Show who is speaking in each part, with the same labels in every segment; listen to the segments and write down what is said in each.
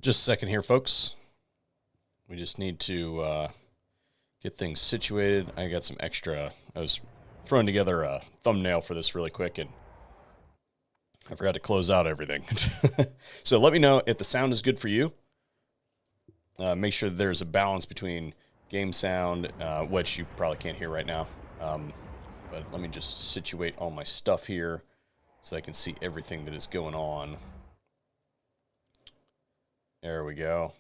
Speaker 1: Just a second here, folks. We just need to get things situated. I got some extra. I was throwing together a thumbnail for this really quick, and I forgot to close out everything. So let me know if the sound is good for you. Make sure that there's a balance between game sound, which you probably can't hear right now. But let me just situate all my stuff here so I can see everything that is going on. There we go.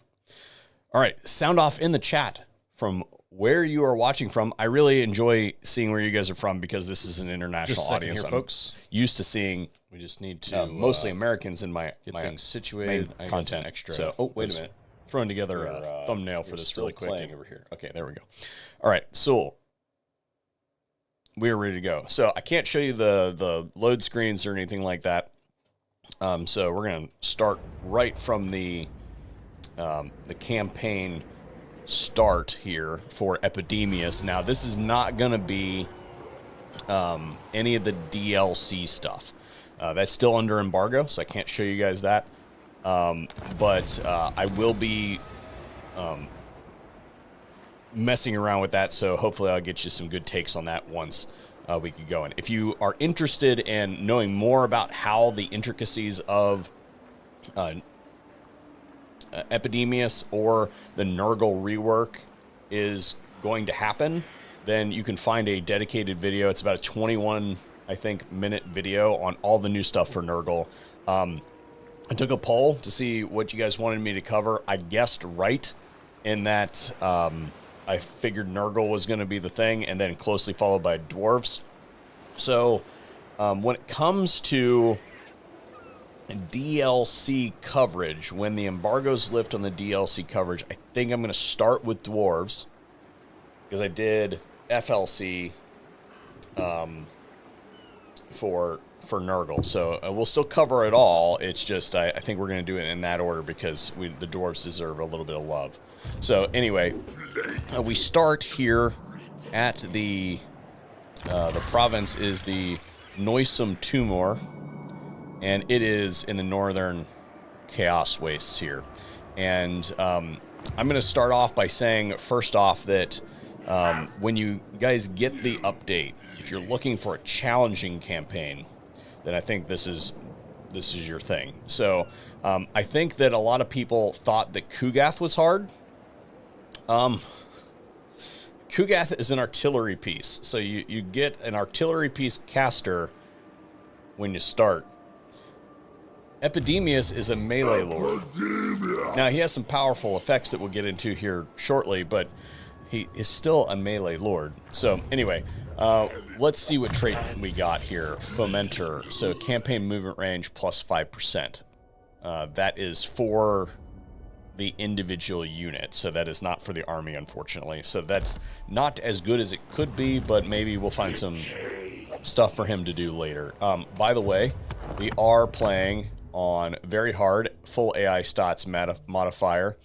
Speaker 1: All right, sound off in the chat from where you are watching from. I really enjoy seeing where you guys are from because this is an international audience.
Speaker 2: Here, folks.
Speaker 1: Used to seeing. We just need to mostly Americans in my
Speaker 2: things situated.
Speaker 1: Main content extra. So, wait a minute. Throwing together a thumbnail for this really quick. Over here. Okay, there we go. All right, so we're ready to go. So I can't show you the load screens or anything like that. So we're gonna start right from the campaign start here for Epidemius. Now, this is not going to be any of the DLC stuff. That's still under embargo, so I can't show you guys that. But I will be messing around with that, so hopefully I'll get you some good takes on that once we get going. If you are interested in knowing more about how the intricacies of Epidemius or the Nurgle rework is going to happen, then you can find a dedicated video. It's about a 21, I think, minute video on all the new stuff for Nurgle. I took a poll to see what you guys wanted me to cover. I guessed right in that I figured Nurgle was going to be the thing, and then closely followed by dwarves. So when it comes to DLC coverage, when the embargoes lift on the DLC coverage, I think I'm going to start with dwarves because I did FLC for Nurgle. So we'll still cover it all. It's just I think we're going to do it in that order because the dwarves deserve a little bit of love. So anyway, we start here at the province is the Noisome Tumor. And it is in the northern Chaos Wastes here. And I'm going to start off by saying, first off, that when you guys get the update, if you're looking for a challenging campaign, then I think this is your thing. So I think that a lot of people thought that Kugath was hard. Kugath is an artillery piece. So you get an artillery piece caster when you start. Epidemius is a melee lord. Now, he has some powerful effects that we'll get into here shortly, but he is still a melee lord. So, anyway, let's see what trait we got here. Fomenter. So, campaign movement range plus 5%. That is for the individual unit, so that is not for the army, unfortunately. So, that's not as good as it could be, but maybe we'll find some stuff for him to do later. By the way, we are playing on very hard, full AI stats modifier,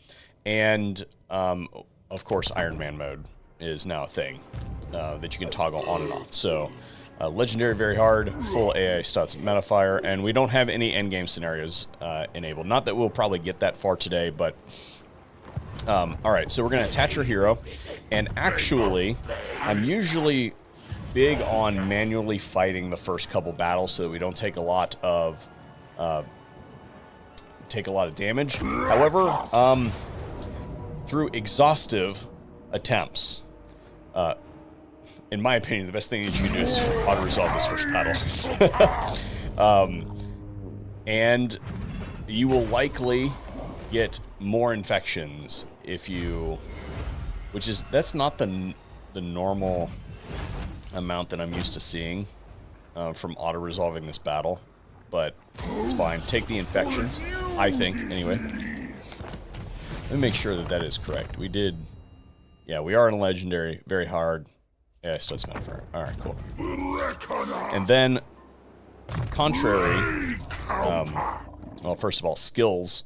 Speaker 1: and of course Iron Man mode is now a thing that you can toggle on and off. So legendary, very hard, full AI stats modifier, and we don't have any endgame scenarios enabled. Not that we'll probably get that far today, but all right, so we're going to attach our hero, and actually I'm usually big on manually fighting the first couple battles so that we don't take a lot of damage. However, through exhaustive attempts, in my opinion, the best thing that you can do is auto-resolve this first battle. And you will likely get more infections if you... That's not the normal amount that I'm used to seeing from auto-resolving this battle. But it's fine. Take the infections, I think, anyway. Let me make sure that is correct. We did... Yeah, we are in a legendary, very hard. Yeah, still it's modifier. Alright, cool. And then, contrary... well, first of all, skills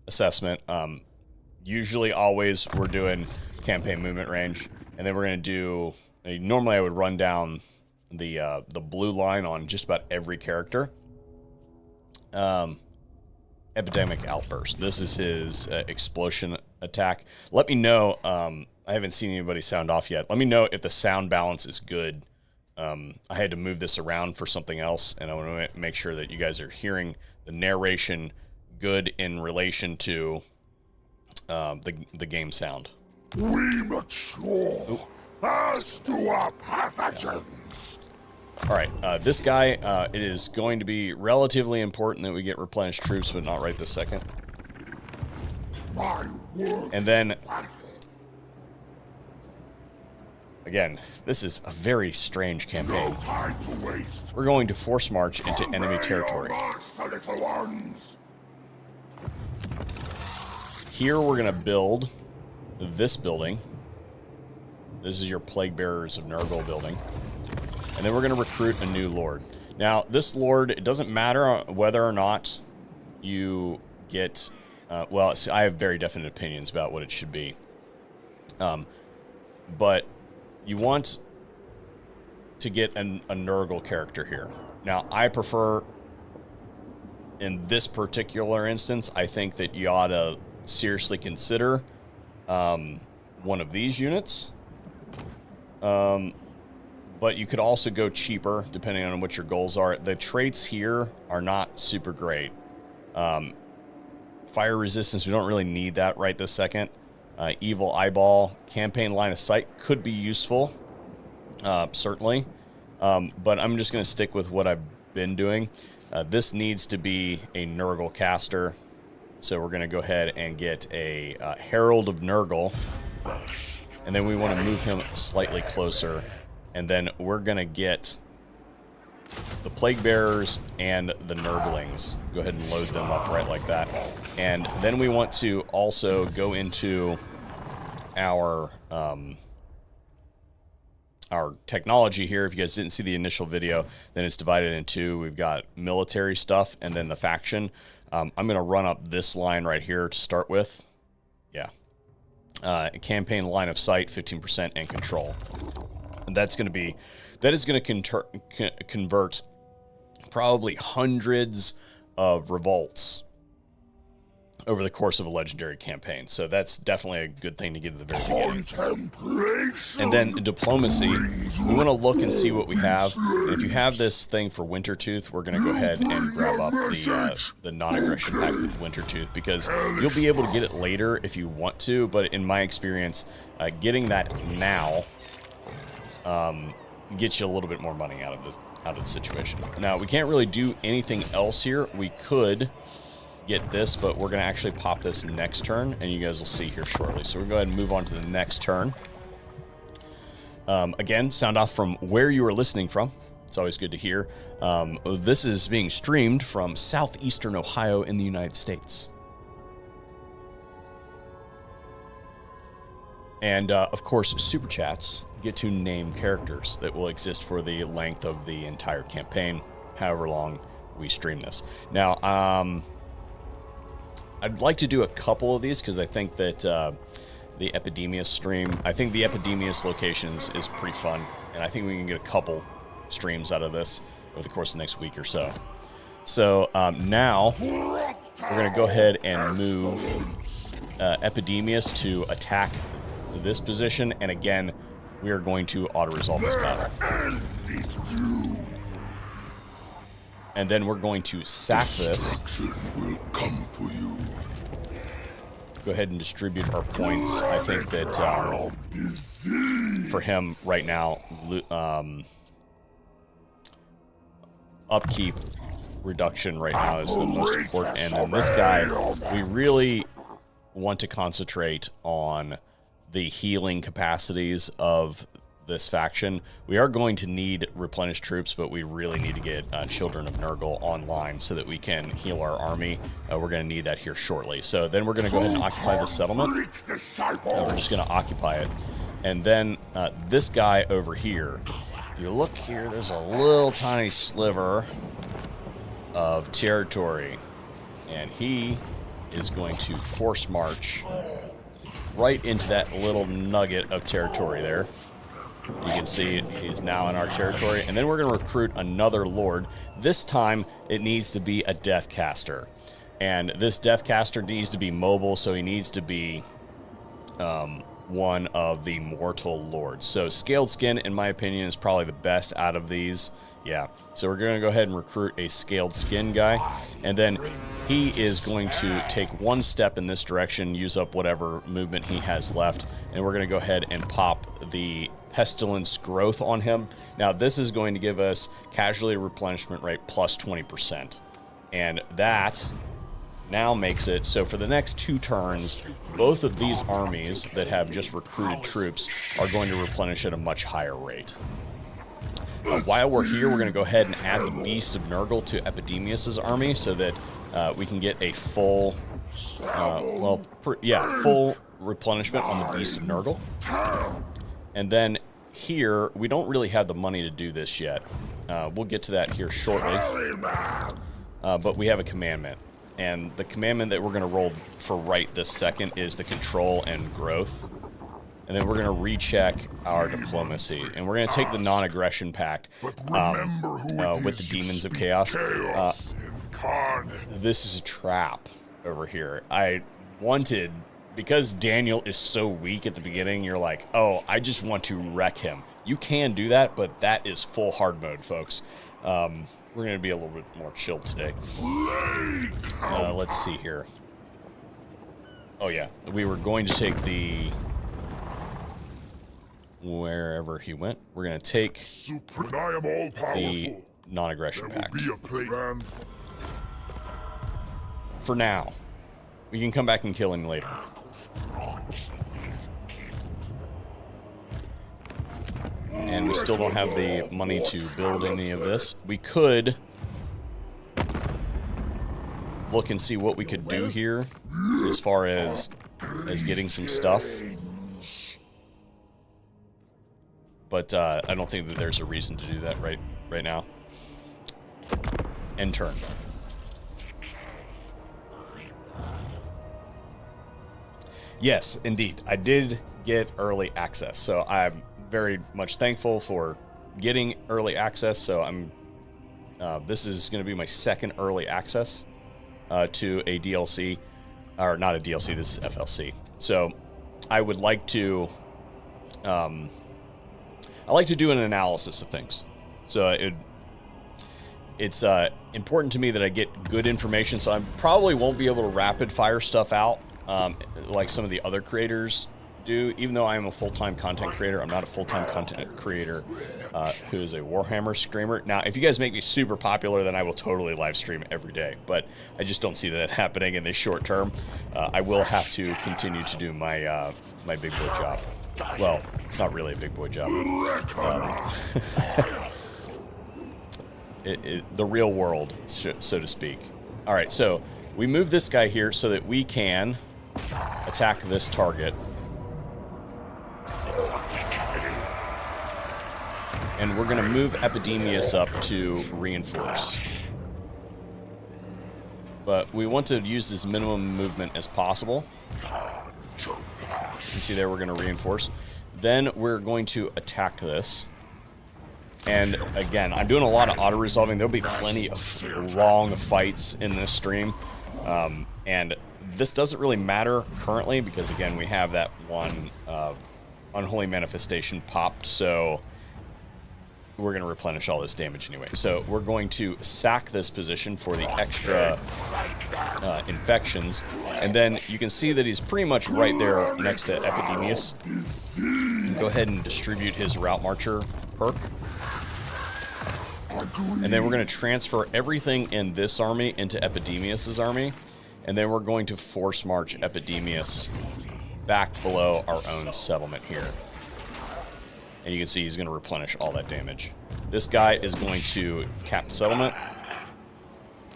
Speaker 1: assessment. Usually, always, we're doing campaign movement range. And then we're going to do... Normally, I would run down the blue line on just about every character. Epidemic Outburst. This is his explosion attack. Let me know. I haven't seen anybody sound off yet. Let me know if the sound balance is good. I had to move this around for something else, and I want to make sure that you guys are hearing the narration good in relation to the game sound.
Speaker 2: We mature as do our pathogens.
Speaker 1: All right, this guy, it is going to be relatively important that we get replenished troops, but not right this second.
Speaker 2: My work.
Speaker 1: And then, again, this is a very strange campaign.
Speaker 2: No time to waste.
Speaker 1: We're going to force march into enemy territory.
Speaker 2: The little ones.
Speaker 1: Here we're going to build this building. This is your Plague Bearers of Nurgle building. And then we're going to recruit a new lord. Now, this lord, it doesn't matter whether or not you get... well, see, I have very definite opinions about what it should be. But you want to get a Nurgle character here. Now, I prefer, in this particular instance, I think that you ought to seriously consider one of these units. But you could also go cheaper, depending on what your goals are. The traits here are not super great. Fire resistance, we don't really need that right this second. Evil Eyeball, campaign line of sight could be useful, certainly. But I'm just going to stick with what I've been doing. This needs to be a Nurgle caster. So we're going to go ahead and get a Herald of Nurgle. And then we want to move him slightly closer. And then we're going to get the Plague Bearers and the Nurglings. Go ahead and load them up right like that. And then we want to also go into our technology here. If you guys didn't see the initial video, then it's divided in two. We've got military stuff and then the faction. I'm going to run up this line right here to start with. Yeah. Campaign line of sight, 15%, and control. And that is going to convert probably hundreds of revolts over the course of a legendary campaign. So that's definitely a good thing to get at the very beginning. And then diplomacy, we want to look and see what we have. And if you have this thing for Wintertooth, we're going to go ahead and grab up the non-aggression pack with Wintertooth, because you'll be able to get it later if you want to, but in my experience, getting that now gets you a little bit more money out of the situation. Now, we can't really do anything else here. We could get this, but we're going to actually pop this next turn, and you guys will see here shortly. So we'll go ahead and move on to the next turn. Again, sound off from where you are listening from. It's always good to hear. This is being streamed from southeastern Ohio in the United States. And, of course, Super Chats get to name characters that will exist for the length of the entire campaign, however long we stream this. Now, I'd like to do a couple of these because I think that the Epidemius stream, I think the Epidemius locations is pretty fun, and I think we can get a couple streams out of this over the course of the next week or so. So now we're going to go ahead and move Epidemius to attack this position, and again, we are going to auto-resolve this battle. And then we're going to sack this.
Speaker 2: Will come for you.
Speaker 1: Go ahead and distribute our points. I think that for him right now, upkeep reduction right now is the most important. And then this guy, we really want to concentrate on the healing capacities of this faction. We are going to need replenished troops, but we really need to get Children of Nurgle online so that we can heal our army. We're going to need that here shortly. So then we're going to go ahead and occupy the settlement. We're just going to occupy it. And then this guy over here, if you look here, there's a little tiny sliver of territory. And he is going to force march right into that little nugget of territory there. You can see he's now in our territory. And then we're going to recruit another lord. This time, it needs to be a Deathcaster. And this Deathcaster needs to be mobile, so he needs to be one of the Mortal Lords. So Scaled Skin, in my opinion, is probably the best out of these. Yeah, so we're going to go ahead and recruit a Scaled Skin guy, and then he is going to take one step in this direction, use up whatever movement he has left, and we're going to go ahead and pop the Pestilence Growth on him. Now, this is going to give us casualty replenishment rate plus 20%, and that now makes it so for the next 2 turns, both of these armies that have just recruited troops are going to replenish at a much higher rate. While we're here, we're going to go ahead and add the Beast of Nurgle to Epidemius' army so that we can get a full, full replenishment on the Beast of Nurgle. And then here, we don't really have the money to do this yet. We'll get to that here shortly. But we have a commandment. And the commandment that we're going to roll for right this second is the Control and Growth. And then we're going to recheck our diplomacy. And we're going to take the non-aggression pact with the Demons of Chaos. This is a trap over here. I wanted, because Daniel is so weak at the beginning, you're like, oh, I just want to wreck him. You can do that, but that is full hard mode, folks. We're going to be a little bit more chill today. Let's see here. Oh, yeah. We were going to take the... Wherever he went, we're going to take the non-aggression pact. For now. We can come back and kill him later. And we still don't have the money to build any of this. We could look and see what we could do here as far as getting some stuff. But I don't think that there's a reason to do that right now. End turn. Yes, indeed. I did get early access. So I'm very much thankful for getting early access. So I'm this is going to be my second early access to a DLC. Or not a DLC, this is FLC. So I would like to... I like to do an analysis of things. So it's important to me that I get good information, so I probably won't be able to rapid fire stuff out like some of the other creators do. Even though I am a full-time content creator, I'm not a full-time content creator who is a Warhammer streamer. Now, if you guys make me super popular, then I will totally live stream every day, but I just don't see that happening in the short term. I will have to continue to do my my big boy job. Well, it's not really a big boy job. The real world, so to speak. All right, so we move this guy here so that we can attack this target. And we're going to move Epidemius up to reinforce. But we want to use as minimum movement as possible. You see there, we're going to reinforce. Then we're going to attack this. And again, I'm doing a lot of auto-resolving. There'll be plenty of long fights in this stream. And this doesn't really matter currently because, again, we have that one Unholy Manifestation popped. So we're going to replenish all this damage anyway. So we're going to sack this position for the extra infections. And then you can see that he's pretty much right there next to Epidemius. Go ahead and distribute his Route Marcher perk. And then we're going to transfer everything in this army into Epidemius' army. And then we're going to force march Epidemius back below our own settlement here. And you can see he's going to replenish all that damage. This guy is going to cap the settlement,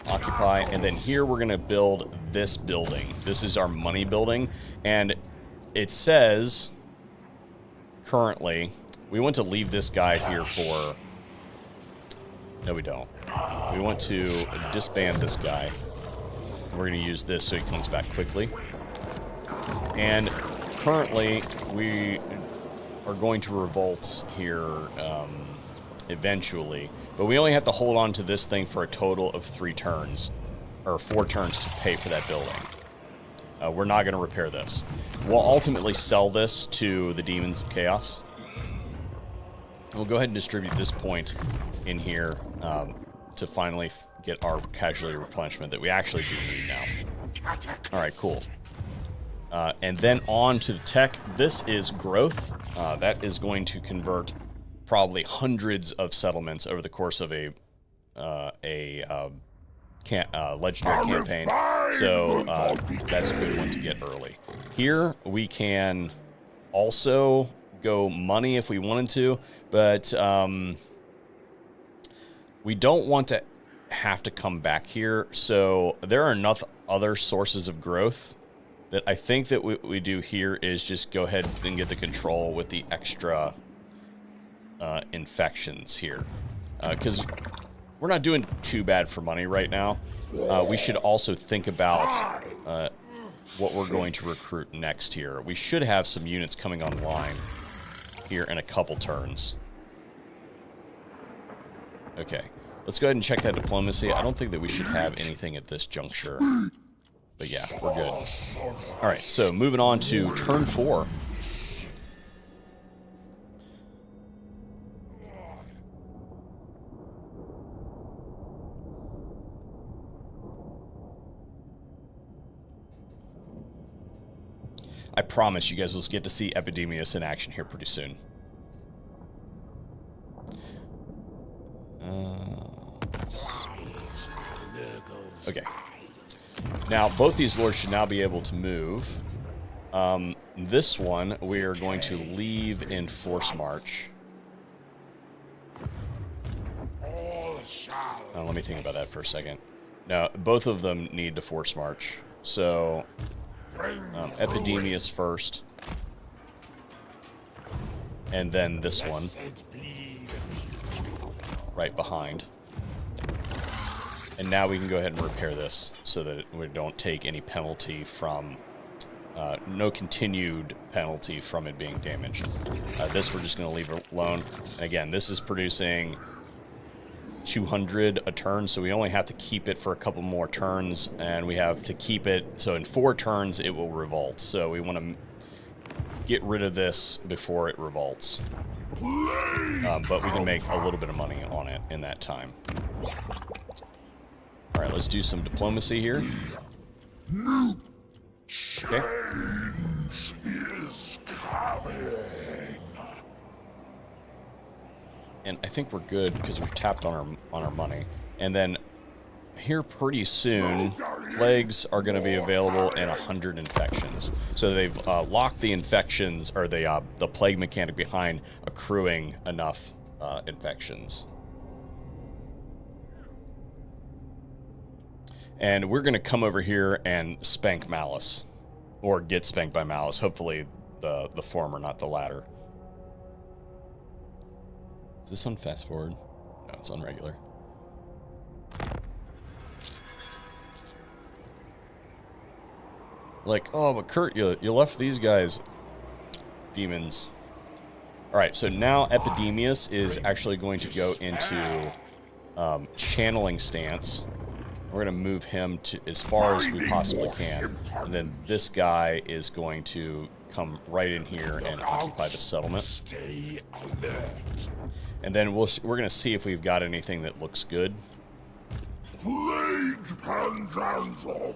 Speaker 1: occupy, and then here we're going to build this building. This is our money building, and it says currently we want to leave this guy here for... No, we don't. We want to disband this guy. We're going to use this so he comes back quickly. And currently we are going to revolt here eventually, but we only have to hold on to this thing for a total of 3 turns. or 4 turns to pay for that building. We're not going to repair this. We'll ultimately sell this to the Demons of Chaos. We'll go ahead and distribute this point in here to finally get our casualty replenishment that we actually do need now. All right, cool. And then on to the tech. This is growth. That is going to convert probably hundreds of settlements over the course of a legendary campaign. So that's a good one to get early. Here we can also go money if we wanted to, but we don't want to have to come back here. So there are enough other sources of growth that I think that what we do here is just go ahead and get the control with the extra infections here. Because we're not doing too bad for money right now. We should also think about what we're going to recruit next here. We should have some units coming online here in a couple turns. Okay, let's go ahead and check that diplomacy. I don't think that we should have anything at this juncture. But yeah, we're good. All right, so moving on to turn 4. I promise you guys will get to see Epidemius in action here pretty soon. Okay. Now, both these lords should now be able to move. This one, we are going to leave in Force March. Let me think about that for a second. Now, both of them need to Force March. So, Epidemius first. And then this one. Right behind. And now we can go ahead and repair this so that we don't take any penalty from, no continued penalty from it being damaged. This we're just going to leave alone. And again, this is producing 200 a turn, so we only have to keep it for a couple more turns, and we have to keep it, so in 4 turns it will revolt. So we want to get rid of this before it revolts. But we can make a little bit of money on it in that time. All right, let's do some diplomacy here. Okay. And I think we're good because we've tapped on our money. And then here pretty soon, plagues are going to be available in 100 infections. So they've locked the infections, or the plague mechanic behind accruing enough infections. And we're going to come over here and spank Malice. Or get spanked by Malice. Hopefully the former, not the latter. Is this on fast forward? No, it's on regular. Like, oh, but Kurt, you left these guys. Demons. Alright, so now Epidemius is actually going to go into channeling stance. We're going to move him to as far as we possibly can. And then this guy is going to come right in here and occupy the settlement.
Speaker 2: Stay alert.
Speaker 1: And then we're going to see if we've got anything that looks good.
Speaker 2: Plague Pandandrum.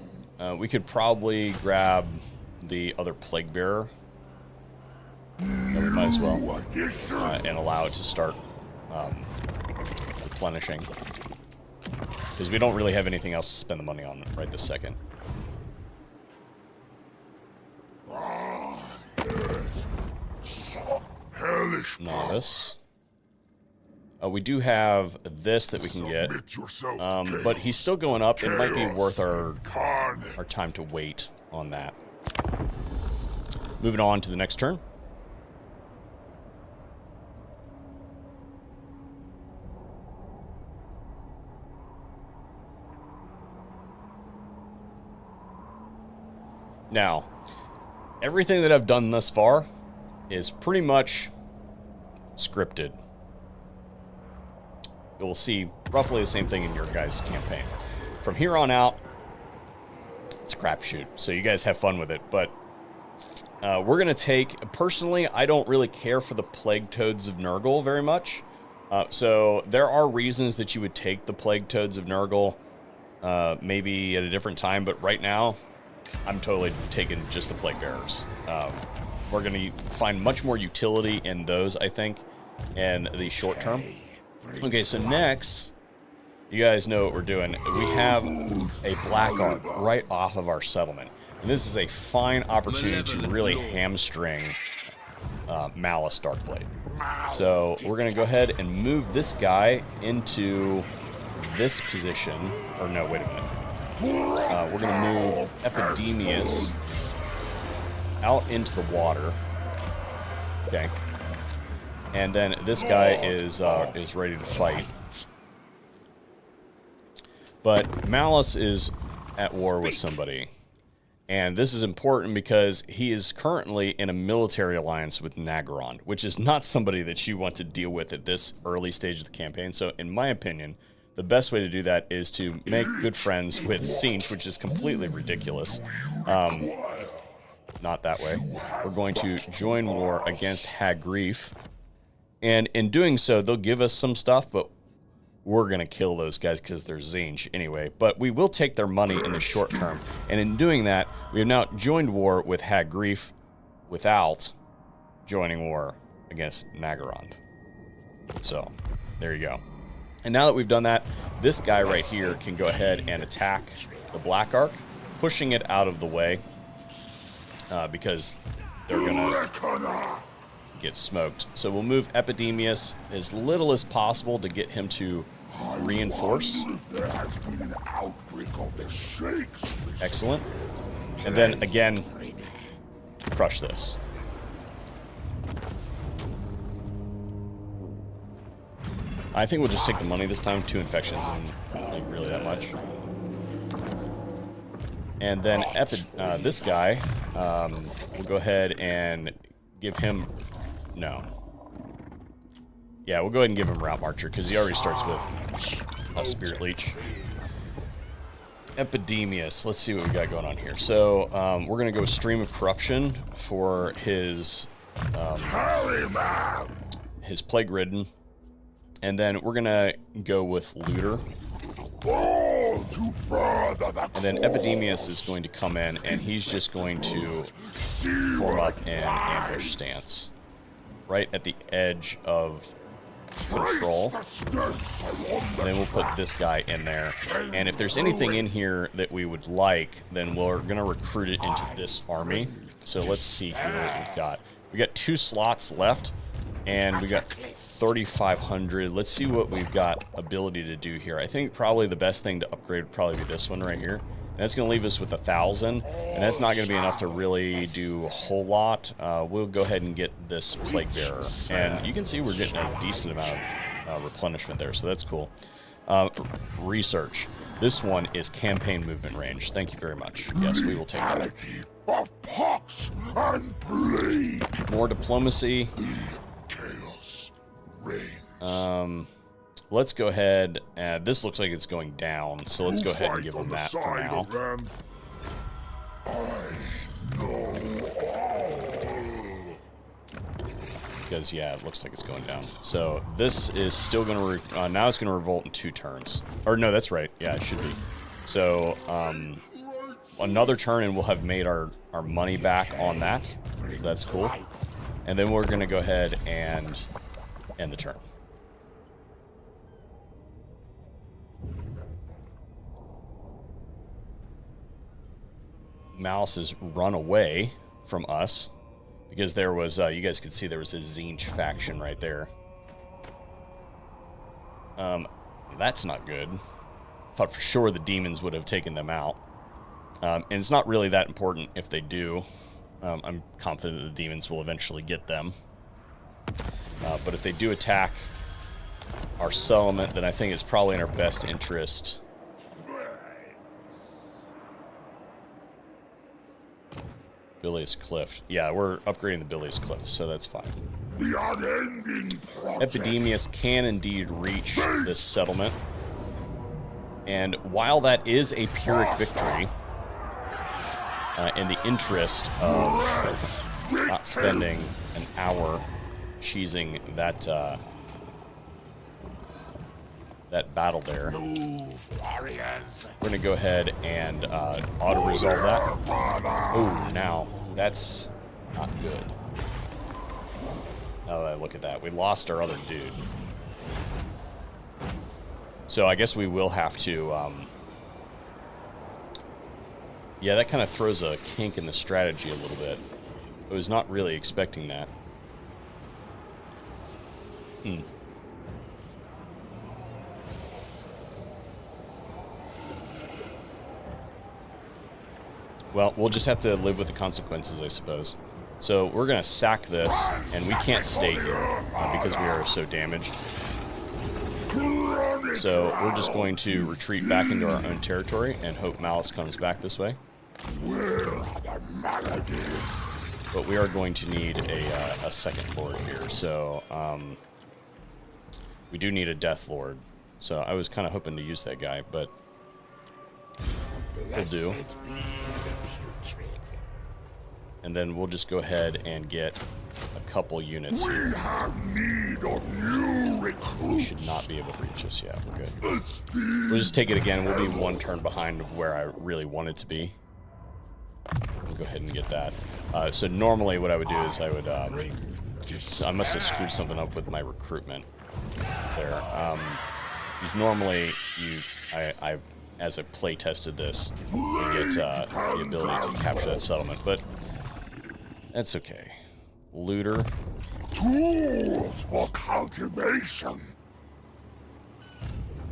Speaker 1: We could probably grab the other Plague Bearer. And we might as well. And allow it to start replenishing. Because we don't really have anything else to spend the money on right this second. Novice. We do have this that we can get. But he's still going up. It might be worth our time to wait on that. Moving on to the next turn. Now, everything that I've done thus far is pretty much scripted. You'll see roughly the same thing in your guys' campaign. From here on out, it's a crapshoot. So you guys have fun with it. But we're going to take... Personally, I don't really care for the Plague Toads of Nurgle very much. So there are reasons that you would take the Plague Toads of Nurgle maybe at a different time. But right now, I'm totally taking just the Plague Bearers. We're going to find much more utility in those, I think, in the short term. Okay, so next... You guys know what we're doing. We have a Black Ark right off of our settlement. And this is a fine opportunity to really hamstring Malice Darkblade. So we're going to go ahead and move this guy into this position. Or no, wait a minute. We're going to move Epidemius out into the water. Okay. And then this guy is ready to fight. But Malice is at war with somebody. And this is important because he is currently in a military alliance with Naggarond, which is not somebody that you want to deal with at this early stage of the campaign. So in my opinion, the best way to do that is to make good friends with Tzeentch, which is completely ridiculous. Not that way. We're going to join war against Hagreef. And in doing so, they'll give us some stuff, but we're going to kill those guys because they're Tzeentch anyway. But we will take their money in the short term. And in doing that, we have now joined war with Hagreef without joining war against Naggarond. So, there you go. And now that we've done that, this guy right here can go ahead and attack the Black Ark, pushing it out of the way because they're going to get smoked. So we'll move Epidemius as little as possible to get him to reinforce. Excellent. And then again, crush this. I think we'll just take the money this time. 2 infections isn't like really that much. And then this guy, we'll go ahead and give him... No. Yeah, we'll go ahead and give him Route Marcher, because he already starts with a Spirit Leech. Epidemius. Let's see what we got going on here. So, we're going to go Stream of Corruption for his Plague Ridden. And then we're going to go with Looter. And then Epidemius is going to come in, and he's just going to form up an ambush stance right at the edge of control. And then we'll put this guy in there. And if there's anything in here that we would like, then we're going to recruit it into this army. So let's see here what we've got. We got 2 slots left, and we got 3,500. Let's see what we've got ability to do here. I think probably the best thing to upgrade would probably be this one right here. And that's going to leave us with 1,000, and that's not going to be enough to really do a whole lot. We'll go ahead and get this Plague Bearer. And you can see we're getting a decent amount of replenishment there, so that's cool. Research. This one is campaign movement range. Thank you very much. Yes, we will take that.
Speaker 2: Of pox and plague.
Speaker 1: More diplomacy.
Speaker 2: Chaos reigns.
Speaker 1: Let's go ahead, this looks like it's going down, so let's go ahead and give them that for now. Because, yeah, it looks like it's going down. So, this is still going to, now it's going to revolt in 2 turns. Or, no, that's right. Yeah, it should be. So, another turn and we'll have made our money back on that. So that's cool. And then we're going to go ahead and end the turn. Malice has run away from us because there was, you guys could see there was a Tzeentch faction right there. That's not good. Thought for sure the demons would have taken them out. And it's not really that important if they do. I'm confident that the demons will eventually get them. But if they do attack our settlement, then I think it's probably in our best interest. Bilious Cliff. Yeah, we're upgrading the Bilious Cliff, so that's fine.
Speaker 2: The unending project.
Speaker 1: Epidemius can indeed reach this settlement. And while that is a Pyrrhic victory, in the interest of not spending an hour cheesing that that battle there.
Speaker 2: Move, warriors.
Speaker 1: We're gonna go ahead and auto resolve that. Oh, now that's not good. Oh, look at that. We lost our other dude. So I guess we will have to. Yeah, that kind of throws a kink in the strategy a little bit. I was not really expecting that. Well, we'll just have to live with the consequences, I suppose. So we're going to sack this, and we can't stay here because we are so damaged. So we're just going to retreat back into our own territory and hope Malice comes back this way.
Speaker 2: Where are the maladies?
Speaker 1: But we are going to need a second lord here. So we do need a death lord. So I was kind of hoping to use that guy, but he'll do. And then we'll just go ahead and get a couple units here.
Speaker 2: We have need of new recruits.
Speaker 1: We should not be able to reach us yet. We're good. We'll just take it again. We'll be one turn behind of where I really want it to be. We'll go ahead and get that. So normally what I would do is I would... I must have screwed something up with my recruitment there. Because normally I as I play tested this, you get the ability to capture that settlement, but that's okay. Looter.
Speaker 2: Tools for cultivation.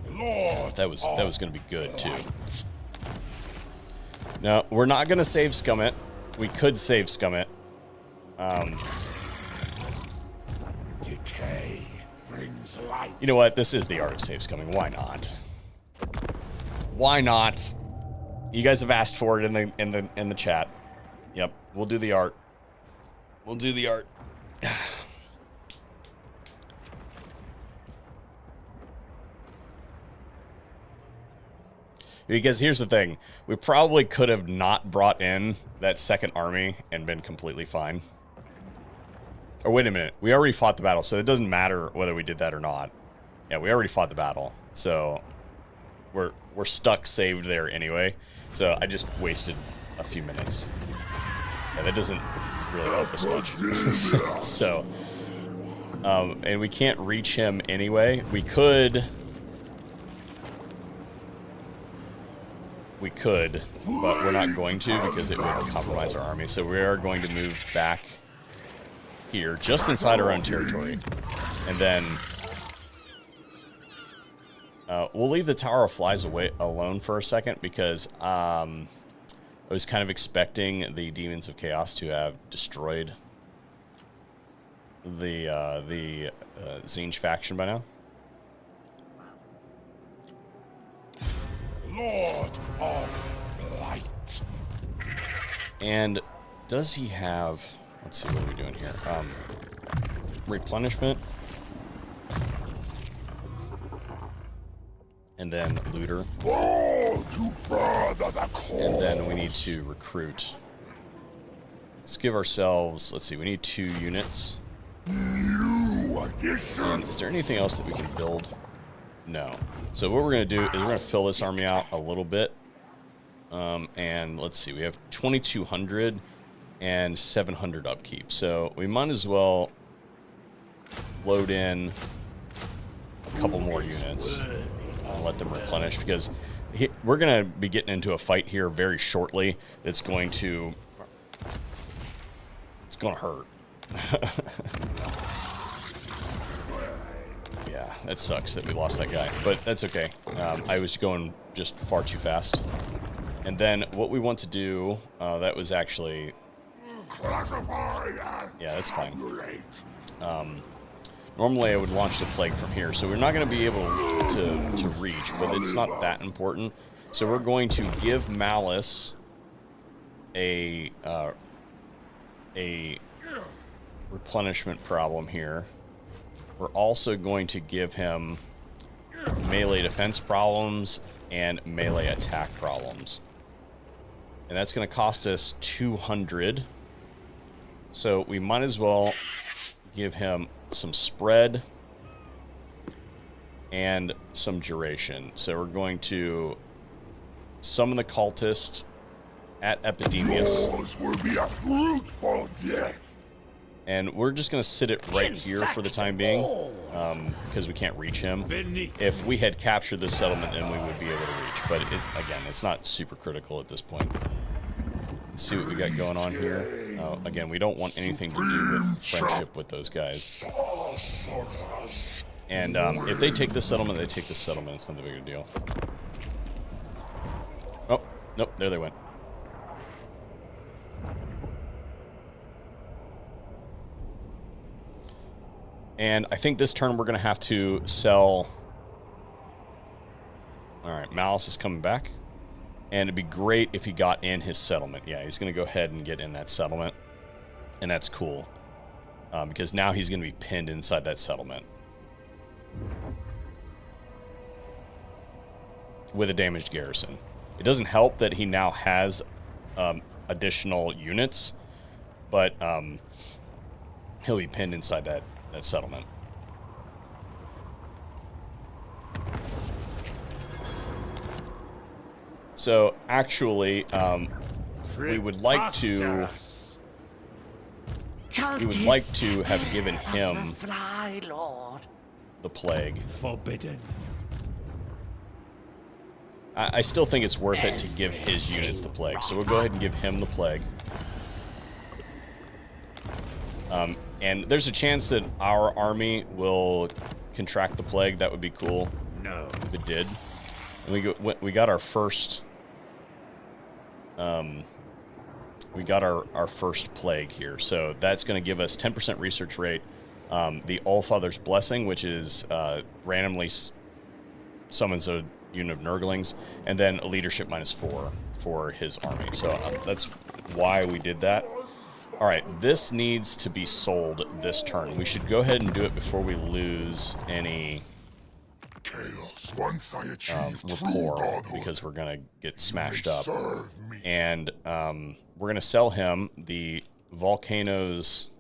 Speaker 2: Lord,
Speaker 1: That was going to be good too. No, we're not going to save Scummit. We could save Scummit.
Speaker 2: decay brings life.
Speaker 1: You know what? This is the art of save scumming. Why not? Why not? You guys have asked for it in the chat. Yep, we'll do the art. We'll do the art. Because here's the thing. We probably could have not brought in that second army and been completely fine. Or wait a minute. We already fought the battle, so it doesn't matter whether we did that or not. Yeah, we already fought the battle. So we're stuck saved there anyway. So I just wasted a few minutes. Yeah, that doesn't really help us much. So, and we can't reach him anyway. We could, but we're not going to because it would compromise our army. So we are going to move back here, just inside our own territory. And then we'll leave the Tower of Flies alone for a second because I was kind of expecting the Demons of Chaos to have destroyed the Tzeentch faction by now.
Speaker 2: Lord of Light.
Speaker 1: And does he have... Let's see, what are we doing here? Replenishment. And then looter.
Speaker 2: Oh, to further the cause.
Speaker 1: And then we need to recruit. Let's give ourselves... Let's see, we need 2 units.
Speaker 2: New addition.
Speaker 1: And is there anything else that we can build? No. So what we're going to do is we're going to fill this army out a little bit. And let's see, we have 2,200 and 700 upkeep. So we might as well load in a couple more units and let them replenish, because we're going to be getting into a fight here very shortly that's going to... It's going to hurt. Yeah, that sucks that we lost that guy, but that's okay. I was going just far too fast. And then what we want to do, that was actually...
Speaker 2: Classify and
Speaker 1: Yeah, that's fine.
Speaker 2: tabulate.
Speaker 1: Normally I would launch the plague from here, so we're not going to be able to reach, but it's not that important. So we're going to give Malice a replenishment problem here. We're also going to give him melee defense problems and melee attack problems. And that's going to cost us 200. So we might as well give him some spread and some duration. So we're going to summon the cultist at Epidemius.
Speaker 2: Yours will be a fruitful death.
Speaker 1: And we're just going to sit it right here for the time being, because we can't reach him. If we had captured this settlement, then we would be able to reach. But again, it's not super critical at this point. Let's see what we got going on here. Again, we don't want anything to do with friendship with those guys. And if they take this settlement, they take this settlement. It's not a big a deal. Oh, nope, there they went. And I think this turn we're going to have to sell... Alright, Malice is coming back. And it'd be great if he got in his settlement. Yeah, he's going to go ahead and get in that settlement. And that's cool. Because now he's going to be pinned inside that settlement. With a damaged garrison. It doesn't help that he now has additional units. But he'll be pinned inside that settlement. So actually, we would like to have given him the plague.
Speaker 3: Forbidden.
Speaker 1: I still think it's worth it to give his units the plague, so we'll go ahead and give him the plague. And there's a chance that our army will contract the plague. That would be cool.
Speaker 3: No.
Speaker 1: If it did. And we got our first... we got our first plague here. So that's going to give us 10% research rate. The Allfather's Blessing, which is randomly summons a unit of Nurglings. And then a leadership -4 for his army. So that's why we did that. Alright, this needs to be sold this turn. We should go ahead and do it before we lose any
Speaker 2: Chaos. Once I achieve
Speaker 1: rapport,
Speaker 2: godhood,
Speaker 1: because we're going to get
Speaker 2: you
Speaker 1: smashed
Speaker 2: may
Speaker 1: up.
Speaker 2: serve me.
Speaker 1: And we're going to sell him the Volcano's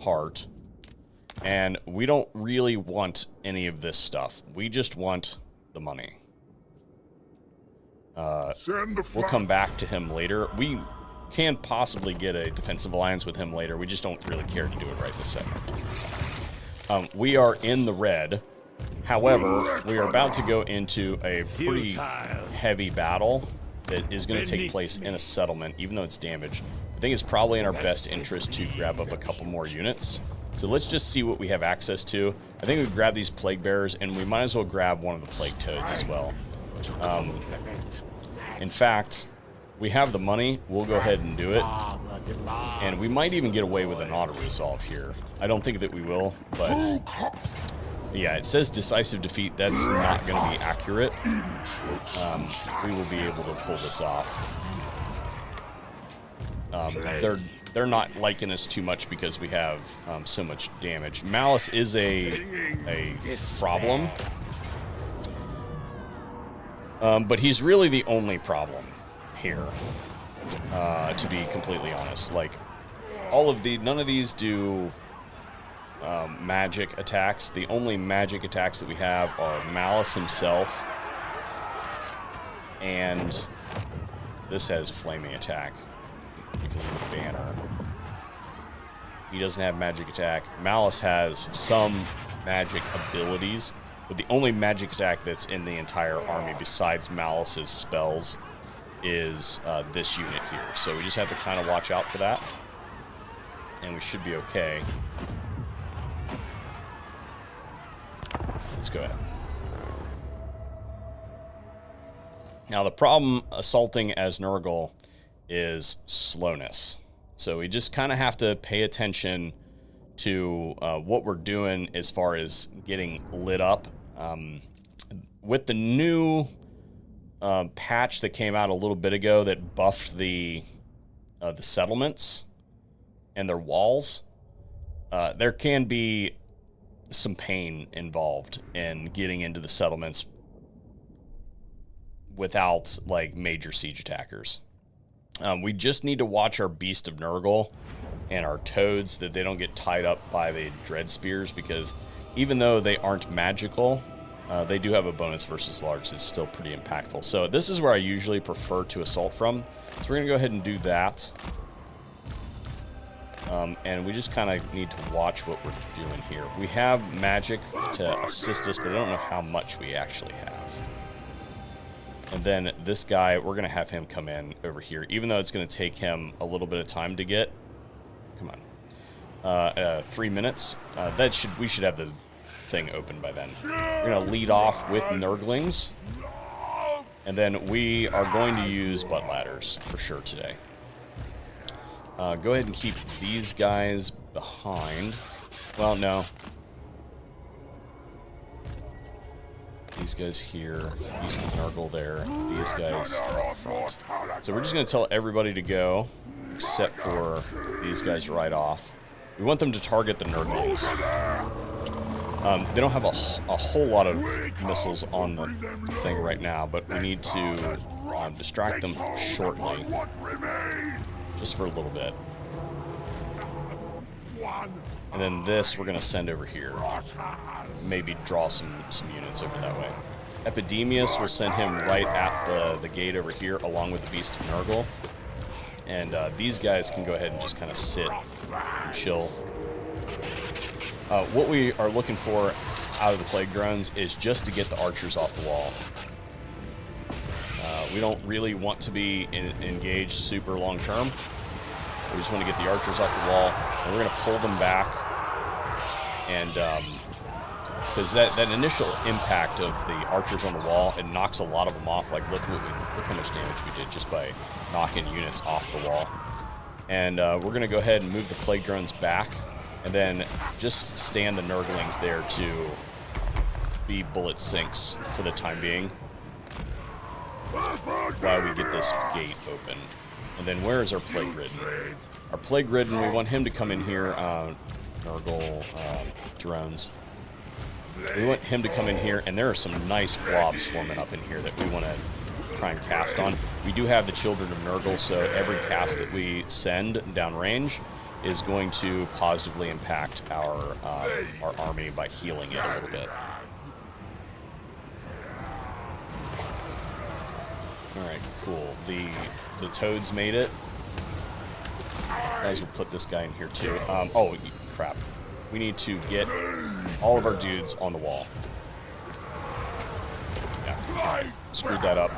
Speaker 1: Heart. And we don't really want any of this stuff. We just want the money.
Speaker 2: Send the
Speaker 1: We'll come back to him later. We can possibly get a defensive alliance with him later. We just don't really care to do it right this second. We are in the red. However, we are about to go into a pretty heavy battle that is going to take place in a settlement, even though it's damaged. I think it's probably in our best interest to grab up a couple more units. So let's just see what we have access to. I think we grab these plague bearers, and we might as well grab one of the plague toads as well. In fact, we have the money. We'll go ahead and do it. And we might even get away with an auto-resolve here. I don't think that we will, but... yeah, it says decisive defeat. That's not going to be accurate. We will be able to pull this off. They're not liking us too much because we have so much damage. Malice is a problem. But he's really the only problem here, to be completely honest. Like, none of these do magic attacks. The only magic attacks that we have are Malice himself, and this has flaming attack because of the banner. He doesn't have magic attack. Malice has some magic abilities, but the only magic attack that's in the entire army besides Malice's spells is this unit here. So we just have to kind of watch out for that, and we should be okay. Let's go ahead. Now the problem assaulting as Nurgle is slowness. So we just kind of have to pay attention to what we're doing as far as getting lit up. With the new patch that came out a little bit ago that buffed the settlements and their walls, there can be some pain involved in getting into the settlements without like major siege attackers. We just need to watch our Beast of Nurgle and our toads that they don't get tied up by the Dread Spears, because even though they aren't magical, they do have a bonus versus large that's still pretty impactful. So this is where I usually prefer to assault from. So we're going to go ahead and do that. And we just kind of need to watch what we're doing here. We have magic to assist us, but I don't know how much we actually have. And then this guy, we're going to have him come in over here, even though it's going to take him a little bit of time to get. Come on. 3 minutes. We should have the thing open by then. We're going to lead off with Nurglings. And then we are going to use butt ladders for sure today. Go ahead and keep these guys behind. Well, no. These guys here. Beast of Nurgle there. These guys up front. So we're just going to tell everybody to go, except for these guys right off. We want them to target the Nurglings. They don't have a whole lot of missiles on the thing right now, but we need to distract them shortly. Just for a little bit. And then this we're going to send over here. Maybe draw some units over that way. Epidemius will send him right at the gate over here, along with the Beast of Nurgle. And these guys can go ahead and just kind of sit and chill. What we are looking for out of the Plague Drones is just to get the archers off the wall. We don't really want to be engaged super long term. We just want to get the archers off the wall, and we're going to pull them back. And because that initial impact of the archers on the wall, it knocks a lot of them off. Like look how much damage we did just by knocking units off the wall. And we're going to go ahead and move the Plague Drones back, and then just stand the Nurglings there to be bullet sinks for the time being, while we get this gate open. And then where is our Plague Ridden? Our Plague Ridden, we want him to come in here, Nurgle drones. We want him to come in here, and there are some nice blobs forming up in here that we want to try and cast on. We do have the Children of Nurgle, so every cast that we send downrange is going to positively impact our army by healing it a little bit. Alright, cool. The toads made it. Guys, we'll put this guy in here too. Oh, crap. We need to get all of our dudes on the wall. Yeah, screwed that up.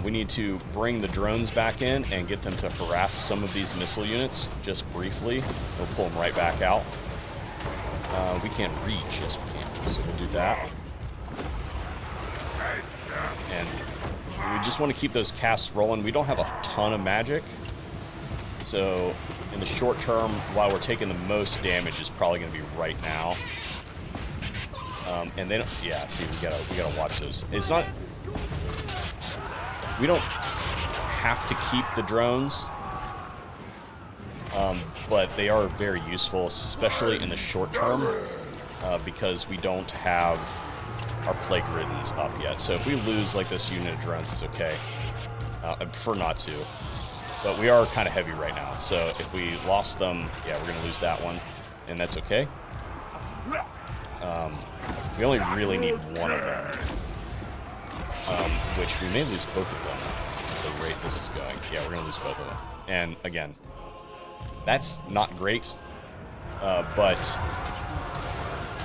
Speaker 1: We need to bring the drones back in and get them to harass some of these missile units just briefly. We'll pull them right back out. We can't reach. Yes, we can. So we'll do that. And we just want to keep those casts rolling. We don't have a ton of magic. So in the short term, while we're taking the most damage, is probably going to be right now. And they don't. Yeah, see, we gotta watch those. It's not. We don't have to keep the drones, but they are very useful, especially in the short term, because we don't have our Plague Riddens up yet. So if we lose like this unit of drones, it's okay. I prefer not to, but we are kind of heavy right now. So if we lost them, yeah, we're gonna lose that one, and that's okay. We only really need one of them, which we may lose both of them at the rate this is going. Yeah, we're gonna lose both of them. And again, that's not great, but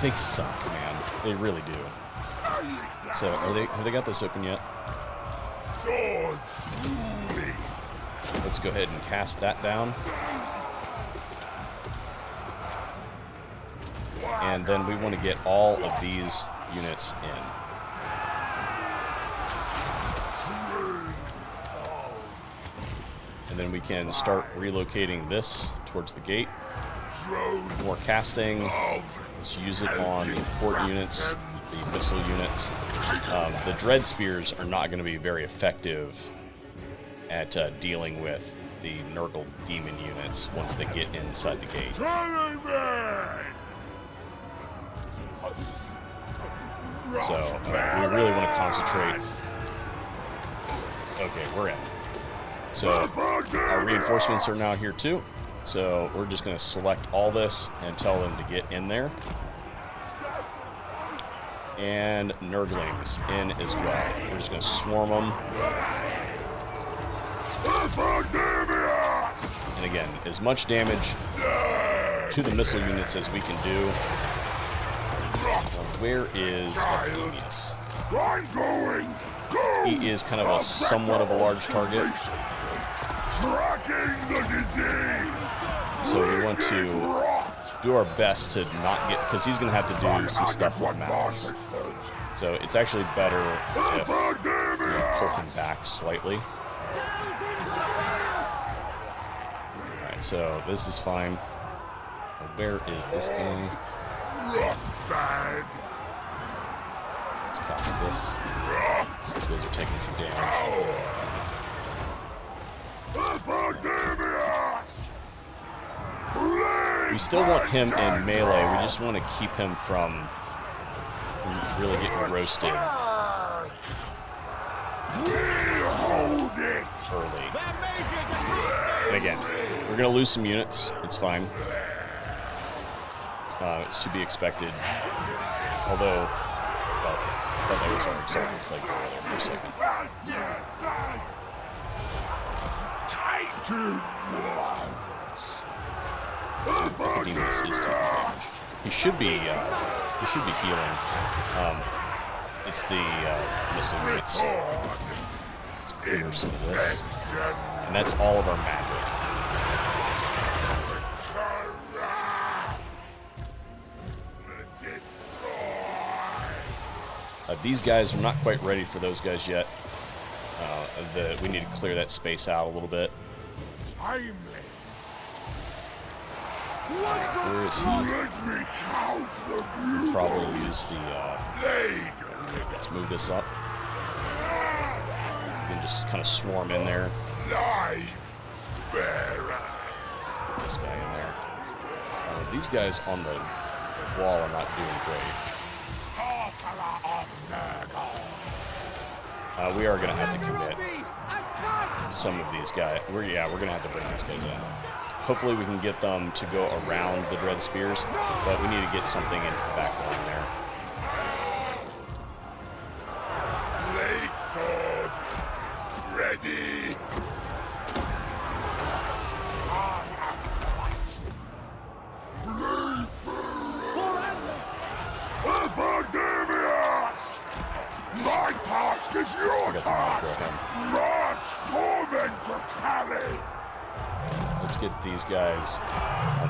Speaker 1: they suck, man. They really do. So, have they got this open yet? Let's go ahead and cast that down. And then we want to get all of these units in. And then we can start relocating this towards the gate. More casting. Let's use it on the port units, the missile units. The Dread Spears are not going to be very effective at dealing with the Nurgle demon units once they get inside the gate. So, we really want to concentrate. Okay, we're in. So our reinforcements are now here too. So we're just going to select all this and tell them to get in there. And Nurglings in as well. We're just going to swarm them. And again, as much damage to the missile units as we can do. Where is Athenius? He is kind of a somewhat of a large target. So we want to do our best to not get, because he's going to have to do some stuff with Malice. So it's actually better if we pull him back slightly. Alright, so this is fine. Where is this guy? Let's cost this. These guys are taking some damage. We still want him in melee. We just want to keep him from really getting roasted early. And again, we're going to lose some units. It's fine. It's to be expected. Although, well, that was our Exalted Plague there for a second. Nicodemus is taking damage. He should be healing. It's the missile units. Let's clear some of this. And that's all of our magic. These guys are not quite ready for those guys yet. We need to clear that space out a little bit. Where is he? Probably use the. Let's move this up. We can just kind of swarm in there. This guy in there. These guys on the wall are not doing great. We are going to have to commit some of these guys. We're going to have to bring these guys in. Hopefully we can get them to go around the Dread Spears, but we need to get something into the back line there.
Speaker 2: Blade sword ready. My task is your task. March torment to tally.
Speaker 1: Let's get these guys.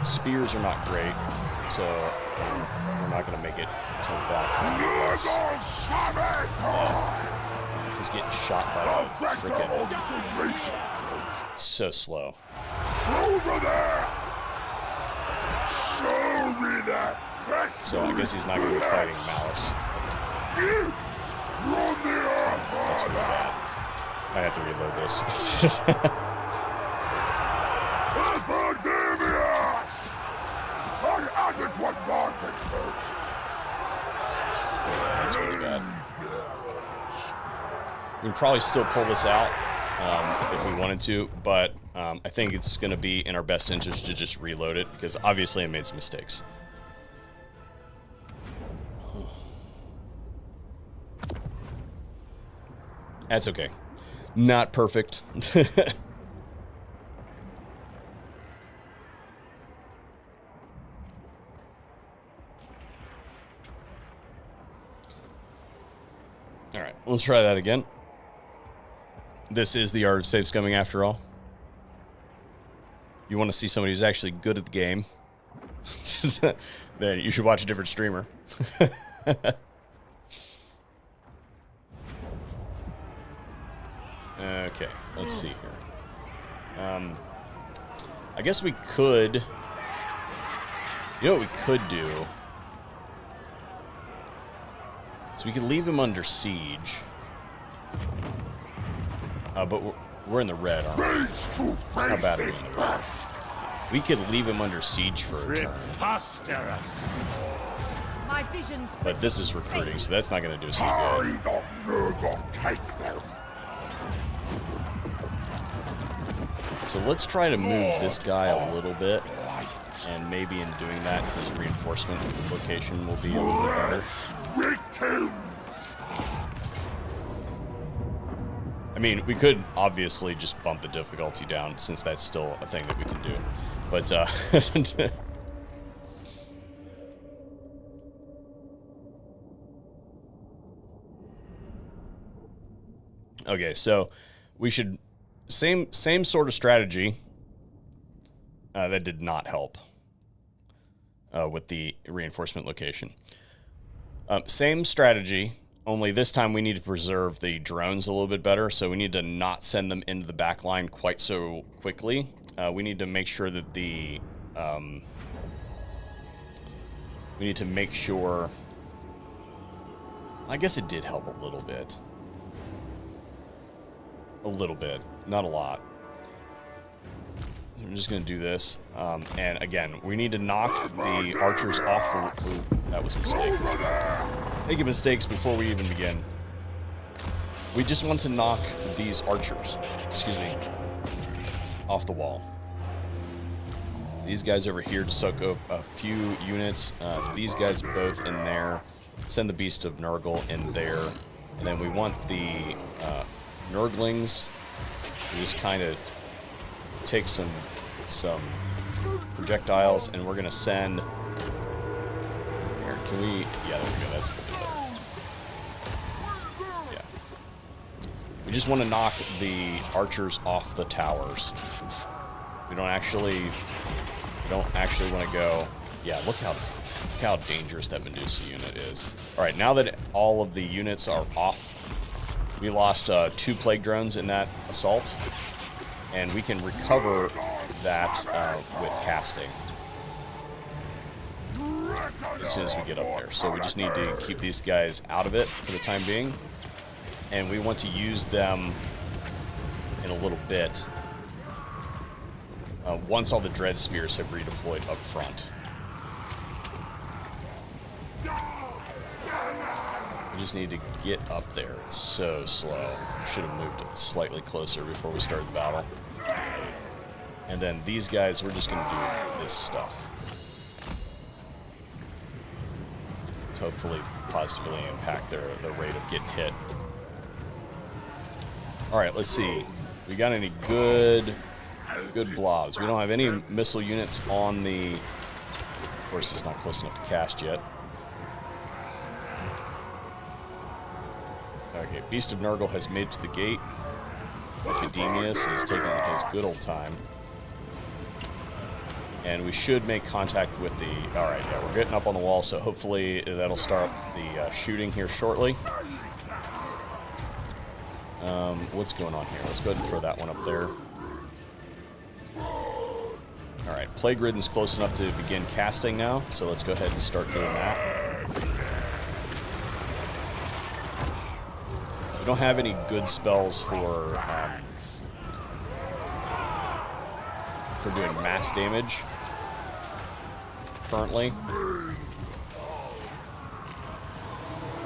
Speaker 1: Spears are not great, so we're not going to make it to the back. He's getting shot by a freaking so slow.
Speaker 2: Over there. Show me that.
Speaker 1: So I guess he's not going to be fighting Malice. That's really bad. I have to reload this. That's really bad. We can probably still pull this out if we wanted to, but I think it's going to be in our best interest to just reload it, because obviously I made some mistakes. That's okay. Not perfect. All right, let's try that again. This is the Art of Safe Scumming after all. If you want to see somebody who's actually good at the game, then you should watch a different streamer. Okay, let's see here. I guess we could... You know what we could do? So we could leave him under siege. But we're in the red, aren't we? How bad are we in the red? We could leave him under siege for a turn. But this is recruiting, so that's not going to do us any good. So let's try to move this guy a little bit, and maybe in doing that, his reinforcement location will be a little bit better.
Speaker 2: Victims!
Speaker 1: I mean, we could obviously just bump the difficulty down, since that's still a thing that we can do. But, okay, so we should... Same sort of strategy. That did not help with the reinforcement location. Same strategy, only this time we need to preserve the drones a little bit better, so we need to not send them into the back line quite so quickly. We need to make sure that the... we need to make sure... I guess it did help a little bit. A little bit, not a lot. I'm just going to do this. And again, we need to knock the archers off the... Ooh, that was a mistake. Making mistakes before we even begin. We just want to knock these archers, excuse me, off the wall. These guys over here to soak up a few units. These guys both in there. Send the Beast of Nurgle in there. And then we want the Nurglings. We just kind of take some projectiles, and we're gonna send. Here, can we? Yeah, there we go. That's the bit better. Yeah. We just want to knock the archers off the towers. We don't actually want to go. Yeah, look how dangerous that Medusa unit is. All right, now that all of the units are off. We lost 2 plague drones in that assault, and we can recover that with casting as soon as we get up there. So we just need to keep these guys out of it for the time being, and we want to use them in a little bit once all the Dread Spears have redeployed up front. We just need to get up there. It's so slow. Should have moved slightly closer before we started the battle. And then these guys, we're just going to do this stuff. To hopefully positively impact the rate of getting hit. Alright, let's see. We got any good blobs? We don't have any missile units on the... Of course, it's not close enough to cast yet. Okay, Beast of Nurgle has made it to the gate. Academius is taking his good old time. And we should make contact with the... Alright, yeah, we're getting up on the wall, so hopefully that'll start the shooting here shortly. What's going on here? Let's go ahead and throw that one up there. Alright, Plague Ridden's close enough to begin casting now, so let's go ahead and start doing that. We don't have any good spells for doing mass damage currently.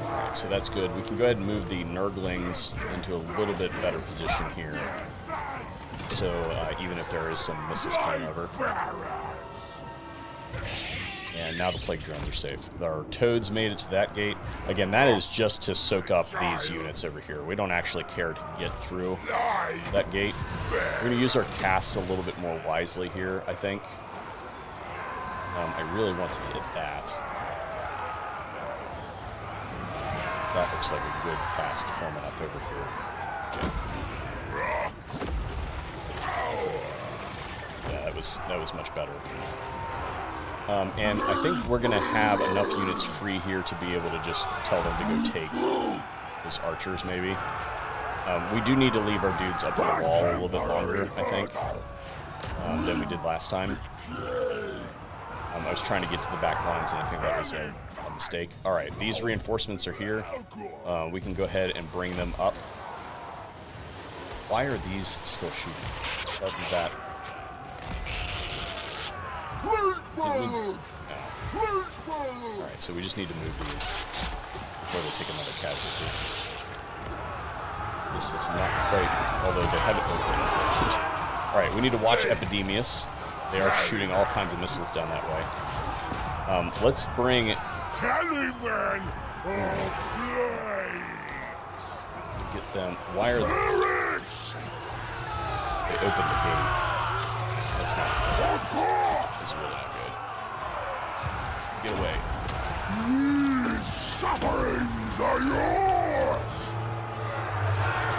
Speaker 1: Alright, so that's good. We can go ahead and move the Nurglings into a little bit better position here. So even if there is some missiles coming over. And now the Plague Drones are safe. Our Toads made it to that gate. Again, that is just to soak up these units over here. We don't actually care to get through that gate. We're going to use our casts a little bit more wisely here, I think. I really want to hit that. That looks like a good cast forming up over here. Yeah, that was much better. And I think we're going to have enough units free here to be able to just tell them to go take those archers, maybe. We do need to leave our dudes up on the wall a little bit longer, I think, than we did last time. I was trying to get to the back lines, and I think that was a mistake. All right, these reinforcements are here. We can go ahead and bring them up. Why are these still shooting? Other than that... Alright, so we just need to move these before they take another casualty. This is not quite, although they haven't been Alright, we need to watch Epidemius. They are shooting all kinds of missiles down that way. Let's bring...
Speaker 2: Tallyman of flames.
Speaker 1: Get them... Why are they... They opened the gate. That's not good. That's really not good. Get away.
Speaker 2: These sufferings are yours.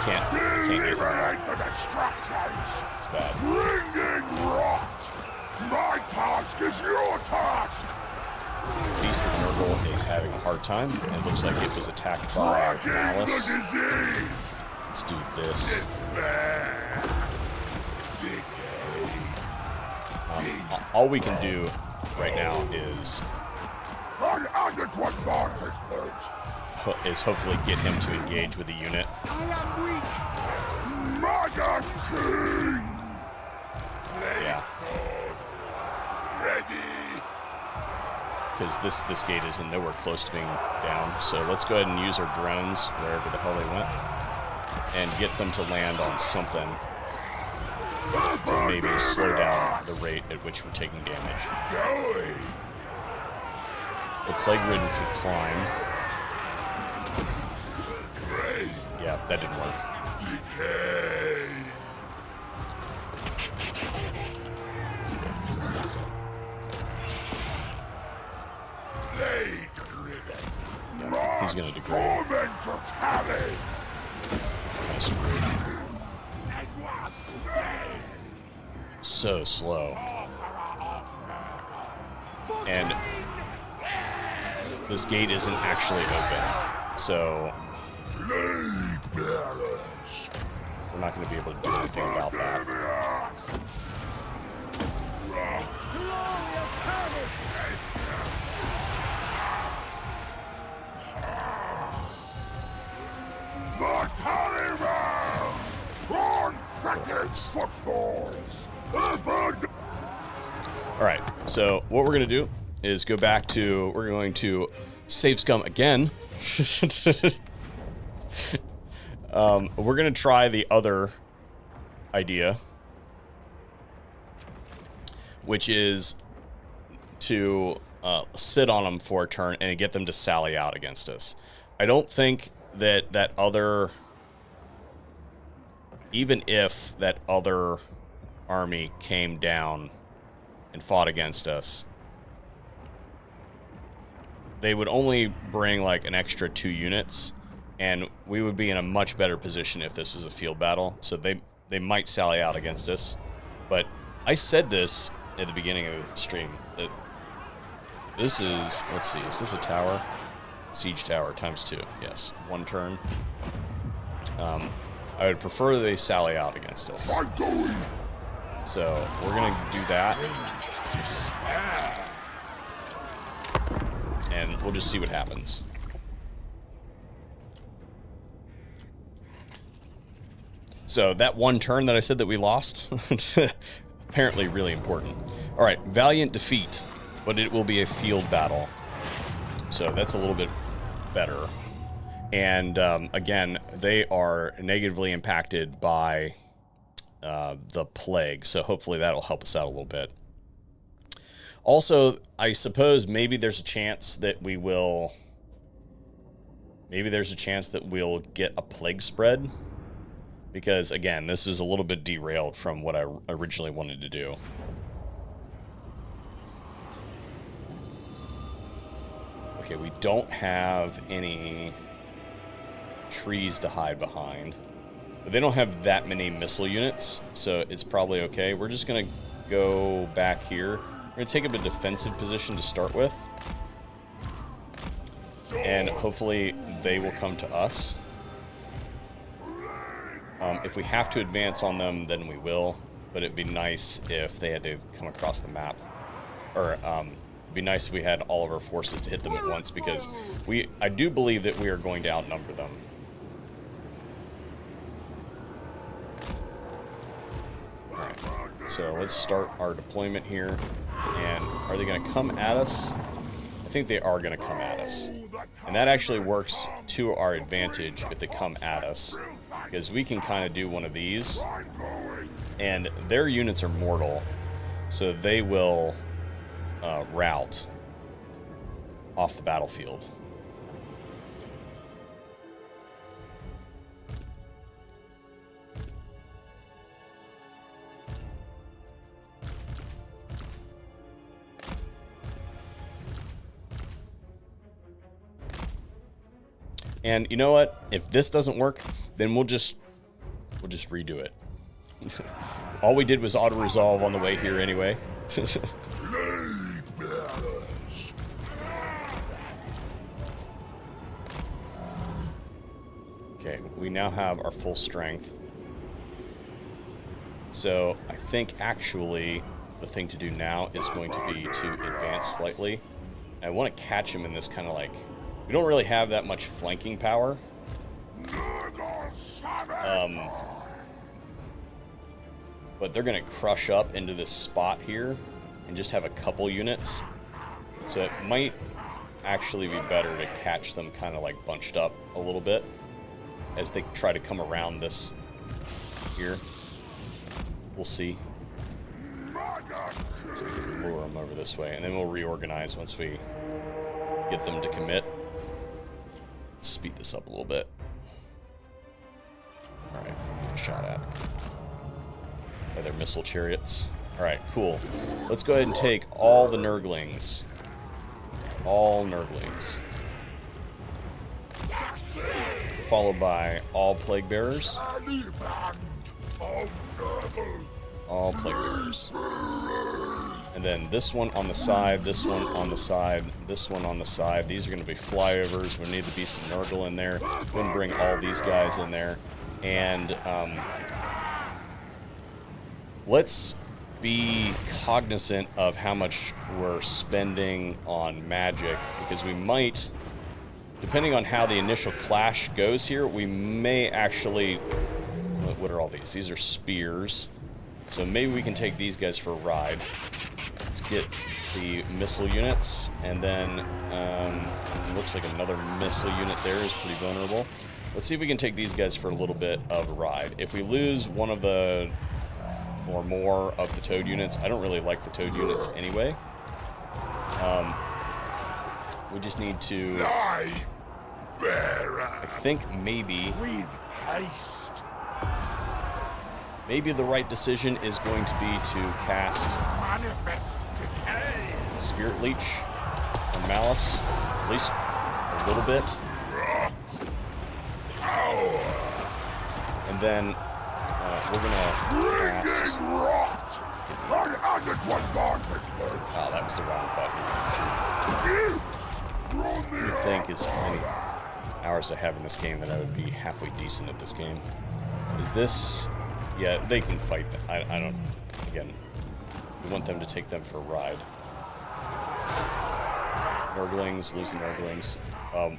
Speaker 1: Can't get
Speaker 2: Eliminate
Speaker 1: that.
Speaker 2: the destructions.
Speaker 1: It's bad.
Speaker 2: Bringing rot. My task is your task.
Speaker 1: Beast of Nurgle is having a hard time. It looks like it was attacked by
Speaker 2: Tracking the
Speaker 1: Malice.
Speaker 2: diseased.
Speaker 1: Let's do this.
Speaker 2: Despair. Decay.
Speaker 1: All we can do right now is
Speaker 2: An adequate vantage point.
Speaker 1: hopefully get him to engage with the unit.
Speaker 2: Mega King.
Speaker 1: Yeah.
Speaker 2: Sword. Ready.
Speaker 1: Because this gate isn't nowhere close to being down. So let's go ahead and use our drones wherever the hell they went and get them to land on something to maybe slow down the rate at which we're taking damage.
Speaker 2: Going.
Speaker 1: The Plague Ridden can climb.
Speaker 2: Great.
Speaker 1: Yeah, that didn't work.
Speaker 2: Decay. Plague ridden.
Speaker 1: Yeah, he's gonna degrade.
Speaker 2: Tormentor tally.
Speaker 1: Kind of screwed. So slow. And this gate isn't actually open. So
Speaker 2: Plague bearers.
Speaker 1: we're not going to be able to do anything about that.
Speaker 2: The Tallyman! Unfettered footfalls!
Speaker 1: Alright, so what we're going to do is go back to, we're going to save scum again. We're going to try the other idea, which is to sit on them for a turn and get them to sally out against us. I don't think that that other, even if that other army came down and fought against us, they would only bring like an extra 2 units, and we would be in a much better position if this was a field battle. So they might sally out against us. But I said this at the beginning of the stream, that this is, let's see, is this a tower? Siege tower ×2, yes, 1 turn. I would prefer they sally out against us. So we're gonna do that, and we'll just see what happens. So that 1 turn that I said that we lost, apparently really important. All right, valiant defeat, but it will be a field battle. So that's a little bit better. And again, they are negatively impacted by the plague, so hopefully that'll help us out a little bit. Also, I suppose maybe there's a chance that we will... Maybe there's a chance that we'll get a plague spread. Because, again, this is a little bit derailed from what I originally wanted to do. Okay, we don't have any trees to hide behind. But they don't have that many missile units, so it's probably okay. We're just going to go back here. We're going to take up a defensive position to start with. And hopefully they will come to us. If we have to advance on them, then we will. But it'd be nice if they had to come across the map. Or, it'd be nice if we had all of our forces to hit them at once, because I do believe that we are going to outnumber them. Alright, so let's start our deployment here. And are they going to come at us? I think they are going to come at us. And that actually works to our advantage if they come at us, because we can kind of do one of these And their units are mortal, so they will rout off the battlefield. And you know what? If this doesn't work, then we'll just redo it. All we did was auto-resolve on the way here anyway. Okay, we now have our full strength. So I think actually the thing to do now is going to be to advance slightly. I want to catch him in this kind of like... We don't really have that much flanking power. But they're going to crush up into this spot here and just have a couple units. So it might actually be better to catch them kind of like bunched up a little bit as they try to come around this here. We'll see. So we can lure them over this way, and then we'll reorganize once we get them to commit. Let's speed this up a little bit. Alright, shot at by their missile chariots. Alright, cool. Let's go ahead and take all the Nurglings. All Nurglings. Followed by all Plague Bearers. All Plague Bearers. And then this one on the side, this one on the side, this one on the side. These are going to be flyovers. We need to be some Nurgle in there. We're going to bring all these guys in there. And let's be cognizant of how much we're spending on magic, because we might, depending on how the initial clash goes here, we may actually... What are all these? These are spears. So maybe we can take these guys for a ride. Let's get the missile units, and then it looks like another missile unit there is pretty vulnerable. Let's see if we can take these guys for a little bit of a ride. If we lose one of the, or more of the Toad units, I don't really like the Toad units anyway. We just need to, I think maybe, maybe the right decision is going to be to cast Spirit Leech or Malice, at least a little bit. And then we're gonna cast... Oh, that was the wrong button. Shoot. You'd think as many hours I have in this game that I would be halfway decent at this game. Is this... Yeah, they can fight. I don't... Again, we want them to take them for a ride. Nurglings, losing Nurglings.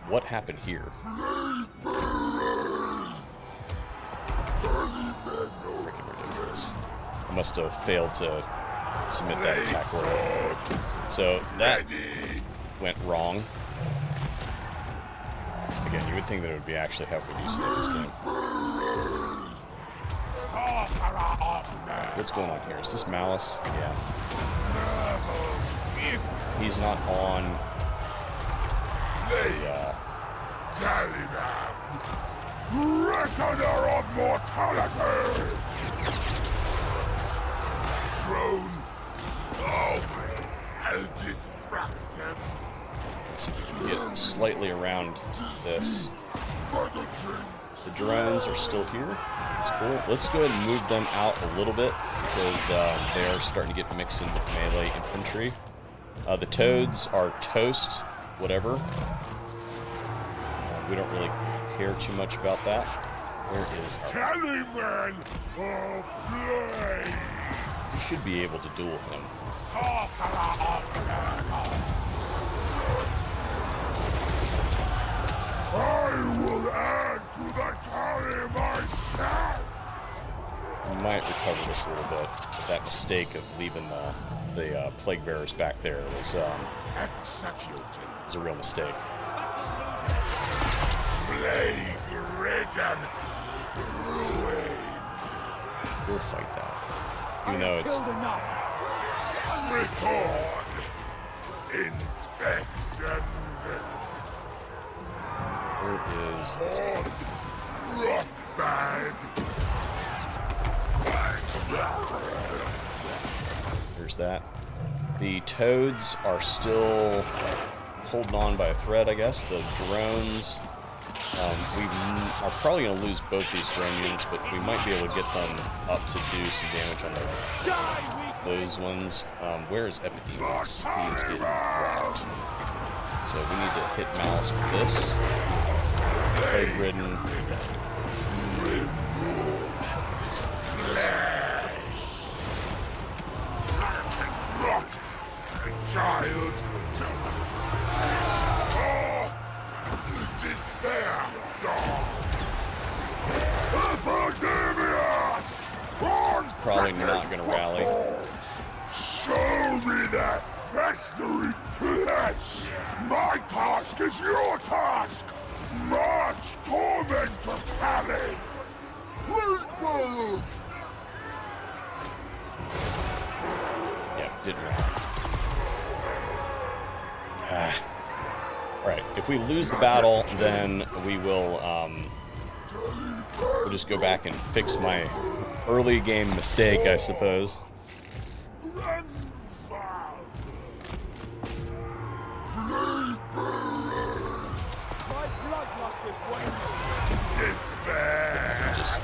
Speaker 1: What happened here? Freaking ridiculous. I must have failed to submit that attack order. So that went wrong. Again, you would think that it would be actually halfway decent at this game. What's going on here? Is this Malice? Yeah. He's not on the,
Speaker 2: Reckoner of mortality! Throne of destruction.
Speaker 1: Let's see if we can get slightly around this. The drones are still here. That's cool. Let's go ahead and move them out a little bit, because they are starting to get mixed in with melee infantry. The Toads are toast, whatever. We don't really care too much about that. Where is our...
Speaker 2: Tallyman of flame!
Speaker 1: We should be able to duel him.
Speaker 2: Sorcerer of murder! I will add to the tally myself!
Speaker 1: We might recover this a little bit. But that mistake of leaving the Plague Bearers back there was a real mistake.
Speaker 2: Plague ridden ruin.
Speaker 1: We'll fight that. Even though it's...
Speaker 2: Record infections.
Speaker 1: Where is this guy?
Speaker 2: Rot bag.
Speaker 1: There's that. The toads are still holding on by a thread, I guess. The drones, we are probably going to lose both these drone units, but we might be able to get them up to do some damage on those ones. Where is Epidemus? He is getting wrecked. So we need to hit Malice with this. Plague-ridden.
Speaker 2: Rot, child. For despair, dogs. Epidemius!
Speaker 1: Probably not going to rally.
Speaker 2: Show me that festering flesh! My task is your task! March tormentor tally! Plague.
Speaker 1: Yeah, didn't rally. Right, if we lose the battle, then we will, we'll just go back and fix my early game mistake, I suppose.
Speaker 2: Despair!
Speaker 1: Just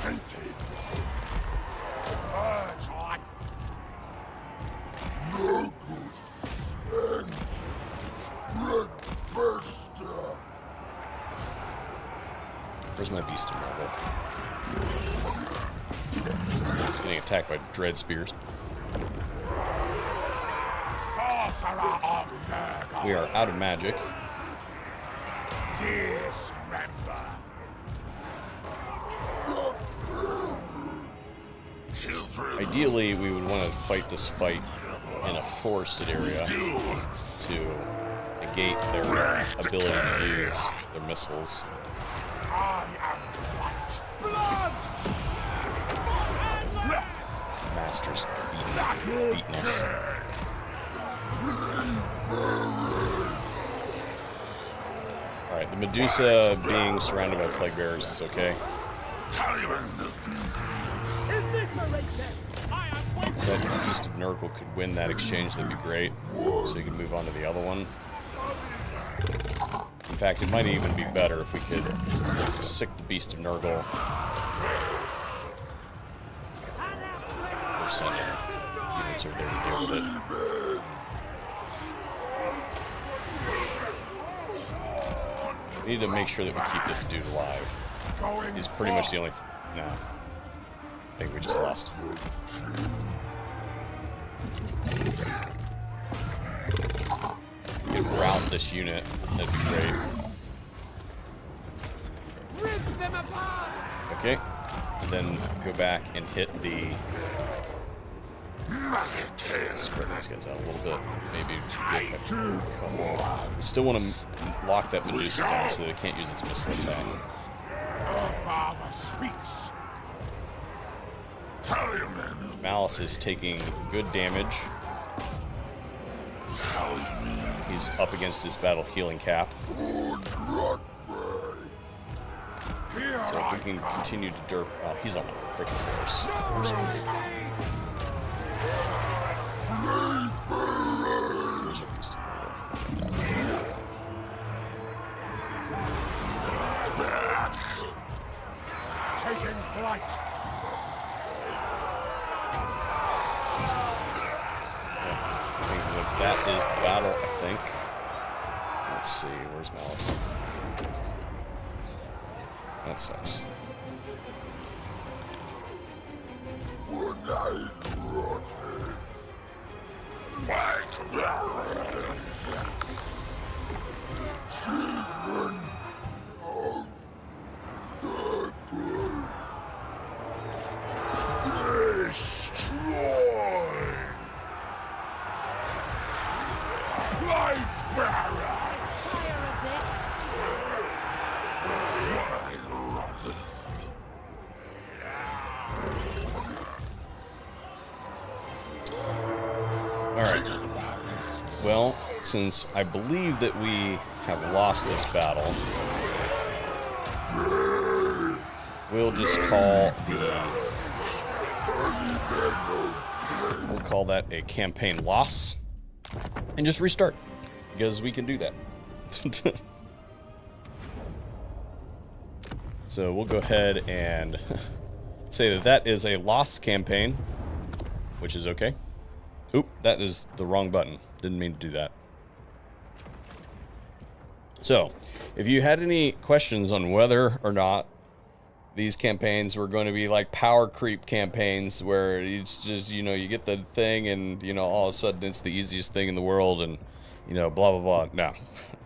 Speaker 2: Dictated. Purge life. No good. And spread faster.
Speaker 1: where's my beast of marble? Getting attacked by dread spears.
Speaker 2: Sorcerer of Nurgle.
Speaker 1: We are out of magic.
Speaker 2: Dismember.
Speaker 1: Ideally, we would want to fight this fight in a forested area to negate their ability to use their missiles.
Speaker 2: I am light. Blood!
Speaker 1: Master's beating us. Alright, the Medusa being surrounded by plague bearers is okay. If that Beast of Nurgle could win that exchange, that'd be great. So you can move on to the other one. In fact, it might even be better if we could sick the Beast of Nurgle. We're sending units over there to deal with it. We need to make sure that we keep this dude alive. He's pretty much the only... No. I think we just lost. We could rout this unit. That'd be great. Okay. And then go back and hit the... Spread these guys out a little bit. Maybe get a couple. We still want to lock that Medusa down so that it can't use its missile attack.
Speaker 2: Our father speaks.
Speaker 1: Malice is taking good damage. He's up against his battle healing cap. So if we can continue to derp... Oh, he's on a freaking horse. Where's your Beast of Nurgle?
Speaker 2: Taking flight.
Speaker 1: That is the battle, I think. Let's see, where's Malice? That sucks.
Speaker 2: Children of destroy. Light bearers!
Speaker 1: Alright. Well, since I believe that we have lost this battle, we'll just call that a campaign loss and just restart, because we can do that. So we'll go ahead and say that that is a lost campaign, which is okay. Oop, that is the wrong button. Didn't mean to do that. So, if you had any questions on whether or not these campaigns were going to be like power creep campaigns where it's just, you know, you get the thing and, you know, all of a sudden it's the easiest thing in the world and, you know, blah, blah, blah. No,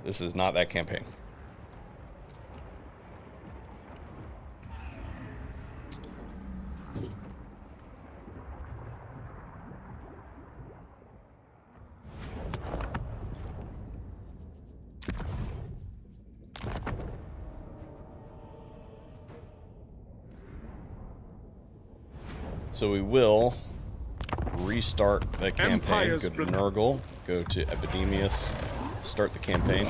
Speaker 1: this is not that campaign. So we will restart the campaign. Go to Nurgle, go to Epidemius, start the campaign.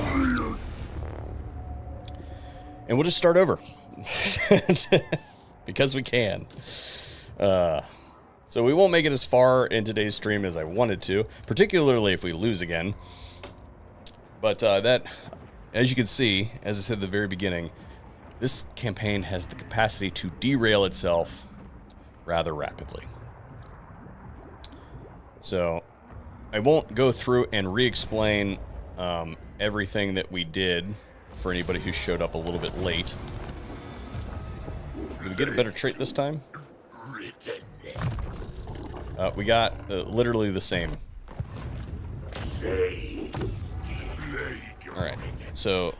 Speaker 1: And we'll just start over. Because we can. So we won't make it as far in today's stream as I wanted to, particularly if we lose again. But that, as you can see, as I said at the very beginning, this campaign has the capacity to derail itself rather rapidly. So I won't go through and re-explain everything that we did for anybody who showed up a little bit late. Did we get a better trait this time? We got literally the same. Alright, so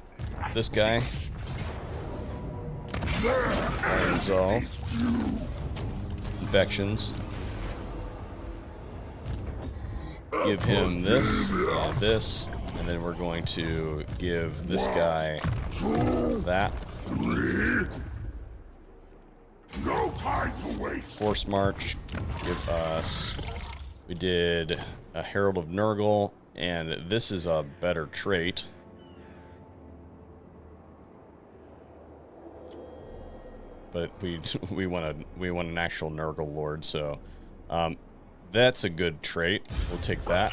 Speaker 1: this guy, resolve infections. Give him this and this, and then we're going to give this guy that.
Speaker 2: No time to waste.
Speaker 1: Force March, give us. We did a Herald of Nurgle, and this is a better trait. But we want an actual Nurgle Lord, so that's a good trait. We'll take that.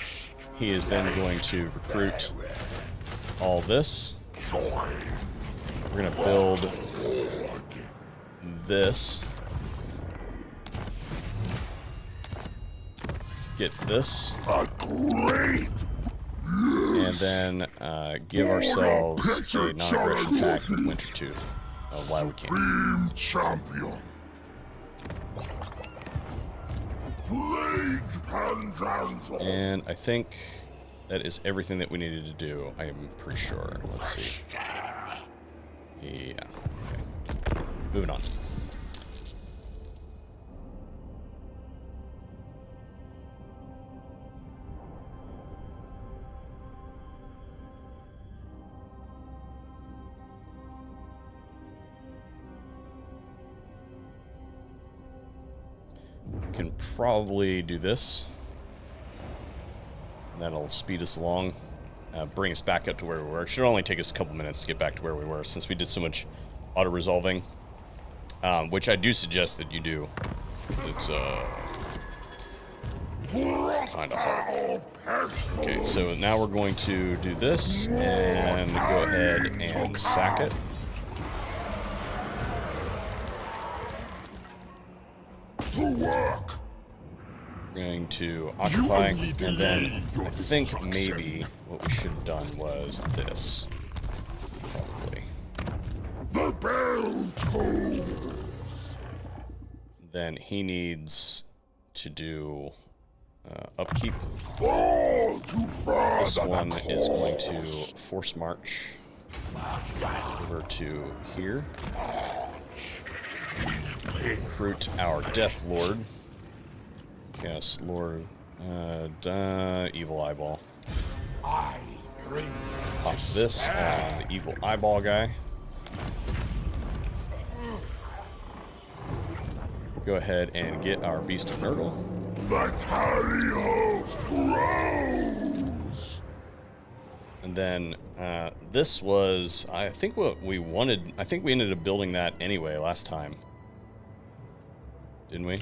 Speaker 1: He is then going to recruit all this. We're gonna build this. Get this. And then give ourselves a non-aggression pact with Wintertooth. Why we can't.
Speaker 2: Champion.
Speaker 1: And I think that is everything that we needed to do. I am pretty sure. Let's see. Yeah. Okay. Moving on. Can probably do this. That'll speed us along, bring us back up to where we were. It should only take us a couple minutes to get back to where we were, since we did so much auto-resolving, which I do suggest that you do. It's kind of hard. Okay, so now we're going to do this and go ahead and sack it.
Speaker 2: To work.
Speaker 1: We're going to occupy, and then I think maybe what we should have done was this. Probably.
Speaker 2: The bell tolls.
Speaker 1: Then he needs to do upkeep.
Speaker 2: All too far.
Speaker 1: This one is going to force march over to here. Recruit our Death Lord. Yes, Lord. Evil Eyeball. Pop this on the Evil Eyeball guy. Go ahead and get our Beast of Nurgle.
Speaker 2: My tiny host grows.
Speaker 1: And then this was, I think, what we wanted. I think we ended up building that anyway last time. Didn't we?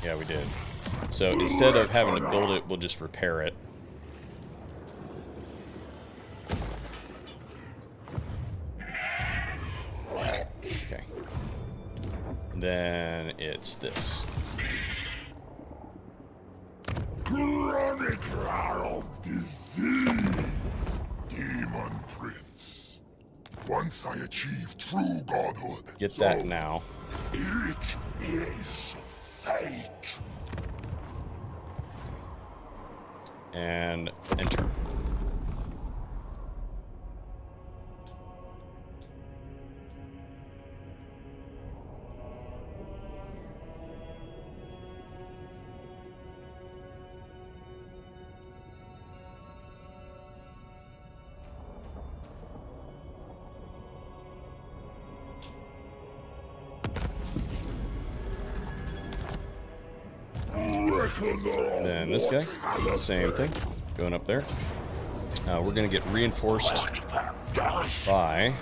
Speaker 1: Yeah, we did. So instead of having to build it, we'll just repair it. Okay. Then it's this.
Speaker 2: Chronicle of disease, Demon Prince. Once I achieve true godhood,
Speaker 1: Get that now.
Speaker 2: it is fate.
Speaker 1: And enter. Then this guy, same thing, going up there. We're going to get reinforced by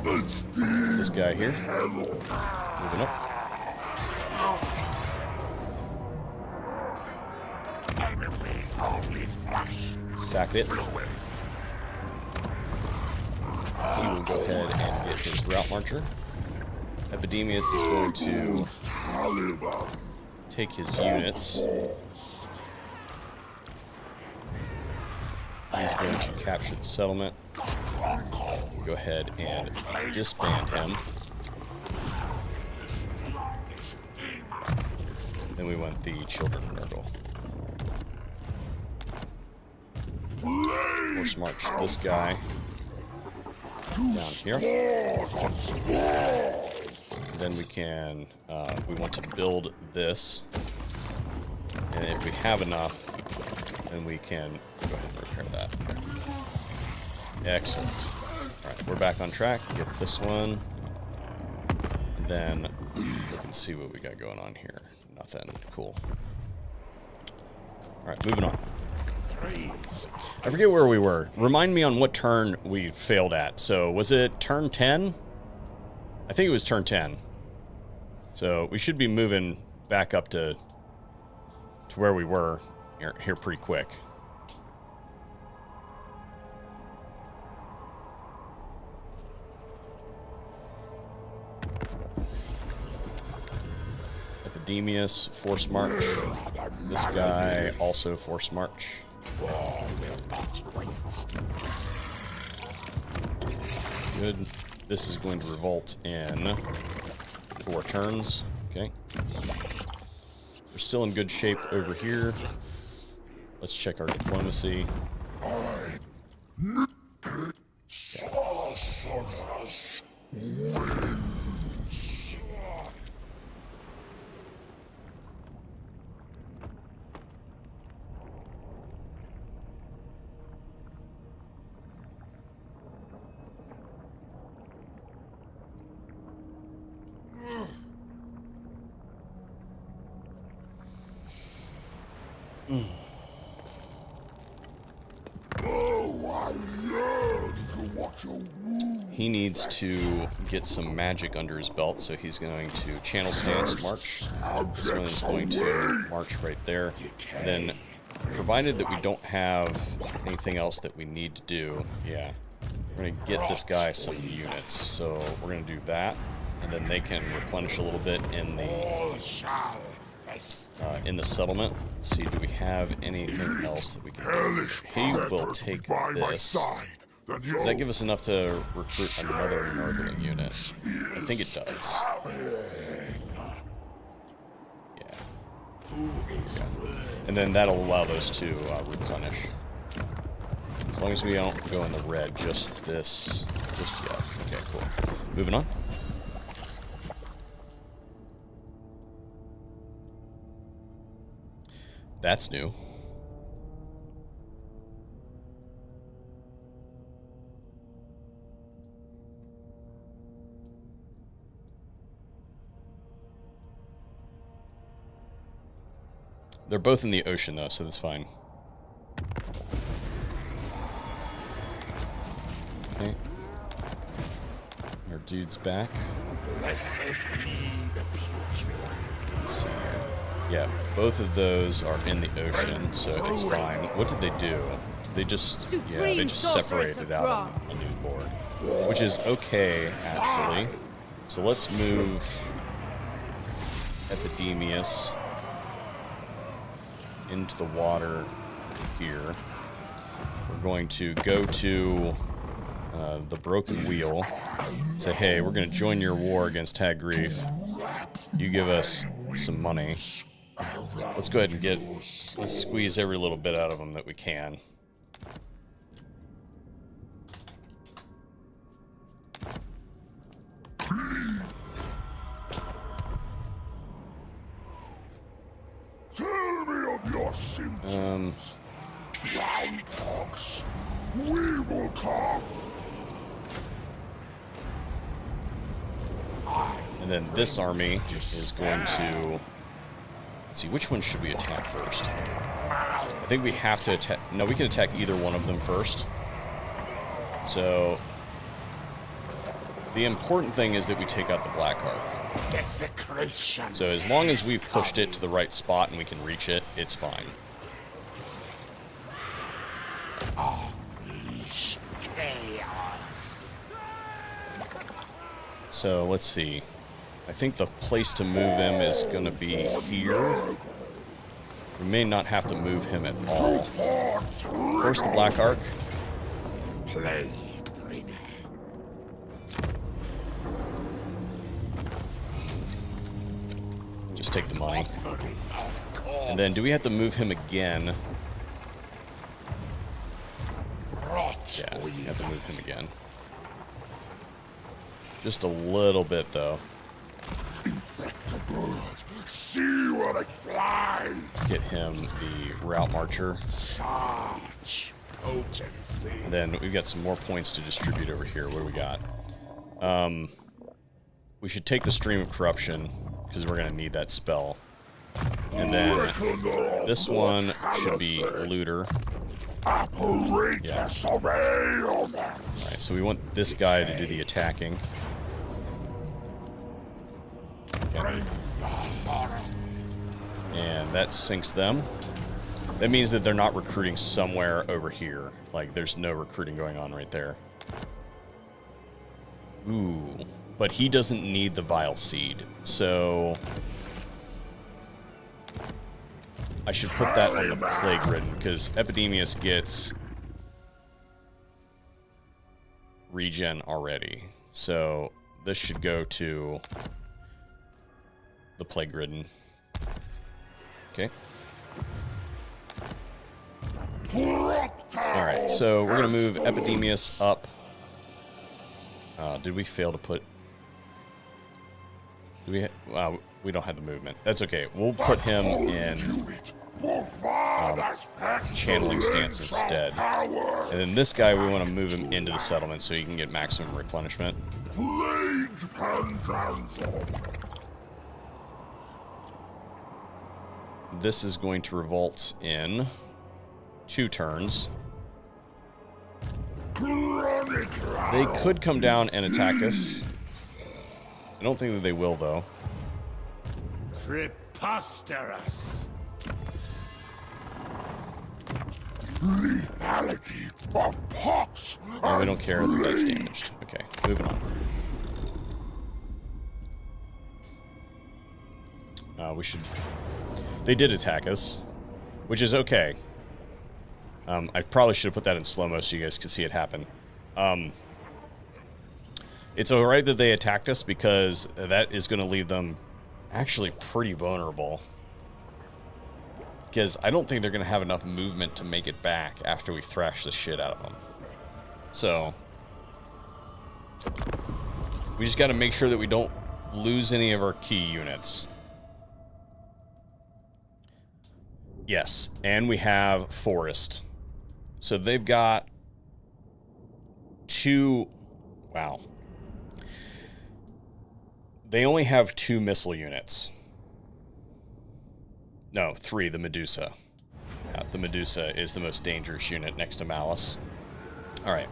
Speaker 1: this guy here. Moving up. Sack it. He will go ahead and get his route marcher. Epidemius is going to take his units. He's going to capture the settlement. Go ahead and disband him. Then we want the children of Nurgle. Force march this guy down here. Then we can, we want to build this. And if we have enough, then we can go ahead and repair that. Okay. Excellent. Alright, we're back on track. Get this one. And then we can see what we got going on here. Nothing. Cool. Alright, moving on. I forget where we were. Remind me on what turn we failed at. So, was it turn 10? I think it was turn 10. So, we should be moving back up to where we were here pretty quick. Epidemius, force march. This guy also force march. Good. This is going to revolt in 4 turns. Okay. We're still in good shape over here. Let's check our diplomacy. He needs to get some magic under his belt, so he's going to channel stance march. This one is going to march right there. Then, provided that we don't have anything else that we need to do, yeah, we're going to get this guy some units. So we're going to do that, and then they can replenish a little bit in the settlement. Let's see, do we have anything else that we can do? He will take this. Does that give us enough to recruit another Nurgling unit? I think it does. Yeah. And then that'll allow those to replenish. As long as we don't go in the red just yet. Okay, cool. Moving on. That's new. They're both in the ocean, though, so that's fine. Okay. Our dude's back.
Speaker 2: Blessed be the putrid.
Speaker 1: Let's see here. Yeah, both of those are in the ocean, so it's fine. What did they do? Did they just... Yeah, they just separated out on a new board. Which is okay, actually. So let's move Epidemius into the water here. We're going to go to the Broken Wheel. Say, hey, we're going to join your war against Hag Grief. You give us some money. Let's go ahead and let's squeeze every little bit out of them that we can.
Speaker 2: Tell me of your symptoms. Groundhogs, weevil cough.
Speaker 1: And then this army is going to... Let's see, which one should we attack first? I think we have to attack... No, we can attack either one of them first. So... The important thing is that we take out the Black Ark.
Speaker 2: Desecration.
Speaker 1: So as long as we've pushed it to the right spot and we can reach it, it's fine.
Speaker 2: Unleash chaos.
Speaker 1: So let's see. I think the place to move him is going to be here. We may not have to move him at all. First the Black Ark.
Speaker 2: Plague bringer.
Speaker 1: Just take the money. And then do we have to move him again?
Speaker 2: Rot.
Speaker 1: Yeah, we have to move him again. Just a little bit, though.
Speaker 2: Infect the bird. See where it flies.
Speaker 1: Get him the Route Marcher.
Speaker 2: Such potency.
Speaker 1: And then we've got some more points to distribute over here. What do we got? We should take the Stream of Corruption, because we're going to need that spell. And then this one should be Looter.
Speaker 2: Apparatus of ailments.
Speaker 1: Alright, so we want this guy to do the attacking. Okay. And that sinks them. That means that they're not recruiting somewhere over here. Like, there's no recruiting going on right there. Ooh. But he doesn't need the Vile Seed, so... I should put that on the Plague Ridden, because Epidemius gets... regen already. So, this should go to... the Plague Ridden. Okay. Alright, so we're going to move Epidemius up. Did we fail to put... Do we... we don't have the movement. That's okay. We'll put him in channeling stance instead. And then this guy, we want to move him into the settlement so he can get maximum replenishment. This is going to revolt in 2 turns. They could come down and attack us. I don't think that they will, though.
Speaker 2: Preposterous. Lethality of pox.
Speaker 1: Oh, we don't care that that's damaged. Okay, moving on. We should... They did attack us, which is okay. I probably should have put that in slow-mo so you guys could see it happen. It's alright that they attacked us because that is going to leave them actually pretty vulnerable. Because I don't think they're going to have enough movement to make it back after we thrash the shit out of them. So, we just got to make sure that we don't lose any of our key units. Yes, and we have Forest. So they've got 2... Wow. They only have 2 missile units. No, 3, the Medusa. Yeah, the Medusa is the most dangerous unit next to Malice. Alright,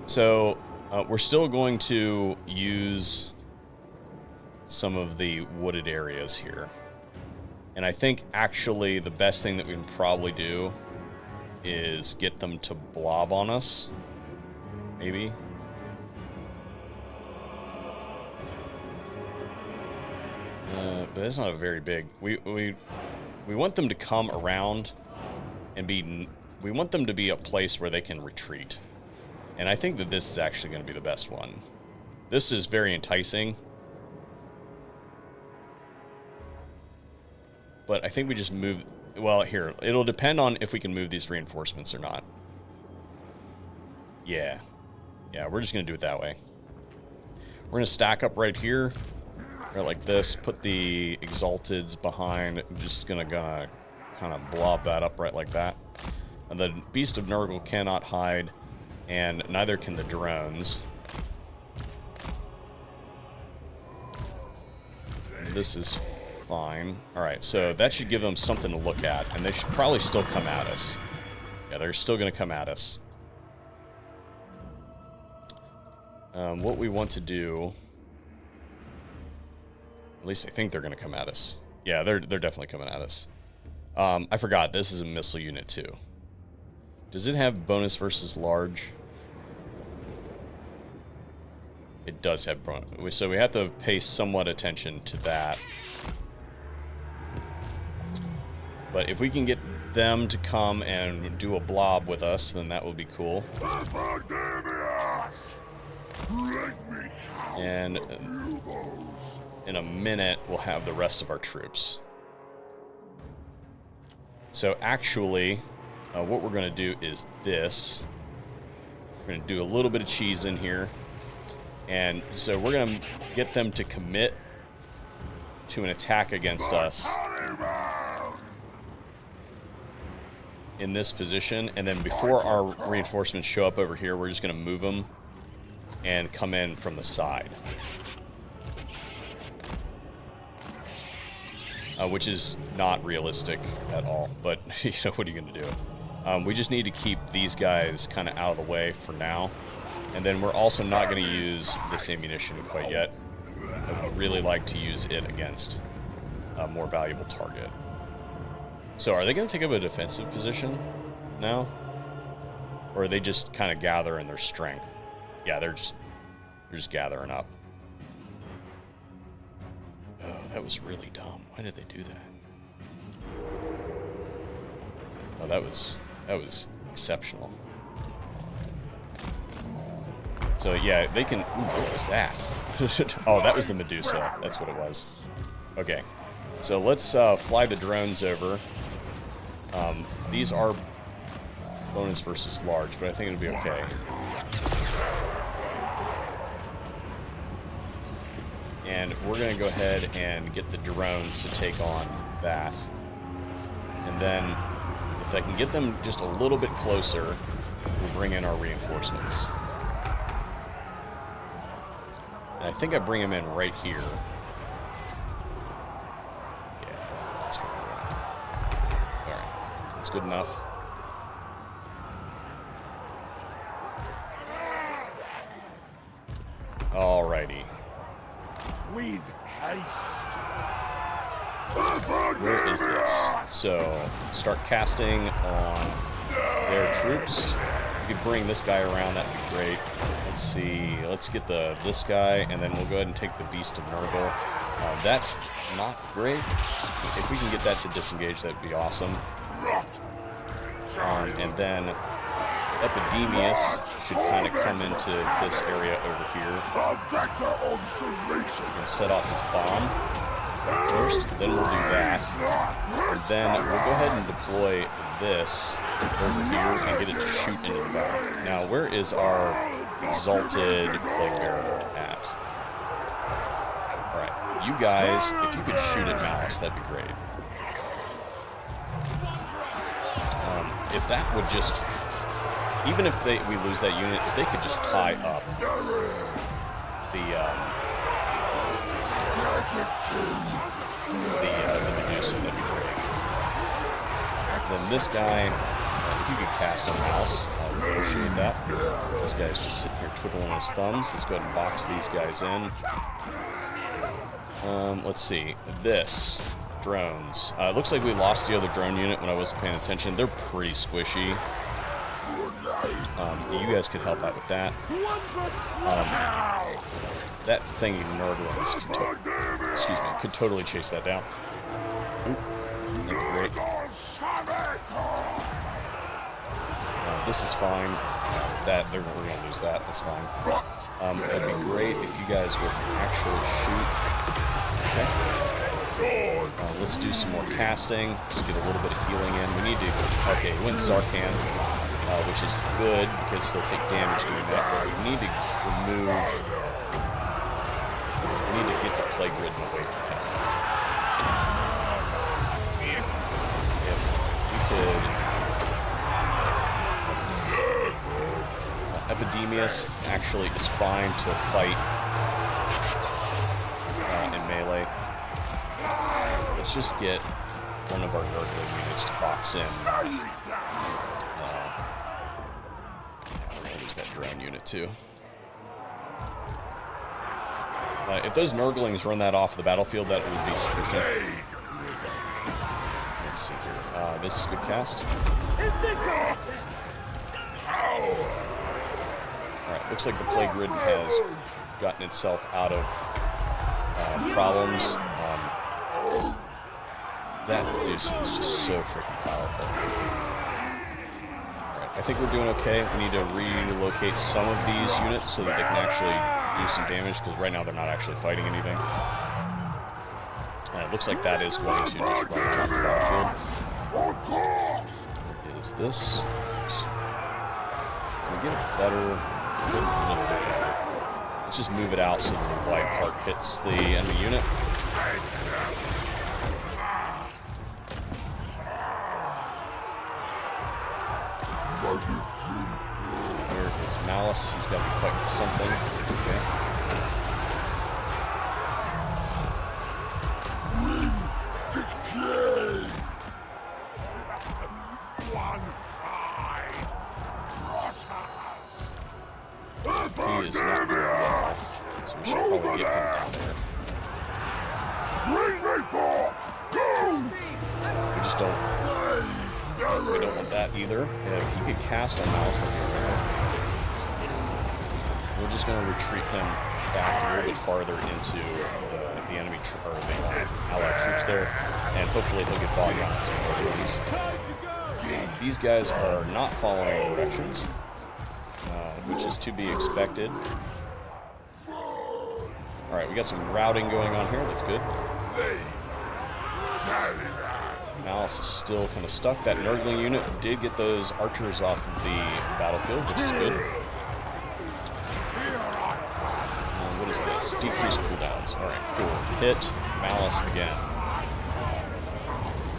Speaker 1: so we're still going to use some of the wooded areas here. And I think actually the best thing that we can probably do is get them to blob on us. Maybe. But that's not a very big... We want them to come around and be... We want them to be a place where they can retreat. And I think that this is actually going to be the best one. This is very enticing. But I think we just move... Well, here. It'll depend on if we can move these reinforcements or not. Yeah. Yeah, we're just going to do it that way. We're going to stack up right here. Right like this. Put the Exalteds behind. I'm just going to kind of blob that up right like that. And the Beast of Nurgle cannot hide. And neither can the drones. And this is fine. Alright, so that should give them something to look at. And they should probably still come at us. Yeah, they're still going to come at us. What we want to do... At least I think they're going to come at us. Yeah, they're definitely coming at us. I forgot, this is a missile unit too. Does it have bonus versus large? It does have bonus. So we have to pay somewhat attention to that. But if we can get them to come and do a blob with us, then that will be cool. And in a minute, we'll have the rest of our troops. So actually, what we're going to do is this. We're going to do a little bit of cheese in here. And so we're going to get them to commit to an attack against us in this position. And then before our reinforcements show up over here, we're just going to move them and come in from the side. Which is not realistic at all, but you know, what are you going to do? We just need to keep these guys kind of out of the way for now. And then we're also not going to use this ammunition quite yet. I would really like to use it against a more valuable target. So are they going to take up a defensive position now? Or are they just kind of gathering their strength? Yeah, they're just gathering up. Oh, that was really dumb. Why did they do that? Oh, that was exceptional. So yeah, they can... Ooh, what was that? Oh, that was the Medusa. That's what it was. Okay. So let's fly the drones over. These are bonus versus large, but I think it'll be okay. And we're going to go ahead and get the drones to take on that. And then, if I can get them just a little bit closer, we'll bring in our reinforcements. And I think I bring them in right here. Yeah, that's what we're doing. Alright, that's good enough. Alrighty.
Speaker 2: With haste.
Speaker 1: Where is this? So, start casting on their troops. We could bring this guy around, that'd be great. Let's see, let's get this guy, and then we'll go ahead and take the Beast of Nurgle. That's not great. If we can get that to disengage, that'd be awesome. And then Epidemius should kind of come into this area over here and set off its bomb first, then we'll do that, and then we'll go ahead and deploy this over here and get it to shoot into the back. Now, where is our Exalted Plague Bearer at? Alright, you guys, if you could shoot at Malice, that'd be great. If that would just... Even if we lose that unit, if they could just tie up the Medusa, that'd be great. then this guy, if you could cast on Malice, I would appreciate that. This guy's just sitting here twiddling his thumbs. Let's go ahead and box these guys in. Let's see. This. Drones. It looks like we lost the other drone unit when I wasn't paying attention. They're pretty squishy. You guys could help out with that. That thingy Nurglings could totally chase that down. Oop. Great. This is fine. We're gonna lose that. That's fine. It'd be great if you guys would actually shoot. Okay. Let's do some more casting. Just get a little bit of healing in. We need to. Okay, he wins Zarkan, which is good because he'll take damage doing that. But we need to remove. We need to get the Plague Ridden away from him. If we could. Epidemius actually is fine to fight in melee. Let's just get one of our Nurgle units to box in. I'll use that drone unit too. If those Nurglings run that off the battlefield, that would be sufficient. Let's see here. This is a good cast. Alright, looks like the Plague Ridden has gotten itself out of problems. That Medusa is just so freaking powerful. Alright, I think we're doing okay. We need to relocate some of these units so that they can actually do some damage, because right now they're not actually fighting anything. It looks like that is going to just run off the battlefield. What is this? Can we get it better? A little bit better. Let's just move it out so that the white part hits the enemy unit. Here is Malice. He's got to be fighting something. Okay. He is not doing well, so we should probably get him down there. We just don't. We don't want that either. If he could cast on Malice, we're just going to retreat him back a little bit farther into the enemy or the allied troops there, and hopefully he'll get bogged down in some more things. These guys are not following directions, which is to be expected. Alright, we got some routing going on here. That's good. Malice is still kind of stuck. That Nurgling unit did get those archers off of the battlefield, which is good. What is this? Decreased cooldowns. Alright, cool. Hit Malice again.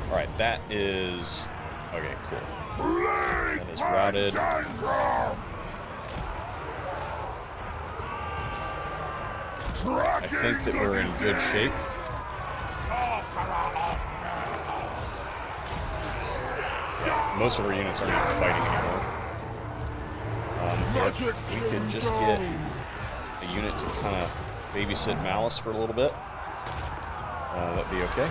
Speaker 1: Alright, that is... Okay, cool. That is routed. I think that we're in good shape. Yeah, most of our units aren't even fighting anymore. If we could just get a unit to kind of babysit Malice for a little bit, that'd be okay.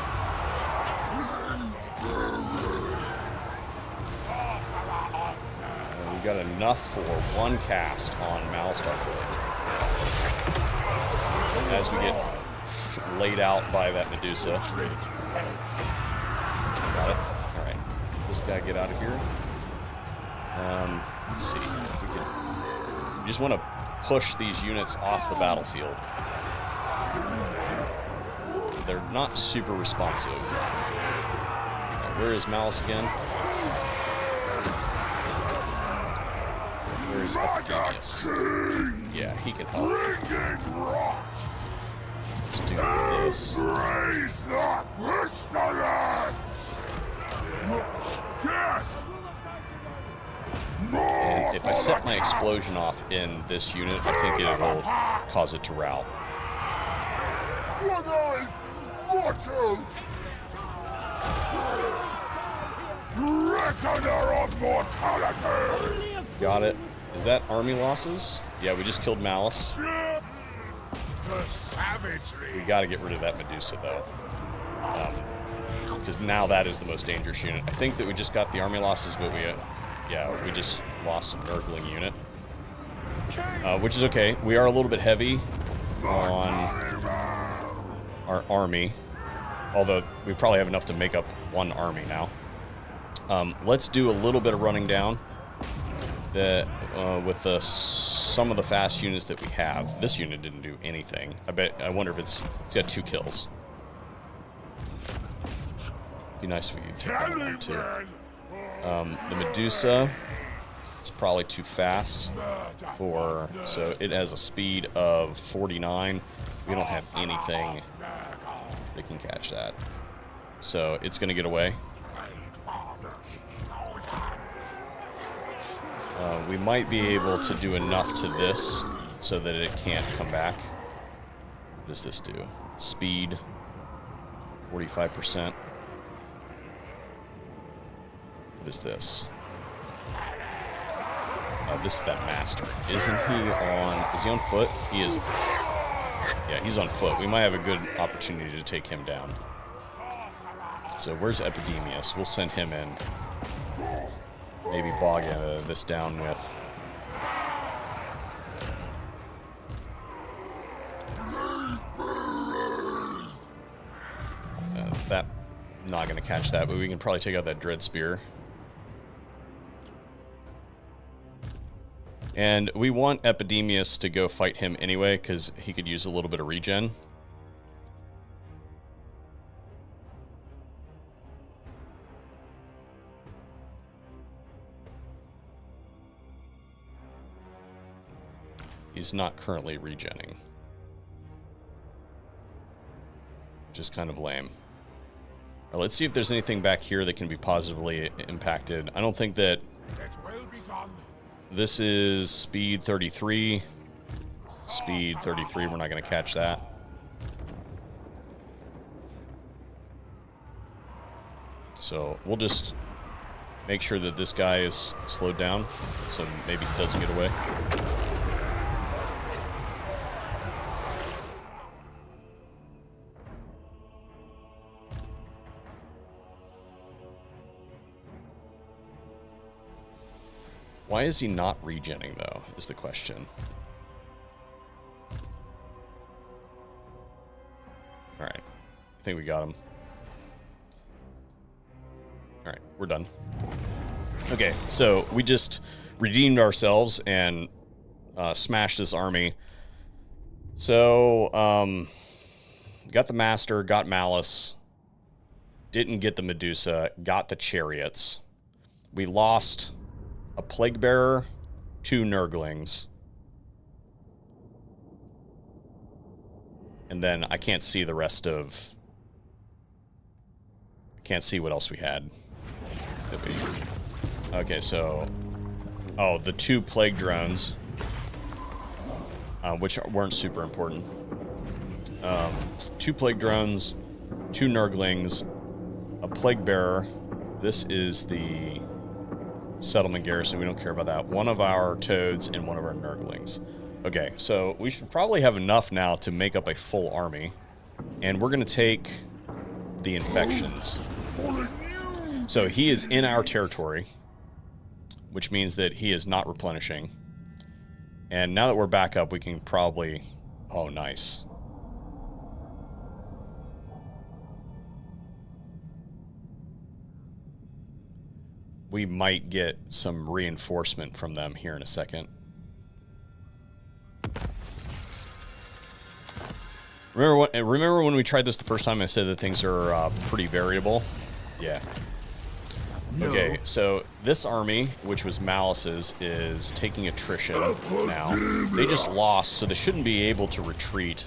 Speaker 1: We got enough for one cast on Malice Darkblade. As we get laid out by that Medusa. Got it. Alright. This guy get out of here. Let's see if we can. We just want to push these units off the battlefield. They're not super responsive. Where is Malice again? Where is Epidemius? Yeah, he can help. Let's do this. And if I set my explosion off in this unit, I think it will cause it to rout.
Speaker 2: Reckoner of mortality!
Speaker 1: Got it. Is that army losses? Yeah, we just killed Malice.
Speaker 2: The savagery!
Speaker 1: We got to get rid of that Medusa, though. Because now that is the most dangerous unit. I think that we just got the army losses, but we just lost a Nurgling unit. Which is okay. We are a little bit heavy on our army. Although, we probably have enough to make up one army now. Let's do a little bit of running down with some of the fast units that we have. This unit didn't do anything. I wonder if it's got 2 kills. Be nice if we could get that one too. The Medusa is probably too fast so it has a speed of 49. We don't have anything that can catch that. So it's going to get away. We might be able to do enough to this so that it can't come back. What does this do? Speed, 45%. What is this? This is that master. Is he on foot? He is. Yeah, he's on foot. We might have a good opportunity to take him down. So where's Epidemius? We'll send him in. Maybe bog this down with. That, not going to catch that, but we can probably take out that Dread Spear. And we want Epidemius to go fight him anyway, because he could use a little bit of regen. He's not currently regenning. Just kind of lame. Right, let's see if there's anything back here that can be positively impacted. I don't think that...
Speaker 2: It will be done.
Speaker 1: This is speed 33. Speed 33, we're not going to catch that. So we'll just make sure that this guy is slowed down, so maybe he doesn't get away. Why is he not regenning, though, is the question. Alright. I think we got him. Alright, we're done. Okay, so we just redeemed ourselves and smashed this army. So, got the Master, got Malice, didn't get the Medusa, got the Chariots. We lost a Plague Bearer, 2 Nurglings. And then I can't see the rest of... I can't see what else we had. Okay, so... Oh, the 2 Plague Drones. Which weren't super important. 2 Plague Drones, 2 Nurglings, a Plague Bearer. This is the... Settlement Garrison, we don't care about that. 1 of our Toads and 1 of our Nurglings. Okay, so we should probably have enough now to make up a full army. And we're going to take the infections. So he is in our territory, which means that he is not replenishing. And now that we're back up, we can probably... Oh, nice. We might get some reinforcement from them here in a second. Remember when we tried this the first time, I said that things are pretty variable? Yeah. No. Okay, so this army, which was Malice's, is taking attrition now. They just lost, so they shouldn't be able to retreat.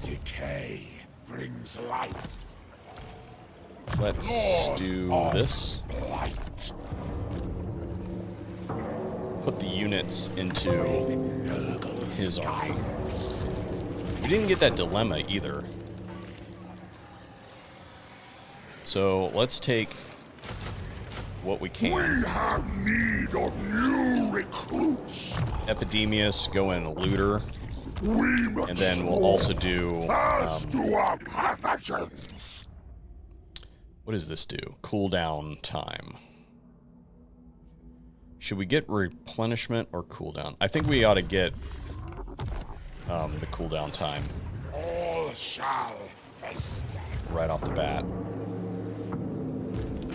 Speaker 2: Decay brings life.
Speaker 1: Let's do this. Put the units into his army. We didn't get that dilemma either. So let's take what we
Speaker 2: We
Speaker 1: can.
Speaker 2: have need of new recruits.
Speaker 1: Epidemius, go in looter,
Speaker 2: We mature
Speaker 1: and then we'll also do,
Speaker 2: as do our pathogens.
Speaker 1: what does this do? Cooldown time. Should we get replenishment or cooldown? I think we ought to get the cooldown time
Speaker 2: All shall fester.
Speaker 1: right off the bat.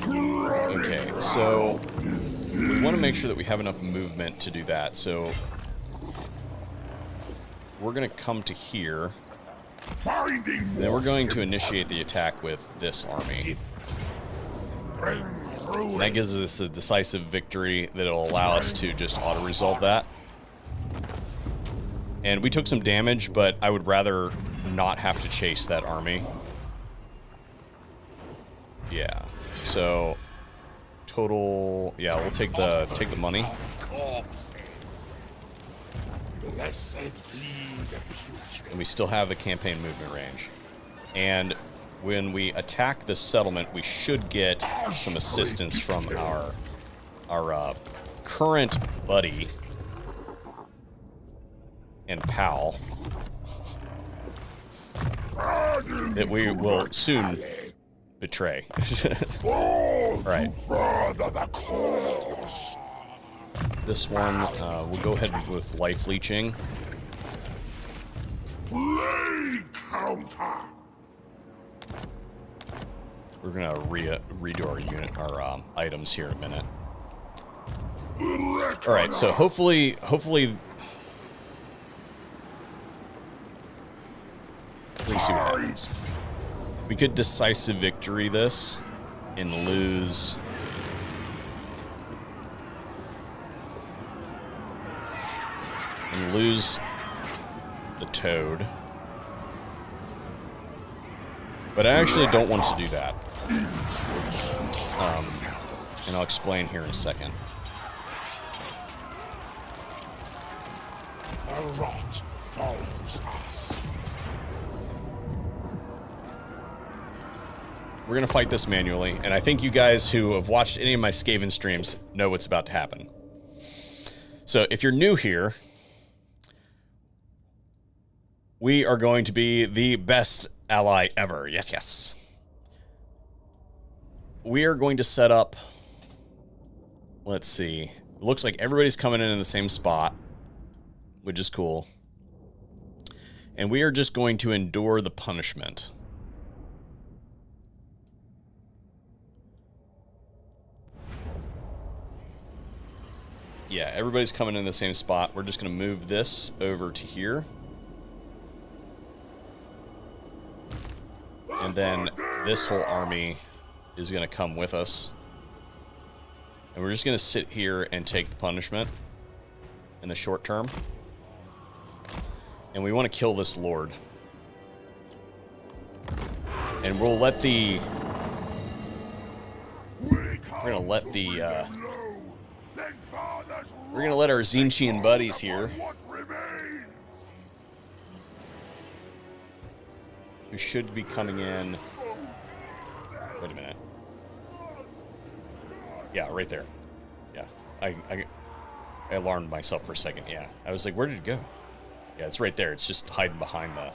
Speaker 1: Okay, so we want to make sure that we have enough movement to do that. So we're going to come to here.
Speaker 2: Finding
Speaker 1: Then
Speaker 2: more
Speaker 1: we're going to initiate the attack with this army.
Speaker 2: bring ruin.
Speaker 1: That gives us a decisive victory that'll allow us to just auto-resolve that. And we took some damage, but I would rather not have to chase that army. Yeah. So total, yeah, we'll take the money.
Speaker 2: Corpse. Blessed be the putrid.
Speaker 1: And we still have the campaign movement range. And when we attack the settlement, we should get some assistance from our current buddy and pal that we will soon betray.
Speaker 2: All
Speaker 1: Right.
Speaker 2: to further the cause.
Speaker 1: This one, we'll go ahead with life leeching.
Speaker 2: Plague counter.
Speaker 1: We're gonna redo our items here in a minute. All right, so hopefully, let's see what happens. We could decisive victory this and lose. The toad. But I actually don't want to do that. And I'll explain here in a second.
Speaker 2: The rot follows us.
Speaker 1: We're going to fight this manually, and I think you guys who have watched any of my Skaven streams know what's about to happen. So if you're new here, we are going to be the best ally ever. Yes, yes. We are going to set up, let's see. It looks like everybody's coming in the same spot, which is cool. And we are just going to endure the punishment. Yeah, everybody's coming in the same spot. We're just going to move this over to here. And then this whole army is going to come with us. And we're just going to sit here and take the punishment in the short term. And we want to kill this lord. And we'll let the... We're going to let the... we're going to let our Tzeentchian buddies here, who should be coming in... Wait a minute. Yeah, right there. Yeah, I alarmed myself for a second. Yeah, I was like, where did it go? Yeah, it's right there. It's just hiding behind the...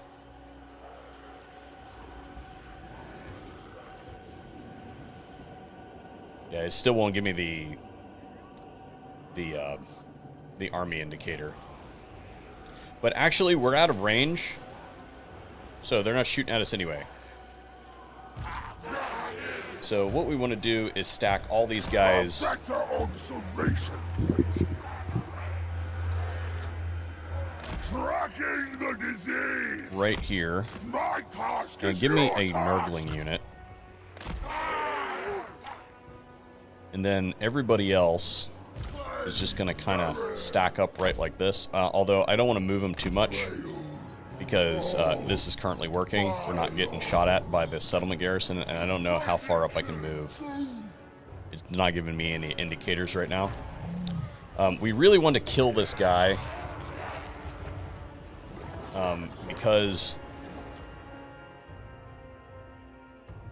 Speaker 1: Yeah, it still won't give me the army indicator. But actually, we're out of range, so they're not shooting at us anyway. So what we want to do is stack all these guys
Speaker 2: Tracking the disease.
Speaker 1: right here.
Speaker 2: My task
Speaker 1: And
Speaker 2: is
Speaker 1: give me
Speaker 2: your
Speaker 1: a
Speaker 2: task.
Speaker 1: Nurgling unit. And then everybody else is just going to kind of stack up right like this. Although I don't want to move them too much because this is currently working. We're not getting shot at by the settlement garrison, and I don't know how far up I can move. It's not giving me any indicators right now. We really want to kill this guy because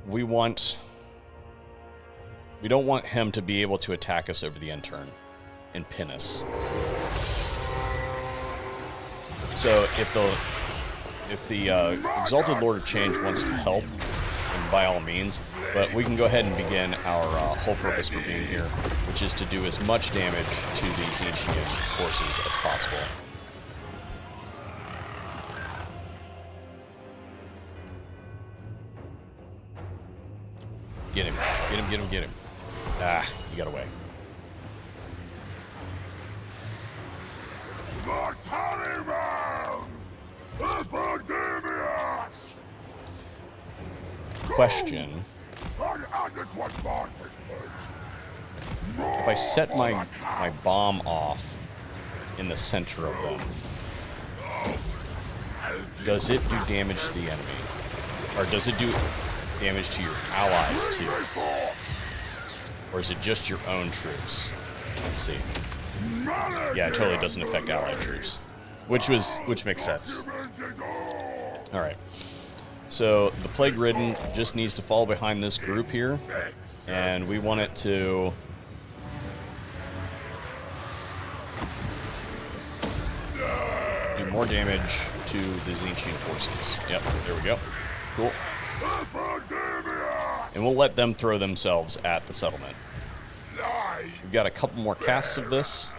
Speaker 1: we want We don't want him to be able to attack us over the end turn and pin us. So if the Exalted Lord of Change wants to help, then by all means. But we can go ahead and begin our whole purpose for being here, which is to do as much damage to the Tzeentchian forces as possible. Get him. Get him, get him, get him. Ah, he got away.
Speaker 2: The Tallyman! Epidemius!
Speaker 1: Question.
Speaker 2: An adequate vantage point.
Speaker 1: If I set my bomb off in the center of them, does it do damage to the enemy? Or does it do damage to your allies too? Or is it just your own troops? Let's see. Yeah, it totally doesn't affect allied troops. Which makes sense. Alright. So the Plague Ridden just needs to fall behind this group here. And we want it to do more damage to the Tzeentchian forces. Yep, there we go. Cool. And we'll let them throw themselves at the settlement. We've got a couple more casts of this.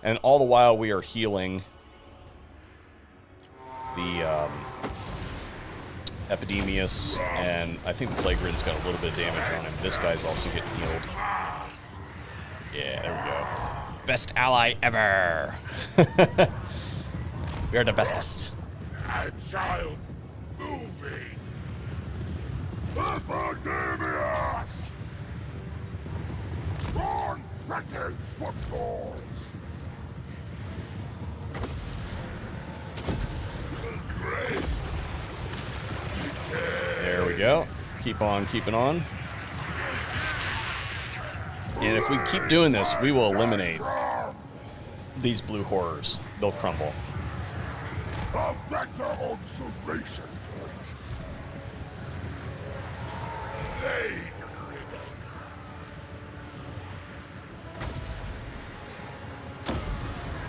Speaker 1: And all the while we are healing the Epidemius, and I think the Plague Ridden's got a little bit of damage on him. This guy's also getting healed. Yeah, there we go. Best ally ever! We are the bestest.
Speaker 2: A child moving. Epidemius! Unfettered footfalls. Great.
Speaker 1: There we go. Keep on keeping on. And if we keep doing this, we will eliminate these blue horrors. They'll crumble.
Speaker 2: A better observation point. Plague ridden.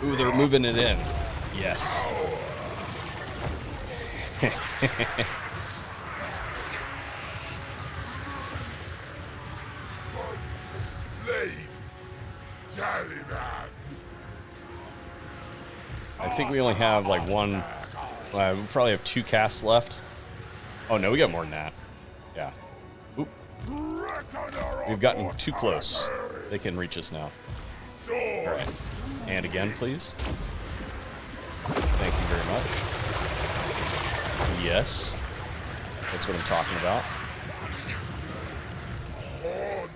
Speaker 1: Ooh, they're moving it in. Yes.
Speaker 2: Plague Tallyman.
Speaker 1: I think we only have like one. We probably have 2 casts left. Oh no, we got more than that. Yeah. Oop. We've gotten too close. They can reach us now. All right. And again, please. Thank you very much. Yes. That's what I'm talking about.
Speaker 2: Horde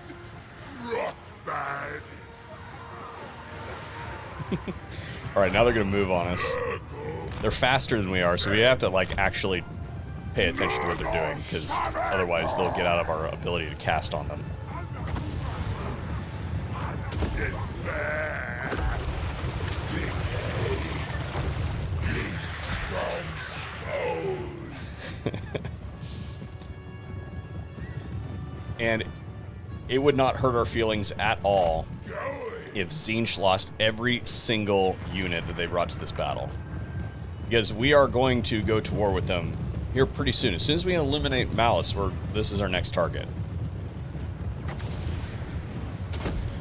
Speaker 2: Rotbag.
Speaker 1: All right, now they're going to move on us. They're faster than we are, so we have to like actually pay attention to what they're doing, because otherwise they'll get out of our ability to cast on them.
Speaker 2: Despair. Decay. Decompose.
Speaker 1: And it would not hurt our feelings at all if Tzeentch lost every single unit that they brought to this battle. Because we are going to go to war with them here pretty soon. As soon as we eliminate Malice, this is our next target.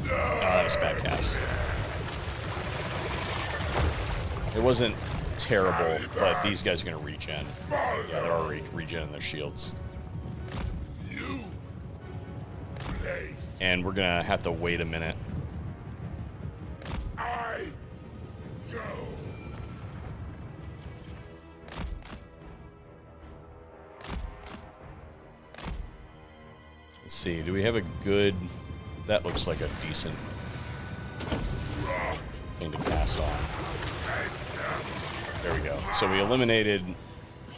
Speaker 1: That was a bad cast. It wasn't terrible, but these guys are going to regen. Yeah, they're already regenerating their shields. And we're going to have to wait a minute.
Speaker 2: I go.
Speaker 1: Let's see, do we have a good... That looks like a decent thing to cast on. There we go. So we eliminated...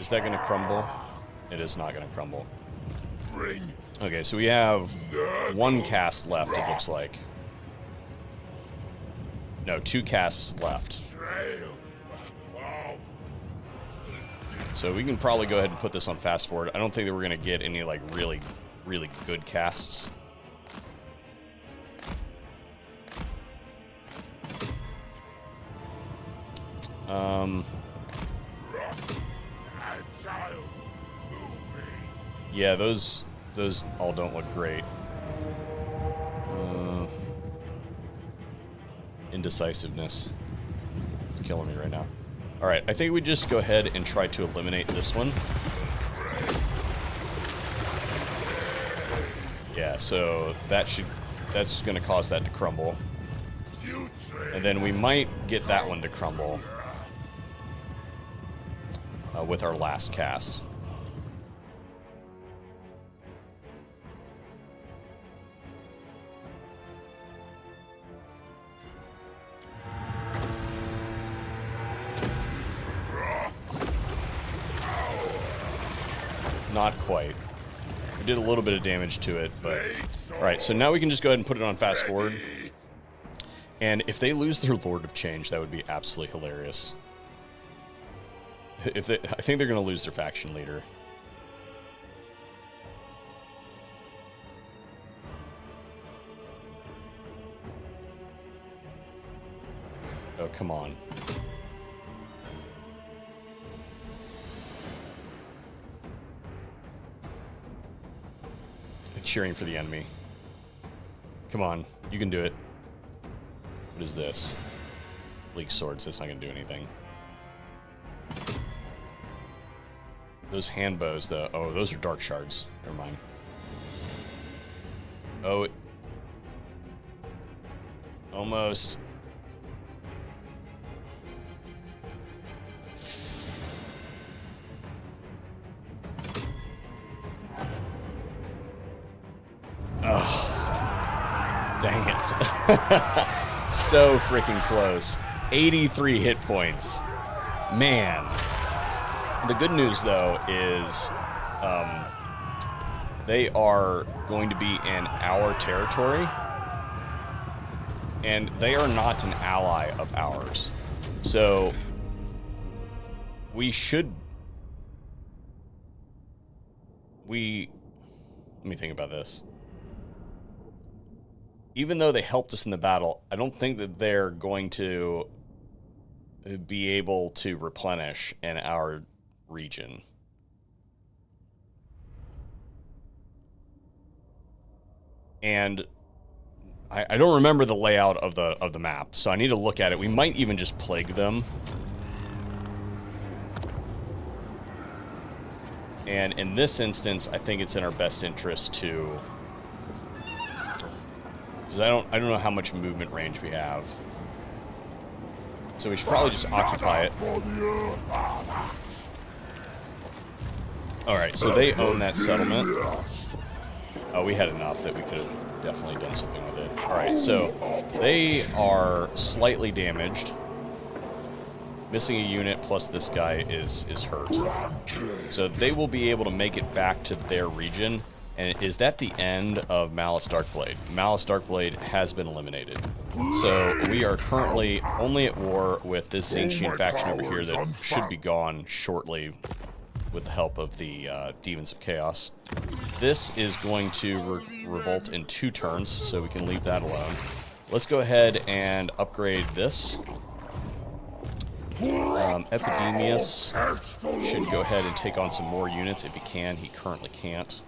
Speaker 1: Is that going to crumble? It is not going to crumble.
Speaker 2: Bring
Speaker 1: Okay, so we have 1 cast left, it looks like. No, 2 casts left.
Speaker 2: trail of
Speaker 1: So we can probably go ahead and put this on fast forward. I don't think that we're going to get any, like, really good casts. Yeah, those all don't look great. Indecisiveness. It's killing me right now. Alright, I think we just go ahead and try to eliminate this one. Yeah, so that's going to cause that to crumble. And then we might get that one to crumble with our last cast. Not quite. We did a little bit of damage to it, but... Alright, so now we can just go ahead and put it on fast forward. And if they lose their Lord of Change, that would be absolutely hilarious. I think they're going to lose their faction leader. Oh, come on. Cheering for the enemy. Come on, you can do it. What is this? Bleak Swords, that's not going to do anything. Those hand bows, though. Oh, those are Dark Shards. Never mind. Oh. Almost. Dang it. So freaking close. 83 hit points. Man. The good news, though, is they are going to be in our territory. And they are not an ally of ours. So we should... Let me think about this. Even though they helped us in the battle, I don't think that they're going to be able to replenish in our region. And I don't remember the layout of the map, so I need to look at it. We might even just plague them. And in this instance, I think it's in our best interest to... Because I don't know how much movement range we have. So we should probably just occupy it. Alright, so they own that settlement. Oh, we had enough that we could have definitely done something with it. Alright, so they are slightly damaged. Missing a unit, plus this guy is hurt. So they will be able to make it back to their region. And is that the end of Malice Darkblade? Malice Darkblade has been eliminated. So we are currently only at war with this Ancient faction over here that should be gone shortly with the help of the Demons of Chaos. This is going to revolt in 2 turns, so we can leave that alone. Let's go ahead and upgrade this. Epidemius should go ahead and take on some more units if he can. He currently can't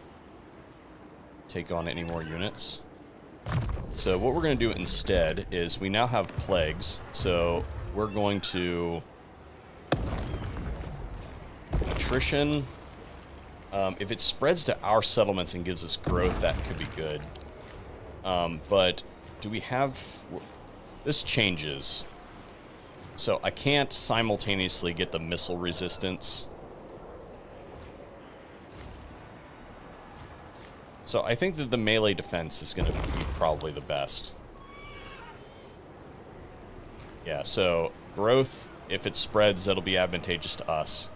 Speaker 1: take on any more units. So what we're going to do instead is we now have plagues, so we're going to attrition. If it spreads to our settlements and gives us growth, that could be good. But do we have... This changes. So I can't simultaneously get the missile resistance. So I think that the melee defense is going to be probably the best. Yeah, so growth, if it spreads, that'll be advantageous to us.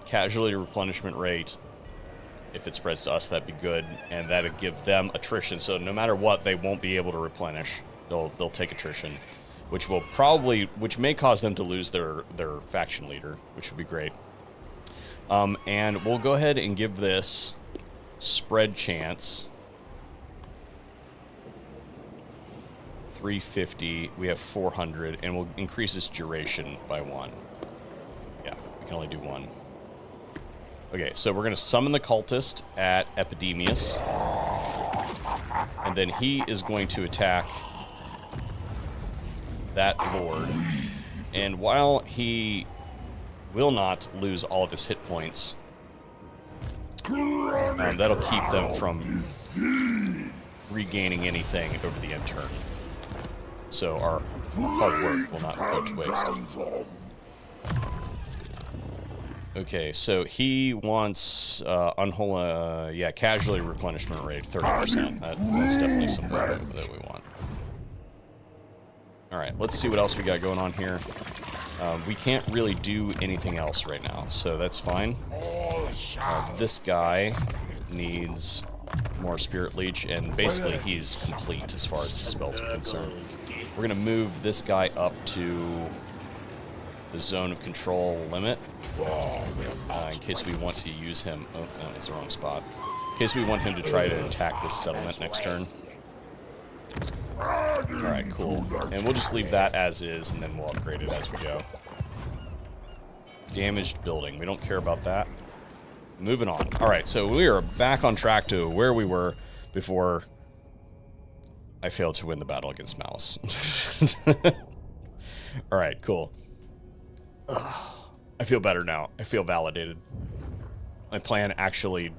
Speaker 1: Casualty replenishment rate, if it spreads to us, that'd be good. And that'd give them attrition, so no matter what, they won't be able to replenish. They'll take attrition, which may cause them to lose their faction leader, which would be great. And we'll go ahead and give this spread chance 350. We have 400, and we'll increase its duration by 1. Yeah, we can only do 1. Okay, so we're going to summon the cultist at Epidemius. And then he is going to attack that lord. And while he will not lose all of his hit points, that'll keep them from regaining anything over the end turn. So our hard work will not go to waste. Okay, so he wants unholy, casualty replenishment rate 30%. That's definitely something that we want. All right, let's see what else we got going on here. We can't really do anything else right now, so that's fine. This guy needs more Spirit Leech, and basically he's complete as far as the spells are concerned. We're going to move this guy up to the zone of control limit in case we want to use him. Oh, no, it's the wrong spot. In case we want him to try to attack this settlement next turn. Alright, cool. And we'll just leave that as is, and then we'll upgrade it as we go. Damaged building. We don't care about that. Moving on. Alright, so we are back on track to where we were before I failed to win the battle against Malice. Alright, cool. I feel better now. I feel validated. My plan actually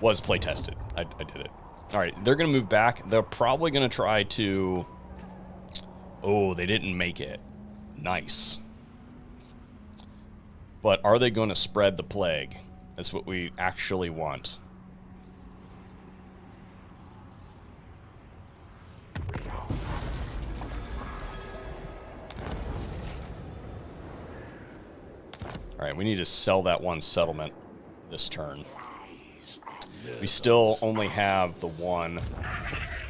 Speaker 1: was play tested. I did it. Alright, they're going to move back. They're probably going to try to... Oh, they didn't make it. Nice. But are they going to spread the plague? That's what we actually want. Alright, we need to sell that one settlement this turn. We still only have the one.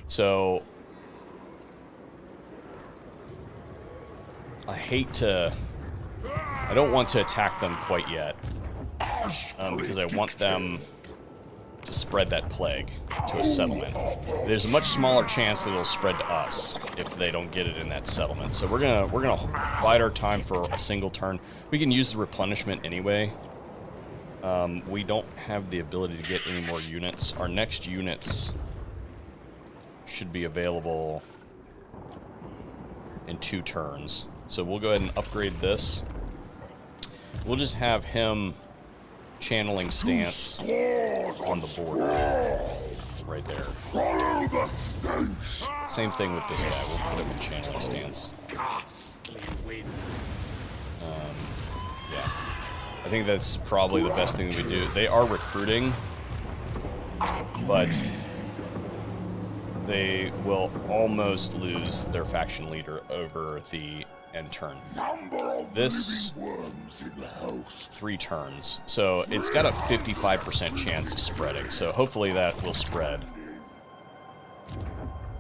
Speaker 1: So I don't want to attack them quite yet. Because I want them to spread that plague to a settlement. There's a much smaller chance that it'll spread to us if they don't get it in that settlement. So we're gonna bide our time for a single turn. We can use the replenishment anyway. We don't have the ability to get any more units. Our next units should be available in 2 turns. So we'll go ahead and upgrade this. We'll just have him channeling stance on the border right there. Same thing with this guy. We'll put him in channeling stance. Yeah. I think that's probably the best thing that we do. They are recruiting, but they will almost lose their faction leader over the end turn. This 3 turns, so it's got a 55% chance of spreading, so hopefully that will spread.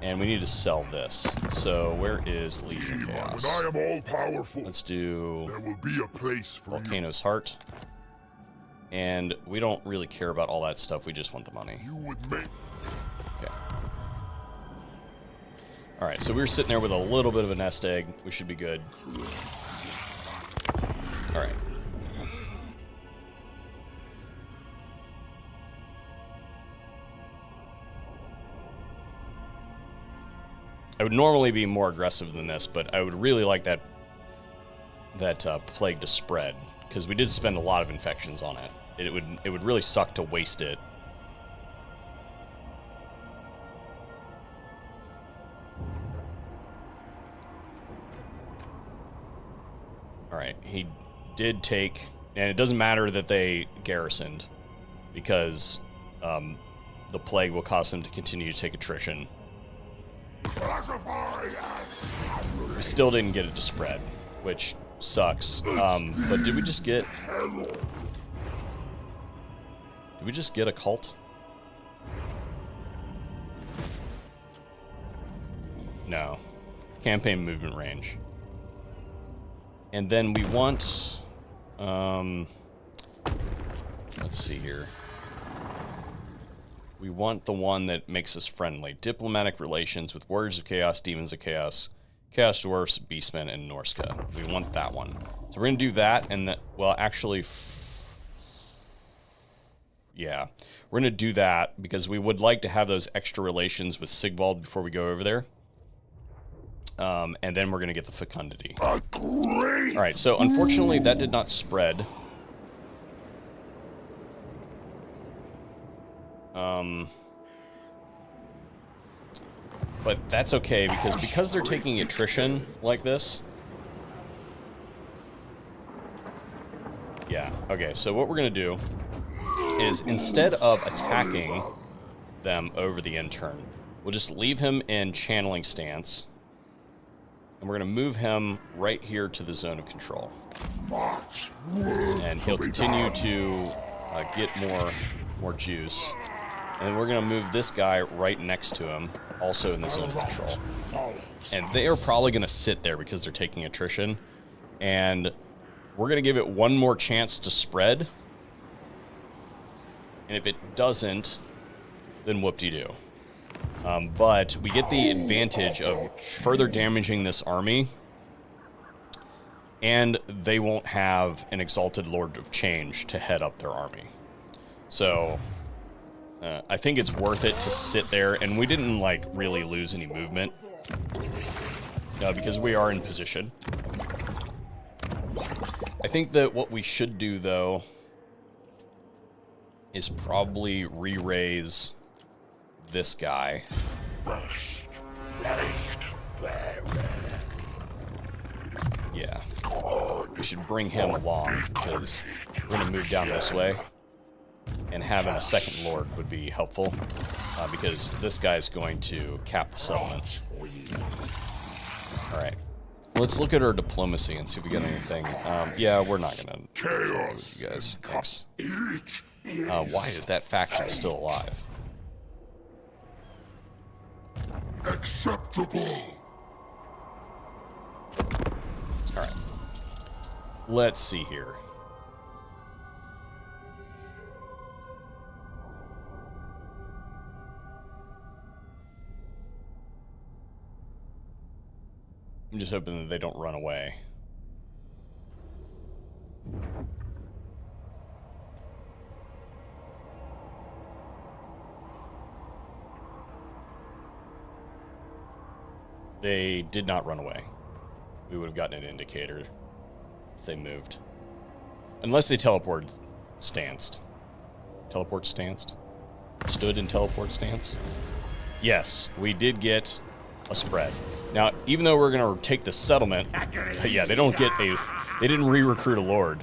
Speaker 1: And we need to sell this. So where is Legion Chaos?
Speaker 2: I am all powerful.
Speaker 1: Let's do
Speaker 2: There will be a place for
Speaker 1: Volcano's Heart. And we don't really care about all that stuff, we just want the money.
Speaker 2: you with me.
Speaker 1: Okay. Alright, so we were sitting there with a little bit of a nest egg. We should be good. Alright. I would normally be more aggressive than this, but I would really like that plague to spread, because we did spend a lot of infections on it. It would really suck to waste it. Alright, he did take... And it doesn't matter that they garrisoned, because the plague will cause them to continue to take attrition. We still didn't get it to spread, which sucks. But did we just get... Did we just get a cult? No. Campaign movement range. And then we want... let's see here. We want the one that makes us friendly. Diplomatic relations with Warriors of Chaos, Demons of Chaos, Chaos Dwarfs, Beastmen, and Norska. We want that one. So we're going to do that, and well, actually, yeah. We're going to do that because we would like to have those extra relations with Sigvald before we go over there. And then we're going to get the fecundity. All right, so unfortunately, that did not spread. But that's okay, because they're taking attrition like this. Yeah, okay, so what we're going to do is instead of attacking them over the intern, we'll just leave him in channeling stance. And we're going to move him right here to the zone of control. And he'll continue to get more juice. And then we're going to move this guy right next to him, also in the zone of control. And they are probably going to sit there because they're taking attrition. And we're going to give it one more chance to spread. And if it doesn't, then whoop-de-doo. But we get the advantage of further damaging this army. And they won't have an Exalted Lord of Change to head up their army. So I think it's worth it to sit there, and we didn't like really lose any movement because we are in position. I think that what we should do though is probably re-raise this guy. Yeah, we should bring him along because we're gonna move down this way. And having a second lord would be helpful, because this guy's going to cap the settlement. Alright. Let's look at our diplomacy and see if we got anything. Yeah, we're not going to share with you guys. Thanks. Why is that faction still alive?
Speaker 2: Acceptable.
Speaker 1: Alright. Let's see here. I'm just hoping that they don't run away. They did not run away. We would have gotten an indicator if they moved. Unless they teleport stanced. Teleport stanced? Stood in teleport stance? Yes, we did get a spread. Now, even though we're going to take the settlement, yeah, they don't get a... They didn't re-recruit a lord.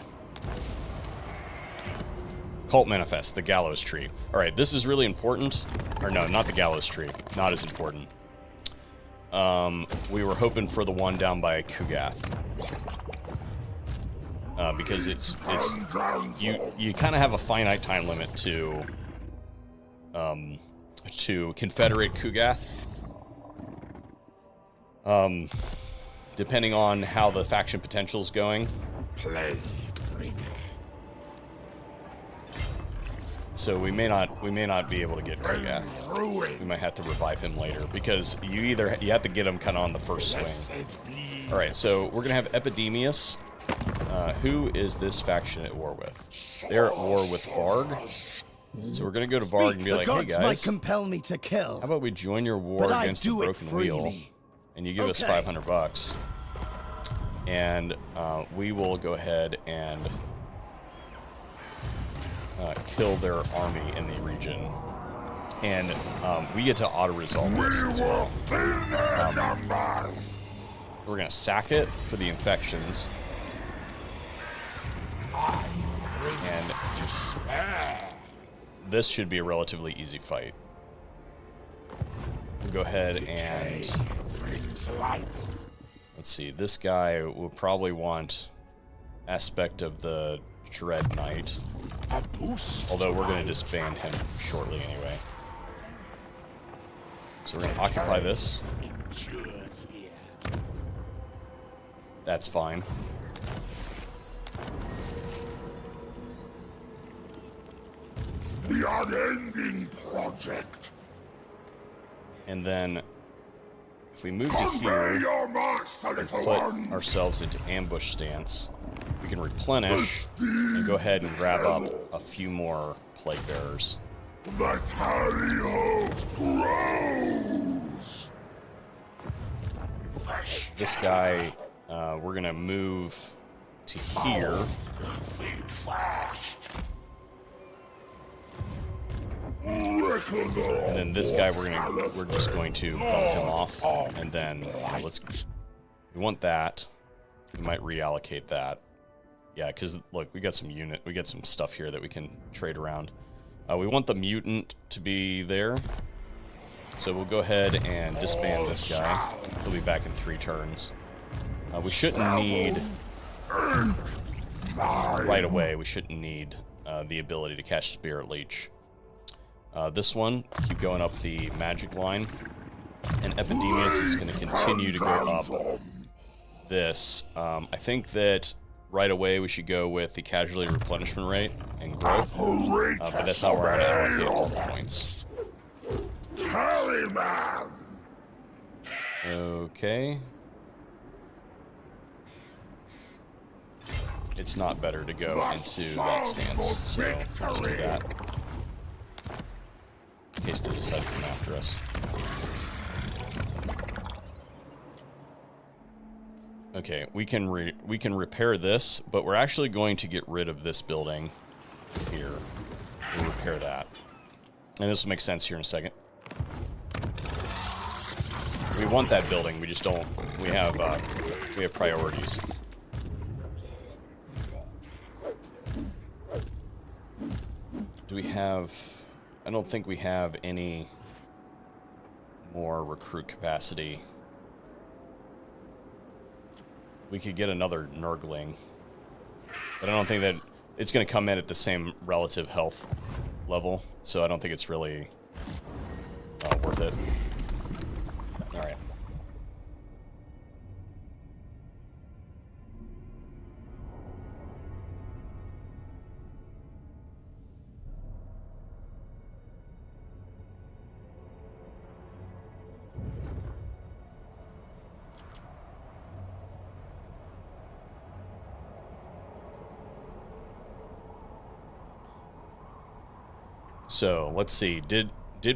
Speaker 1: Cult Manifest, the Gallows Tree. All right, this is really important. Or no, not the Gallows Tree. Not as important. We were hoping for the one down by Kugath. Because it's you kind of have a finite time limit to Confederate Kugath. Depending on how the faction potential is going. So we may not be able to get Kugath. We might have to revive him later because you have to get him kind of on the first swing. All right, so we're gonna have Epidemius. Who is this faction at war with? They're at war with Varg. So we're gonna go to Varg and be like, hey guys,
Speaker 3: might compel me to kill.
Speaker 1: How about we join your war against the Broken Wheel? And you give us $500, and we will go ahead and kill their army in the region, and we get to auto-resolve this as well. We're gonna sack it for the infections, and this should be a relatively easy fight. We'll go ahead and let's see. This guy will probably want aspect of the Dread Knight, although we're going to disband him shortly anyway. So we're going to occupy this. That's fine.
Speaker 2: The unending project.
Speaker 1: And then if we move to
Speaker 2: Convey
Speaker 1: here
Speaker 2: your master,
Speaker 1: and
Speaker 2: little
Speaker 1: put
Speaker 2: one.
Speaker 1: ourselves into ambush stance, we can replenish and go ahead and grab up a few more plague bearers.
Speaker 2: The tally host grows.
Speaker 1: This guy, we're gonna move to here.
Speaker 2: Think fast. And
Speaker 1: And then this guy, we're just going to bump him off, and then we want that. We might reallocate that. Yeah, because look, we got some stuff here that we can trade around. We want the mutant to be there, so we'll go ahead and disband this guy. He'll be back in 3 turns. We shouldn't need right away. We shouldn't need the ability to catch Spirit Leech. This one, keep going up the magic line, and Epidemius is going to continue to go up this. I think that right away we should go with the casualty replenishment rate and growth, but that's how we're going to allocate all the points.
Speaker 2: Tallyman.
Speaker 1: Okay. It's not better to go into that stance, so we'll just do that. In case they decide to come after us. Okay, we can repair this, but we're actually going to get rid of this building here. We'll repair that, and this will make sense here in a second. We want that building. We just don't. We have priorities. Do we have? I don't think we have any more recruit capacity. We could get another Nurgling, but I don't think that it's going to come in at the same relative health level, so I don't think it's really worth it. All right. So let's see. Did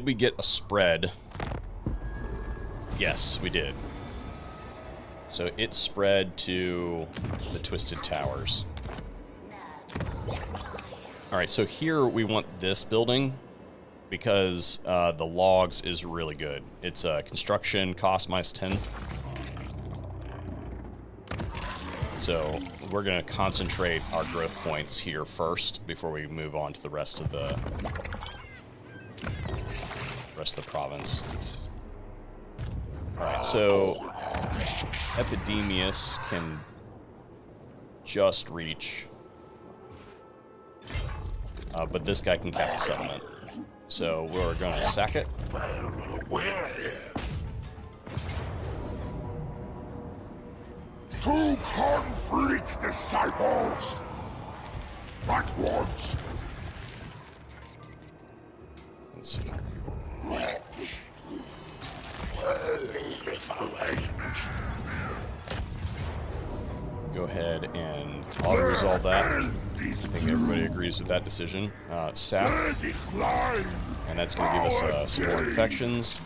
Speaker 1: we get a spread? Yes, we did. So it spread to the Twisted Towers. All right. So here we want this building because the logs is really good. It's construction cost -10. So we're going to concentrate our growth points here first before we move on to the rest of the province. All right, so Epidemius can just reach, but this guy can cap the settlement. So we're going to sack it.
Speaker 2: To conflict, disciples! At once!
Speaker 1: Let's see. Go ahead and auto-resolve that. I think everybody agrees with that decision. Sap. And that's going to give us some more infections.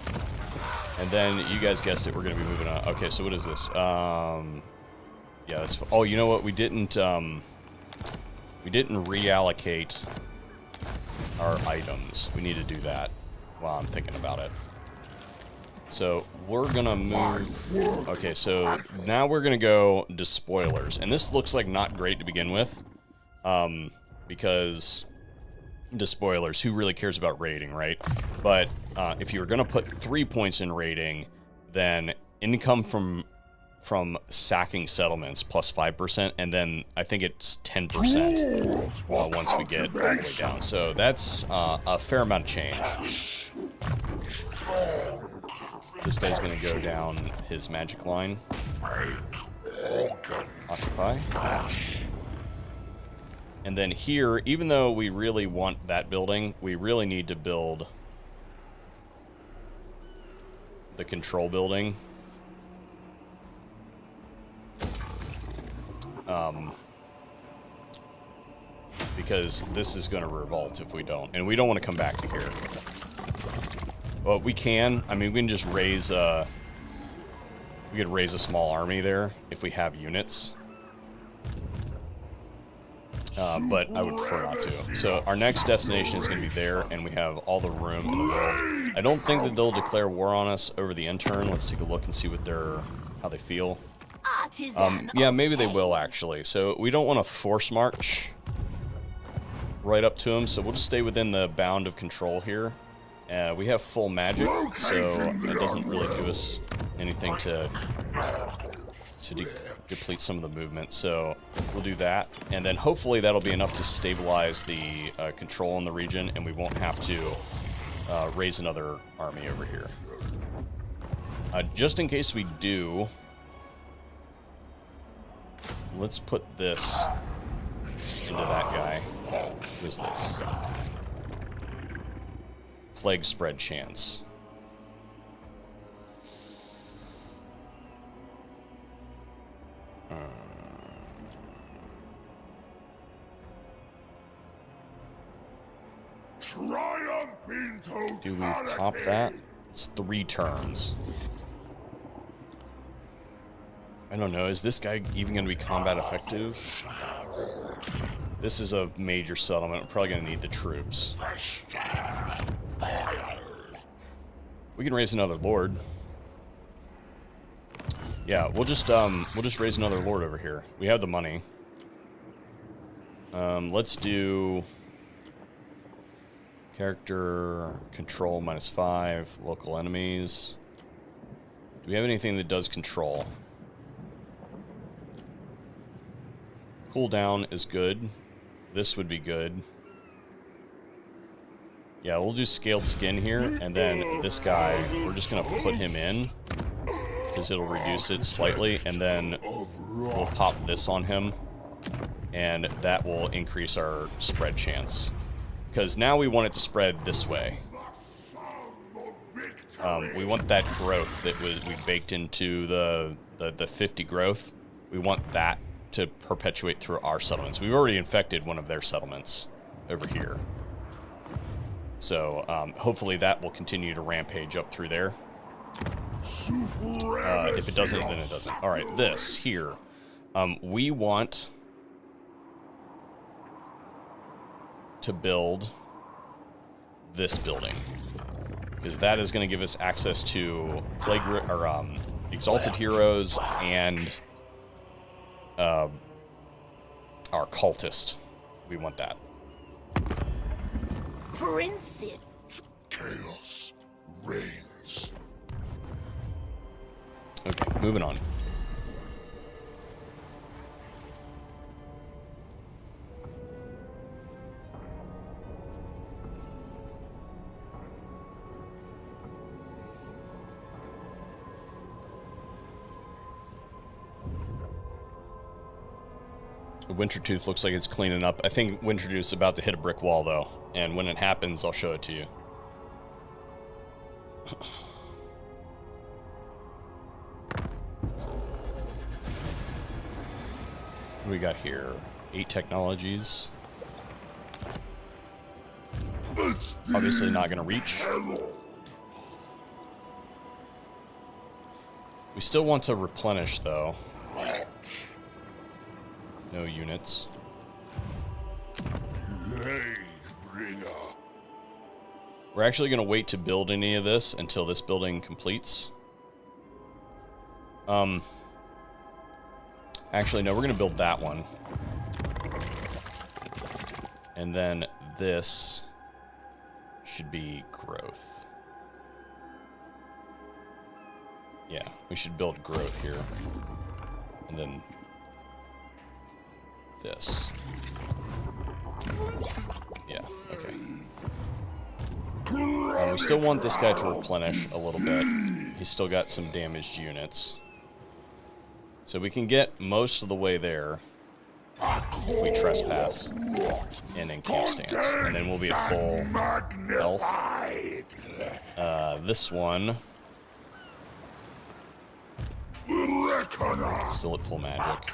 Speaker 1: And then, you guys guessed it, we're going to be moving on. Okay, so what is this? Yeah, that's... Oh, you know what? We didn't reallocate our items. We need to do that while I'm thinking about it. So we're gonna move. Okay, so now we're gonna go Despoilers, and this looks like not great to begin with, because Despoilers, who really cares about raiding, right? But if you were gonna put 3 points in raiding, then income from sacking settlements plus 5%, and then I think it's 10% once we get all the way down. So that's a fair amount of change. This guy's gonna go down his magic line. Occupy. And then here, even though we really want that building, we really need to build the control building. Because this is going to revolt if we don't. And we don't want to come back here. Well, we can. I mean, we can just raise... we could raise a small army there if we have units. But I would prefer not to. So our next destination is going to be there, and we have all the room in the world. I don't think that they'll declare war on us over the intern. Let's take a look and see what how they feel. Yeah, maybe they will, actually. So we don't want to force march right up to them, so we'll just stay within the bound of control here. We have full magic, so it doesn't really do us anything to deplete some of the movement. So we'll do that, and then hopefully that'll be enough to stabilize the control in the region, and we won't have to raise another army over here. Just in case we do, let's put this into that guy. Who is this? Plague spread chance. Do we pop that? It's 3 turns. I don't know. Is this guy even going to be combat effective? This is a major settlement. We're probably going to need the troops. We can raise another lord. Yeah, we'll just raise another lord over here. We have the money. Let's do character control -5, local enemies. Do we have anything that does control? Cooldown is good. This would be good. Yeah, we'll do scaled skin here, and then this guy, we're just gonna put him in because it'll reduce it slightly, and then we'll pop this on him, and that will increase our spread chance. Because now we want it to spread this way. We want that growth that we baked into the 50 growth. We want that to perpetuate through our settlements. We've already infected one of their settlements over here. So hopefully that will continue to rampage up through there. If it doesn't, then it doesn't. All right, this here. We want to build this building, because that is going to give us access to exalted heroes and our cultist. We want that.
Speaker 2: Princess, chaos reigns.
Speaker 1: Okay, moving on. Wintertooth looks like it's cleaning up. I think Wintertooth's about to hit a brick wall, though. And when it happens, I'll show it to you. What do we got here? 8 technologies. Obviously not going to reach. We still want to replenish, though. No units. We're actually going to wait to build any of this until this building completes. Actually, no, we're going to build that one. And then this should be growth. Yeah, we should build growth here. And then this. Yeah, okay. We still want this guy to replenish a little bit. He's still got some damaged units. So we can get most of the way there. if we trespass and then keep stance. And then we'll be at full health. This one, still at full magic.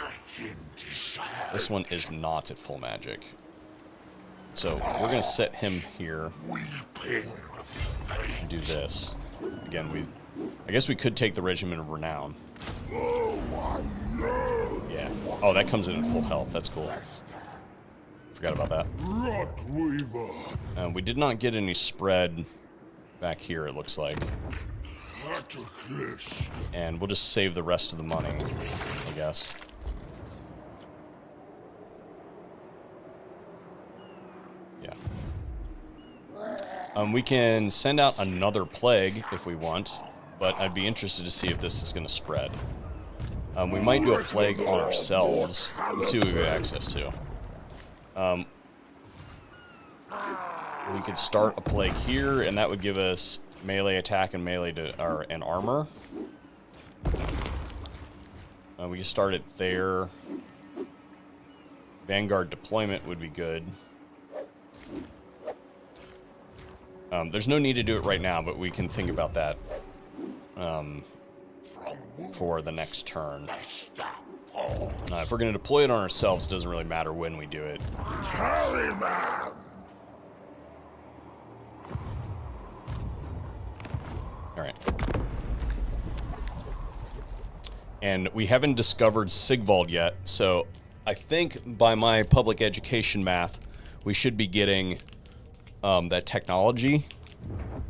Speaker 1: This one is not at full magic. So we're going to set him here and do this. Again, I guess we could take the Regiment of Renown. Yeah. Oh, that comes in at full health. That's cool. Forgot about that. We did not get any spread back here, it looks like. And we'll just save the rest of the money, I guess. Yeah. We can send out another plague if we want, but I'd be interested to see if this is going to spread. We might do a plague on ourselves. Let's see what we have access to. We could start a plague here, and that would give us melee attack and melee and armor. We can start it there. Vanguard deployment would be good. There's no need to do it right now, but we can think about that for the next turn. If we're going to deploy it on ourselves, it doesn't really matter when we do it. Alright. And we haven't discovered Sigvald yet, so I think by my public education math, we should be getting that technology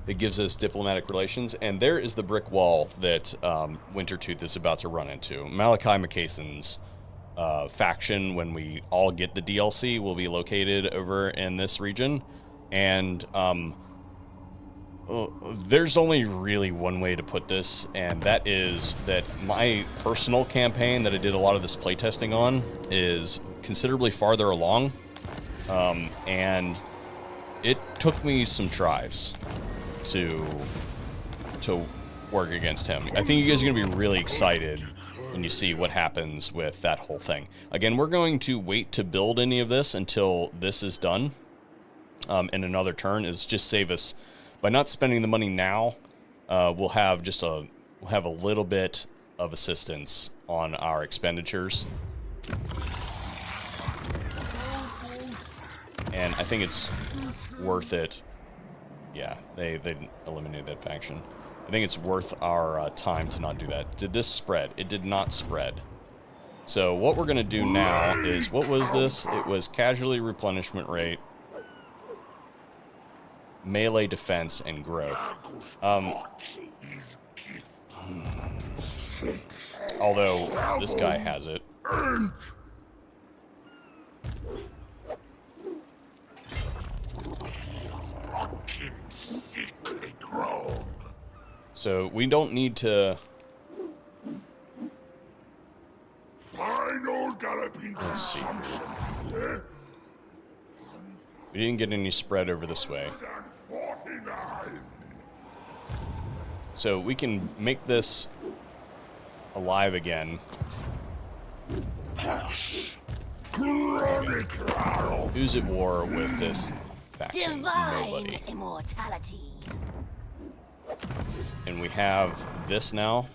Speaker 1: that gives us diplomatic relations. And there is the brick wall that Wintertooth is about to run into. Malachi McCason's faction, when we all get the DLC, will be located over in this region. And there's only really one way to put this, and that is that my personal campaign that I did a lot of this playtesting on is considerably farther along, and it took me some tries to work against him. I think you guys are going to be really excited when you see what happens with that whole thing. Again, we're going to wait to build any of this until this is done, in another turn. Is just save us. By not spending the money now, we'll have a little bit of assistance on our expenditures. And I think it's worth it. Yeah, they eliminated that faction. I think it's worth our time to not do that. Did this spread? It did not spread. So what we're going to do now is, what was this? It was casualty replenishment rate, melee defense, and growth. Although this guy has it. So we don't need to. Let's see. We didn't get any spread over this way. So we can make this alive again. Who's at war with this faction? Nobody.
Speaker 3: Immortality.
Speaker 1: And we have this now.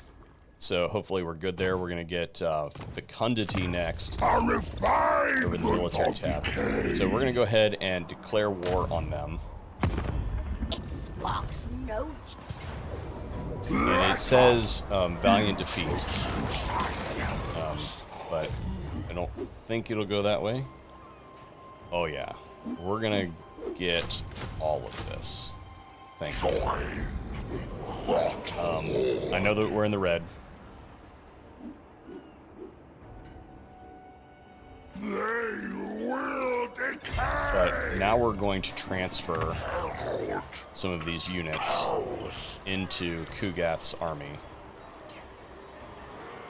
Speaker 1: So hopefully we're good there. We're going to get fecundity next over the military tab. So we're going to go ahead and declare war on them.
Speaker 3: It sparks no.
Speaker 1: And it says valiant defeat. But I don't think it'll go that way. Oh yeah. We're going to get all of this. Thank you. I know that we're in the red. But now we're going to transfer some of these units into Kugath's army.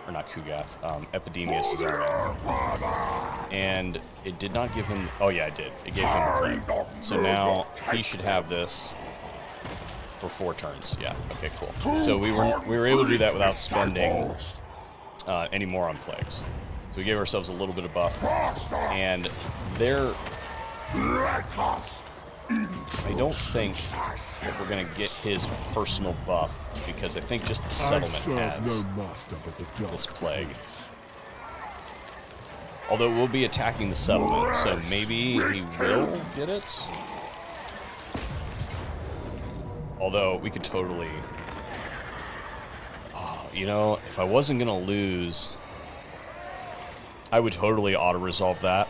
Speaker 1: Or not Kugath, Epidemius' army. And it did not give him... Oh yeah, it did. It gave him the plague. So now he should have this for 4 turns. Yeah, okay, cool. So we were able to do that without spending any more on plagues. We gave ourselves a little bit of buff.
Speaker 2: Faster!
Speaker 1: And there,
Speaker 2: Let us
Speaker 1: I don't think that we're going to get his personal buff, because I think just the settlement has this plague. Although we'll be attacking the settlement, so maybe he will get it. Although we could totally... Oh, you know, if I wasn't going to lose, I would totally auto-resolve that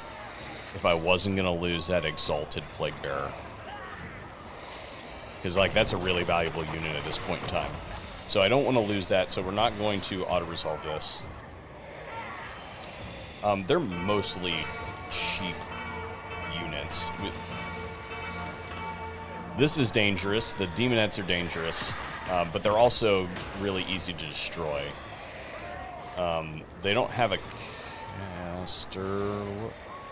Speaker 1: if I wasn't going to lose that Exalted Plague Bearer. Because, like, that's a really valuable unit at this point in time. So I don't want to lose that, so we're not going to auto-resolve this. They're mostly cheap units. This is dangerous. The Demonettes are dangerous, but they're also really easy to destroy. They don't have a caster.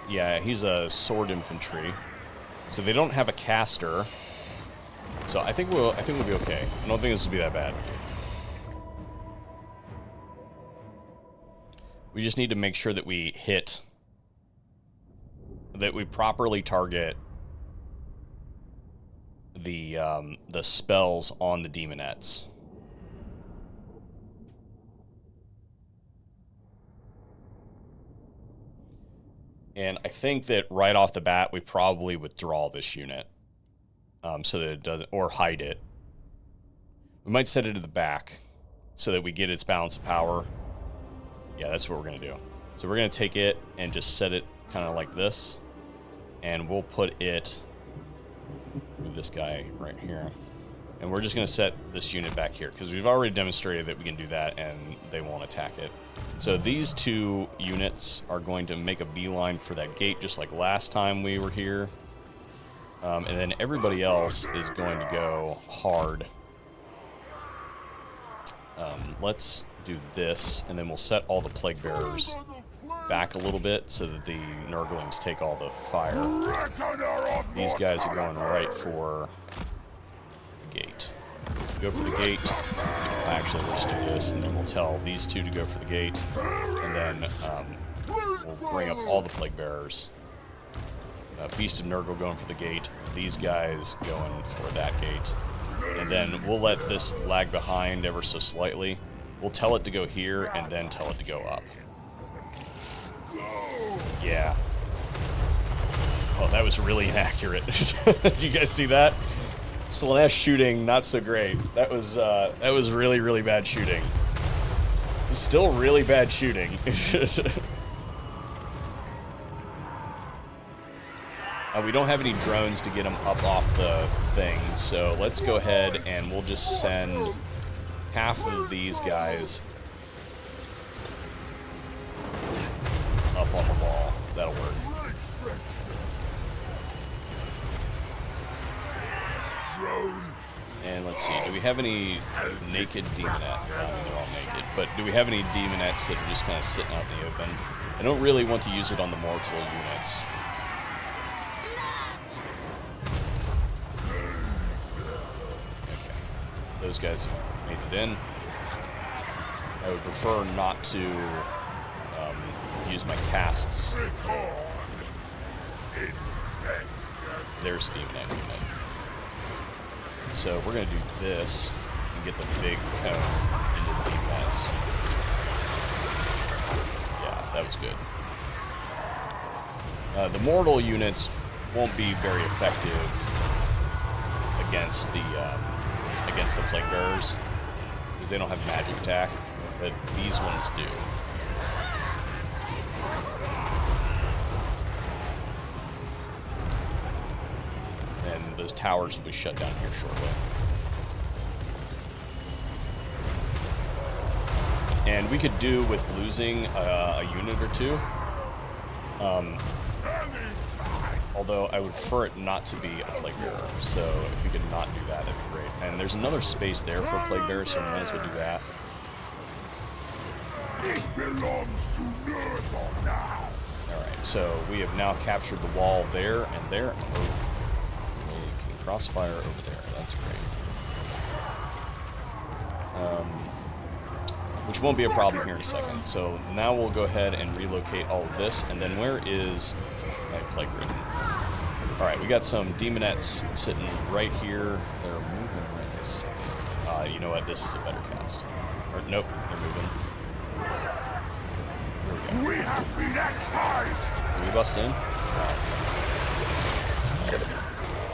Speaker 1: Yeah, he's a sword infantry, so they don't have a caster. So I think we'll be okay. I don't think this will be that bad. We just need to make sure that we hit, that we properly target the spells on the Demonettes. And I think that right off the bat, we probably withdraw this unit. So that it doesn't, or hide it. We might set it to the back so that we get its balance of power. Yeah, that's what we're going to do. So we're going to take it and just set it kind of like this. And we'll put it, move this guy right here. And we're just going to set this unit back here, because we've already demonstrated that we can do that and they won't attack it. So these two units are going to make a beeline for that gate, just like last time we were here. And then everybody else is going to go hard. Let's do this, and then we'll set all the Plague Bearers back a little bit so that the Nurglings take all the fire. These guys are going right for the gate. Go for the gate. Actually, we'll just do this, and then we'll tell these two to go for the gate. And then we'll bring up all the Plague Bearers. Beast of Nurgle going for the gate. These guys going for that gate. And then we'll let this lag behind ever so slightly. We'll tell it to go here, and then tell it to go up. Yeah. Oh, that was really inaccurate. Did you guys see that? Slaanesh shooting, not so great. That was really, really bad shooting. Still really bad shooting. We don't have any drones to get them up off the thing, so let's go ahead and we'll just send half of these guys up on the wall. That'll work. And let's see, do we have any naked Demonettes? I mean, they're all naked, but do we have any Demonettes that are just kind of sitting out in the open? I don't really want to use it on the mortal units. Those guys made it in. I would prefer not to use my casts. There's a Demonette unit. So we're going to do this and get the big cone into the Demonettes. Yeah, that was good. The mortal units won't be very effective against the Plague Bearers, because they don't have magic attack, but these ones do. And those towers will be shut down here shortly. And we could do with losing a unit or two. Although I would prefer it not to be a Plague Bearer, so if we could not do that, that'd be great. And there's another space there for a Plague Bearer, so we might as well do that.
Speaker 2: It belongs to Nurgle now.
Speaker 1: Alright, so we have now captured the wall there and there. Oh, we can crossfire over there. That's great. which won't be a problem here in a second. So now we'll go ahead and relocate all of this, and then where is my plague ridden? All right, we got some demonettes sitting right here. They're moving right this second. You know what? This is a better cast. Or nope, they're moving. Here we go.
Speaker 2: We have been excised!
Speaker 1: Can we bust in?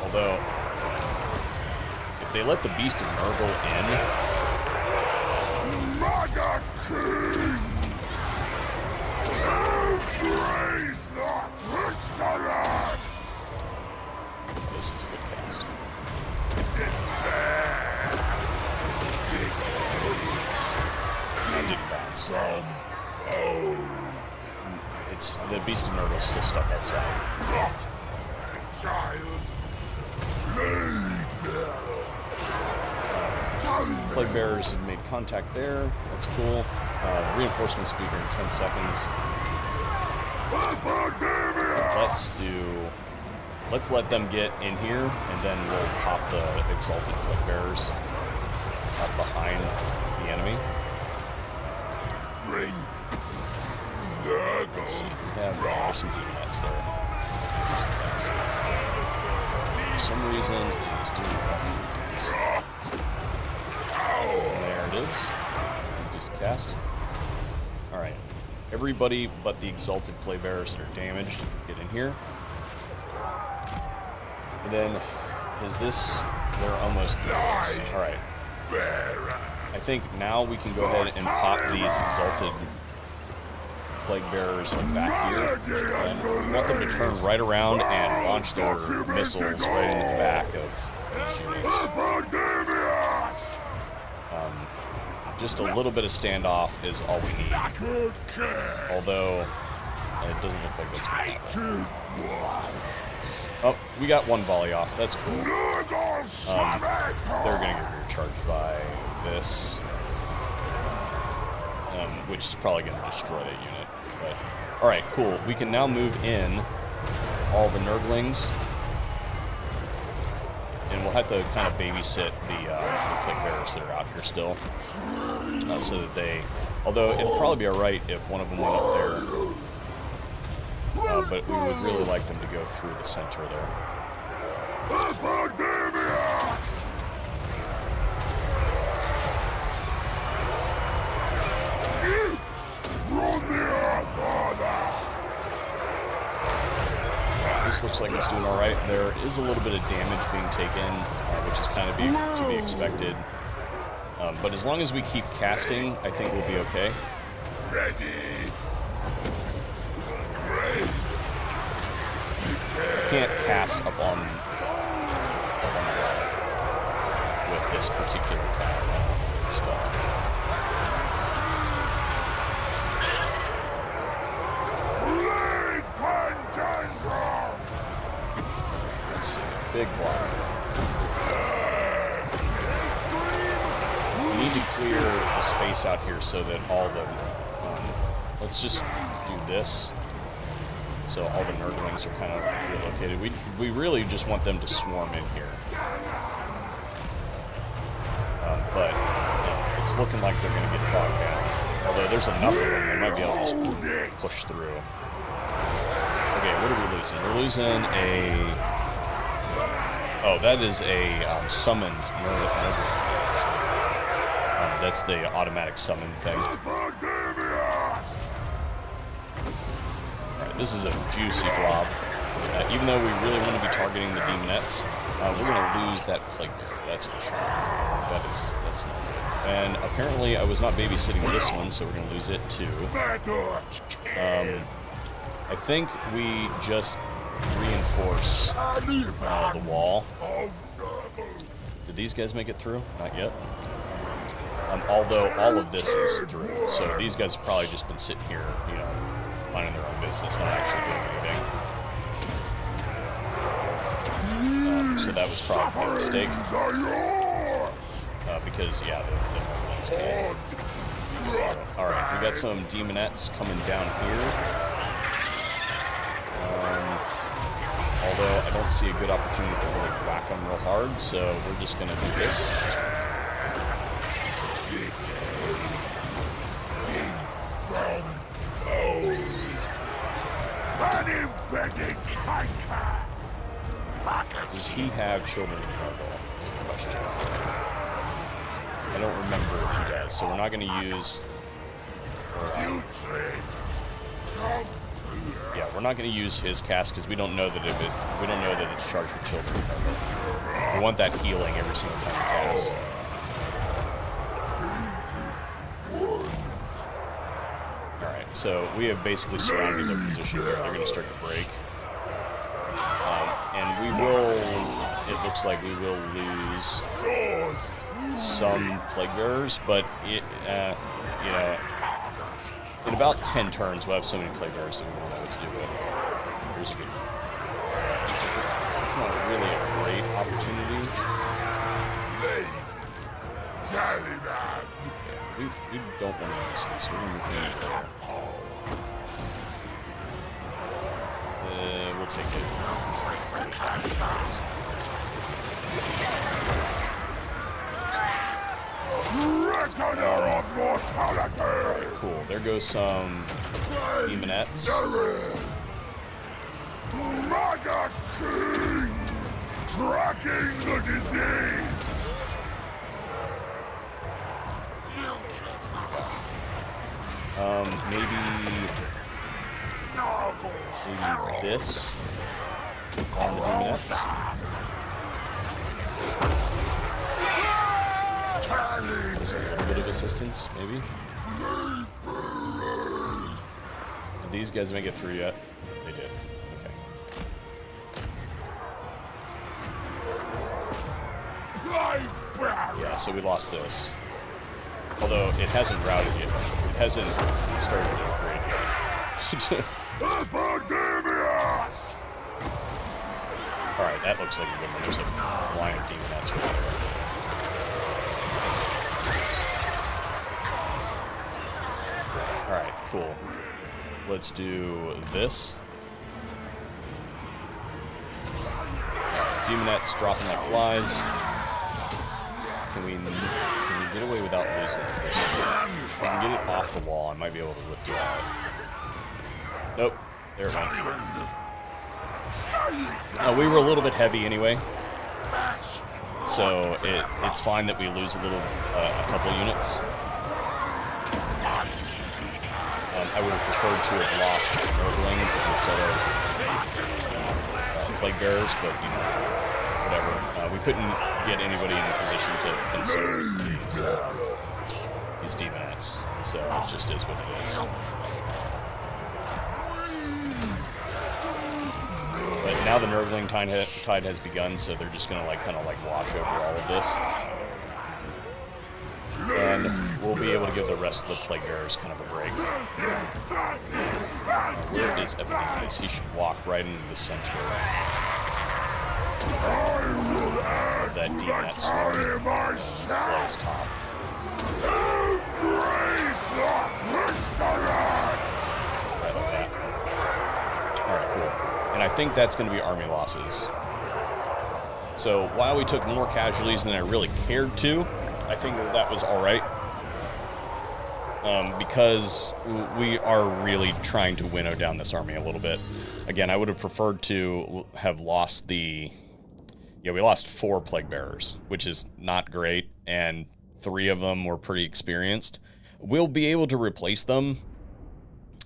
Speaker 1: Although, if they let the Beast of Nurgle in,
Speaker 2: Mother King! Embrace the pestilence!
Speaker 1: this is a good cast.
Speaker 2: Despair!
Speaker 1: I didn't bounce. It's the Beast of Nurgle's still stuck outside.
Speaker 2: Not a child!
Speaker 1: Plague Bearers have made contact there. That's cool. Reinforcements will be here in 10 seconds. Let's let them get in here, and then we'll pop the Exalted Plague Bearers up behind the enemy.
Speaker 2: Bring
Speaker 1: Let's see if we have there's some demonettes there. Decent cast. For some reason, it's doing buttons. There it is. Decent cast. Alright. Everybody but the Exalted Plague Bearers that are damaged, get in here. And then, is this... They're almost through this. Alright. I think now we can go ahead and pop these Exalted Plague Bearers like back here. And we want them to turn right around and launch their missiles right into the back of these units. Just a little bit of standoff is all we need. Although, it doesn't look like that's going to happen. Oh, we got one volley off. That's cool. They're going to get recharged by this, which is probably going to destroy that unit. But all right, cool. We can now move in all the Nurglings, and we'll have to kind of babysit the Plague Bearers that are out here still, so that they. Although it'd probably be all right if one of them went up there. But we would really like them to go through the center there. This looks like it's doing all right. There is a little bit of damage being taken, which is kind of to be expected. But as long as we keep casting, I think we'll be okay. Can't cast up on the wall with this particular kind of spell. Let's see, big block. We need to clear the space out here so that all the. Let's just do this. So all the Nurglings are kind of relocated. We really just want them to swarm in here. But it's looking like they're going to get bogged down. Although there's enough of them, they might be able to just push through. Okay, what are we losing? We're losing a... Oh, that is a summoned Nurgle. That's the automatic summon thing. This is a juicy blob. Even though we really want to be targeting the demonettes, we're going to lose that Plague Bearer. That's for sure. That's not good. And apparently I was not babysitting this one, so we're going to lose it too. I think we just reinforce the wall. Did these guys make it through? Not yet. Although all of this is through, so these guys have probably just been sitting here, you know, minding their own business, not actually doing anything. So that was probably a mistake. Because, yeah, the Nurglings came. Alright, we got some demonettes coming down here. Although I don't see a good opportunity to really whack them real hard, so we're just going to do this. Does he have children in Gargoyle? Is the question. I don't remember if he does, so we're not going to use. Yeah, we're not going to use his cast because we don't know that we don't know that it's charged with children in Gargoyle. We want that healing every single time we cast. All right, so we have basically surrounded their position here. They're going to start to break. And we will, it looks like we will lose some Plague Bearers, but it, you know, in about 10 turns we'll have so many Plague Bearers that we won't know what to do with. Here's a good, it's not really a great opportunity.
Speaker 2: Taliban.
Speaker 1: We don't want to use this, so we're going to move him there. We'll take it.
Speaker 2: Reckoner of mortality.
Speaker 1: Alright, cool. There goes some demonettes.
Speaker 2: Maga King! Tracking the diseased!
Speaker 1: Maybe this on the demonettes. That's a little bit of assistance, maybe. Did these guys make it through yet? They did. Okay. Yeah, so we lost this. Although it hasn't routed yet. It hasn't started to upgrade yet. Alright, that looks like a good one. There's a line of demonettes right there. Alright, cool. Let's do this. Demonettes dropping like flies. Can we get away without losing this? If I can get it off the wall, I might be able to withdraw it. Nope. There it went. We were a little bit heavy anyway. So it's fine that we lose a couple units. I would have preferred to have lost Nurglings instead of Plague Bearers, but you know, whatever. We couldn't get anybody in a position to consider these demonettes, so it just is what it is. But now the Nurgling tide has begun, so they're just gonna kind of wash over all of this. And we'll be able to give the rest of the Plague Bearers kind of a break. Where is Epimetheus? He should walk right into the center of that demonette swarm. Blaze top. Right like that. Alright, cool. And I think that's going to be army losses. So while we took more casualties than I really cared to, I think that was alright. Because we are really trying to winnow down this army a little bit. Again, I would have preferred to have lost the... Yeah, we lost 4 Plague Bearers, which is not great, and 3 of them were pretty experienced. We'll be able to replace them.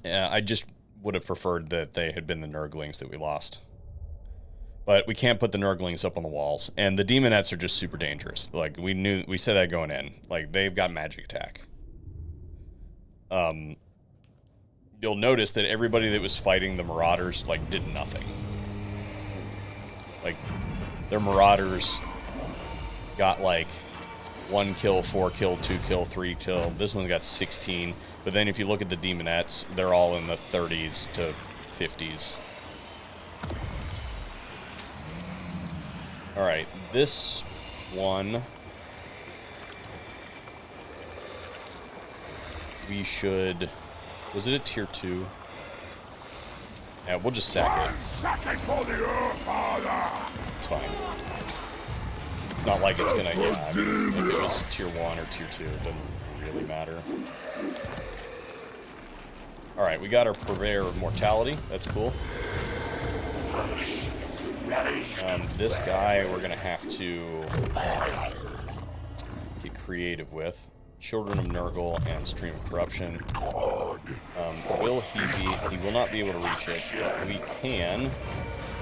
Speaker 1: I just would have preferred that they had been the Nurglings that we lost. But we can't put the Nurglings up on the walls, and the Demonettes are just super dangerous. Like, we said that going in. Like, they've got magic attack. You'll notice that everybody that was fighting the Marauders, did nothing. Their Marauders got, 1 kill, 4 kill, 2 kill, 3 kill. This one's got 16. But then if you look at the Demonettes, they're all in the 30s to 50s. Alright, this one... We should... Was it a tier 2? Yeah, we'll just sack it. It's fine. It's not like it's gonna... Yeah, I mean, if it was tier 1 or tier 2, it doesn't really matter. Alright, we got our Purveyor of Mortality. That's cool. This guy we're going to have to get creative with. Children of Nurgle and Stream of Corruption. Will he be... He will not be able to reach it, but we can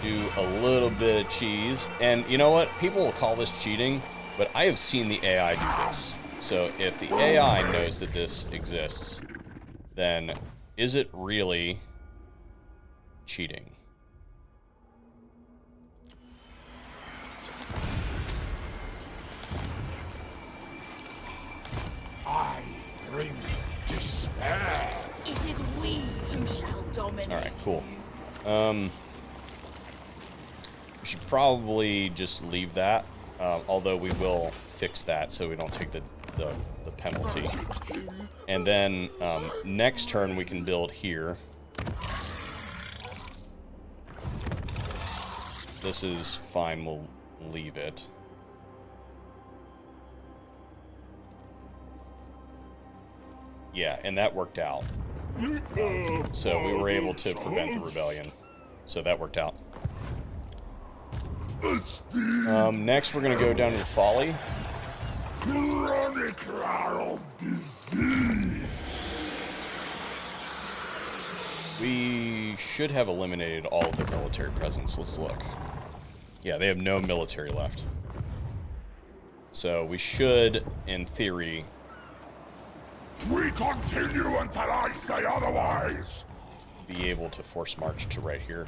Speaker 1: do a little bit of cheese. And you know what? People will call this cheating, but I have seen the AI do this. So if the AI knows that this exists, then is it really cheating?
Speaker 2: I bring despair.
Speaker 3: It is we who shall dominate.
Speaker 1: Alright, cool. We should probably just leave that, although we will fix that so we don't take the penalty. And then next turn we can build here. This is fine, we'll leave it. Yeah, and that worked out. So we were able to prevent the rebellion. So that worked out. Next, we're going to go down to Folly.
Speaker 2: Chronicler of disease.
Speaker 1: We should have eliminated all of their military presence. Let's look. Yeah, they have no military left. So we should, in theory...
Speaker 2: We continue until I say otherwise.
Speaker 1: Be able to force march to right here.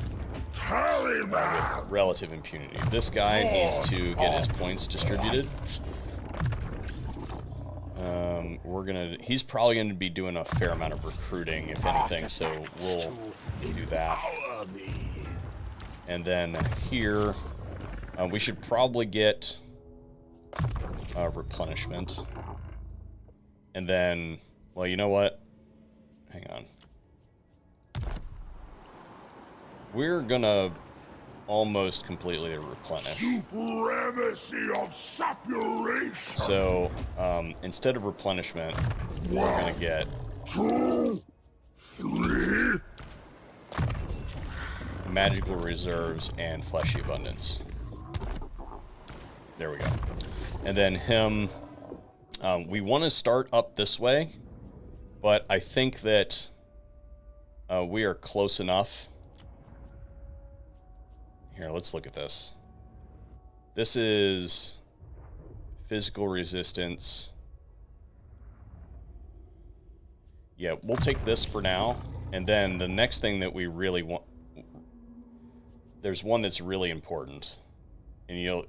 Speaker 2: Tallyman.
Speaker 1: With relative impunity. This guy needs to get his points distributed. He's probably gonna be doing a fair amount of recruiting, if anything, so we'll do that. And then here, we should probably get replenishment. And then, well, you know what? Hang on. We're gonna almost completely replenish.
Speaker 2: Supremacy of saturation.
Speaker 1: So, instead of replenishment, we're gonna get
Speaker 2: 2, 3.
Speaker 1: magical reserves and fleshy abundance. There we go. And then him, we want to start up this way, but I think that we are close enough. Here, let's look at this. This is physical resistance. Yeah, we'll take this for now. And then the next thing that we really want... There's one that's really important. And you'll...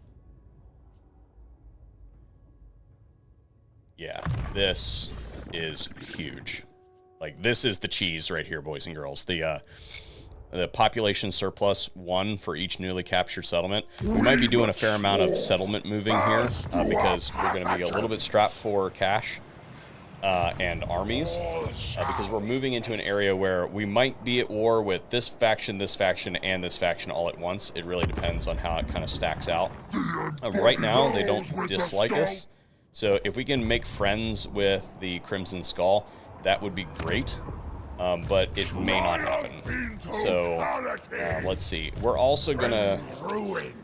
Speaker 1: Yeah, this is huge. Like, this is the cheese right here, boys and girls. The population surplus 1 for each newly captured settlement. We might be doing a fair amount of settlement moving here because we're going to be a little bit strapped for cash and armies because we're moving into an area where we might be at war with this faction, and this faction all at once. It really depends on how it kind of stacks out. Right now, they don't dislike us. So if we can make friends with the Crimson Skull, that would be great. But it may not happen. So, let's see. We're also gonna...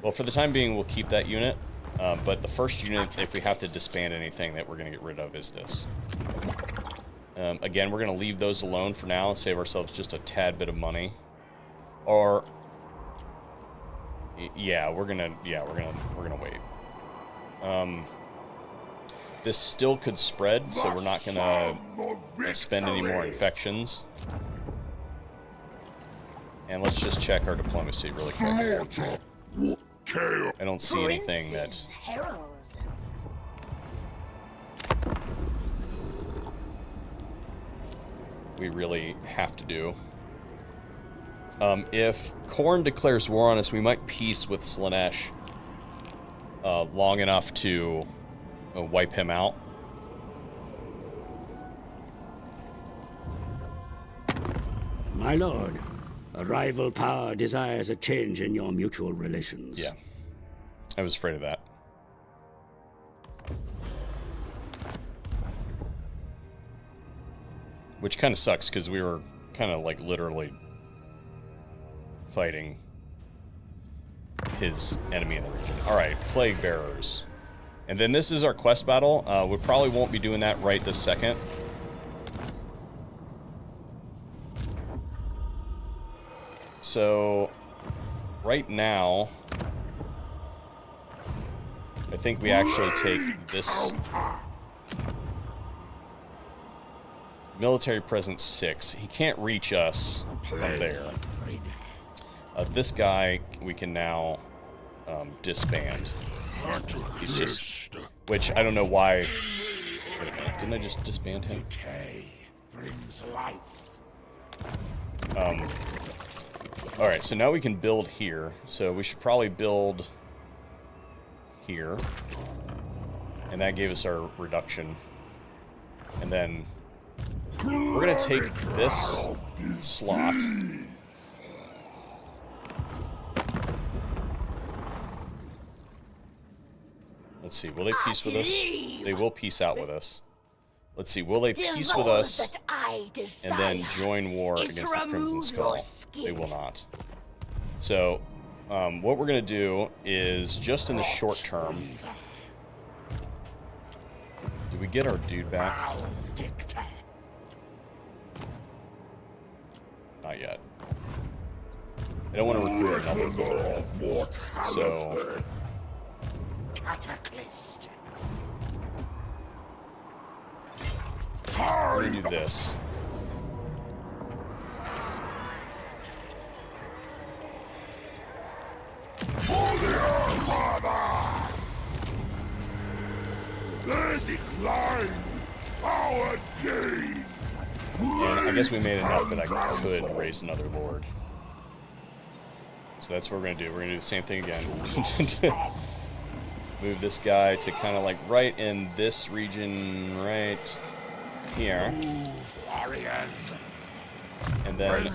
Speaker 1: Well, for the time being, we'll keep that unit. But the first unit, if we have to disband anything that we're gonna get rid of, is this. Again, we're gonna leave those alone for now and save ourselves just a tad bit of money. Or... Yeah, we're gonna wait. This still could spread, so we're not gonna spend any more infections. And let's just check our diplomacy really quick. I don't see anything that...
Speaker 3: Herald.
Speaker 1: we really have to do. If Khorne declares war on us, we might peace with Slaanesh long enough to wipe him out.
Speaker 4: My lord, a rival power desires a change in your mutual relations.
Speaker 1: Yeah, I was afraid of that. Which kind of sucks, because we were kind of like literally fighting his enemy in the region. All right, Plague Bearers. And then this is our quest battle. We probably won't be doing that right this second. So, right now, I think we actually take this military presence 6. He can't reach us from there. This guy we can now disband. He's just, which I don't know why. Wait a minute, didn't I just disband him?
Speaker 2: Decay brings life.
Speaker 1: All right, so now we can build here. So we should probably build here, and that gave us our reduction. And then we're gonna take this slot. Let's see, will they peace with us? They will peace out with us. Let's see, will they peace with us and then join war against the Crimson Skull? They will not. So, what we're going to do is, just in the short term... Did we get our dude back? Not yet. I don't want to recruit another dude. So...
Speaker 2: Cataclysm.
Speaker 1: We're gonna do this.
Speaker 2: For the Armada! They decline our gain!
Speaker 1: And I guess we made enough that I could raise another lord. So that's what we're gonna do. We're gonna do the same thing again. Move this guy to kind of like right in this region right here.
Speaker 2: Move, warriors!
Speaker 1: And then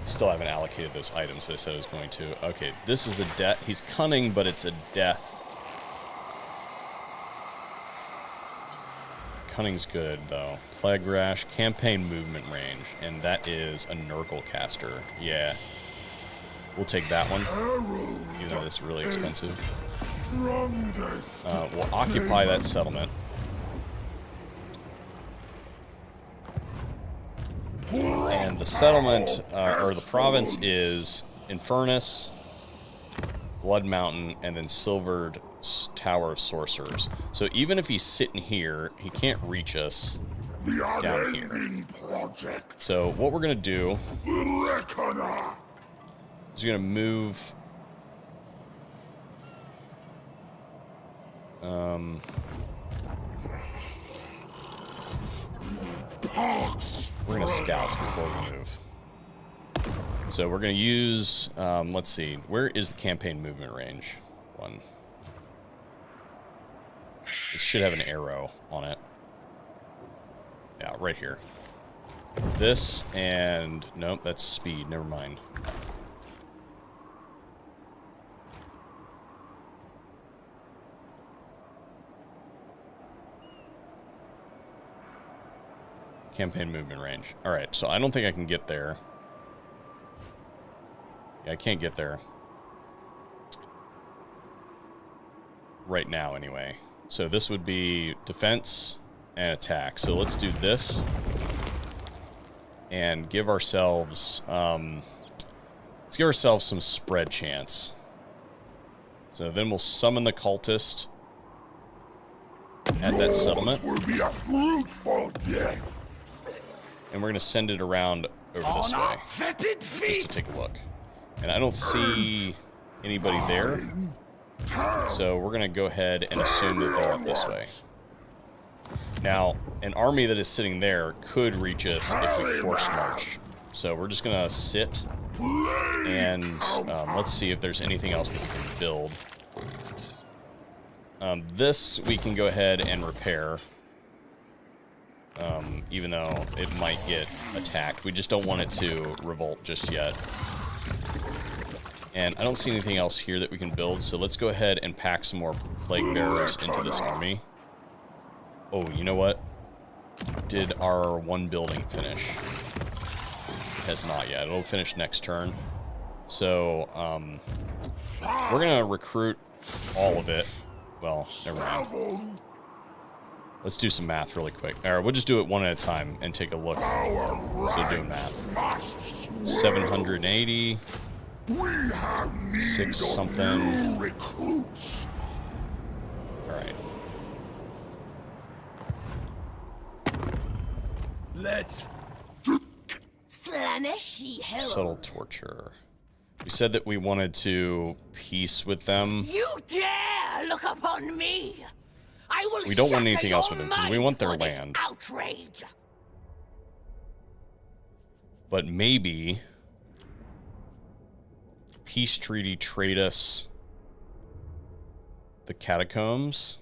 Speaker 1: still haven't allocated those items that I said I was going to. Okay, this is a death. He's cunning, but it's a death. Cunning's good though. Plague Rash, campaign movement range, and that is a Nurgle caster. Yeah. We'll take that one, even though it's really expensive. We'll occupy that settlement. And the settlement, or the province, is Infernus, Blood Mountain, and then Silvered Tower of Sorcerers. So even if he's sitting here, he can't reach us down here. So what we're going to do... He's gonna move. We're gonna scout before we move. So we're gonna use. Let's see. Where is the campaign movement range? One. It should have an arrow on it. Yeah, right here. This and nope, that's speed. Never mind. Campaign movement range. Alright, so I don't think I can get there. Yeah, I can't get there. Right now, anyway. So this would be defense and attack. So let's do this. And give ourselves... let's give ourselves some spread chance. So then we'll summon the cultist at that settlement.
Speaker 2: Will be a fruitful death.
Speaker 1: And we're going to send it around over this way, just to take a look. And I don't see anybody there, so we're going to go ahead and assume that they're up this way. Now, an army that is sitting there could reach us if we force march. So we're just going to sit, and let's see if there's anything else that we can build. This we can go ahead and repair. Even though it might get attacked. We just don't want it to revolt just yet. And I don't see anything else here that we can build, so let's go ahead and pack some more Plague Bearers into this army. Oh, you know what? Did our one building finish? has not yet. It'll finish next turn. So, we're going to recruit all of it. Well, never mind. Let's do some math really quick. Or we'll just do it one at a time and take a look. So doing math. 780. 6 something. Alright.
Speaker 2: Let's
Speaker 3: Slaaneshi Hill.
Speaker 1: Subtle torture. We said that we wanted to peace with them.
Speaker 3: You dare look upon me? I will.
Speaker 1: We don't want
Speaker 3: shatter
Speaker 1: anything else
Speaker 3: your
Speaker 1: with them, 'cause we
Speaker 3: mind
Speaker 1: want their
Speaker 3: for this
Speaker 1: land.
Speaker 3: Outrage.
Speaker 1: But maybe peace treaty trade us the catacombs.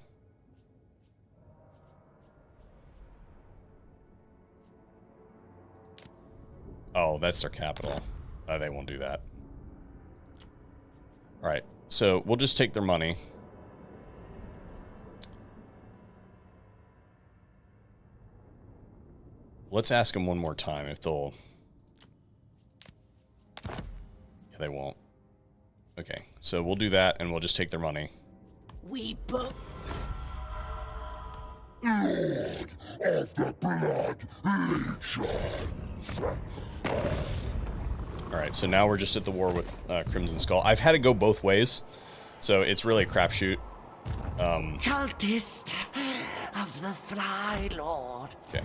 Speaker 1: Oh, that's their capital. They won't do that. All right, so we'll just take their money. Let's ask them one more time if they'll... Yeah, they won't. Okay, so we'll do that and we'll just take their money.
Speaker 3: We both.
Speaker 2: Lord of the Blood Legions.
Speaker 1: Alright, so now we're just at the war with Crimson Skull. I've had it go both ways, so it's really a crapshoot.
Speaker 5: Cultist of the Fly Lord.
Speaker 1: Okay.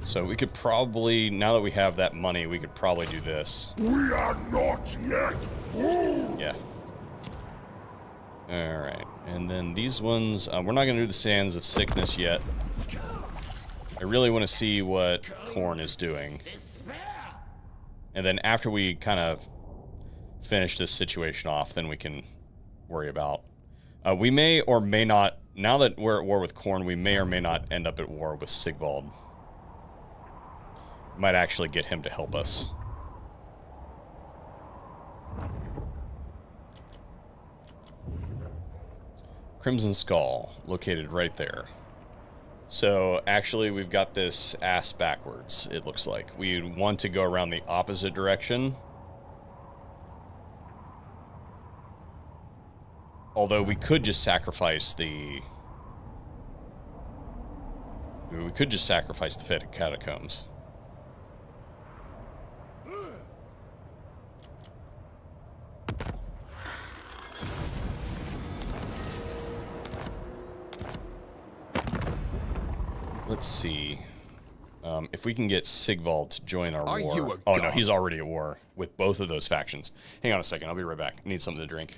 Speaker 1: So we could probably, now that we have that money, we could probably do this.
Speaker 2: We are not yet through.
Speaker 1: Yeah. Alright, and then these ones, we're not going to do the Sands of Sickness yet. I really want to see what Khorne is doing. And then after we kind of finish this situation off, then we can worry about... we may or may not, now that we're at war with Khorne, we may or may not end up at war with Sigvald. Might actually get him to help us. Crimson Skull, located right there. So, actually, we've got this ass backwards, it looks like. We want to go around the opposite direction. Although we could just sacrifice the... We could just sacrifice the Fetid Catacombs. Let's see. If we can get Sigvald to join our
Speaker 2: Are
Speaker 1: war.
Speaker 2: you a
Speaker 1: Oh, no,
Speaker 2: god?
Speaker 1: he's already at war with both of those factions. Hang on a second. I'll be right back. I need something to drink.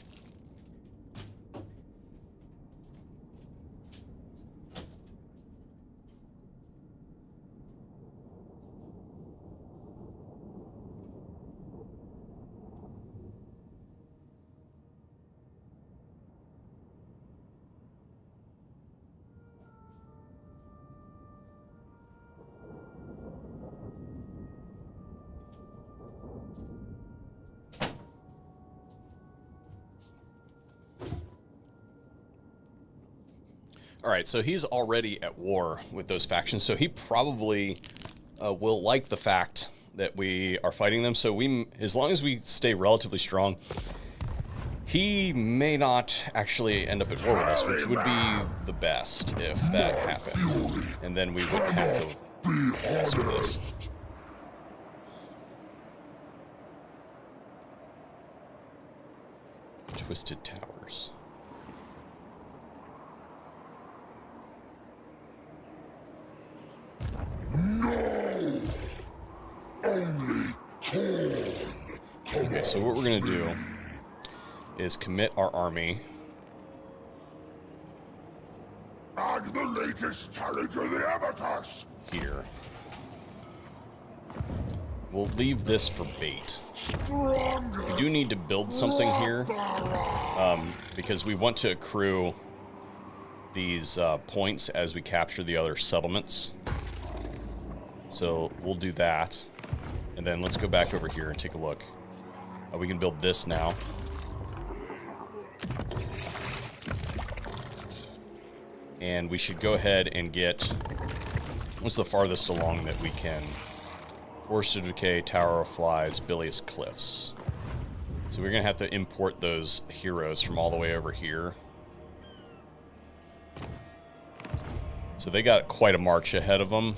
Speaker 1: All right, so he's already at war with those factions, so he probably will like the fact that we are fighting them. So we, as long as we stay relatively strong, he may not actually end up at war with us, which would be the best if that happened. And then we wouldn't have to mess with this. Twisted Towers. Okay, so what we're gonna do is commit our army.
Speaker 2: And the latest challenge of the Abacus.
Speaker 1: Here. We'll leave this for bait. We do need to build something here, because we want to accrue these points as we capture the other settlements. So we'll do that. And then let's go back over here and take a look. We can build this now. And we should go ahead and get... What's the farthest along that we can? Forest of Decay, Tower of Flies, Bilious Cliffs. So we're going to have to import those heroes from all the way over here. So they got quite a march ahead of them.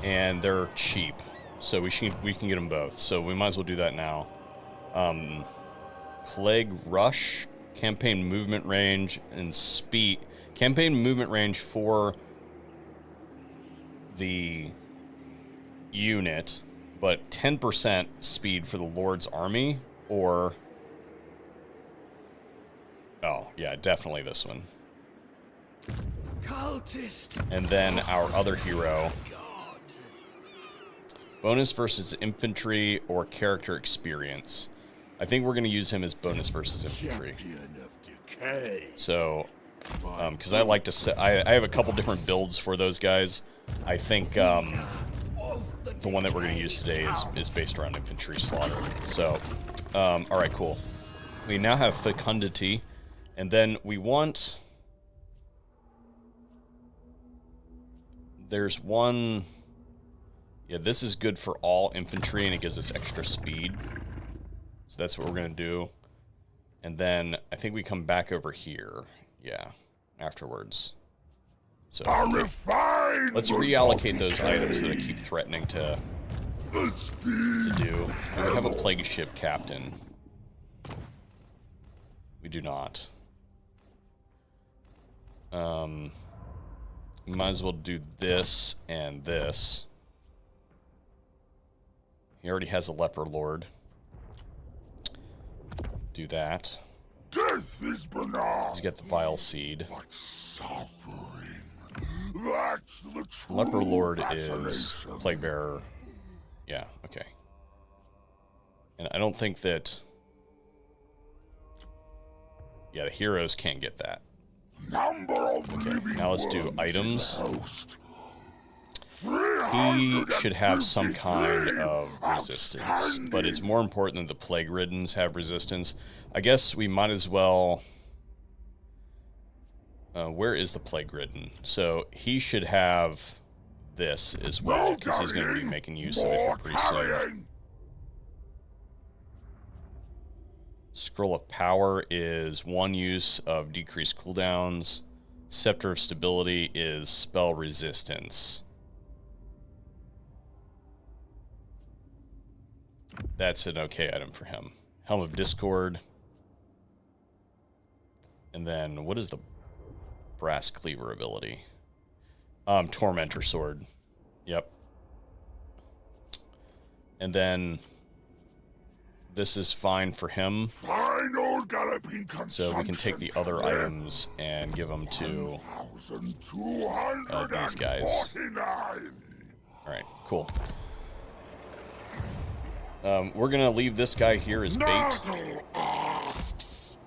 Speaker 1: And they're cheap. So we can get them both. So we might as well do that now. Plague Rush, campaign movement range, and speed. Campaign movement range for the unit, but 10% speed for the Lord's army, or... Oh, yeah, definitely this one.
Speaker 2: Cultist.
Speaker 1: And then our other hero. Bonus versus infantry or character experience. I think we're going to use him as bonus versus infantry. So, because I like to set... I have a couple different builds for those guys. I think the one that we're going to use today is based around infantry slaughter. So, alright, cool. We now have fecundity, and then we want... There's one... Yeah, this is good for all infantry, and it gives us extra speed. So that's what we're going to do. And then I think we come back over here. Yeah, afterwards. So let's reallocate those items that I keep threatening to do. And we have a plague ship captain. We do not. We might as well do this and this. He already has a leper lord. Do that.
Speaker 2: Death is banal.
Speaker 1: He's got the vile seed.
Speaker 2: But suffering. That's the true
Speaker 1: Leper lord is
Speaker 2: fascination.
Speaker 1: plague bearer. Yeah, okay. And I don't think that... Yeah, the heroes can't get that.
Speaker 2: Number of
Speaker 1: Okay, now let's do items.
Speaker 2: Host.
Speaker 1: He should have some kind of resistance, but it's more important that the plague riddens have resistance. I guess we might as well... where is the plague ridden? So he should have this as well, because he's going to be making use of it pretty soon. Scroll of Power is 1 use of decreased cooldowns. Scepter of Stability is spell resistance. That's an okay item for him. Helm of Discord. And then, what is the Brass Cleaver ability? Tormentor Sword. Yep. And then, this is fine for him.
Speaker 2: Final galloping
Speaker 1: So we can take the other items and give them to these guys. Alright, cool. We're gonna leave this guy here as bait.
Speaker 2: Nagel asks.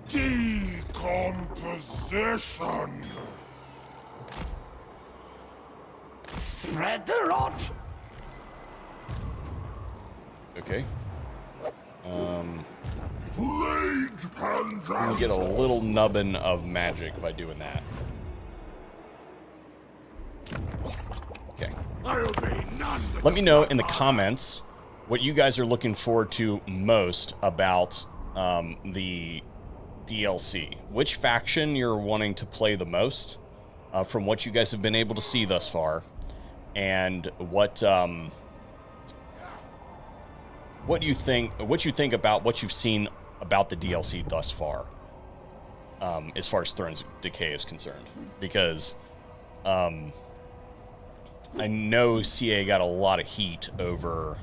Speaker 2: Decomposition.
Speaker 5: Spread the rot.
Speaker 1: Okay.
Speaker 2: Plague
Speaker 1: We
Speaker 2: pandemic.
Speaker 1: get a little nubbin of magic by doing that. Okay.
Speaker 2: I obey none.
Speaker 1: Let me know in the comments what you guys are looking forward to most about the DLC. Which faction you're wanting to play the most from what you guys have been able to see thus far, and what you think about what you've seen about the DLC thus far, as far as Thrones Decay is concerned. Because I know CA got a lot of heat over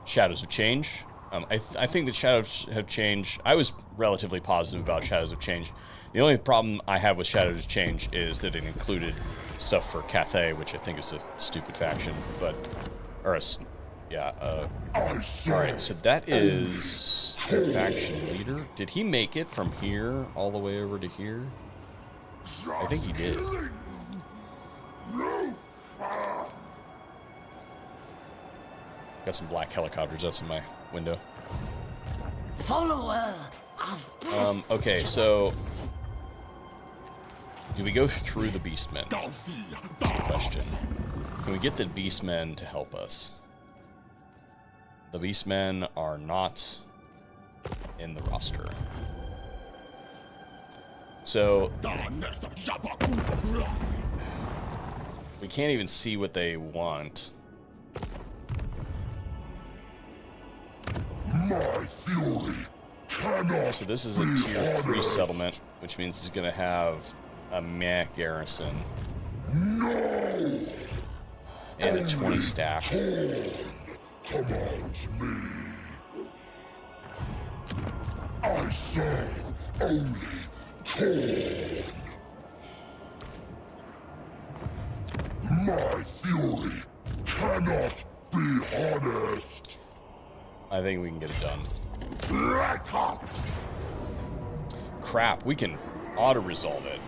Speaker 1: Shadows of Change. I think that Shadows of Change... I was relatively positive about Shadows of Change. The only problem I have with Shadows of Change is that it included stuff for Cathay, which I think is a stupid faction, but... Or a... Yeah, Alright, so that is their faction leader. Did he make it from here all the way over to here? I think he did. Got some black helicopters outside my window.
Speaker 5: Follower, of
Speaker 1: Okay, so do we go through the Beastmen? That's the question. Can we get the Beastmen to help us? The Beastmen are not in the roster. So we can't even see what they want.
Speaker 2: My fury cannot.
Speaker 1: So this is a tier 3 settlement, which means it's going to have a meh garrison.
Speaker 2: No.
Speaker 1: And a 20 staff.
Speaker 2: Commands me. I serve only Torn. My fury cannot be honest.
Speaker 1: I think we can get it done.
Speaker 2: Let up.
Speaker 1: Crap, we can auto-resolve it.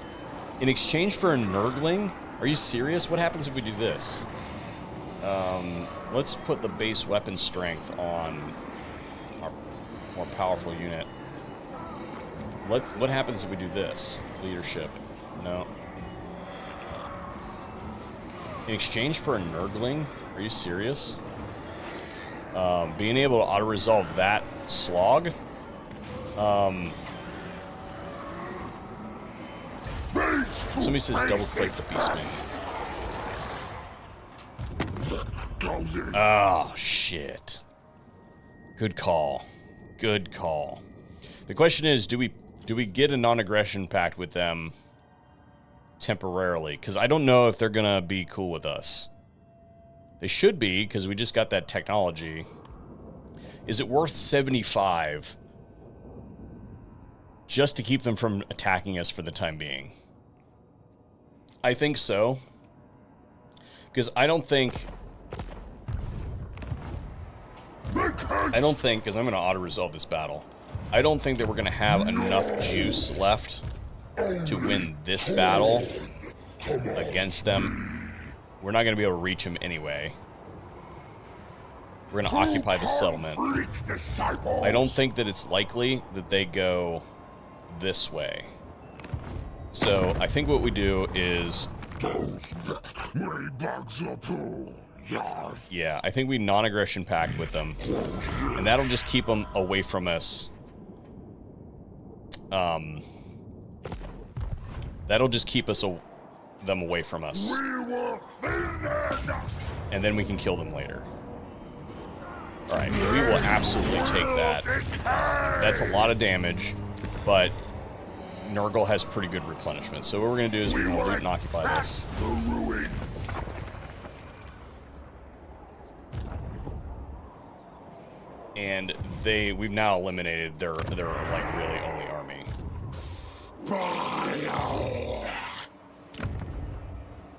Speaker 1: In exchange for a Nurgling? Are you serious? What happens if we do this? Let's put the base weapon strength on our more powerful unit. What happens if we do this? Leadership. No. In exchange for a Nurgling? Are you serious? Being able to auto-resolve that slog? Somebody says double-click the Beastman. Oh, shit. Good call. Good call. The question is, do we get a non-aggression pact with them temporarily? Because I don't know if they're going to be cool with us. They should be, because we just got that technology. Is it worth 75 just to keep them from attacking us for the time being? I think so. Because I don't think, because I'm going to auto-resolve this battle. I don't think that we're going to have enough juice left to win this battle against them. We're not going to be able to reach them anyway. We're going to occupy the settlement. I don't think that it's likely that they go this way. So I think what we do is... yeah, I think we non-aggression pact with them. And that'll just keep them away from us. That'll just keep us them away from us. And then we can kill them later. Alright, we will absolutely take that. That's a lot of damage, but Nurgle has pretty good replenishment. So what we're going to do is we're going to loot and occupy this. And we've now eliminated their like really only army.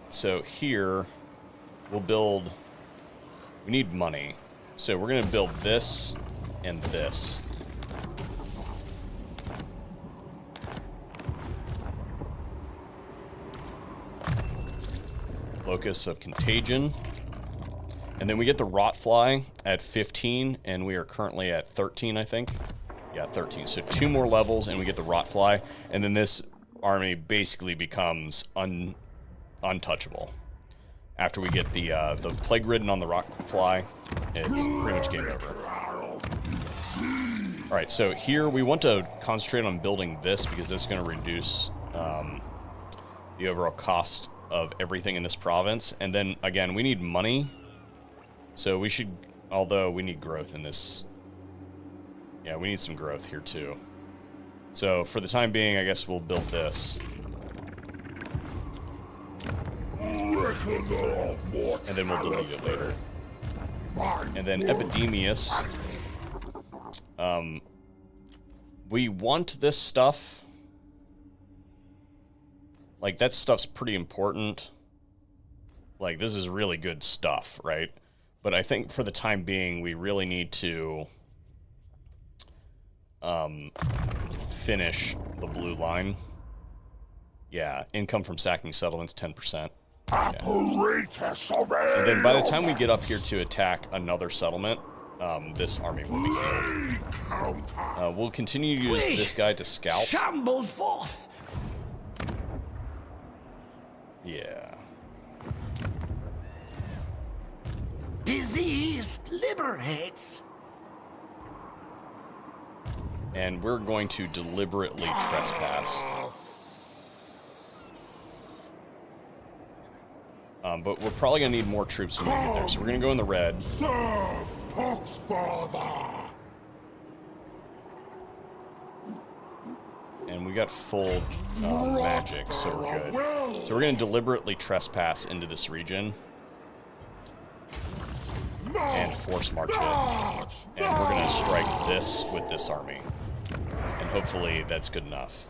Speaker 1: So here we'll build, we need money. So we're going to build this and this. Locus of Contagion. And then we get the Rotfly at 15, and we are currently at 13, I think. Yeah, 13. So 2 more levels, and we get the Rotfly, and then this army basically becomes untouchable. After we get the Plague Ridden on the Rotfly, it's pretty much game over. All right, so here we want to concentrate on building this because this is going to reduce the overall cost of everything in this province. And then, again, we need money. So we should, although we need growth in this. Yeah, we need some growth here too. So for the time being, I guess we'll build this. And then we'll delete it later. And then Epidemius. We want this stuff. Like, that stuff's pretty important. Like, this is really good stuff, right? But I think for the time being, we really need to finish the blue line. Yeah, income from sacking settlements, 10%. Yeah. And then by the time we get up here to attack another settlement, this army will be killed. We'll continue to use this guy to scout.
Speaker 4: Shamble forth!
Speaker 1: Yeah.
Speaker 5: Disease liberates.
Speaker 1: And we're going to deliberately trespass. But we're probably going to need more troops when we get there. So we're going to go in the red.
Speaker 2: Serve Poxfather.
Speaker 1: And we got full magic, so we're good. So we're going to deliberately trespass into this region. And force march in. And we're going to strike this with this army. And hopefully that's good enough.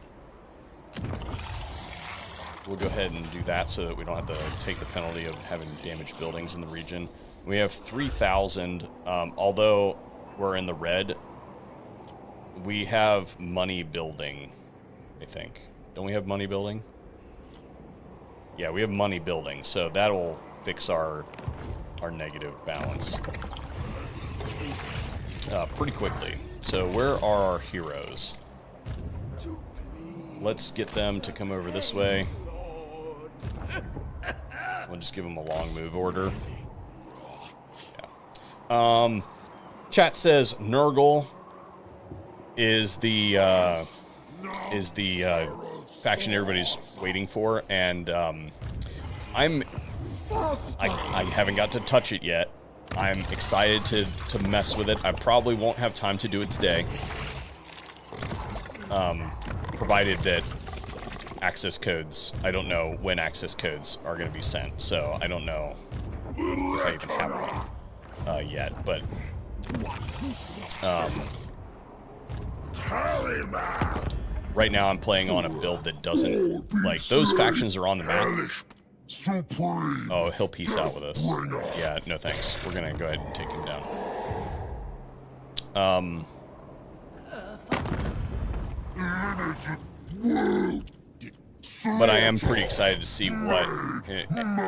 Speaker 1: We'll go ahead and do that so that we don't have to take the penalty of having damaged buildings in the region. We have 3,000. Although we're in the red, we have money building, I think. Don't we have money building? Yeah, we have money building, so that'll fix our negative balance pretty quickly. So where are our heroes? Let's get them to come over this way. We'll just give them a long move order. Yeah. Chat says Nurgle is the faction everybody's waiting for, and I haven't got to touch it yet. I'm excited to mess with it. I probably won't have time to do it today. Provided that access codes, I don't know when access codes are going to be sent, so I don't know if I even have one yet, but right now I'm playing on a build that doesn't, like, those factions are on the map. Oh, he'll peace out with us. Yeah, no thanks. We're going to go ahead and take him down. But I am pretty excited to see what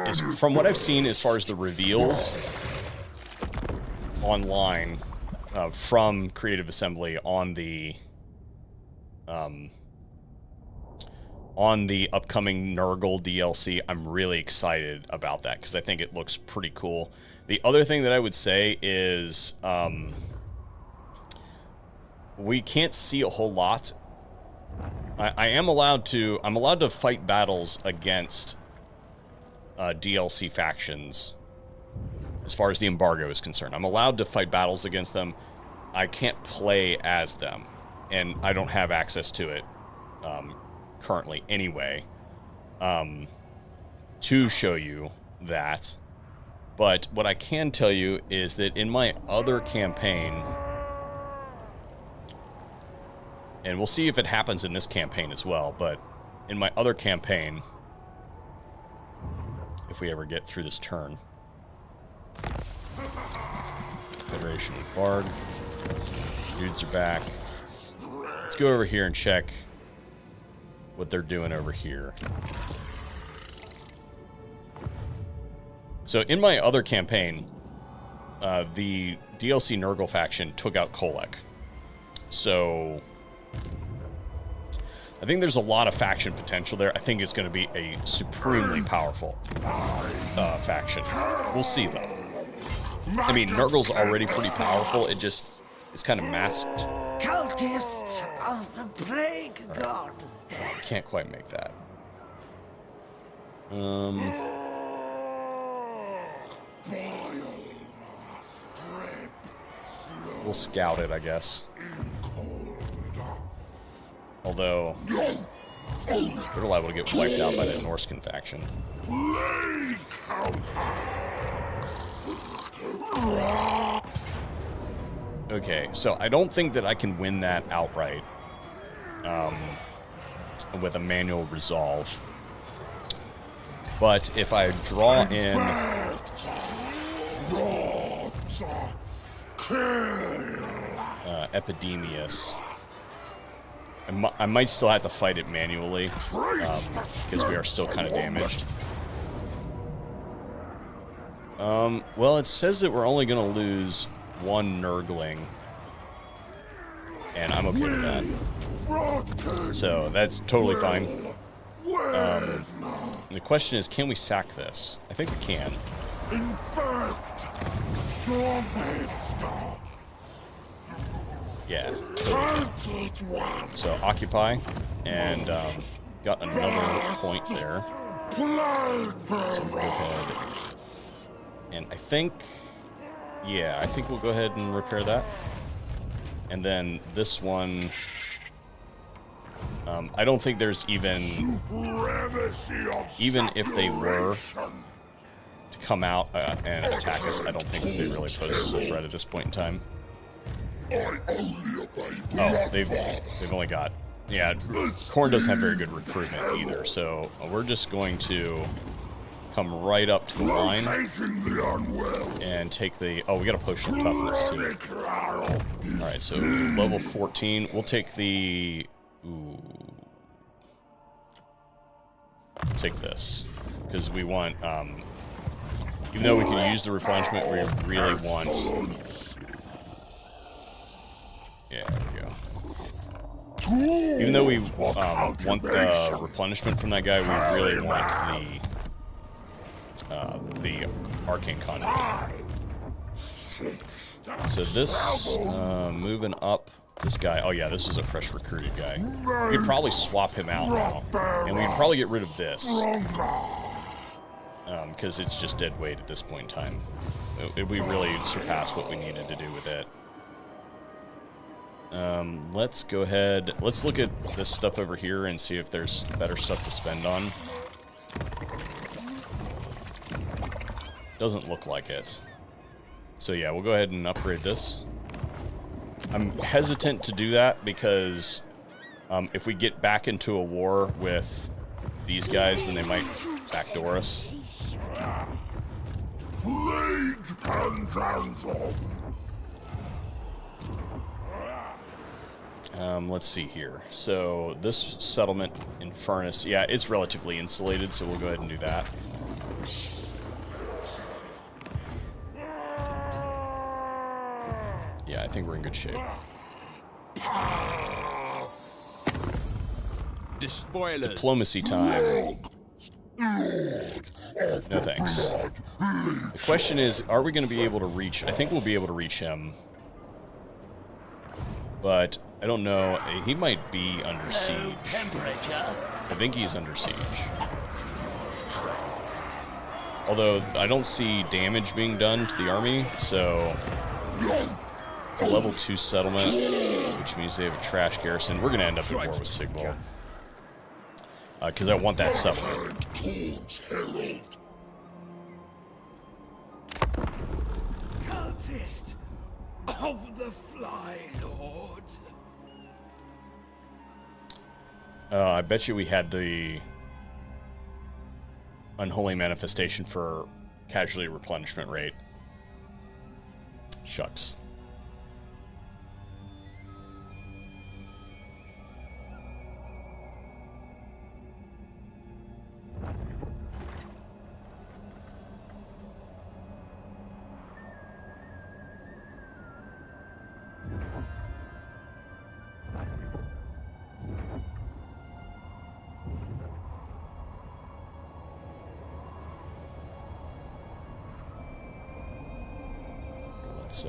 Speaker 1: is, from what I've seen as far as the reveals online from Creative Assembly on the upcoming Nurgle DLC. I'm really excited about that because I think it looks pretty cool. The other thing that I would say is we can't see a whole lot. I'm allowed to fight battles against DLC factions as far as the embargo is concerned. I'm allowed to fight battles against them. I can't play as them, and I don't have access to it currently anyway to show you that. But what I can tell you is that in my other campaign, and we'll see if it happens in this campaign as well, but in my other campaign, if we ever get through this turn, Federation of Bard, dudes are back. Let's go over here and check what they're doing over here. So in my other campaign, the DLC Nurgle faction took out Kolek. So I think there's a lot of faction potential there. I think it's going to be a supremely powerful faction. We'll see, though. I mean, Nurgle's already pretty powerful. It's kind of masked.
Speaker 5: Cultists of the Plague God.
Speaker 1: Can't quite make that. We'll scout it, I guess. Although, they're liable to get wiped out by the Norscan faction. Okay, so I don't think that I can win that outright with a manual resolve. But if I draw in Epidemius, I might still have to fight it manually because we are still kind of damaged. Well, it says that we're only going to lose one Nurgling, and I'm okay with that. So that's totally fine. The question is, can we sack this? I think we can. Yeah, totally can. So occupy, and got another point there. So we'll go ahead, and I think we'll go ahead and repair that. And then this one, I don't think there's even if they were to come out and attack us, I don't think they really pose us a threat at this point in time. Oh, they've only got, yeah, Khorne doesn't have very good recruitment either, so we're just going to come right up to the line and take the, oh, we got a potion of toughness too. Alright, so level 14, we'll take the, take this, because we want, even though we can use the replenishment, we really want, yeah, there we go. Even though we want the replenishment from that guy, we really want the arcane conduit. So this, moving up, this guy, oh yeah, this is a fresh recruited guy. We could probably swap him out now, and we could probably get rid of this, because it's just dead weight at this point in time. We really surpassed what we needed to do with it. Let's go ahead, let's look at this stuff over here and see if there's better stuff to spend on. Doesn't look like it. So yeah, we'll go ahead and upgrade this. I'm hesitant to do that because if we get back into a war with these guys, then they might backdoor us. Let's see here. So this settlement in Furnace, yeah, it's relatively insulated, so we'll go ahead and do that. Yeah, I think we're in good shape. Diplomacy time. No thanks. The question is, are we going to be able to reach... I think we'll be able to reach him. But I don't know. He might be under siege. I think he's under siege. Although I don't see damage being done to the army, so... It's a level 2 settlement, which means they have a trash garrison. We're going to end up at war with Sigvald. Because I want that settlement.
Speaker 5: Cultist of the Fly Lord.
Speaker 1: I bet you we had the unholy manifestation for casualty replenishment rate. Shucks. Let's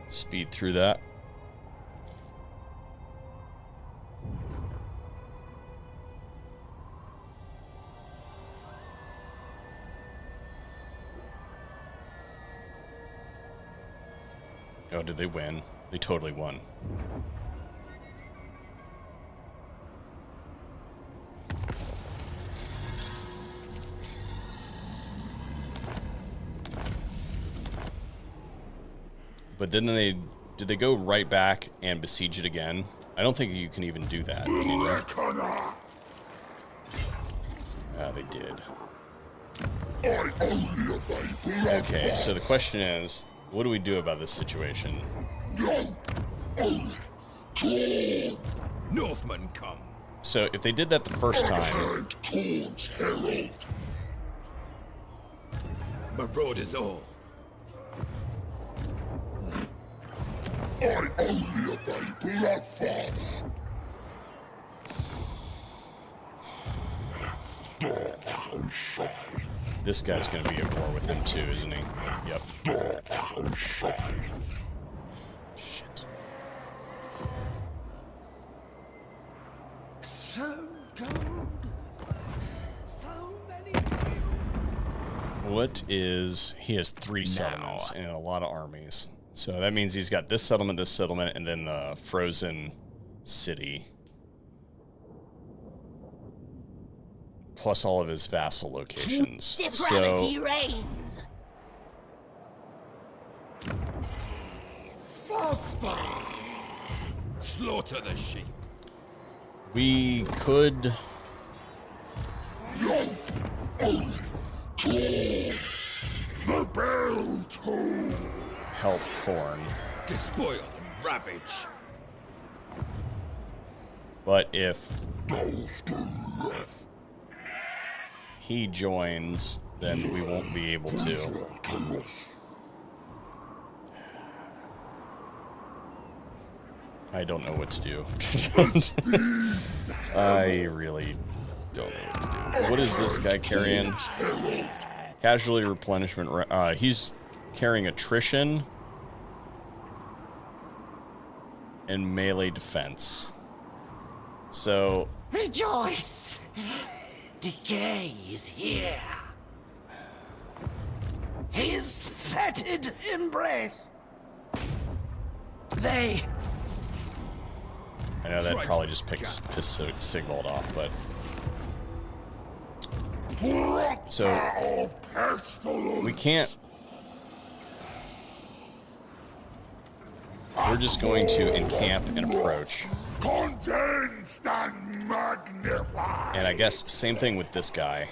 Speaker 1: speed through that. Oh, did they win? They totally won. But then did they go right back and besiege it again? I don't think you can even do that, can you? They did. Okay, so the question is, what do we do about this situation?
Speaker 6: Northmen come.
Speaker 1: So if they did that the first time...
Speaker 6: Marauders all.
Speaker 2: I only obey blood father. Dark and shine.
Speaker 1: This guy's going to be at war with him too, isn't he? Yep.
Speaker 2: Dark and shine.
Speaker 1: Shit.
Speaker 5: So cold. So many.
Speaker 1: What is... He has 3 settlements and a lot of armies. So that means he's got this settlement, and then the frozen city. Plus all of his vassal locations.
Speaker 3: Depravity
Speaker 1: So
Speaker 3: reigns.
Speaker 2: Faster.
Speaker 5: Slaughter the sheep.
Speaker 1: we could...
Speaker 2: No. Only Torn. The bell toll.
Speaker 1: help Khorne.
Speaker 5: Despoil and ravage.
Speaker 1: But if
Speaker 2: Those two left.
Speaker 1: he joins, then we won't be able to.
Speaker 2: Chaos.
Speaker 1: I don't know what to do. I really don't know what to do. What is this guy carrying? Casualty replenishment. He's carrying attrition and melee defense. So
Speaker 6: Rejoice! Decay is here. His fetid embrace. They
Speaker 1: I know that probably just piss Sigvald off, but so we can't. We're just going to encamp and approach.
Speaker 2: Condensed and magnified.
Speaker 1: And I guess same thing with this guy.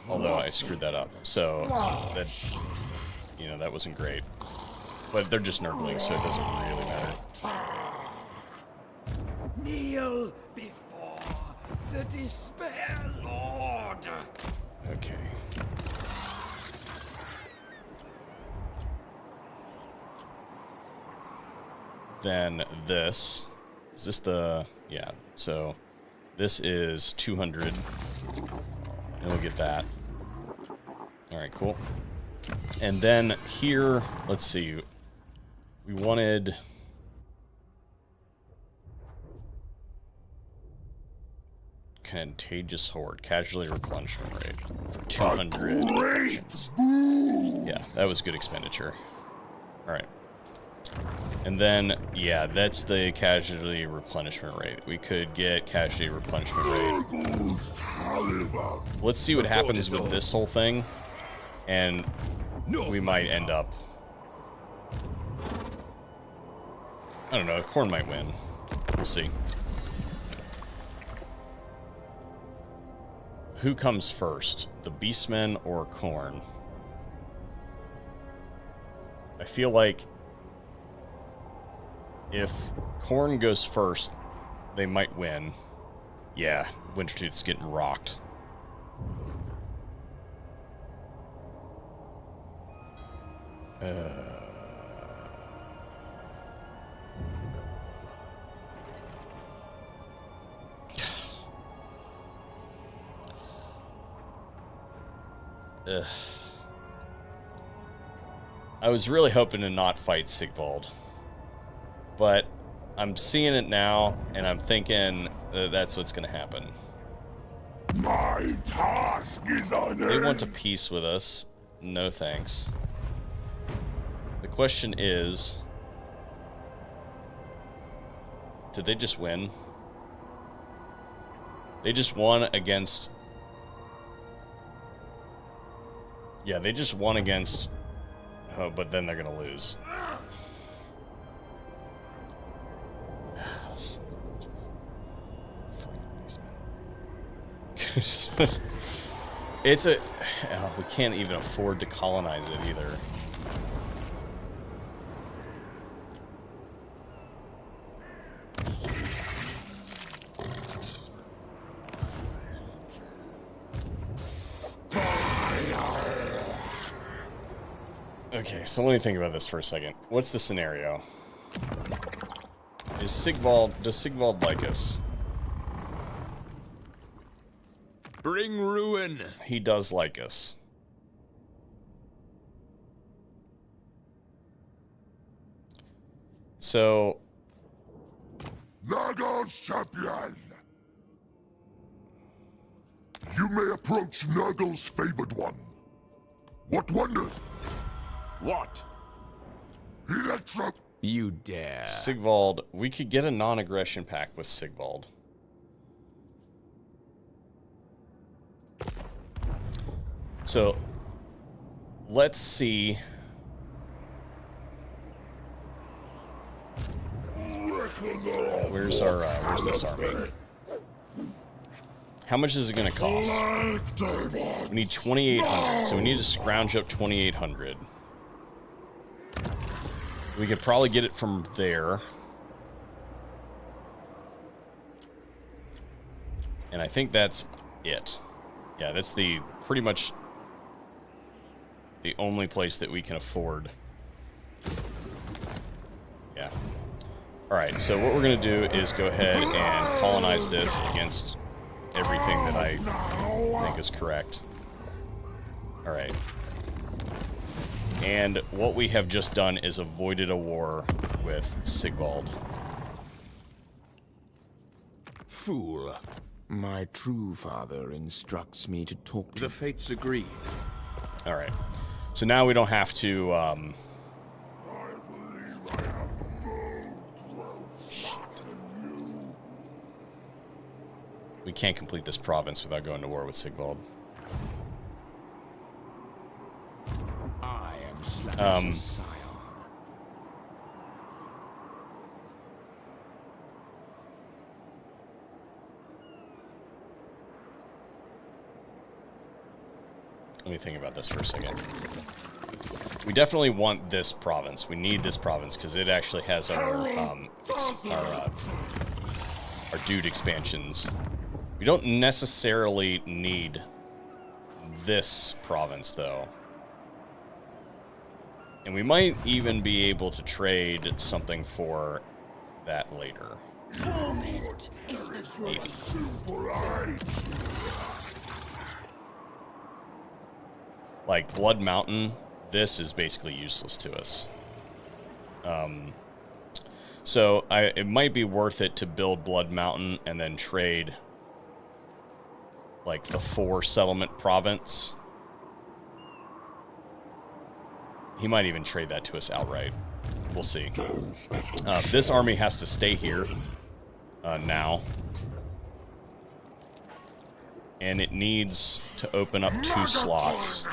Speaker 1: Although I screwed that up. So that, you know, that wasn't great. But they're just nurgling, so it doesn't really matter.
Speaker 5: Kneel before the despair lord.
Speaker 1: Okay. Then this. Is this the... Yeah, so this is 200. And we'll get that. Alright, cool. And then here, let's see. We wanted... Contagious Horde. Casualty replenishment rate. For 200 infections. Yeah, that was good expenditure. Alright. And then, yeah, that's the casualty replenishment rate. We could get casualty replenishment rate. Let's see what happens with this whole thing. And we might end up... I don't know, Khorne might win. We'll see. Who comes first? The Beastmen or Khorne? I feel like if Khorne goes first, they might win. Yeah, Wintertooth's getting rocked. I was really hoping to not fight Sigvald. But I'm seeing it now, and I'm thinking that's what's going to happen.
Speaker 2: My task is
Speaker 1: They want to peace with us. No thanks. The question is... Did they just win? They just won against... Yeah, they just won against... Oh, but then they're going to lose. It's a... we can't even afford to colonize it either. Okay, so let me think about this for a second. What's the scenario? Does Sigvald like us?
Speaker 5: Bring ruin.
Speaker 1: He does like us. So,
Speaker 2: Nurgle's champion! You may approach Nurgle's favored one. What wonders?
Speaker 5: What?
Speaker 2: Electro...
Speaker 5: You dare.
Speaker 1: Sigvald, we could get a non-aggression pact with Sigvald. So, let's see. Where's this army? How much is it going to cost? We need 2,800, so we need to scrounge up 2,800. We could probably get it from there. And I think that's it. Yeah, that's pretty much the only place that we can afford. Yeah. Alright, so what we're going to do is go ahead and colonize this against everything that I think is correct. Alright. And what we have just done is avoided a war with Sigvald.
Speaker 5: Fool. My true father instructs me to talk to... The fates agree.
Speaker 1: Alright. So now we don't have to, we can't complete this province without going to war with Sigvald.
Speaker 5: I am Slavish's scion.
Speaker 1: Let me think about this for a second. We definitely want this province. We need this province because it actually has our dude expansions. We don't necessarily need this province, though. And we might even be able to trade something for that later.
Speaker 3: Torment is the greatest.
Speaker 1: Like Blood Mountain, this is basically useless to us. So it might be worth it to build Blood Mountain and then trade like the 4 settlement province. He might even trade that to us outright. We'll see. This army has to stay here now. And it needs to open up 2 slots.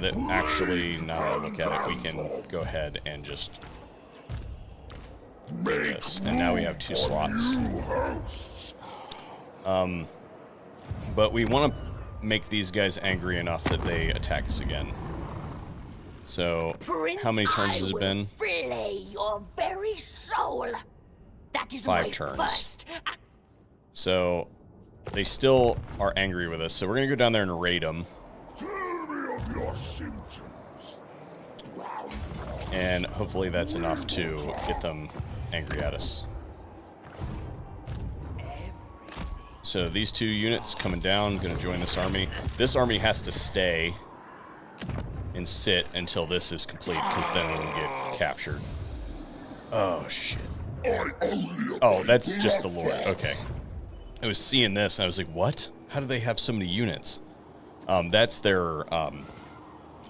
Speaker 1: That actually, now that I look at it, we can go ahead and just do this. And now we have 2 slots. But we want to make these guys angry enough that they attack us again. So, how many turns has it been?
Speaker 3: Fillet your very soul. That is
Speaker 1: 5
Speaker 3: my
Speaker 1: turns.
Speaker 3: first.
Speaker 1: So, they still are angry with us. So we're going to go down there and raid them.
Speaker 2: Tell me of your symptoms.
Speaker 1: And hopefully that's enough to get them angry at us. So these 2 units coming down, going to join this army. This army has to stay and sit until this is complete, because then we'll get captured. Oh, shit. Oh, that's just the Lord. Okay. I was seeing this, and I was like, what? How do they have so many units? That's their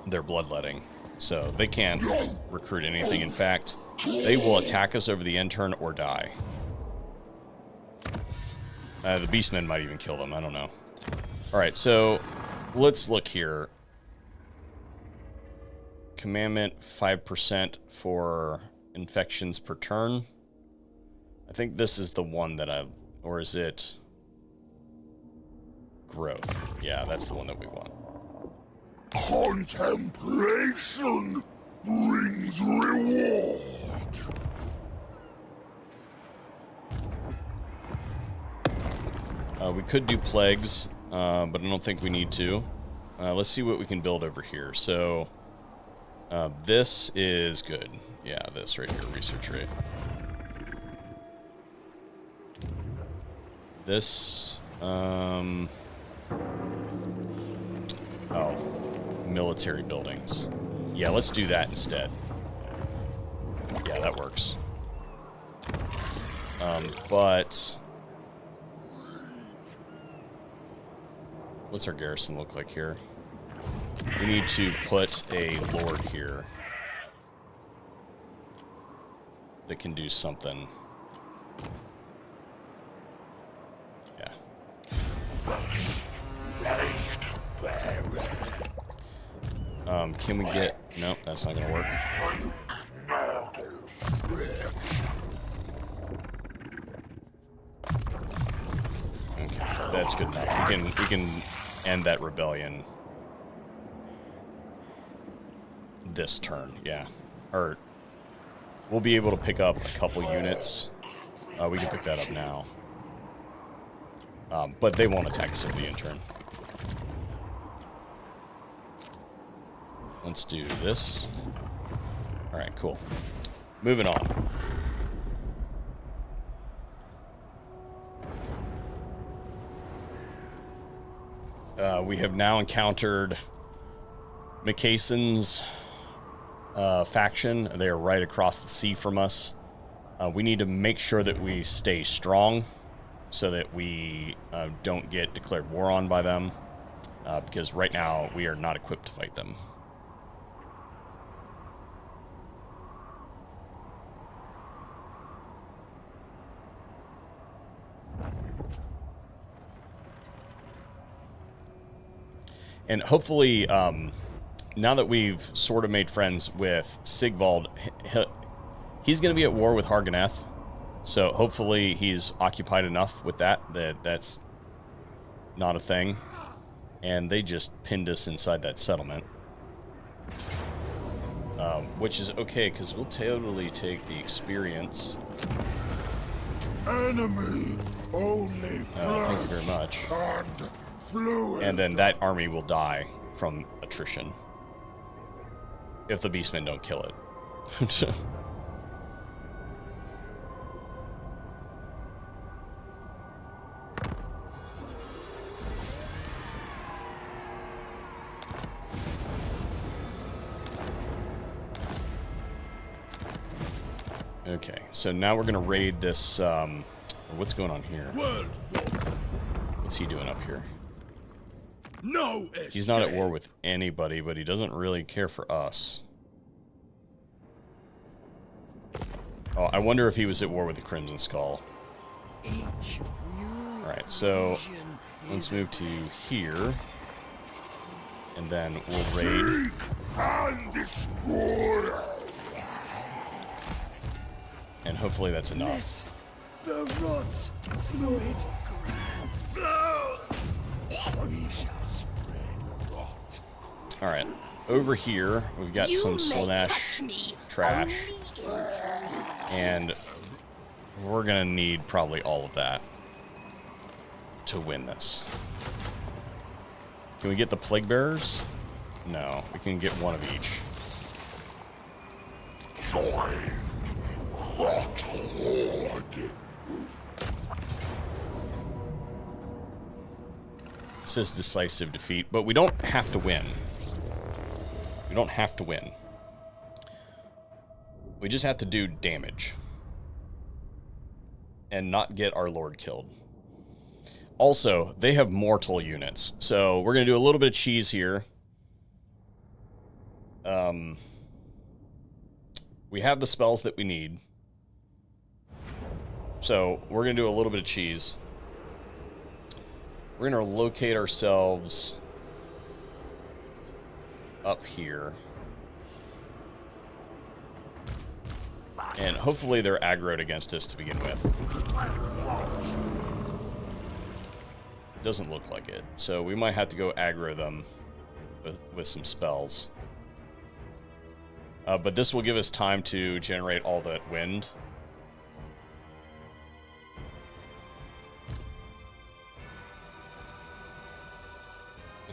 Speaker 1: bloodletting. So they can't recruit anything. In fact, they will attack us over the end turn or die. The Beastmen might even kill them. I don't know. Alright, so let's look here. Commandment 5% for infections per turn. I think this is the one that or is it growth? Yeah, that's the one that we want.
Speaker 2: Contemplation brings reward.
Speaker 1: We could do plagues. but I don't think we need to. Let's see what we can build over here. So this is good. Yeah, this right here, research rate. This, oh, military buildings. Yeah, let's do that instead. Yeah, that works. But what's our garrison look like here? We need to put a lord here that can do something. Yeah. Can we get... Nope, that's not gonna work. Okay, that's good enough. We can end that rebellion this turn, yeah. Or we'll be able to pick up a couple units. We can pick that up now. But they won't attack us over the end turn. Let's do this. Alright, cool. Moving on. We have now encountered McCason's faction. They are right across the sea from us. We need to make sure that we stay strong so that we don't get declared war on by them, because right now we are not equipped to fight them. And hopefully, now that we've sort of made friends with Sigvald, he's going to be at war with Harganeth. So hopefully he's occupied enough with that's not a thing. And they just pinned us inside that settlement. Which is okay, because we'll totally take the experience.
Speaker 2: Enemy only
Speaker 1: Thank you very much.
Speaker 2: and fluid.
Speaker 1: And then that army will die from attrition. If the beastmen don't kill it. Okay, so now we're gonna raid this, what's going on here? What's he doing up here?
Speaker 5: No,
Speaker 1: He's not at war with anybody, but he doesn't really care for us. Oh, I wonder if he was at war with the Crimson Skull. Alright, so let's move to here. And then we'll raid.
Speaker 2: And destroy.
Speaker 1: And hopefully that's enough.
Speaker 6: The rods fluid flow. We shall spread rot.
Speaker 1: Alright, over here, we've got some Slaanesh trash. And we're gonna need probably all of that to win this. Can we get the Plague Bearers? No, we can get one of each. It says decisive defeat, but we don't have to win. We don't have to win. We just have to do damage. And not get our lord killed. Also, they have mortal units. So we're going to do a little bit of cheese here. We have the spells that we need. So we're going to do a little bit of cheese. We're going to locate ourselves up here. And hopefully they're aggroed against us to begin with. It doesn't look like it. So we might have to go aggro them with some spells. But this will give us time to generate all that wind.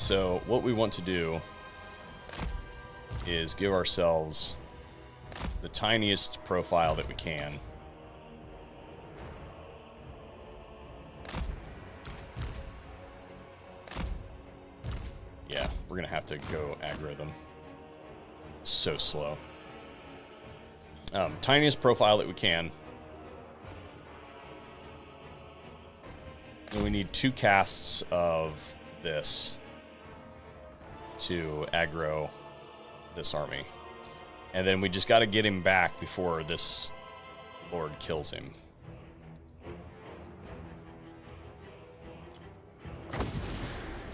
Speaker 1: so what we want to do is give ourselves the tiniest profile that we can. Yeah, we're gonna have to go aggro them. So slow. Tiniest profile that we can. And we need 2 casts of this to aggro this army. And then we just got to get him back before this lord kills him.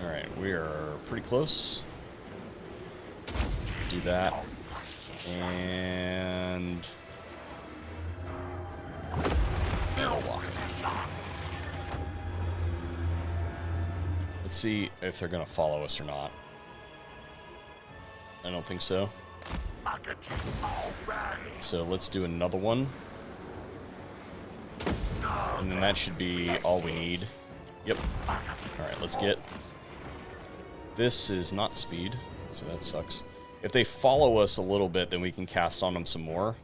Speaker 1: Alright, we are pretty close. Let's do that. And... let's see if they're going to follow us or not. I don't think so. So let's do another one. And then that should be all we need. Yep. Alright, let's get... this is not speed, so that sucks. If they follow us a little bit, then we can cast on them some more.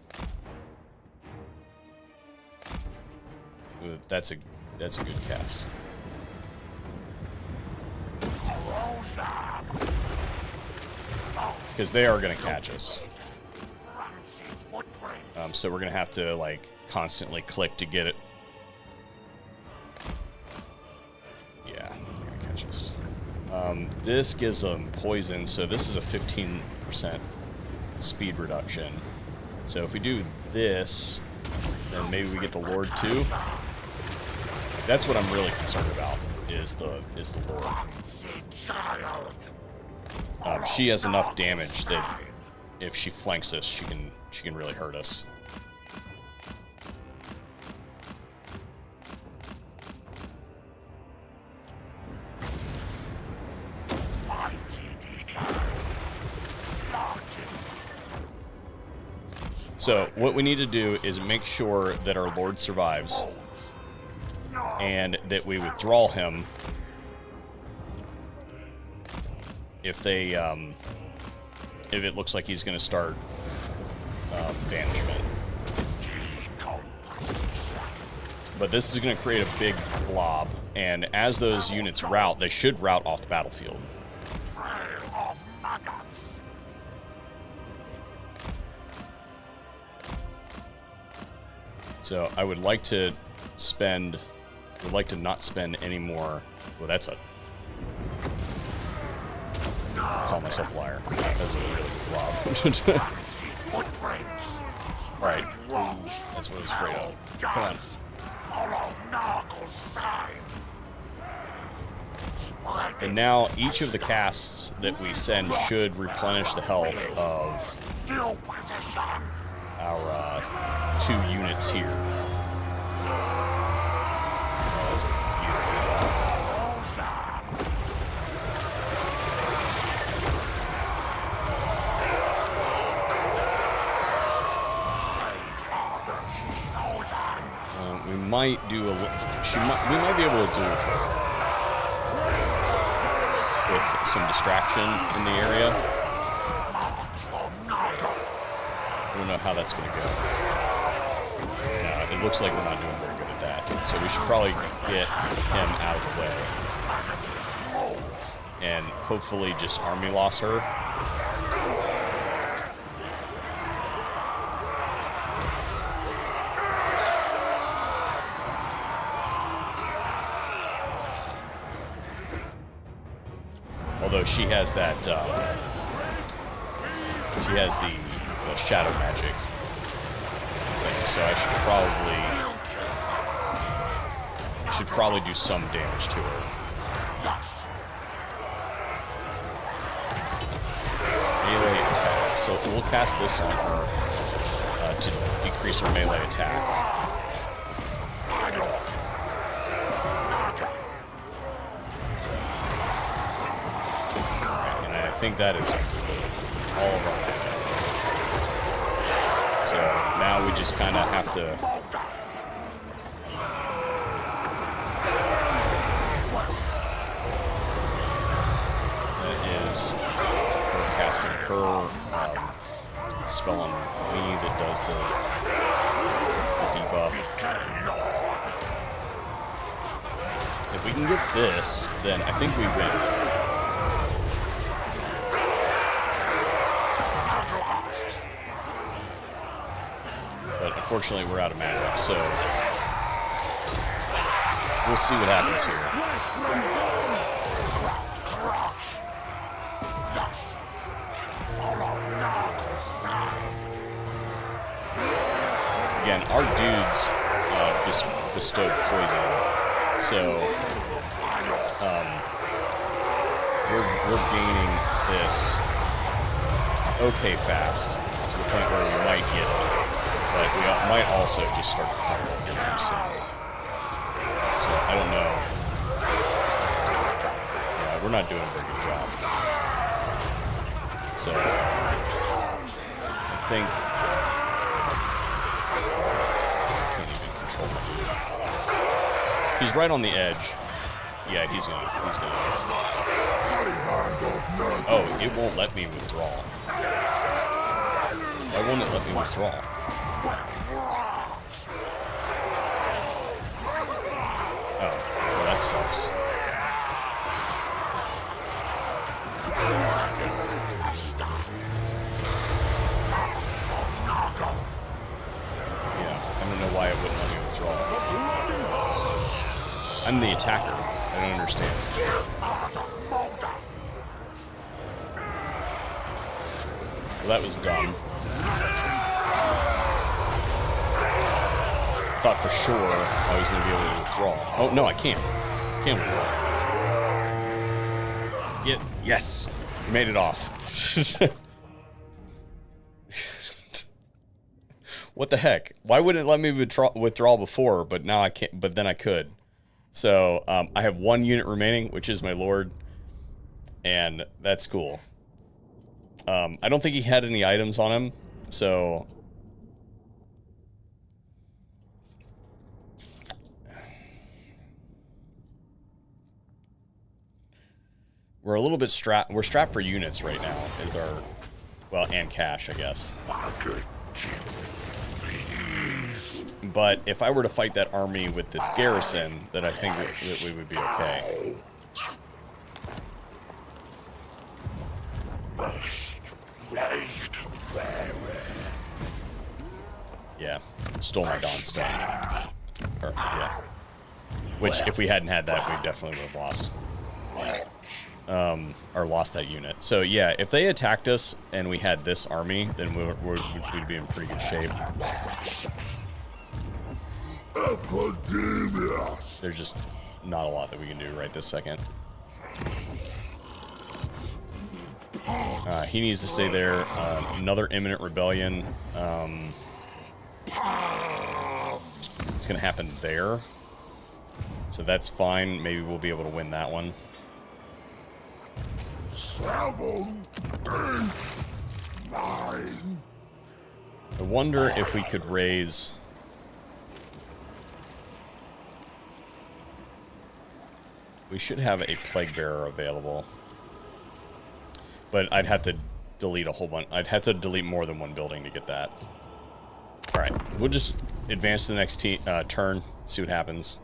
Speaker 1: Ooh, that's a good cast. Because they are going to catch us. So we're going to have to, like, constantly click to get it. Yeah, they're going to catch us. This gives them poison, so this is a 15% speed reduction. So if we do this, then maybe we get the Lord too. That's what I'm really concerned about, is the Lord. She has enough damage that if she flanks us, she can really hurt us. So what we need to do is make sure that our Lord survives and that we withdraw him if they if it looks like he's going to start banishment. But this is going to create a big blob, and as those units rout, they should rout off the battlefield. So I would like to not spend any more. Well, that's a... I'll call myself a liar. That's a really good blob. Alright. That's what I was afraid of. Come on. And now each of the casts that we send should replenish the health of our 2 units here. Oh, that's a beautiful we might do a little... we might be able to do with some distraction in the area. I don't know how that's going to go. It looks like we're not doing very good at that. So we should probably get him out of the way. And hopefully just army loss her. Although she has that, she has the shadow magic thing, so I should probably do some damage to her. Melee attack. So we'll cast this on her to decrease her melee attack. I think that is all of our magic. So now we just kind of have to... casting her spell on me that does the debuff. If we can get this, then I think we win. But unfortunately, we're out of mana, so we'll see what happens here. Again, our dudes bestowed poison, so we're gaining this okay fast to the point where we might get it, but we might also just start to tire of getting soon. So I don't know. Yeah, we're not doing a very good job. So I think. He's right on the edge. Yeah, he's gonna. Oh, it won't let me withdraw. Why won't it let me withdraw? Oh, well, that sucks. Yeah, I don't know why it wouldn't let me withdraw. I'm the attacker. I don't understand. Well, that was dumb. Thought for sure I was going to be able to withdraw. Oh, no, I can't. Can't withdraw. Yes. We made it off. What the heck? Why wouldn't it let me withdraw before, but now I can't, but then I could? So I have one unit remaining, which is my Lord, and that's cool. I don't think he had any items on him, so we're a little bit strapped. We're strapped for units right now, is our, well, and cash, I guess. But if I were to fight that army with this garrison, then I think that we would be okay. Yeah, stole my Dawnstone. Or, yeah. Which, if we hadn't had that, we definitely would have lost. Or lost that unit. So, yeah, if they attacked us and we had this army, then we'd be in pretty good shape. There's just not a lot that we can do right this second. He needs to stay there. Another imminent rebellion. It's going to happen there. So that's fine. Maybe we'll be able to win that one. I wonder if we could raise... We should have a Plague Bearer available. But I'd have to delete a whole bunch. I'd have to delete more than one building to get that. Alright, we'll just advance to the next turn, see what happens.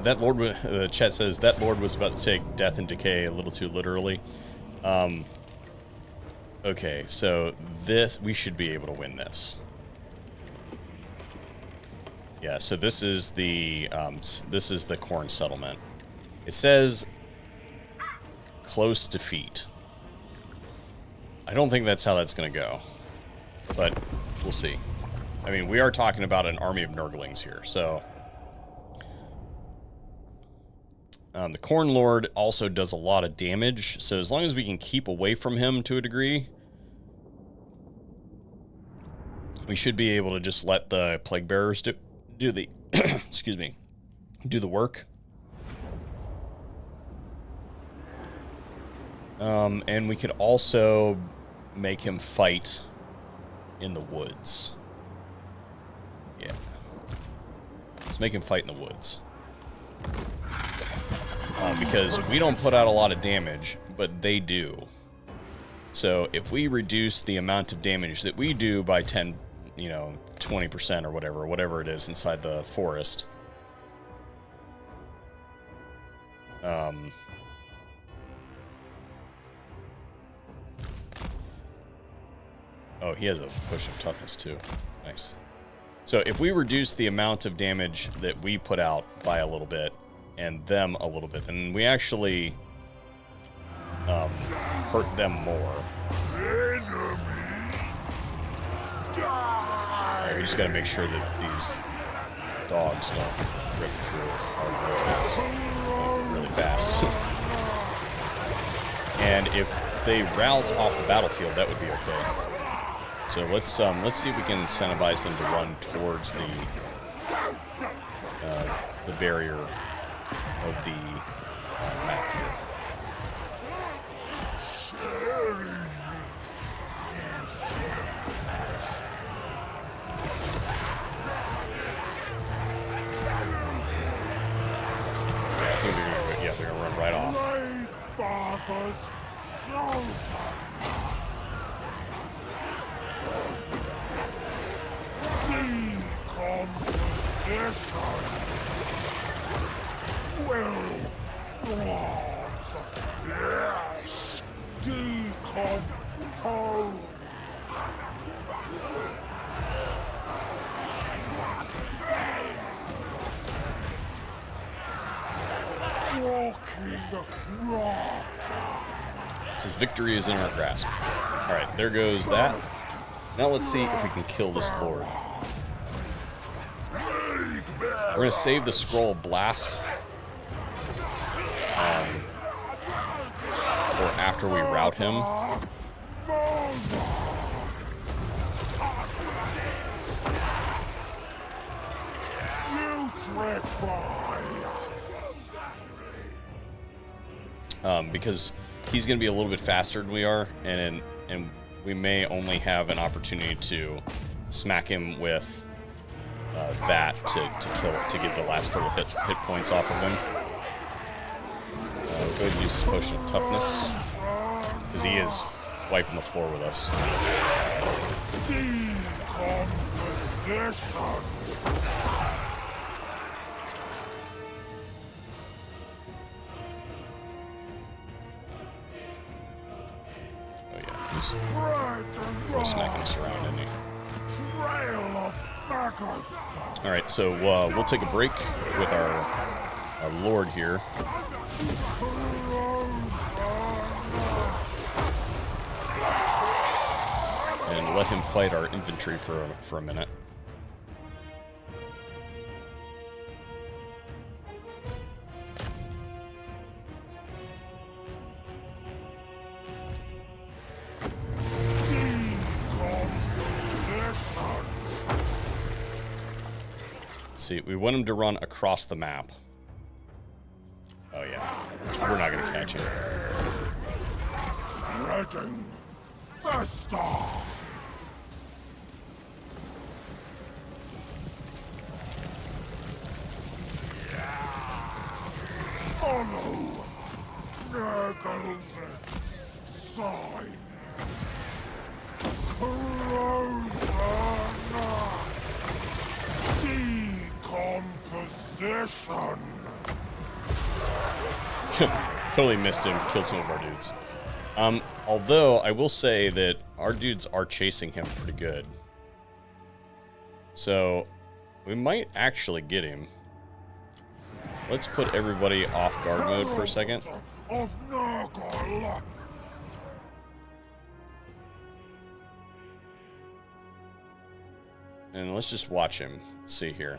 Speaker 1: That Lord, the chat says, that Lord was about to take death and decay a little too literally. Okay, so this, we should be able to win this. Yeah, so this is the Khorne settlement. It says close defeat. I don't think that's how that's going to go, but we'll see. I mean, we are talking about an army of Nurglings here, so... the Corn Lord also does a lot of damage, so as long as we can keep away from him to a degree, we should be able to just let the Plague Bearers do the excuse me, do the work. And we could also make him fight in the woods. Yeah. Let's make him fight in the woods. Because we don't put out a lot of damage, but they do. So if we reduce the amount of damage that we do by 10, 20% or whatever it is inside the forest. Oh, he has a potion of toughness too. Nice. So if we reduce the amount of damage that we put out by a little bit, and them a little bit, then we actually hurt them more. Right, we just gotta make sure that these dogs don't rip through our roads really fast. And if they route off the battlefield, that would be okay. So let's see if we can incentivize them to run towards the barrier of the map here. Yeah, I think they're gonna run right off.
Speaker 2: Yes! Decompose! Walking rock!
Speaker 1: Says victory is in our grasp. Alright, there goes that. Now let's see if we can kill this Lord. We're going to save the Scroll Blast for after we rout him. Because he's going to be a little bit faster than we are, and we may only have an opportunity to smack him with that to get the last couple hit points off of him. We'll go ahead and use this potion of toughness, because he is wiping the floor with us. Oh yeah, he's really smacking us around, isn't he? Alright, so we'll take a break with our Lord here. And let him fight our infantry for a minute. See, we want him to run across the map. Oh yeah, we're not gonna catch him.
Speaker 2: Spreading the star. Follow Nurgle's sign. Decomposition.
Speaker 1: Totally missed him. Killed some of our dudes. Although I will say that our dudes are chasing him pretty good, so we might actually get him. Let's put everybody off guard mode for a second.
Speaker 2: Of Nurgle.
Speaker 1: And let's just watch him. Let's see here.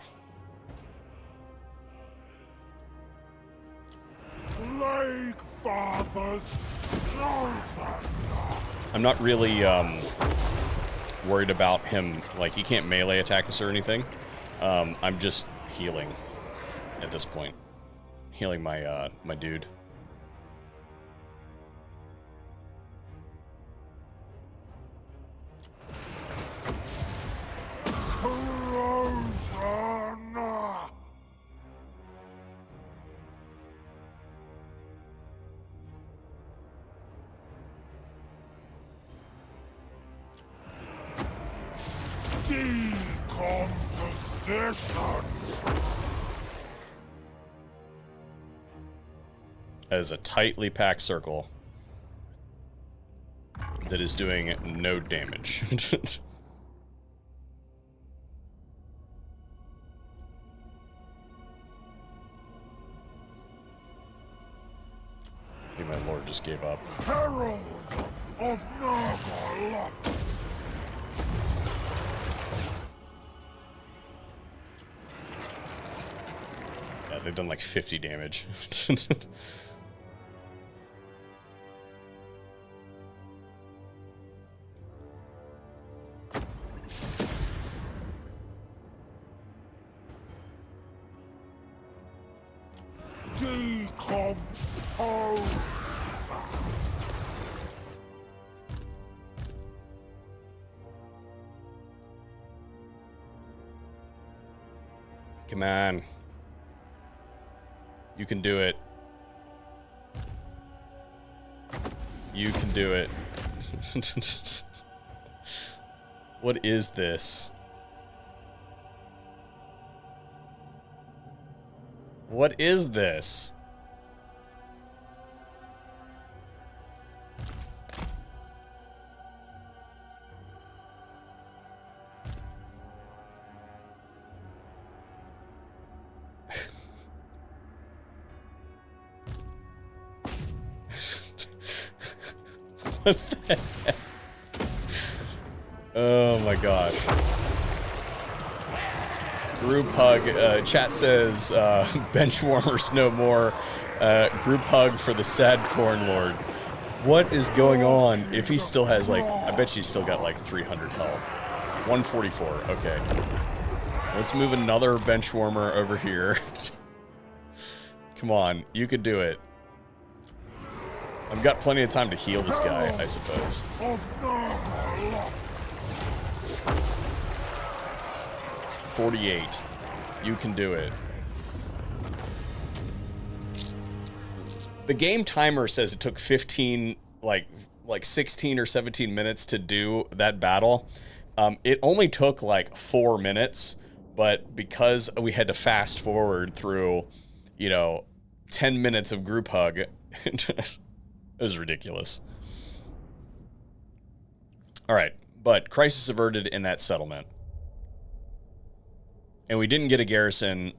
Speaker 2: Plague Father's chosen.
Speaker 1: I'm not really worried about him. Like, he can't melee attack us or anything. I'm just healing at this point. Healing my my dude.
Speaker 2: Decomposition.
Speaker 1: That is a tightly packed circle that is doing no damage. I think my lord just gave up.
Speaker 2: Herald of Nurgle.
Speaker 1: Yeah, they've done like 50 damage.
Speaker 2: Decompose.
Speaker 1: Come on. You can do it. You can do it. What is this? What is this? What the heck? Oh my gosh. Group hug. Chat says, bench warmers no more. Group hug for the sad corn lord. What is going on? If he still has like, I bet he's still got like 300 health. 144, okay. Let's move another bench warmer over here. Come on, you could do it. I've got plenty of time to heal this guy, I suppose. 48. You can do it. The game timer says it took 15, like 16 or 17 minutes to do that battle. It only took like 4 minutes, but because we had to fast forward through, 10 minutes of group hug, it was ridiculous. All right, but crisis averted in that settlement. And we didn't get a garrison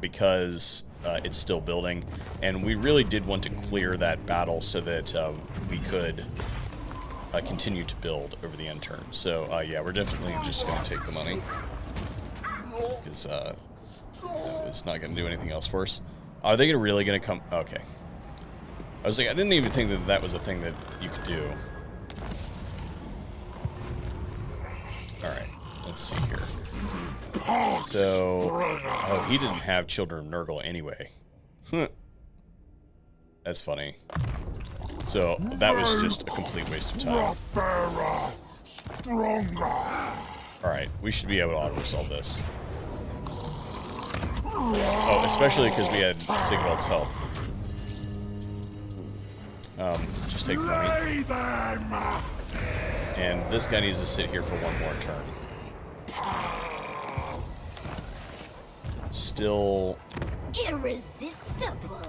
Speaker 1: because it's still building. And we really did want to clear that battle so that we could continue to build over the end term. So, yeah, we're definitely just going to take the money. Because it's not going to do anything else for us. Are they really going to come? Okay. I was like, I didn't even think that that was a thing that you could do. All right, let's see here. So, oh, he didn't have Children of Nurgle anyway. That's funny. So, that was just a complete waste of time. Alright, we should be able to auto-resolve this. Oh, especially because we had Sigvald's help. Just take the money. And this guy needs to sit here for one more turn. Still
Speaker 3: Irresistible.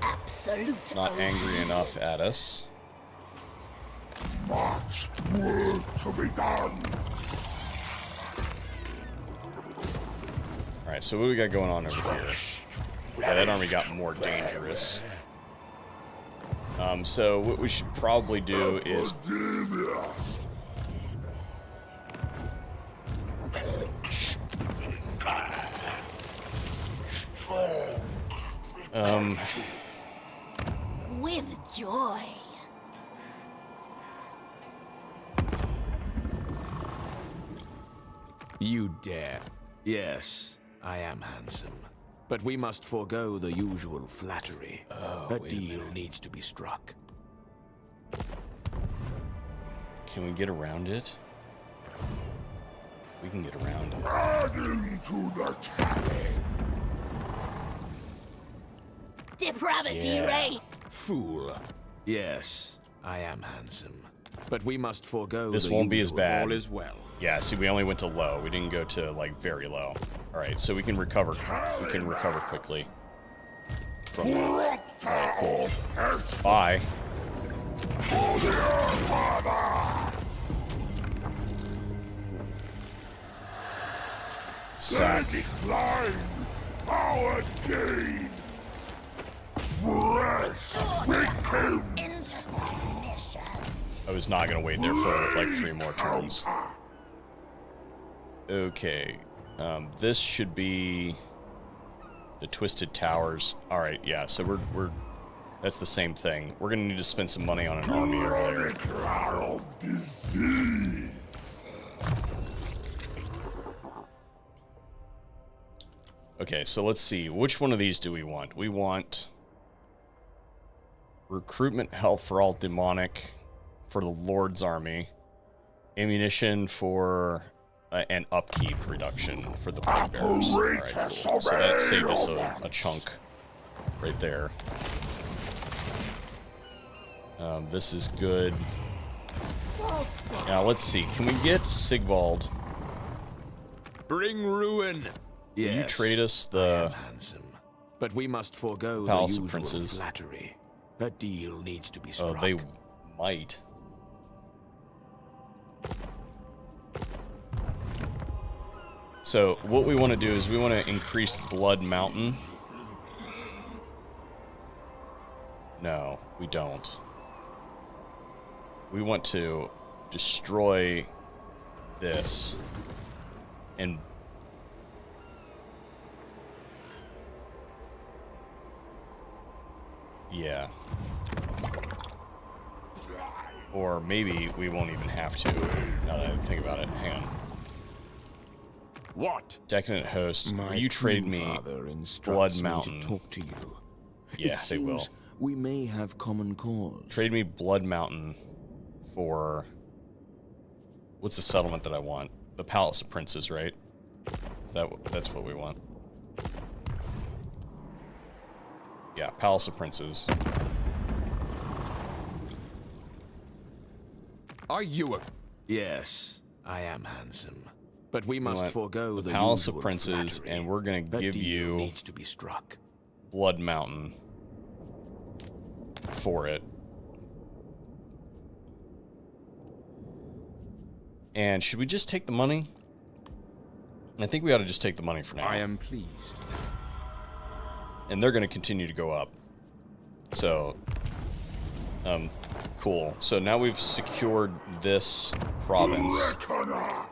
Speaker 3: Absolute.
Speaker 1: not angry enough at us.
Speaker 2: Much work to be done.
Speaker 1: Alright, so what do we got going on over here? Yeah, that army got more dangerous. So what we should probably do is...
Speaker 3: With joy.
Speaker 5: You dare. Yes, I am handsome. But we must forego the usual flattery. A deal needs to be struck.
Speaker 1: Can we get around it? We can get around it.
Speaker 2: Adding to the tally.
Speaker 3: Depravity
Speaker 1: Yeah.
Speaker 3: rate.
Speaker 5: Fool. Yes, I am handsome. But we must forego
Speaker 1: This
Speaker 5: the
Speaker 1: won't be as
Speaker 5: usual.
Speaker 1: bad.
Speaker 5: All is well.
Speaker 1: Yeah, see, we only went to low. We didn't go to, like, very low. All right, so we can recover. We can recover quickly from that. All right, cool. Bye. Sack.
Speaker 2: Decline our gain. Fresh victims.
Speaker 1: I was not going to wait there for, like, 3 more turns. Okay. This should be the Twisted Towers. All right, yeah, so we're that's the same thing. We're going to need to spend some money on an army over there.
Speaker 2: Cloud disease.
Speaker 1: Okay, so let's see. Which one of these do we want? We want recruitment help for all demonic for the Lord's army, ammunition for and upkeep reduction for the Plague Bearers. All right, cool. So that saved us a chunk right there. This is good. Now let's see. Can we get Sigvald?
Speaker 5: Bring ruin.
Speaker 1: Will you
Speaker 5: Yes,
Speaker 1: trade us
Speaker 5: I
Speaker 1: the
Speaker 5: am handsome. But we must forego
Speaker 1: Palace
Speaker 5: the
Speaker 1: of
Speaker 5: usual
Speaker 1: Princes?
Speaker 5: flattery. A deal needs to be
Speaker 1: Oh,
Speaker 5: struck.
Speaker 1: they might. So what we want to do is we want to increase Blood Mountain. No, we don't. We want to destroy this and yeah. Or maybe we won't even have to, now that I think about it. Hang on.
Speaker 5: What?
Speaker 1: Decadent Host,
Speaker 5: My
Speaker 1: will you trade me
Speaker 5: father
Speaker 1: Blood
Speaker 5: instructs me
Speaker 1: Mountain?
Speaker 5: to talk to you.
Speaker 1: Yeah,
Speaker 5: It
Speaker 1: they will.
Speaker 5: seems we may have common cause.
Speaker 1: Trade me Blood Mountain for... What's the settlement that I want? The Palace of Princes, right? That's what we want. Yeah, Palace of Princes.
Speaker 5: Are you a... Yes, I am handsome. But we must
Speaker 1: want
Speaker 5: forego
Speaker 1: the
Speaker 5: the
Speaker 1: Palace of
Speaker 5: usual
Speaker 1: Princes,
Speaker 5: flattery.
Speaker 1: and we're gonna
Speaker 5: A
Speaker 1: give
Speaker 5: deal
Speaker 1: you
Speaker 5: needs to be struck.
Speaker 1: Blood Mountain for it. And should we just take the money? I think we ought to just take the money for now.
Speaker 5: I am pleased.
Speaker 1: And they're going to continue to go up. So, cool. So now we've secured this province.
Speaker 2: Reckoner.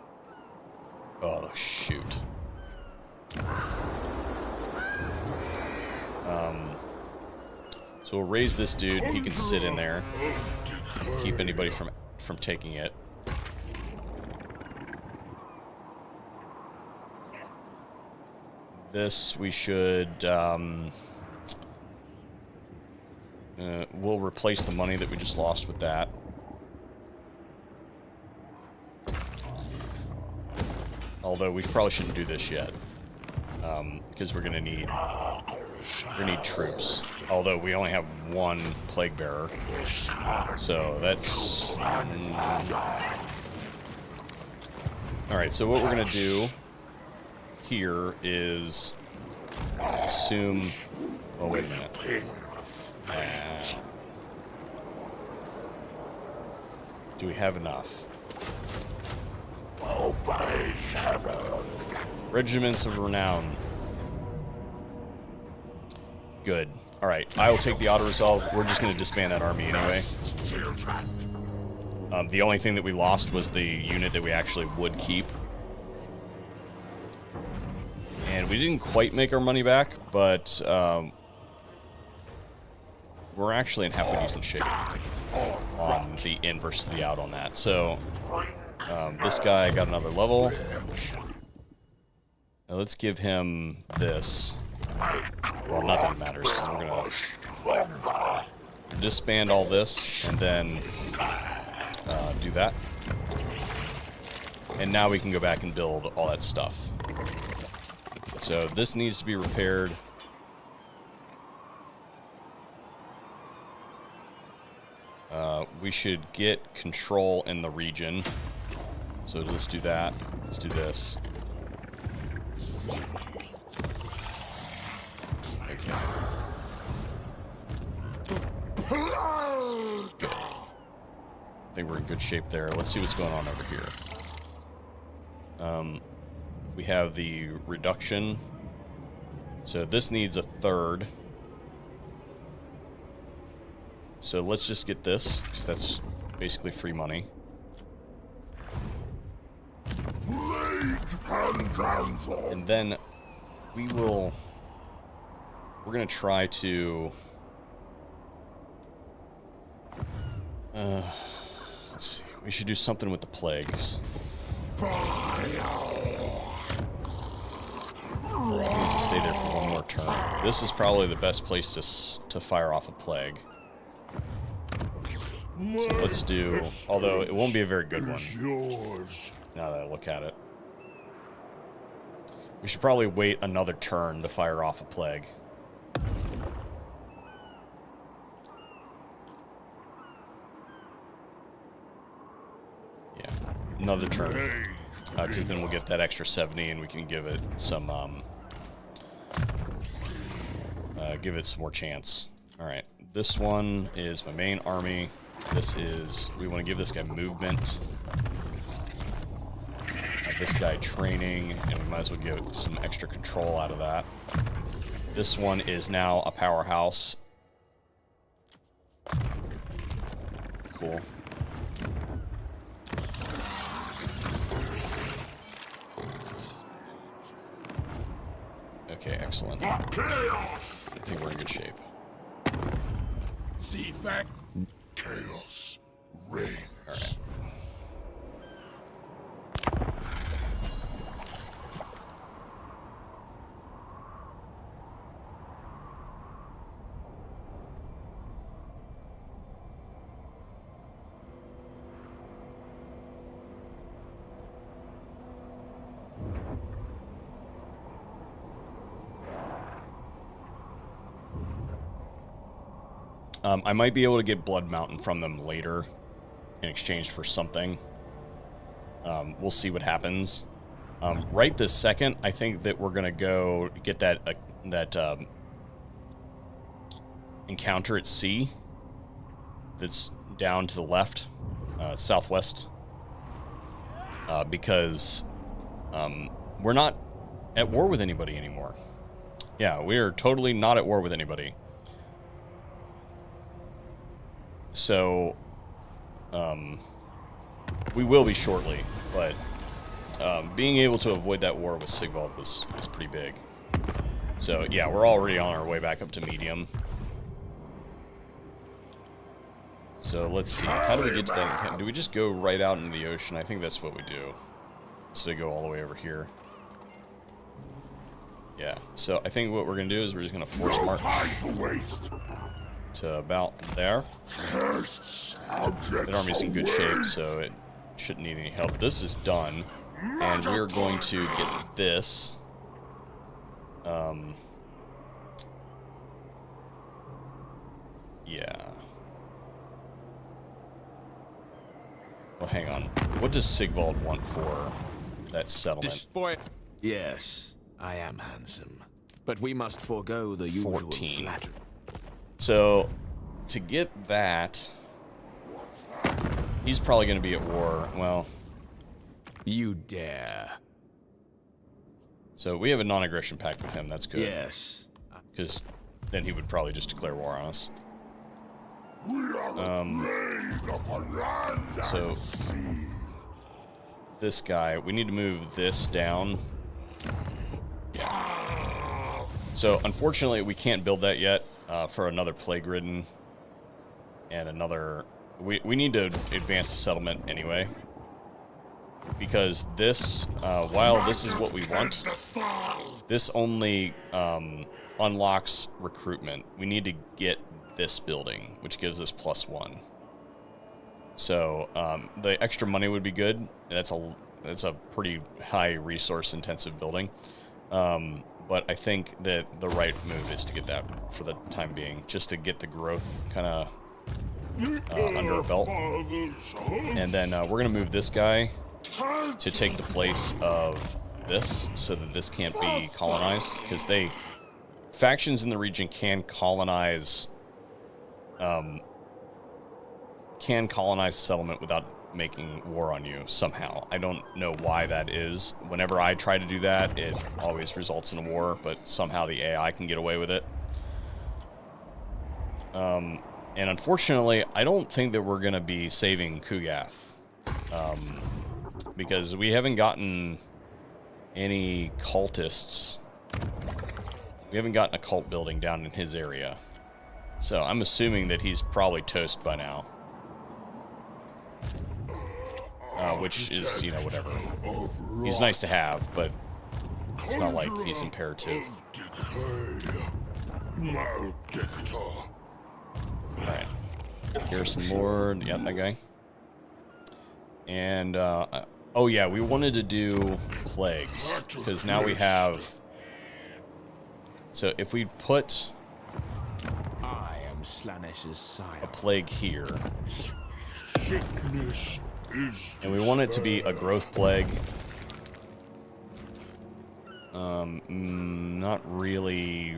Speaker 1: Oh, shoot. So we'll raise this dude. He can sit in there. Keep anybody from taking it. This we should... we'll replace the money that we just lost with that. Although we probably shouldn't do this yet, because we're gonna need troops. Although we only have 1 plague bearer, so that's. All right. So what we're gonna do here is assume. Oh wait a minute. Do we have enough? Regiments of Renown. Good. Alright, I will take the auto-resolve. We're just going to disband that army anyway. The only thing that we lost was the unit that we actually would keep. And we didn't quite make our money back, but we're actually in half a decent shape on the in versus the out on that. So this guy got another level. Now let's give him this. Well, nothing matters because we're gonna disband all this and then do that. And now we can go back and build all that stuff. So this needs to be repaired. We should get control in the region. So let's do that. Let's do this. Okay. Good. I think we're in good shape there. Let's see what's going on over here. We have the reduction. So this needs a third. So let's just get this, because that's basically free money. And then we're going to try to... let's see. We should do something with the plagues. It needs to stay there for one more turn. This is probably the best place to fire off a plague. So let's do, although it won't be a very good one. Now that I look at it. We should probably wait another turn to fire off a plague. Yeah, another turn. Because then we'll get that extra 70 and we can give it some, more chance. Alright, this one is my main army. This is, we want to give this guy movement. This guy training, and we might as well get some extra control out of that. This one is now a powerhouse. Cool. Okay, excellent. I think we're in good shape.
Speaker 2: See that? Chaos reigns.
Speaker 1: All right. I might be able to get Blood Mountain from them later in exchange for something. We'll see what happens. Right this second, I think that we're going to go get that encounter at sea that's down to the left, southwest, because we're not at war with anybody anymore. Yeah, we are totally not at war with anybody. So, we will be shortly, but being able to avoid that war with Sigvald was pretty big. So, yeah, we're already on our way back up to medium. So, let's see. How do we get to that? Do we just go right out into the ocean? I think that's what we do. So, they go all the way over here. Yeah, so I think what we're going to do is we're just going to force march to about there. That army's in good shape, so it shouldn't need any help. This is done, and we're going to get this. Yeah. Well, hang on. What does Sigvald want for that settlement?
Speaker 5: Despoil. Yes, I am handsome, but we must forego the usual
Speaker 1: 14.
Speaker 5: flattery.
Speaker 1: So, to get that, he's probably going to be at war. Well,
Speaker 5: You dare.
Speaker 1: so we have a non-aggression pact with him. That's good.
Speaker 5: Yes.
Speaker 1: Because then he would probably just declare war on us. So, this guy, we need to move this down. Yeah. So, unfortunately, we can't build that yet for another plague-ridden and another. We need to advance the settlement anyway, because this, while this is what we want, this only unlocks recruitment. We need to get this building, which gives us +1. So the extra money would be good. That's a pretty high resource intensive building. But I think that the right move is to get that for the time being, just to get the growth kind of under a belt. And then we're going to move this guy to take the place of this, so that this can't be colonized, because factions in the region can colonize settlement without making war on you somehow. I don't know why that is. Whenever I try to do that, it always results in a war, but somehow the AI can get away with it. And unfortunately, I don't think that we're going to be saving Kugath, because we haven't gotten any cultists. We haven't gotten a cult building down in his area. So I'm assuming that he's probably toast by now. Which is, whatever. He's nice to have, but it's not like he's imperative. Alright. Garrison Lord, yeah, that guy. And, oh yeah, we wanted to do plagues, because now we have... So if we put
Speaker 5: I am Slanesh's sire.
Speaker 1: a plague here,
Speaker 2: Sickness is
Speaker 1: and we want it to be a growth plague, not really...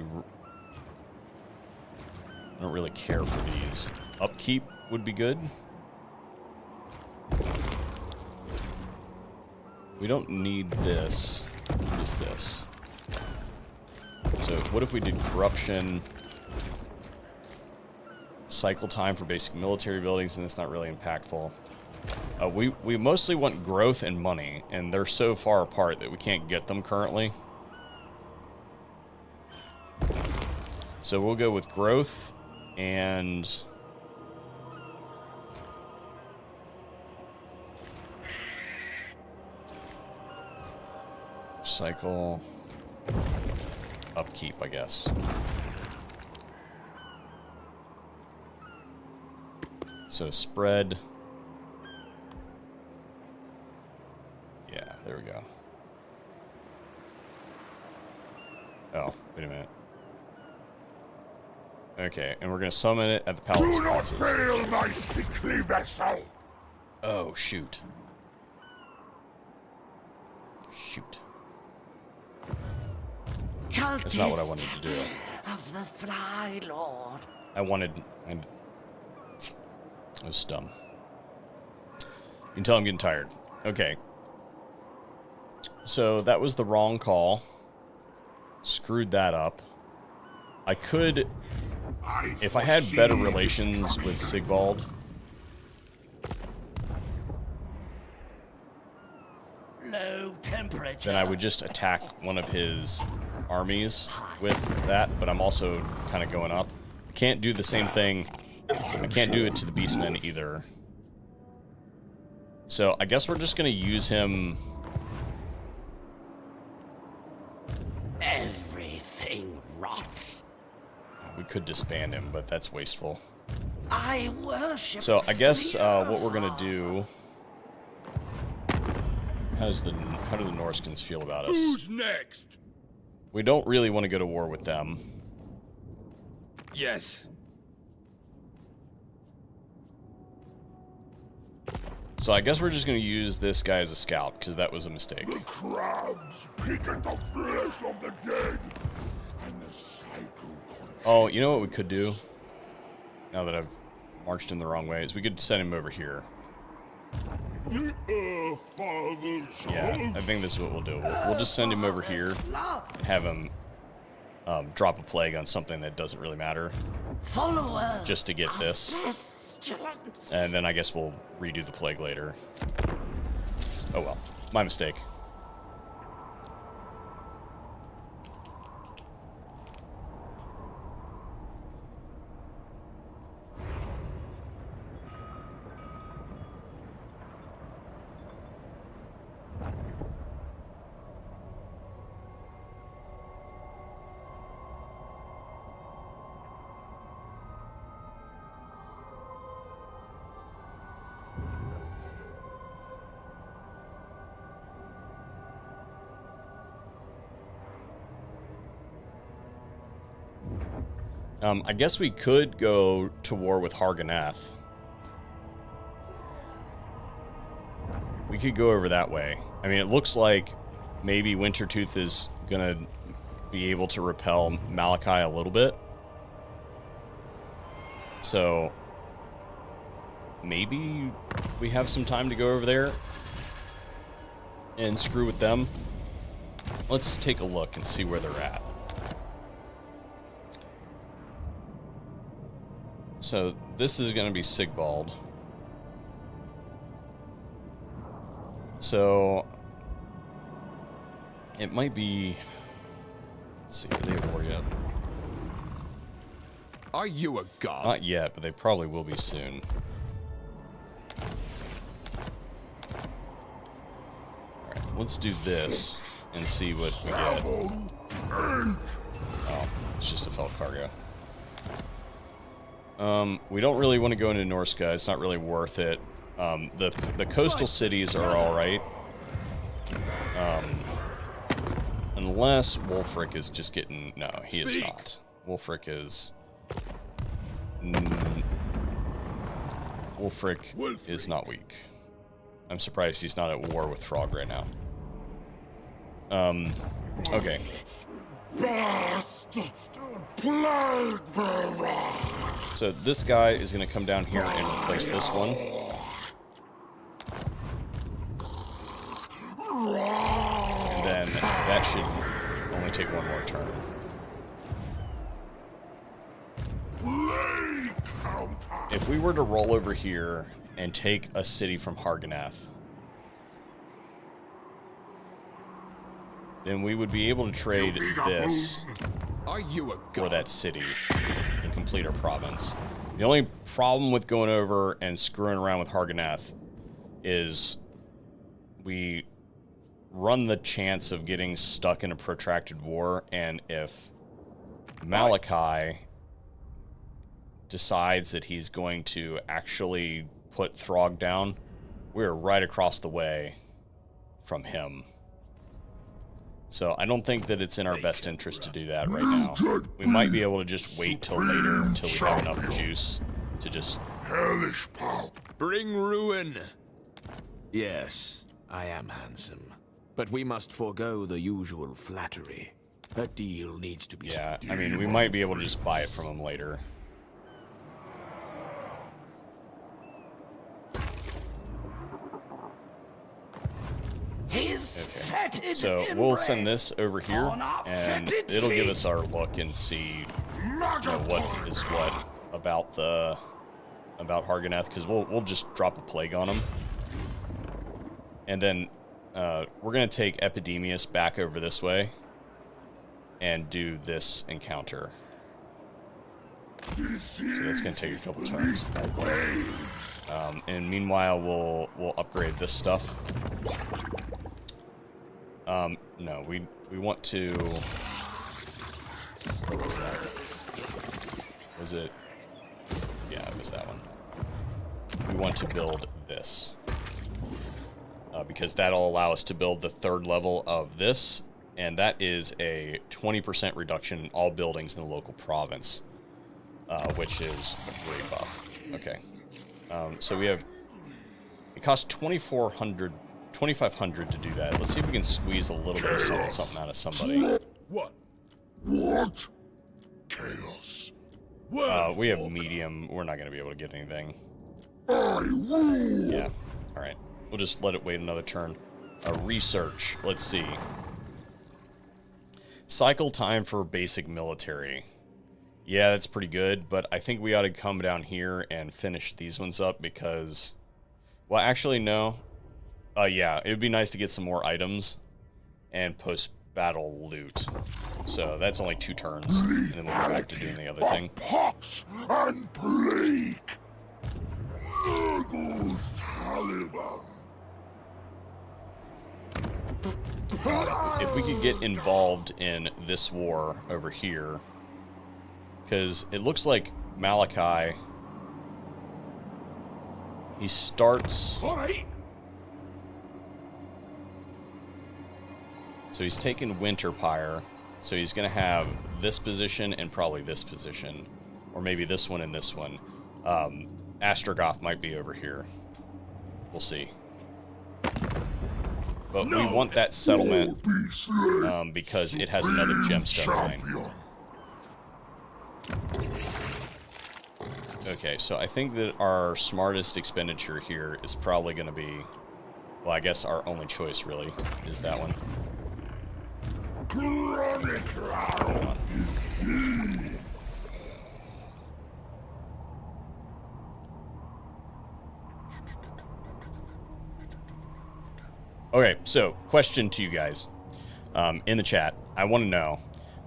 Speaker 1: I don't really care for these. Upkeep would be good. We don't need this. What is this? So what if we did corruption, cycle time for basic military buildings, and it's not really impactful. We mostly want growth and money, and they're so far apart that we can't get them currently. So we'll go with growth and cycle upkeep, I guess. So spread. Yeah, there we go. Oh, wait a minute. Okay, and we're gonna summon it at the Palace.
Speaker 2: Do not fail my sickly vessel!
Speaker 1: Oh, shoot. Shoot. That's not what I wanted to do.
Speaker 3: Of the Fly Lord.
Speaker 1: I was dumb. You can tell I'm getting tired. Okay. So that was the wrong call. Screwed that up. I could... If I had better relations with Sigvald,
Speaker 3: Low temperature.
Speaker 1: then I would just attack one of his armies with that, but I'm also kind of going up. I can't do the same thing. I can't do it to the Beastmen either. So I guess we're just going to use him...
Speaker 3: Everything rots.
Speaker 1: We could disband him, but that's wasteful.
Speaker 3: I worship.
Speaker 1: So I guess what we're gonna do. How do the Norskins feel about us?
Speaker 6: Who's next?
Speaker 1: We don't really want to go to war with them.
Speaker 6: Yes.
Speaker 1: So I guess we're just gonna use this guy as a scout, because that was a mistake.
Speaker 2: The crabs pick at the flesh of the dead, and the cycle continues.
Speaker 1: Oh, you know what we could do? Now that I've marched in the wrong way, is we could send him over here. Yeah, I think this is what we'll do. We'll just send him over here and have him drop a plague on something that doesn't really matter,
Speaker 3: Follower.
Speaker 1: just to get this.
Speaker 3: Pestilence.
Speaker 1: And then I guess we'll redo the plague later. Oh well, my mistake. I guess we could go to war with Hargonath. We could go over that way. I mean, it looks like maybe Wintertooth is gonna be able to repel Malachi a little bit. So maybe we have some time to go over there and screw with them. Let's take a look and see where they're at. So this is going to be Sigvald. So it might be. Let's see, are they at war yet?
Speaker 5: Are you a god?
Speaker 1: Not yet, but they probably will be soon. Alright, let's do this and see what we get. Oh, it's just a felt cargo. We don't really want to go into Norska. It's not really worth it. The coastal cities are alright. Unless Wulfric is just getting... No, he is not. Wulfric is... Wulfric is not weak. I'm surprised he's not at war with Throg right now. Okay. So this guy is going to come down here and replace this one. And then that should only take one more turn. If we were to roll over here and take a city from Hargonath, then we would be able to trade this
Speaker 5: Are you a god?
Speaker 1: for that city and complete our province. The only problem with going over and screwing around with Hargonath is we run the chance of getting stuck in a protracted war, and if Malachi decides that he's going to actually put Throg down, we're right across the way from him. So I don't think that it's in our best interest to do that right now. We might be able to just wait till later until we have enough juice to just...
Speaker 2: Hellish power.
Speaker 5: Bring ruin. Yes, I am handsome. But we must forego the usual flattery. A deal needs to be...
Speaker 1: Yeah, I mean, we might be able to just buy it from him later. Okay, so we'll send this over here, and it'll give us our look and see, you know, what is what about Hargonath, because we'll just drop a plague on him, and then we're gonna take Epidemius back over this way and do this encounter. So that's gonna take a couple turns. And meanwhile, we'll upgrade this stuff. No, we want to... What was that? Was it... Yeah, it was that one. We want to build this. Because that'll allow us to build the third level of this, and that is a 20% reduction in all buildings in the local province, which is a great buff. Okay. So we have... It costs 2,500 to do that. Let's see if we can squeeze a little bit of something out of somebody.
Speaker 2: What? Chaos.
Speaker 1: We have medium. We're not going to be able to get anything. Yeah. All right. We'll just let it wait another turn. Research. Let's see. Cycle time for basic military. Yeah, that's pretty good, but I think we ought to come down here and finish these ones up because... Well, actually, no. Yeah, it would be nice to get some more items and post-battle loot. So that's only 2 turns, and then we'll go back to doing the other thing.
Speaker 2: Pox and plague. Nurgle Taliban.
Speaker 1: If we could get involved in this war over here, because it looks like Malachi, he starts... So he's taken Winterpire, so he's going to have this position and probably this position. Or maybe this one and this one. Astrogoth might be over here. We'll see. But we want that settlement because it has another gemstone mine. Okay, so I think that our smartest expenditure here is probably going to be... Well, I guess our only choice, really, is that one. Okay, so question to you guys in the chat. I want to know,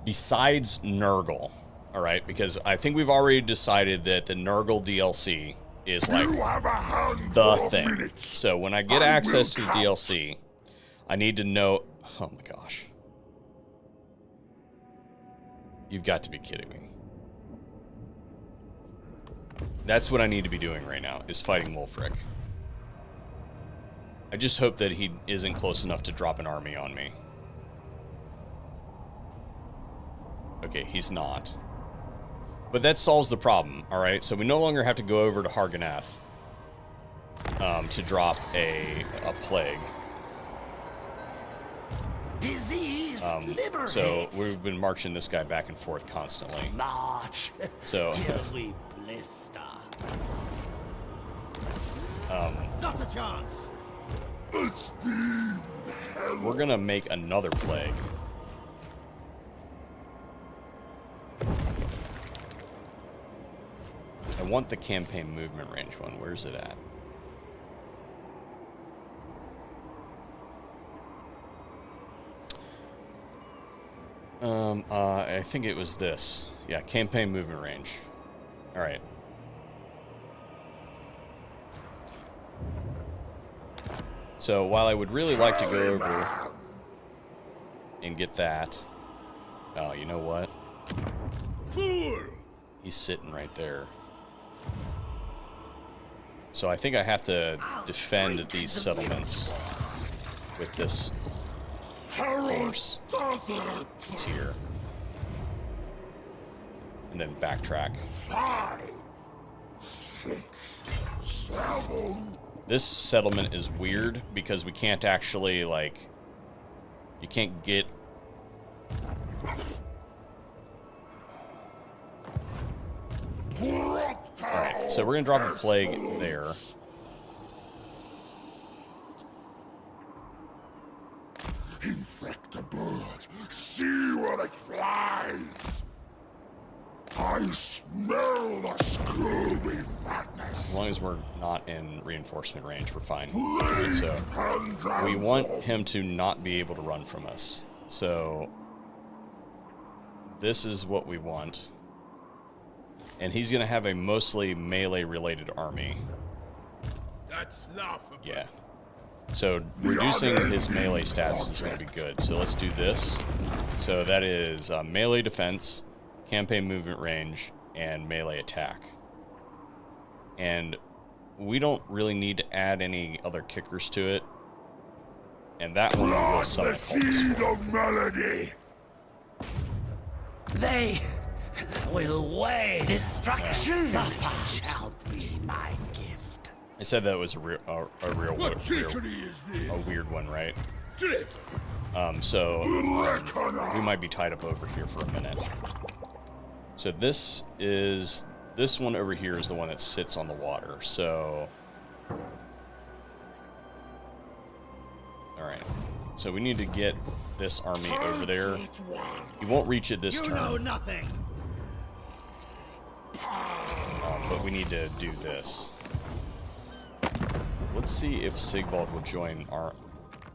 Speaker 1: besides Nurgle, all right, because I think we've already decided that the Nurgle DLC is like the thing. So when I get access to the DLC, I need to know... Oh my gosh. You've got to be kidding me. That's what I need to be doing right now, is fighting Wulfric. I just hope that he isn't close enough to drop an army on me. Okay, he's not. But that solves the problem, alright? So we no longer have to go over to Harganeth to drop a plague.
Speaker 3: Disease liberates.
Speaker 1: So we've been marching this guy back and forth constantly.
Speaker 3: March.
Speaker 1: So
Speaker 3: Till we blister.
Speaker 6: Not a chance.
Speaker 1: we're gonna make another plague. I want the campaign movement range one. Where's it at? I think it was this. Yeah, campaign movement range. All right. So while I would really like to go over and get that, oh, you know what?
Speaker 6: Fool!
Speaker 1: He's sitting right there. So I think I have to defend these settlements with this force. It's here. And then backtrack.
Speaker 2: 5, 6, 7.
Speaker 1: This settlement is weird because we can't actually, like, you can't get... Alright, so we're going to drop a plague there.
Speaker 2: Infect the bird. See where it flies. I smell the scurvy madness.
Speaker 1: As long as we're not in reinforcement range, we're fine. And so we want him to not be able to run from us. So this is what we want. And he's going to have a mostly melee-related army.
Speaker 6: That's laughable.
Speaker 1: Yeah. So reducing his melee stats is going to be good. So let's do this. So that is melee defense, campaign movement range, and melee attack. And we don't really need to add any other kickers to it. And that one we will summon
Speaker 2: The seed
Speaker 1: cultists for.
Speaker 2: of melody.
Speaker 3: They will weigh destruction. Suffer shall be my gift.
Speaker 1: I said that was a real
Speaker 6: What trickery is this?
Speaker 1: a weird one, right?
Speaker 6: Deliver.
Speaker 1: So we might be tied up over here for a minute. So this one over here is the one that sits on the water. So, all right. So we need to get this army over there. He won't reach it this
Speaker 6: You know
Speaker 1: turn,
Speaker 6: nothing.
Speaker 1: but we need to do this. Let's see if Sigvald will join our.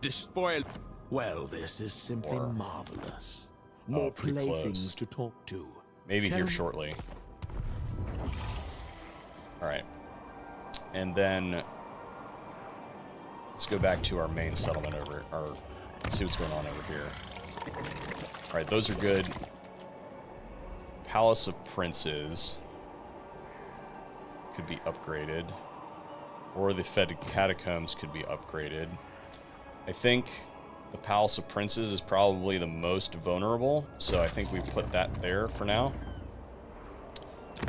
Speaker 5: Despoil. Well, this is simply
Speaker 1: Or-
Speaker 5: marvelous. More
Speaker 1: pretty
Speaker 5: playthings
Speaker 1: close.
Speaker 5: to talk to.
Speaker 1: Maybe
Speaker 5: Tell
Speaker 1: here
Speaker 5: me-
Speaker 1: shortly. All right. And then let's go back to our main settlement see what's going on over here. All right, those are good. Palace of Princes could be upgraded. Or the Fed Catacombs could be upgraded. I think The Palace of Princes is probably the most vulnerable, so I think we put that there for now.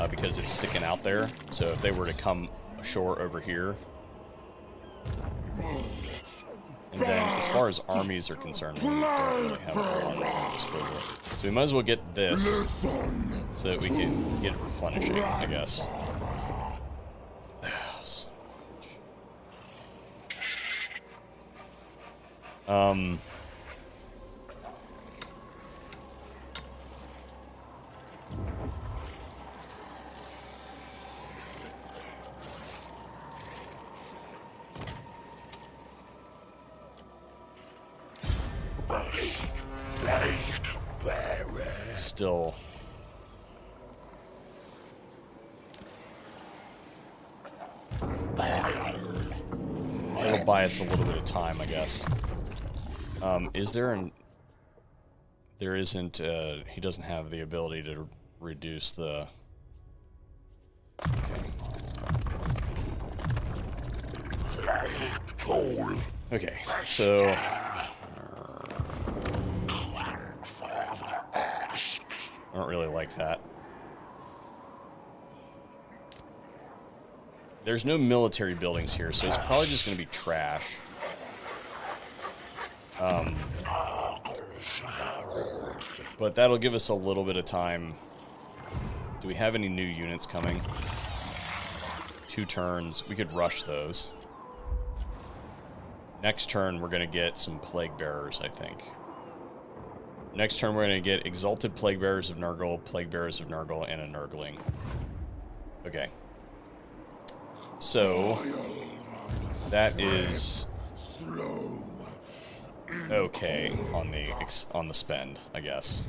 Speaker 1: Because it's sticking out there. So if they were to come ashore over here. And then as far as armies are concerned, we don't really have a whole lot at our disposal. So we might as well get this so that we can get replenishing, I guess. Still. It'll buy us a little bit of time, I guess. Is there an... There isn't, he doesn't have the ability to reduce the... Okay. Okay, so... I don't really like that. There's no military buildings here, so it's probably just going to be trash. But that'll give us a little bit of time. Do we have any new units coming? 2 turns. We could rush those. Next turn, we're going to get some Plague Bearers, I think. Next turn, we're going to get Exalted Plague Bearers of Nurgle, Plague Bearers of Nurgle, and a Nurgling. Okay. So, that is okay on the spend, I guess.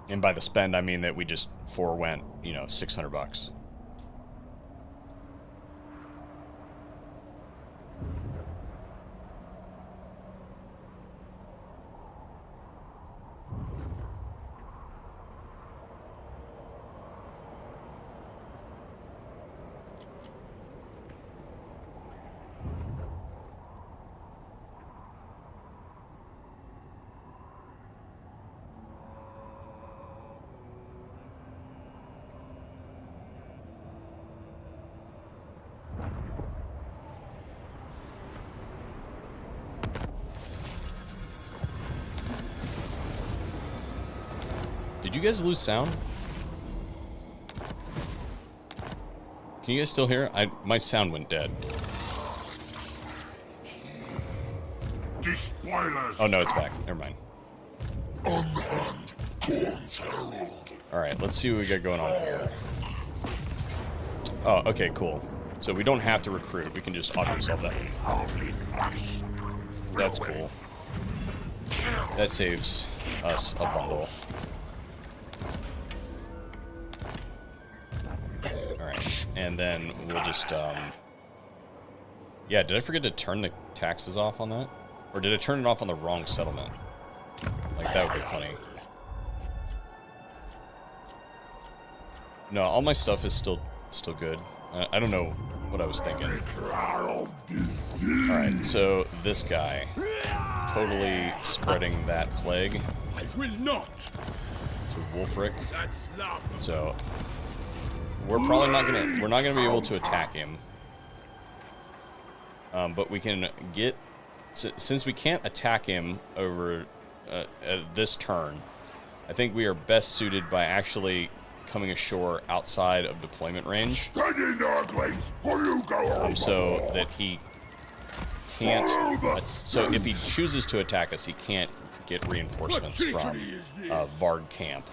Speaker 1: And by the spend, I mean that we just forewent, you know, $600. Did you guys lose sound? Can you guys still hear? My sound went dead. Oh no, it's back. Never mind. Alright, let's see what we got going on here. Oh, okay, cool. So we don't have to recruit. We can just auto-resolve that. That's cool. That saves us a bundle. Alright, and then we'll just, yeah, did I forget to turn the taxes off on that? Or did I turn it off on the wrong settlement? Like, that would be funny. No, all my stuff is still good. I don't know what I was thinking. Alright, so this guy. Totally spreading that plague.
Speaker 6: I will not.
Speaker 1: To Wulfric.
Speaker 6: That's laughable.
Speaker 1: So we're probably not gonna be able to attack him. But we can get, since we can't attack him over this turn, I think we are best suited by actually coming ashore outside of deployment range, so that he can't. So if he chooses to attack us, he can't get reinforcements from Varg camp.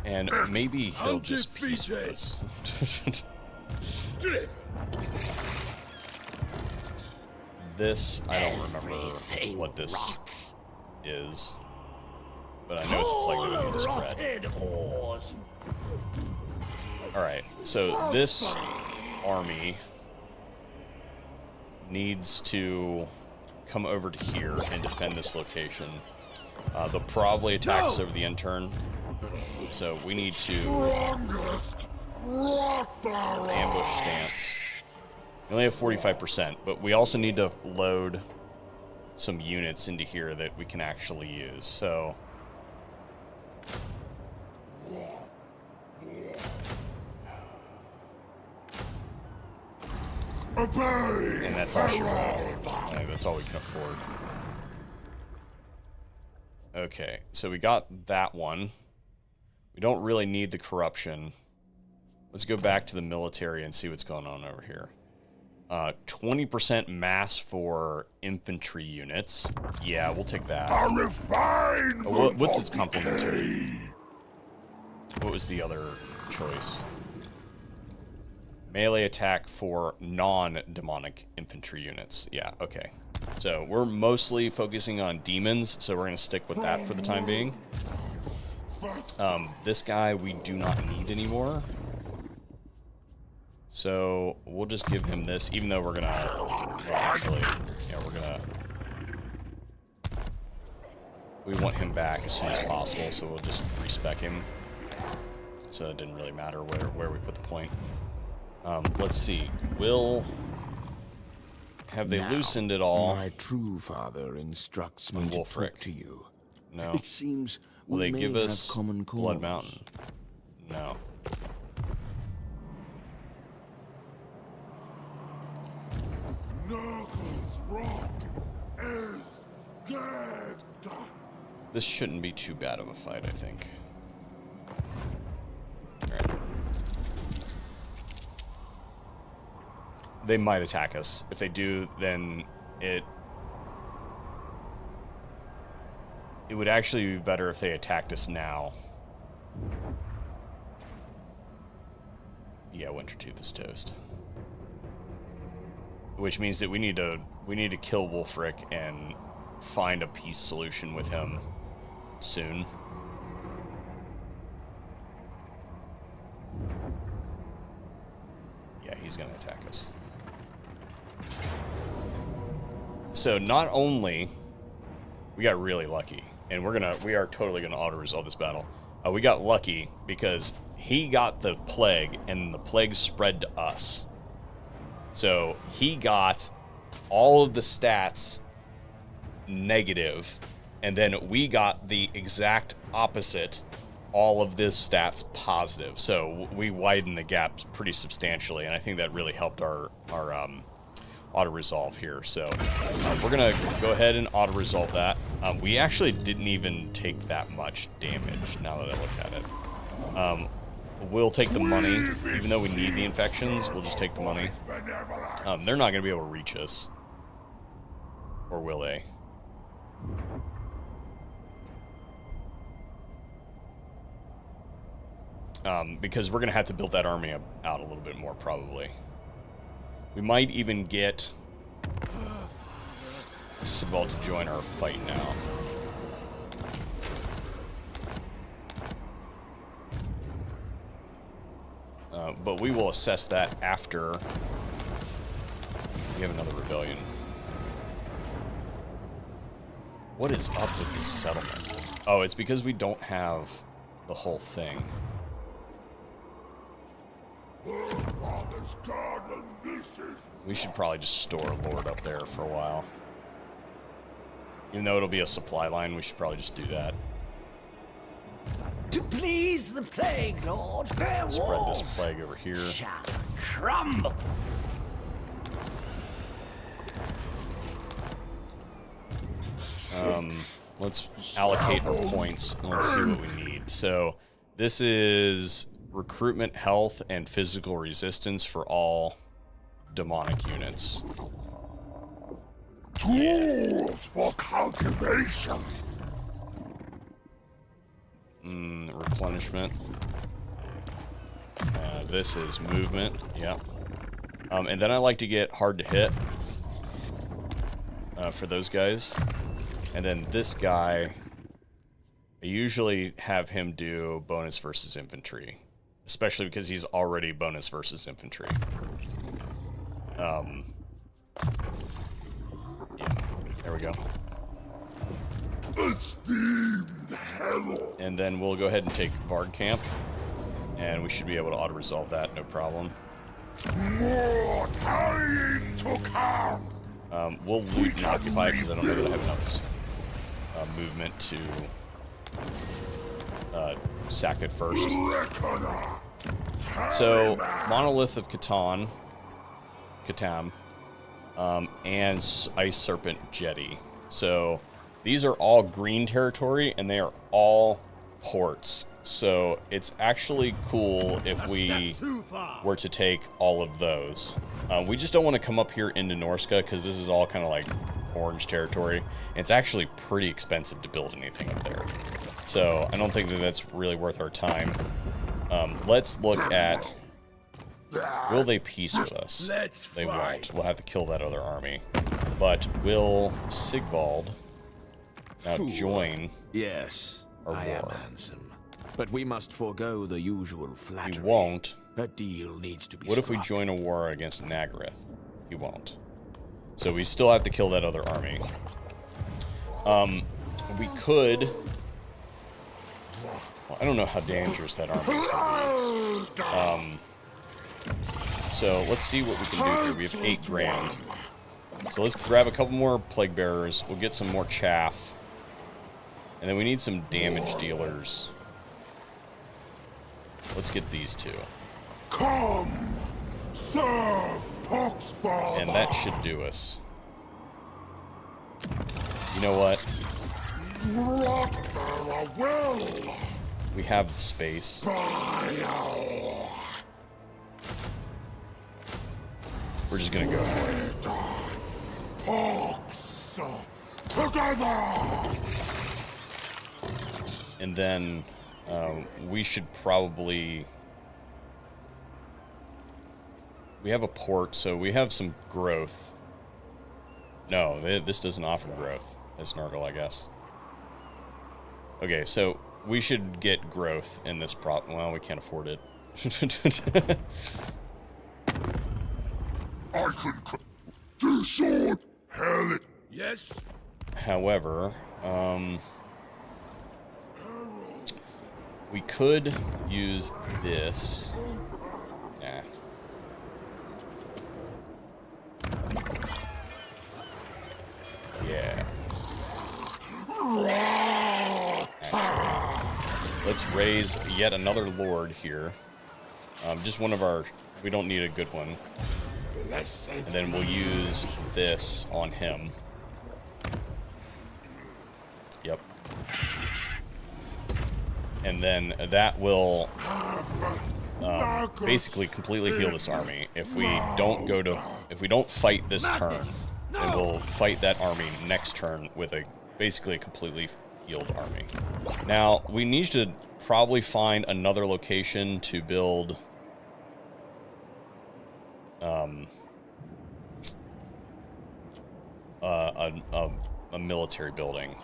Speaker 1: And maybe he'll just peace with us. This, I don't remember what this is, but I know it's a plague that we need to spread. Alright, so this army needs to come over to here and defend this location. They'll probably attack us over the end turn. So we need to
Speaker 2: Strongest rock barrel.
Speaker 1: ambush stance. We only have 45%, but we also need to load some units into here that we can actually use. So
Speaker 2: Obey.
Speaker 1: and that's all she wrote. I think that's all we can afford. Okay, so we got that one. We don't really need the corruption. Let's go back to the military and see what's going on over here. 20% mass for infantry units. Yeah, we'll take that.
Speaker 2: A refinement.
Speaker 1: What's its
Speaker 2: of
Speaker 1: complementary?
Speaker 2: decay.
Speaker 1: What was the other choice? Melee attack for non-demonic infantry units. Yeah, okay. So we're mostly focusing on demons, so we're going to stick with that for the time being. This guy we do not need anymore. So we'll just give him this, even though we're going to... Well, actually, yeah, we're going to... We want him back as soon as possible, so we'll just respec him. So it didn't really matter where we put the point. Let's see. Have they
Speaker 5: Now,
Speaker 1: loosened it all?
Speaker 5: My true father instructs me to
Speaker 1: Wulfric.
Speaker 5: talk to you.
Speaker 1: No.
Speaker 5: It seems
Speaker 1: Will
Speaker 5: we
Speaker 1: they
Speaker 5: may
Speaker 1: give
Speaker 5: have
Speaker 1: us
Speaker 5: common cause.
Speaker 1: Blood Mountain? No.
Speaker 2: Knuckles rock is dead.
Speaker 1: This shouldn't be too bad of a fight, I think. Alright. They might attack us. If they do, then it would actually be better if they attacked us now. Yeah, Wintertooth is toast. Which means that we need to kill Wulfric and find a peace solution with him soon. Yeah, he's gonna attack us. So not only we got really lucky, and we are totally gonna auto-resolve this battle. We got lucky because he got the plague, and the plague spread to us. So he got all of the stats negative, and then we got the exact opposite, all of this stats positive. So we widened the gap pretty substantially, and I think that really helped our auto-resolve here. So we're going to go ahead and auto-resolve that. We actually didn't even take that much damage, now that I look at it. We'll take the money, even though we need the infections, we'll just take the money. They're not going to be able to reach us. Or will they? Because we're going to have to build that army out a little bit more, probably. We might even get Sebald to join our fight now. But we will assess that after we have another rebellion. What is up with this settlement? Oh, it's because we don't have the whole thing. We should probably just store a lord up there for a while. Even though it'll be a supply line, we should probably just do that.
Speaker 3: To please the Plague Lord, their
Speaker 1: Spread
Speaker 3: walls
Speaker 1: this plague over here.
Speaker 3: shall crumble.
Speaker 1: Let's allocate our points and let's see what we need. So this is recruitment, health, and physical resistance for all demonic units.
Speaker 2: Tools for cultivation.
Speaker 1: Replenishment. This is movement. Yep. And then I like to get hard to hit for those guys. And then this guy, I usually have him do bonus versus infantry, especially because he's already bonus versus infantry. Yeah, there we go.
Speaker 2: Esteemed herald.
Speaker 1: And then we'll go ahead and take Varg Camp. And we should be able to auto-resolve that, no problem.
Speaker 2: More time to come.
Speaker 1: We'll loot and occupy because I don't know that I have enough movement to sack it first.
Speaker 2: Reckoner.
Speaker 1: So, Monolith of Catan, and Ice Serpent Jetty. So, these are all green territory, and they are all ports. So, it's actually cool if we were to take all of those. We just don't want to come up here into Norska, because this is all kind of like orange territory. And it's actually pretty expensive to build anything up there. So, I don't think that that's really worth our time. Let's look at, will they peace with us? They won't. We'll have to kill that other army. But will Sigvald now join
Speaker 5: Yes,
Speaker 1: our
Speaker 5: I am
Speaker 1: war?
Speaker 5: handsome. But we must forego the usual
Speaker 1: He
Speaker 5: flattery.
Speaker 1: won't.
Speaker 5: A deal needs to be
Speaker 1: What if we
Speaker 5: struck.
Speaker 1: join a war against Nagareth? He won't. So we still have to kill that other army. We could... Well, I don't know how dangerous that army is going to be. So let's see what we can do here. We have 8 grand. So let's grab a couple more Plague Bearers. We'll get some more chaff. And then we need some damage dealers. Let's get these 2.
Speaker 2: Come. Serve Poxfather.
Speaker 1: And that should do us. You know what?
Speaker 2: Rotbearer will.
Speaker 1: We have the space.
Speaker 2: Vile.
Speaker 1: We're just gonna go for it.
Speaker 2: Pox. Together.
Speaker 1: And then we should probably... We have a port, so we have some growth. No, this doesn't offer growth. It's Nurgle, I guess. Okay, so we should get growth in this well, we can't afford it.
Speaker 2: I can to the sword. Hell it.
Speaker 6: Yes?
Speaker 1: However, we could use this. Nah. Yeah. Actually, let's raise yet another lord here. Just one of our... We don't need a good one. And then we'll use this on him. Yep. And then that will basically completely heal this army. If we don't fight this turn, then we'll fight that army next turn with basically a completely healed army. Now, we need to probably find another location to build a military building.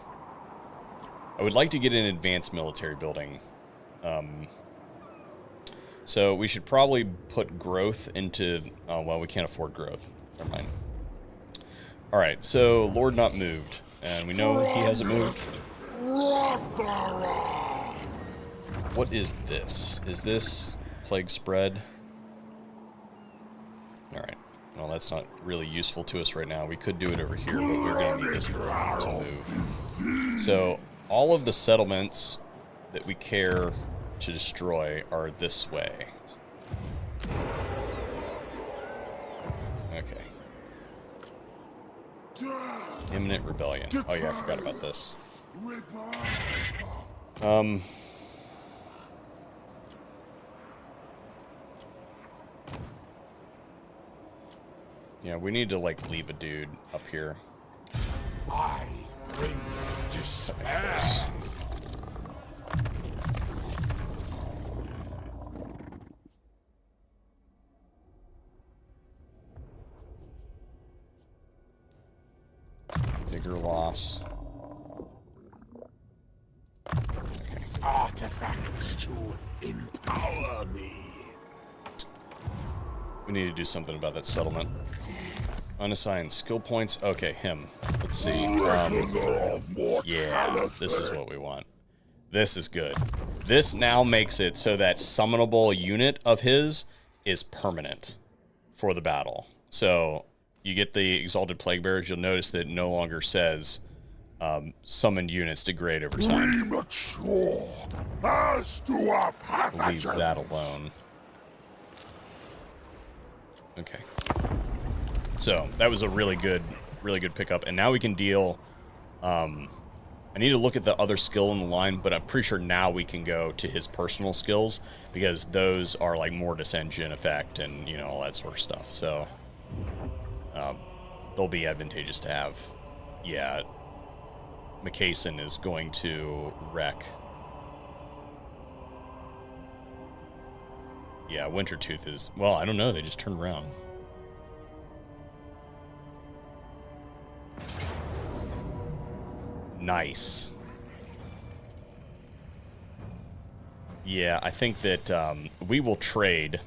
Speaker 1: I would like to get an advanced military building. So we should probably put growth into... Oh, well, we can't afford growth. Never mind. Alright, so Lord not moved. And we know he hasn't moved. What is this? Is this Plague Spread? Alright. Well, that's not really useful to us right now. We could do it over here, but we're going to need this to move. So, all of the settlements that we care to destroy are this way. Okay. Imminent rebellion. Oh yeah, I forgot about this. Yeah, we need to, like, leave a dude up here.
Speaker 2: I bring despair.
Speaker 1: Vigor loss. Okay.
Speaker 2: Artifacts to empower me.
Speaker 1: We need to do something about that settlement. Unassigned skill points. Okay, him. Let's see. Yeah, this is what we want. This is good. This now makes it so that summonable unit of his is permanent for the battle. So you get the Exalted Plague Bearers. You'll notice that it no longer says summoned units degrade over time.
Speaker 2: Premature. As to our
Speaker 1: Leave
Speaker 2: pathogens.
Speaker 1: that alone. Okay. So that was a really good pickup. And now we can deal. I need to look at the other skill in the line, but I'm pretty sure now we can go to his personal skills because those are like more dissension effect and, you know, all that sort of stuff. So they'll be advantageous to have. Yeah. McCason is going to wreck. Yeah, Wintertooth is... Well, I don't know. They just turned around. Nice. Yeah, I think that we will trade.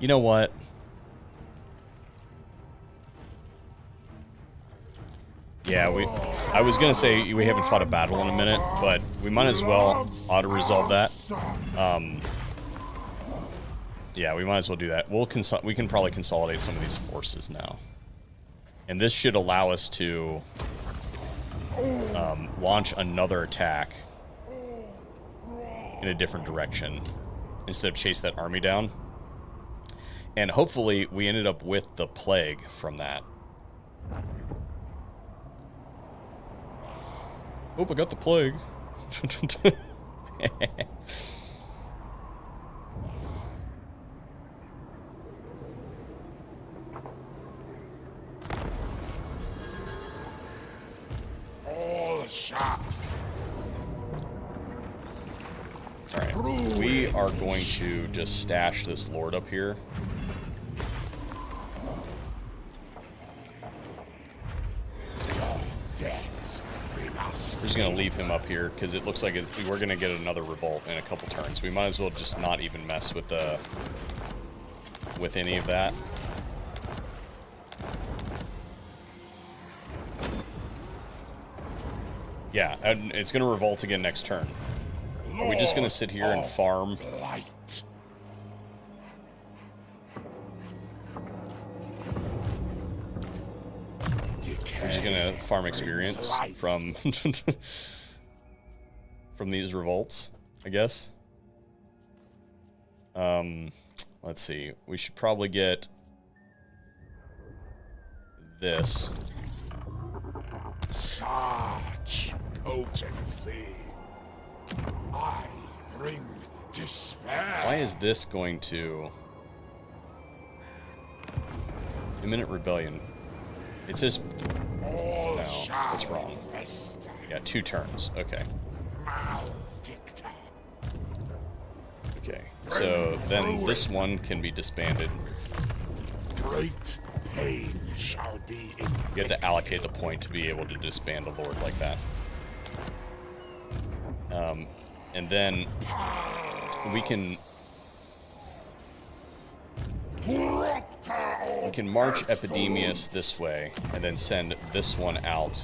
Speaker 1: You know what? Yeah, I was gonna say we haven't fought a battle in a minute, but we might as well auto-resolve that. Yeah, we might as well do that. We can probably consolidate some of these forces now, and this should allow us to launch another attack in a different direction instead of chase that army down. And hopefully, we ended up with the plague from that. Oh, I got the plague.
Speaker 2: All shot.
Speaker 1: Alright, we are going to just stash this lord up here.
Speaker 2: Deaths.
Speaker 1: We're just going to leave him up here because it looks like we're going to get another revolt in a couple turns. We might as well just not even mess with any of that. Yeah, and it's going to revolt again next turn. Are we just going to sit here and farm?
Speaker 2: Light.
Speaker 1: We're just going to farm experience from from these revolts, I guess. Let's see. We should probably get this.
Speaker 2: Such potency. I bring despair.
Speaker 1: Why is this going to... Imminent rebellion. It says...
Speaker 2: All
Speaker 1: No,
Speaker 2: shall
Speaker 1: that's wrong.
Speaker 2: fester.
Speaker 1: Yeah, 2 turns. Okay.
Speaker 2: Maledicta.
Speaker 1: Okay. So then this one can be disbanded.
Speaker 2: Great pain shall be
Speaker 1: You have to allocate the point to be able to disband a lord like that. And then we can march Epidemius this way and then send this one out.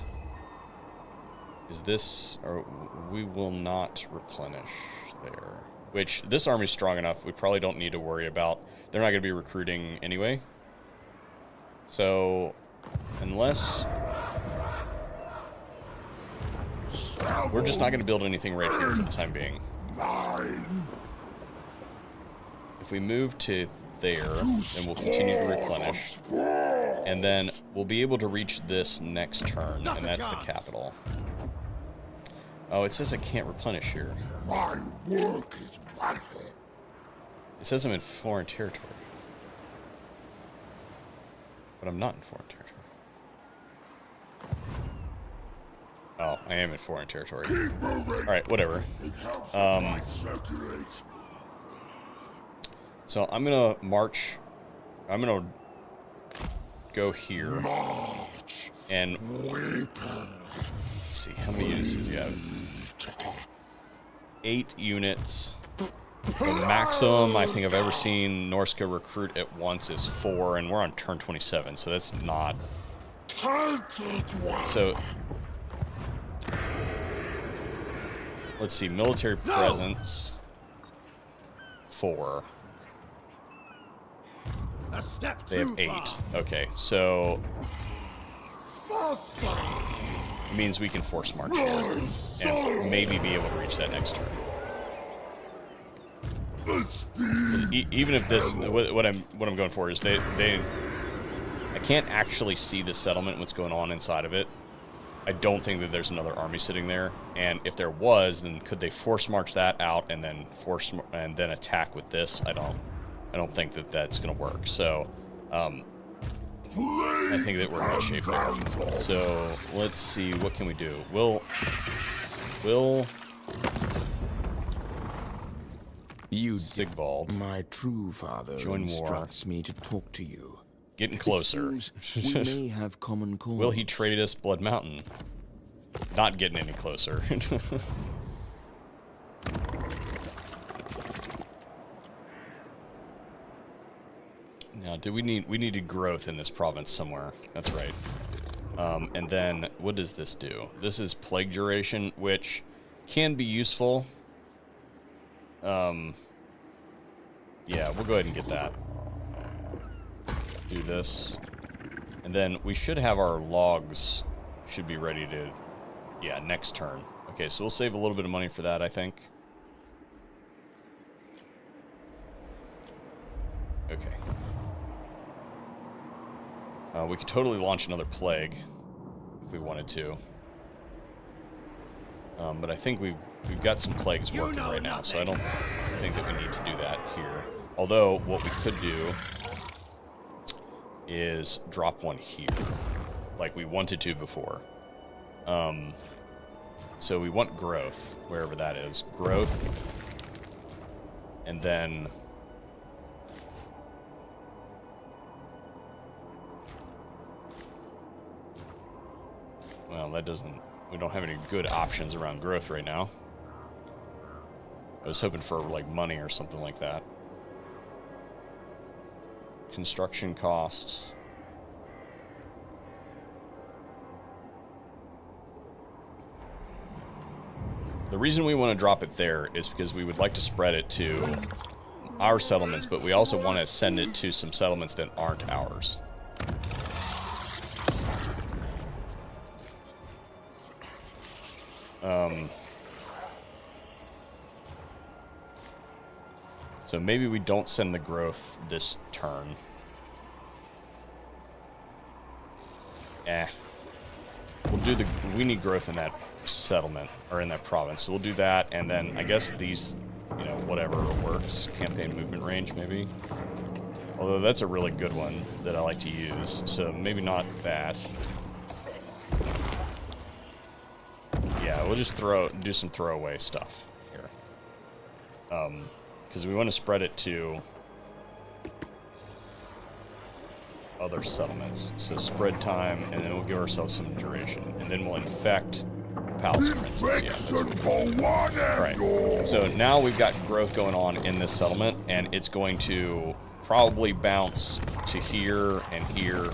Speaker 1: Is this, or we will not replenish there. Which this army's strong enough. We probably don't need to worry about. They're not going to be recruiting anyway. So unless we're just not going to build anything right here for the time being.
Speaker 2: mine.
Speaker 1: If we move to there, then we'll continue to replenish. And then we'll be able to reach this next turn, and that's the capital. Oh, it says I can't replenish here.
Speaker 2: My work is vital.
Speaker 1: It says I'm in foreign territory. But I'm not in foreign territory. Oh, I am in foreign territory.
Speaker 2: Keep moving.
Speaker 1: Alright, whatever.
Speaker 2: It helps the blood circulate.
Speaker 1: So I'm gonna march. I'm gonna go here.
Speaker 2: March.
Speaker 1: And
Speaker 2: Weeper.
Speaker 1: let's see, how many units does he have? 8 units. The maximum I think I've ever seen Norska recruit at once is 4, and we're on turn 27, so that's not. So let's see, military presence 4.
Speaker 6: A step
Speaker 1: They have
Speaker 6: too
Speaker 1: 8.
Speaker 6: far.
Speaker 1: Okay, so it means we can force march here and maybe be able to reach that next turn. 'Cause even if this, what I'm going for is I can't actually see the settlement, what's going on inside of it. I don't think that there's another army sitting there, and if there was, then could they force march that out and then attack with this? I don't think that that's going to work. So I think that we're in good shape there. So let's see, what can we do? We'll Sigvald,
Speaker 5: My true father
Speaker 1: Join war.
Speaker 5: instructs me to talk to you.
Speaker 1: getting closer.
Speaker 5: It seems we may have common cause.
Speaker 1: Will he trade us Blood Mountain? Not getting any closer. Now, we needed growth in this province somewhere. That's right. And then, what does this do? This is plague duration, which can be useful. Yeah, we'll go ahead and get that. Do this. And then we should have our logs should be ready to, yeah, next turn. Okay, so we'll save a little bit of money for that, I think. Okay. We could totally launch another plague if we wanted to. But I think we've got some plagues working right now, so I don't think that we need to do that here. Although, what we could do is drop one here, like we wanted to before. So we want growth, wherever that is. Growth. And then... well, that doesn't... we don't have any good options around growth right now. I was hoping for, like, money or something like that. Construction costs. The reason we want to drop it there is because we would like to spread it to our settlements, but we also want to send it to some settlements that aren't ours. So maybe we don't send the growth this turn. We need growth in that settlement, or in that province, so we'll do that, and then I guess these, you know, whatever works. Campaign movement range, maybe. Although that's a really good one that I like to use, so maybe not that. Yeah, we'll just do some throwaway stuff here. Because we want to spread it to other settlements. So spread time, and then we'll give ourselves some duration. And then we'll infect Palace Princess. Yeah, that's what right. So now we've got growth going on in this settlement, and it's going to probably bounce to here, and here,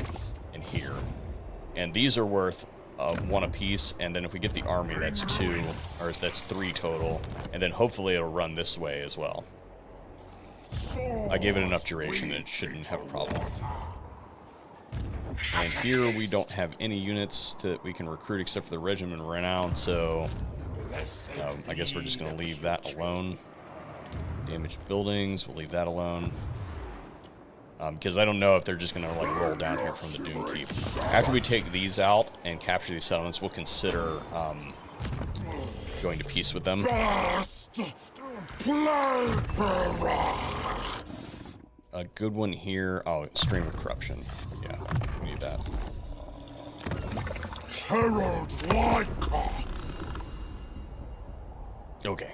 Speaker 1: and here. And these are worth 1 apiece, and then if we get the army, that's 2, or that's 3 total. And then hopefully it'll run this way as well. I gave it enough duration that it shouldn't have a problem. And here we don't have any units that we can recruit except for the Regiment of Renown, so I guess we're just going to leave that alone. Damaged buildings, we'll leave that alone. Because I don't know if they're just going to like roll down here from the Doom Keep. After we take these out and capture these settlements, we'll consider going to peace with them. A good one here. Oh, Stream of Corruption. Yeah, we need that.
Speaker 2: Herald Lyca.
Speaker 1: Okay.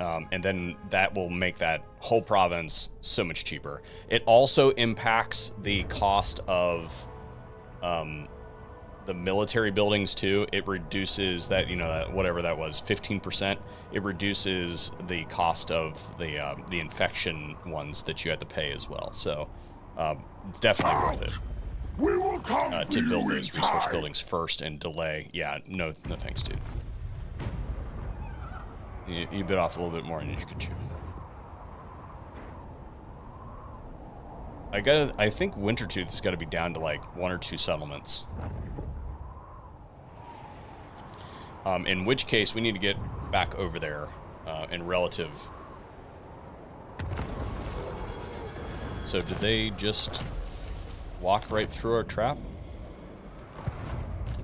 Speaker 1: And then that will make that whole province so much cheaper. It also impacts the cost of the military buildings too. It reduces that, that whatever that was, 15%. It reduces the cost of the infection ones that you had to pay as well. So it's definitely worth it
Speaker 2: We will come
Speaker 1: to build
Speaker 2: you in
Speaker 1: those resource
Speaker 2: time.
Speaker 1: buildings first and delay. Yeah, no thanks, dude. You bit off a little bit more than you could chew. I think Wintertooth has got to be down to like 1 or 2 settlements. In which case, we need to get back over there in relative. So did they just walk right through our trap?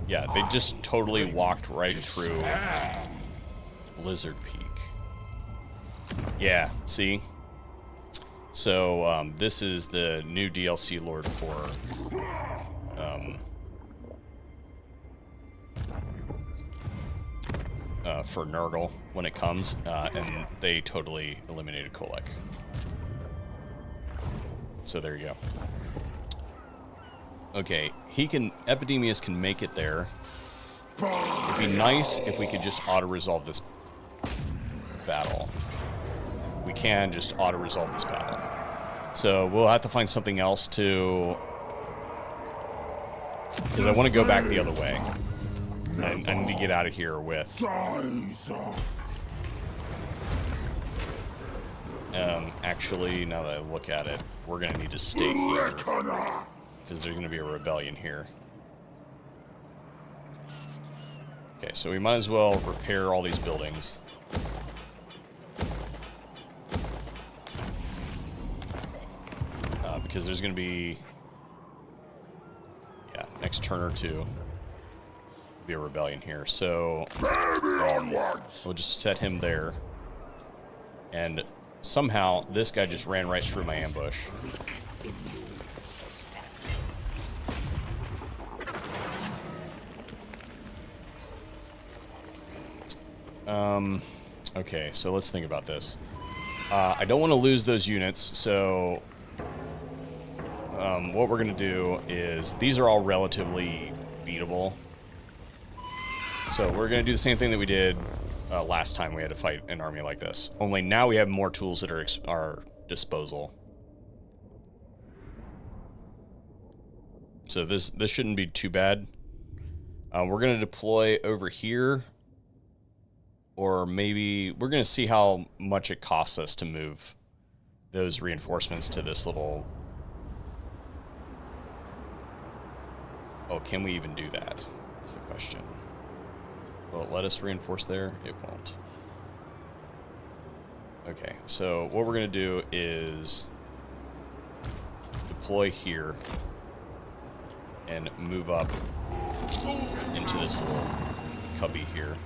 Speaker 1: Yeah, they just totally walked right through Blizzard Peak. Yeah, see? So this is the new DLC Lord for Nurgle when it comes, and they totally eliminated Kolek. So there you go. Okay, Epidemius can make it there. It'd be nice if we could just auto-resolve this battle. We can just auto-resolve this battle. So we'll have to find something else to... Because I want to go back the other way. I need to get out of here with... actually, now that I look at it, we're going to need to stay here. Because there's going to be a rebellion here. Okay, so we might as well repair all these buildings. Because there's going to be... Yeah, next turn or two. Be a rebellion here. So... we'll just set him there. And somehow, this guy just ran right through my ambush. Okay, so let's think about this. I don't want to lose those units, so what we're going to do is, these are all relatively beatable. So we're going to do the same thing that we did last time we had to fight an army like this. Only now we have more tools at our disposal. So this shouldn't be too bad. We're going to deploy over here. Or maybe we're going to see how much it costs us to move those reinforcements to this little... Oh, can we even do that? Is the question. Will it let us reinforce there? It won't. Okay, so what we're going to do is deploy here and move up into this little cubby here.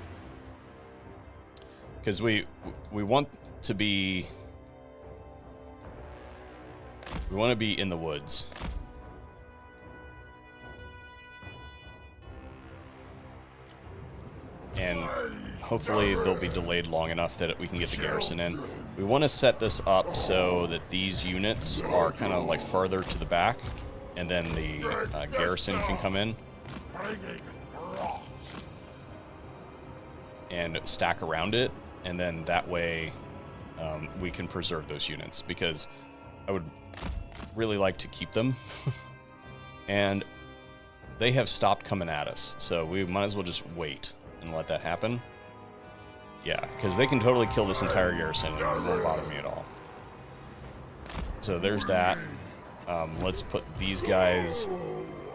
Speaker 1: Because we want to be... We want to be in the woods. And hopefully they'll be delayed long enough that we can get the garrison in. We want to set this up so that these units are kind of like farther to the back, and then the garrison can come in and stack around it. And then that way we can preserve those units, because I would really like to keep them. And they have stopped coming at us, so we might as well just wait and let that happen. Yeah, because they can totally kill this entire garrison and it won't bother me at all. So there's that. Let's put these guys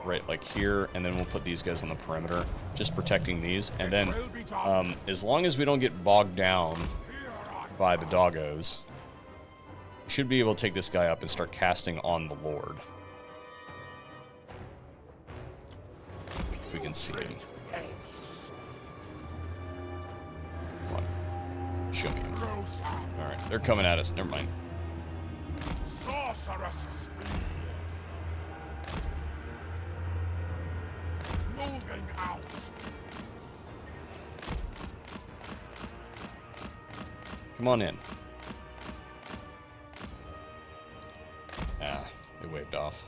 Speaker 1: right like here, and then we'll put these guys on the perimeter, just protecting these. And then as long as we don't get bogged down by the doggos, we should be able to take this guy up and start casting on the Lord. If we can see him. Come on. Show me him. Alright, they're coming at us. Never mind.
Speaker 2: Sorceress speed. Moving out.
Speaker 1: Come on in. Ah, they waved off.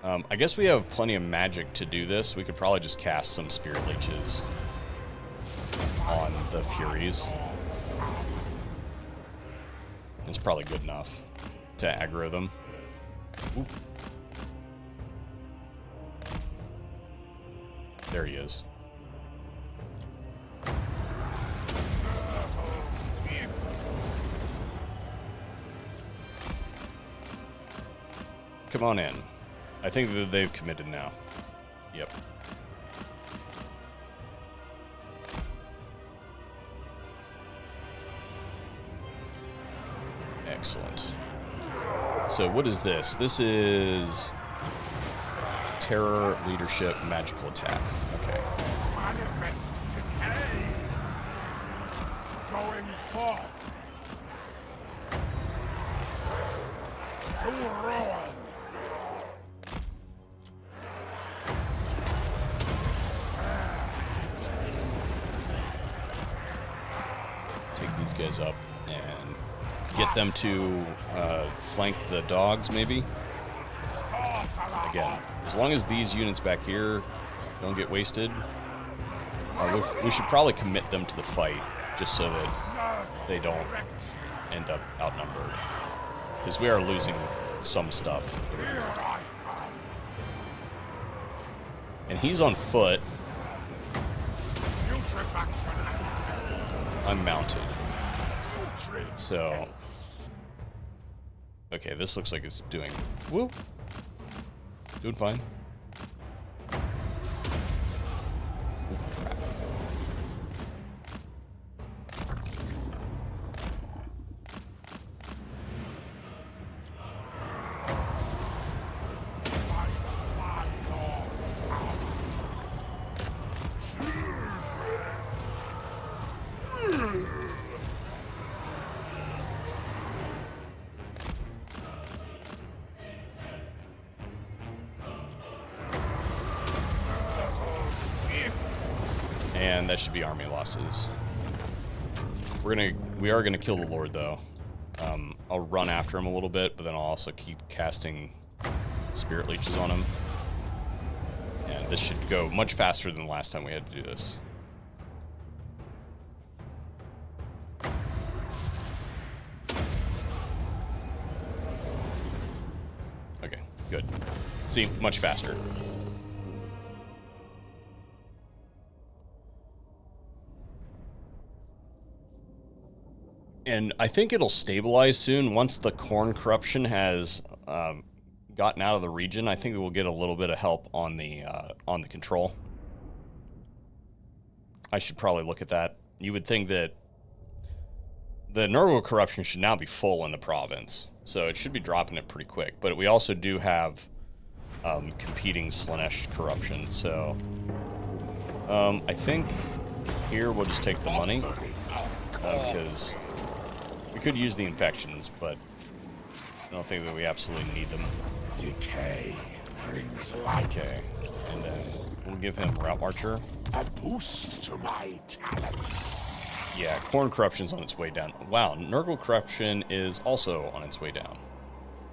Speaker 1: I guess we have plenty of magic to do this. We could probably just cast some Spirit Leeches on the Furies. It's probably good enough to aggro them. Oop. There he is. Come on in. I think that they've committed now. Yep. Excellent. So what is this? This is Terror, Leadership, Magical Attack. Okay.
Speaker 2: Manifest decay. Going forth. To ruin.
Speaker 1: Take these guys up and get them to flank the dogs, maybe. Again, as long as these units back here don't get wasted, we should probably commit them to the fight, just so that they don't end up outnumbered. Because we are losing some stuff.
Speaker 2: Here I come.
Speaker 1: And he's on foot.
Speaker 2: Putrefaction
Speaker 1: I'm mounted.
Speaker 2: and putrid.
Speaker 1: So, okay, this looks like it's doing, whoop, doing fine. And that should be army losses. We are gonna kill the Lord though. I'll run after him a little bit, but then I'll also keep casting Spirit Leeches on him. And this should go much faster than the last time we had to do this. Okay, good. See, much faster. And I think it'll stabilize soon once the Khorne corruption has gotten out of the region. I think we'll get a little bit of help on the control. I should probably look at that. You would think that the Nurgle corruption should now be full in the province, so it should be dropping it pretty quick. But we also do have competing Slaanesh corruption, so I think here we'll just take the money because we could use the infections, but I don't think that we absolutely need them.
Speaker 2: Decay brings life.
Speaker 1: Okay, and then we'll give him Route Marcher.
Speaker 2: A boost to my talents.
Speaker 1: Yeah, Khorne corruption's on its way down. Wow, Nurgle corruption is also on its way down.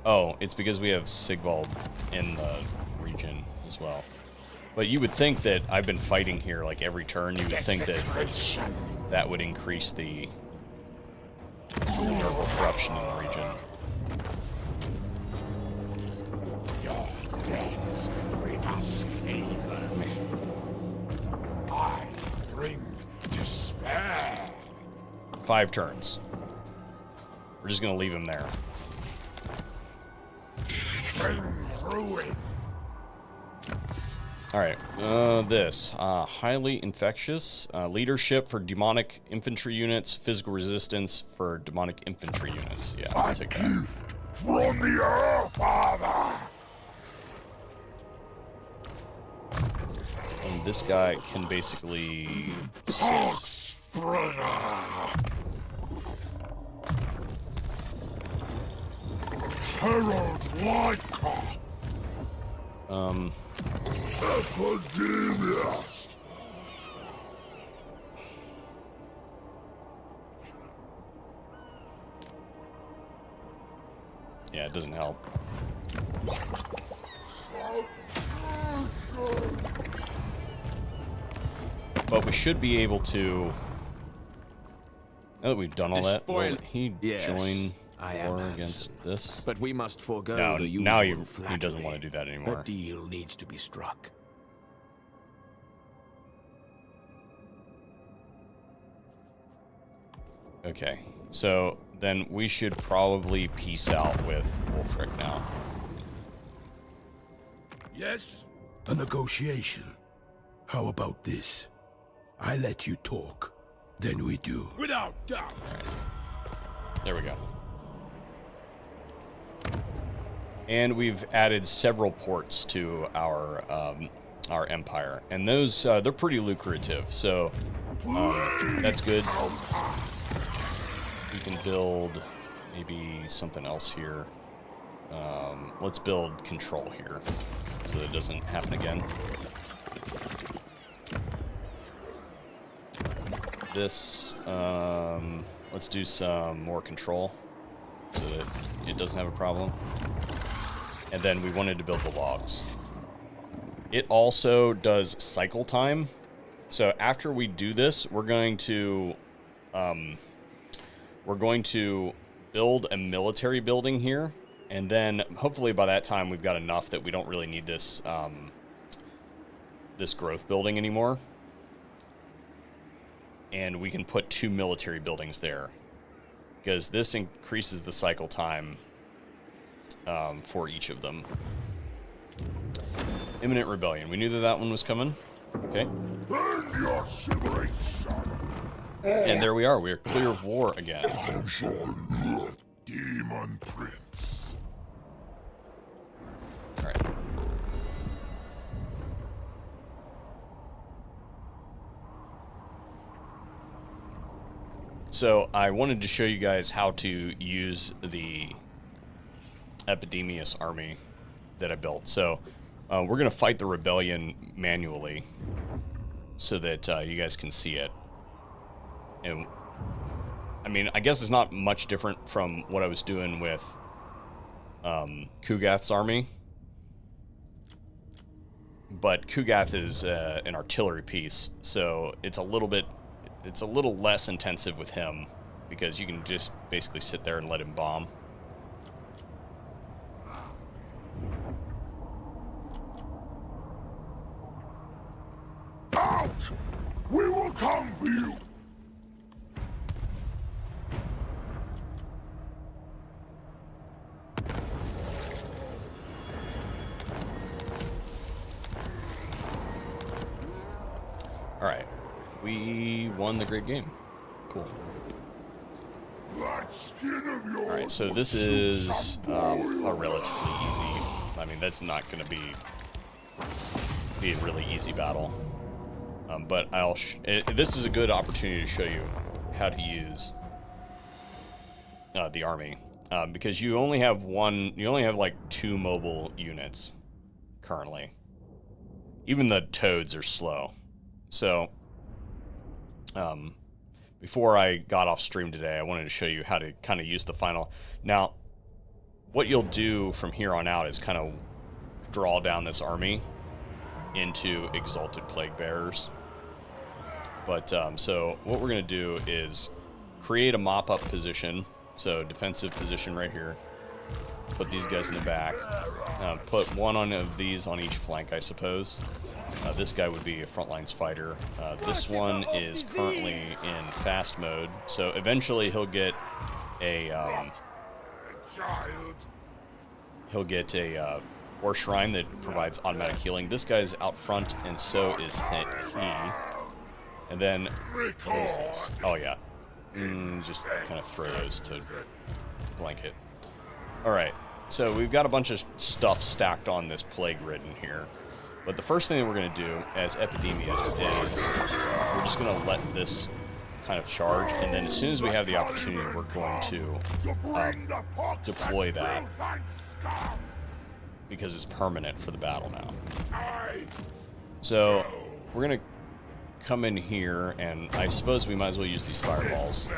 Speaker 1: Oh, it's because we have Sigvald in the region as well. But you would think that I've been fighting here like every turn. You would think that that would increase the Nurgle corruption in the region.
Speaker 2: Your deaths bring us favor. I bring despair.
Speaker 1: 5 turns. We're just gonna leave him there.
Speaker 2: Bring ruin.
Speaker 1: Alright, this. Highly infectious. Leadership for demonic infantry units. Physical resistance for demonic infantry units. Yeah, I'll take that.
Speaker 2: Gift from the Earth Father.
Speaker 1: And this guy can basically sit.
Speaker 2: Spreader. Herald Lyca. Epidemius.
Speaker 1: Yeah, it doesn't help. But we should be able to... Now that we've done all that, will he
Speaker 5: Yes,
Speaker 1: join
Speaker 5: I am
Speaker 1: war
Speaker 5: handsome.
Speaker 1: against this?
Speaker 5: But we must forego
Speaker 1: No,
Speaker 5: the usual
Speaker 1: now he
Speaker 5: flattery.
Speaker 1: doesn't want to do that anymore.
Speaker 5: A deal needs to be struck.
Speaker 1: Okay, so then we should probably peace out with Wulfric now.
Speaker 6: Yes?
Speaker 7: A negotiation. How about this? I let you talk, then we do.
Speaker 6: Without doubt.
Speaker 1: There we go. And we've added several ports to our empire, and those they're pretty lucrative. So that's good. We can build maybe something else here. Let's build control here, so that it doesn't happen again. This, let's do some more control so that it doesn't have a problem. And then we wanted to build the logs. It also does cycle time. So after we do this, we're going to build a military building here. And then hopefully by that time we've got enough that we don't really need this, this growth building anymore. And we can put 2 military buildings there, because this increases the cycle time for each of them. Imminent rebellion. We knew that that one was coming. Okay.
Speaker 2: Burn your civilization.
Speaker 1: And there we are. We're clear of war again.
Speaker 2: Demon Prince.
Speaker 1: All right. So I wanted to show you guys how to use the Epidemius army that I built. So we're going to fight the rebellion manually so that you guys can see it. And I mean, I guess it's not much different from what I was doing with Kugath's army. But Kugath is an artillery piece, so it's a little less intensive with him, because you can just basically sit there and let him bomb.
Speaker 2: Out! We will come for you!
Speaker 1: Alright. We won the great game. Cool.
Speaker 2: That skin of yours.
Speaker 1: Alright, so this is a relatively easy... I mean, that's not going to be a really easy battle. But this is a good opportunity to show you how to use the army. Because you only have like 2 mobile units currently. Even the toads are slow. So, before I got off stream today, I wanted to show you how to kind of use the final. Now, what you'll do from here on out is kind of draw down this army into Exalted Plague Bearers. But, so what we're going to do is create a mop-up position. So, defensive position right here. Put these guys in the back. Put one of these on each flank, I suppose. This guy would be a frontlines fighter. This one is currently in fast mode, so eventually he'll get a war shrine that provides automatic healing. This guy's out front, and so is he. And then what is this? Oh yeah, just kind of throw those to blanket. All right, so we've got a bunch of stuff stacked on this plague ridden here. But the first thing that we're going to do as Epidemius is we're just going to let this kind of charge, and then as soon as we have the opportunity, we're going to deploy that, because it's permanent for the battle now. So we're going to come in here, and I suppose we might as well use these fireballs.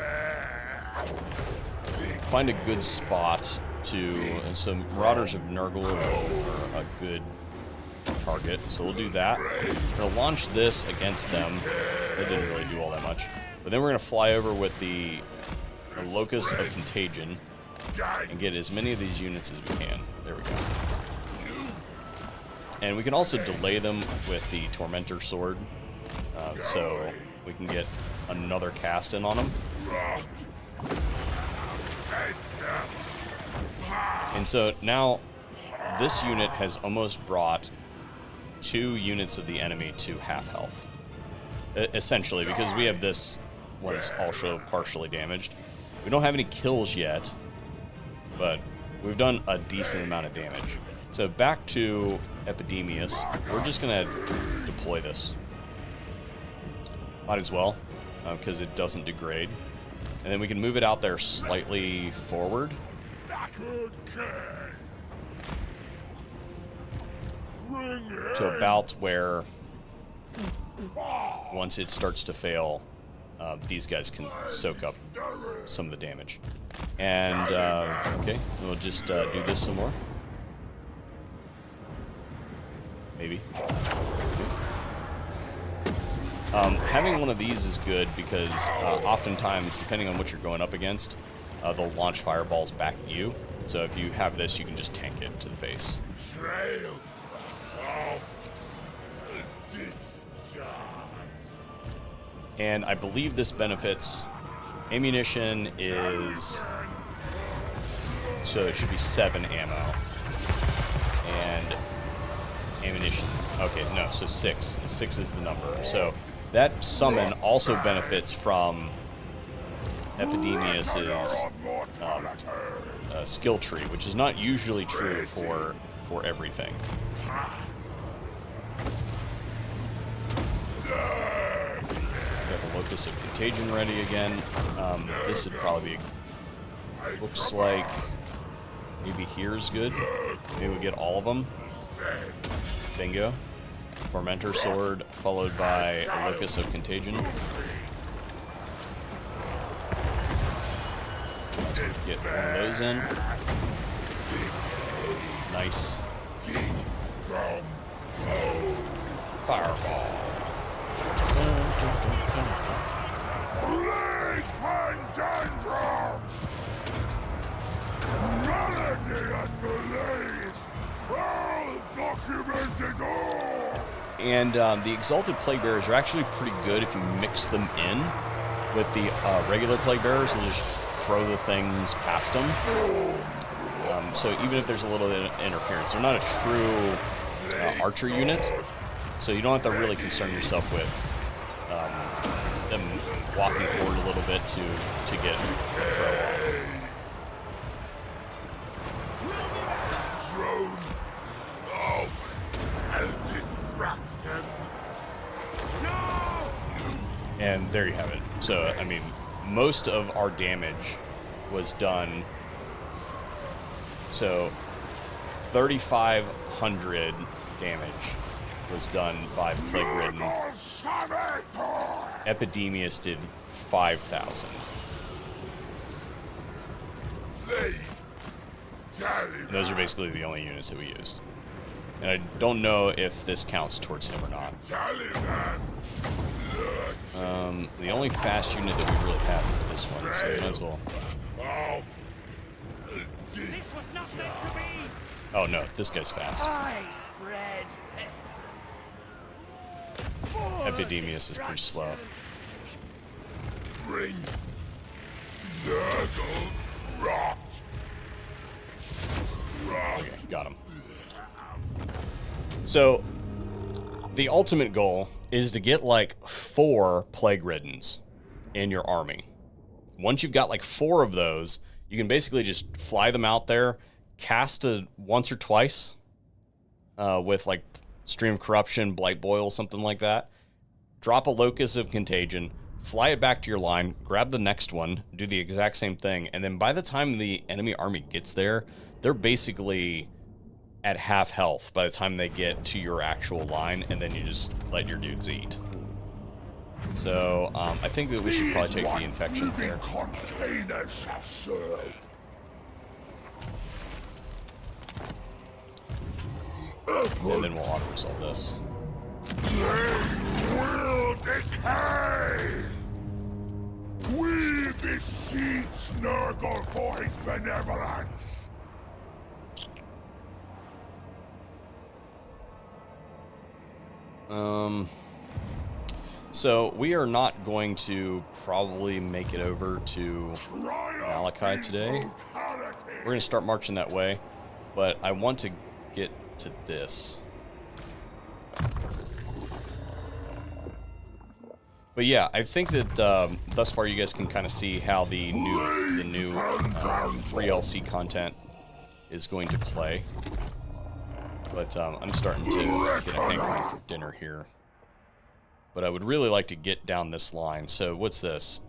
Speaker 1: Find a good spot to... So Marauders of Nurgle are a good target, so we'll do that. We're going to launch this against them. That didn't really do all that much. But then we're going to fly over with the Locus of Contagion and get as many of these units as we can. There we go. And we can also delay them with the Tormentor Sword, so we can get another cast in on them. And so now this unit has almost brought 2 units of the enemy to half health. Essentially, because we have this one's also partially damaged. We don't have any kills yet, but we've done a decent amount of damage. So back to Epidemius, we're just going to deploy this. Might as well, because it doesn't degrade. And then we can move it out there slightly forward. To about where, once it starts to fail, these guys can soak up some of the damage. And, okay, we'll just do this some more. Maybe. Having one of these is good because oftentimes, depending on what you're going up against, they'll launch fireballs back at you. So if you have this, you can just tank it to the face.
Speaker 2: Trail of discharge.
Speaker 1: And I believe this benefits ammunition is, so it should be 7 ammo. And ammunition, okay, no, so 6. 6 is the number. So that summon also benefits from Epidemius's skill tree, which is not usually true for everything. Got the Locus of Contagion ready again. This would probably be, looks like maybe here's good. Maybe we get all of them. Bingo. Tormentor Sword followed by a Locus of Contagion. Let's get one of those in. Nice. Fireball.
Speaker 2: Blade Pantandrum! Melody and malaise! All documented all!
Speaker 1: And the Exalted Plague Bearers are actually pretty good if you mix them in with the regular Plague Bearers and just throw the things past them. So even if there's a little interference, they're not a true archer unit, so you don't have to really concern yourself with them walking forward a little bit to get throw off.
Speaker 2: Throne of destruction.
Speaker 1: And there you have it. So, I mean, most of our damage was done. So, 3,500 damage was done by Plague-Ridden. Epidemius did 5,000. And those are basically the only units that we used. And I don't know if this counts towards him or not. The only fast unit that we really have is this one, so we might as well.
Speaker 3: This was not meant to be!
Speaker 1: Oh no, this guy's fast.
Speaker 3: I spread pestilence.
Speaker 1: Epidemius is pretty slow.
Speaker 2: Bring Nurgle's rot.
Speaker 1: Okay, got him. So, the ultimate goal is to get like 4 Plague-Riddens in your army. Once you've got like 4 of those, you can basically just fly them out there, cast once or twice with like Stream of Corruption, Blight Boil, something like that. Drop a Locus of Contagion, fly it back to your line, grab the next one, do the exact same thing, and then by the time the enemy army gets there, they're basically at half health by the time they get to your actual line, and then you just let your dudes eat. So, I think that we should probably take the infections there.
Speaker 2: Containers shall serve.
Speaker 1: And then we'll auto-resolve this.
Speaker 2: They will decay! We beseech Nurgle for his benevolence!
Speaker 1: So we are not going to probably make it over to Malachi today. We're going to start marching that way, but I want to get to this. But yeah, I think that thus far you guys can kind of see how the new free LC content is going to play. But I'm starting to get a hankering for dinner here. But I would really like to get down this line. So what's this?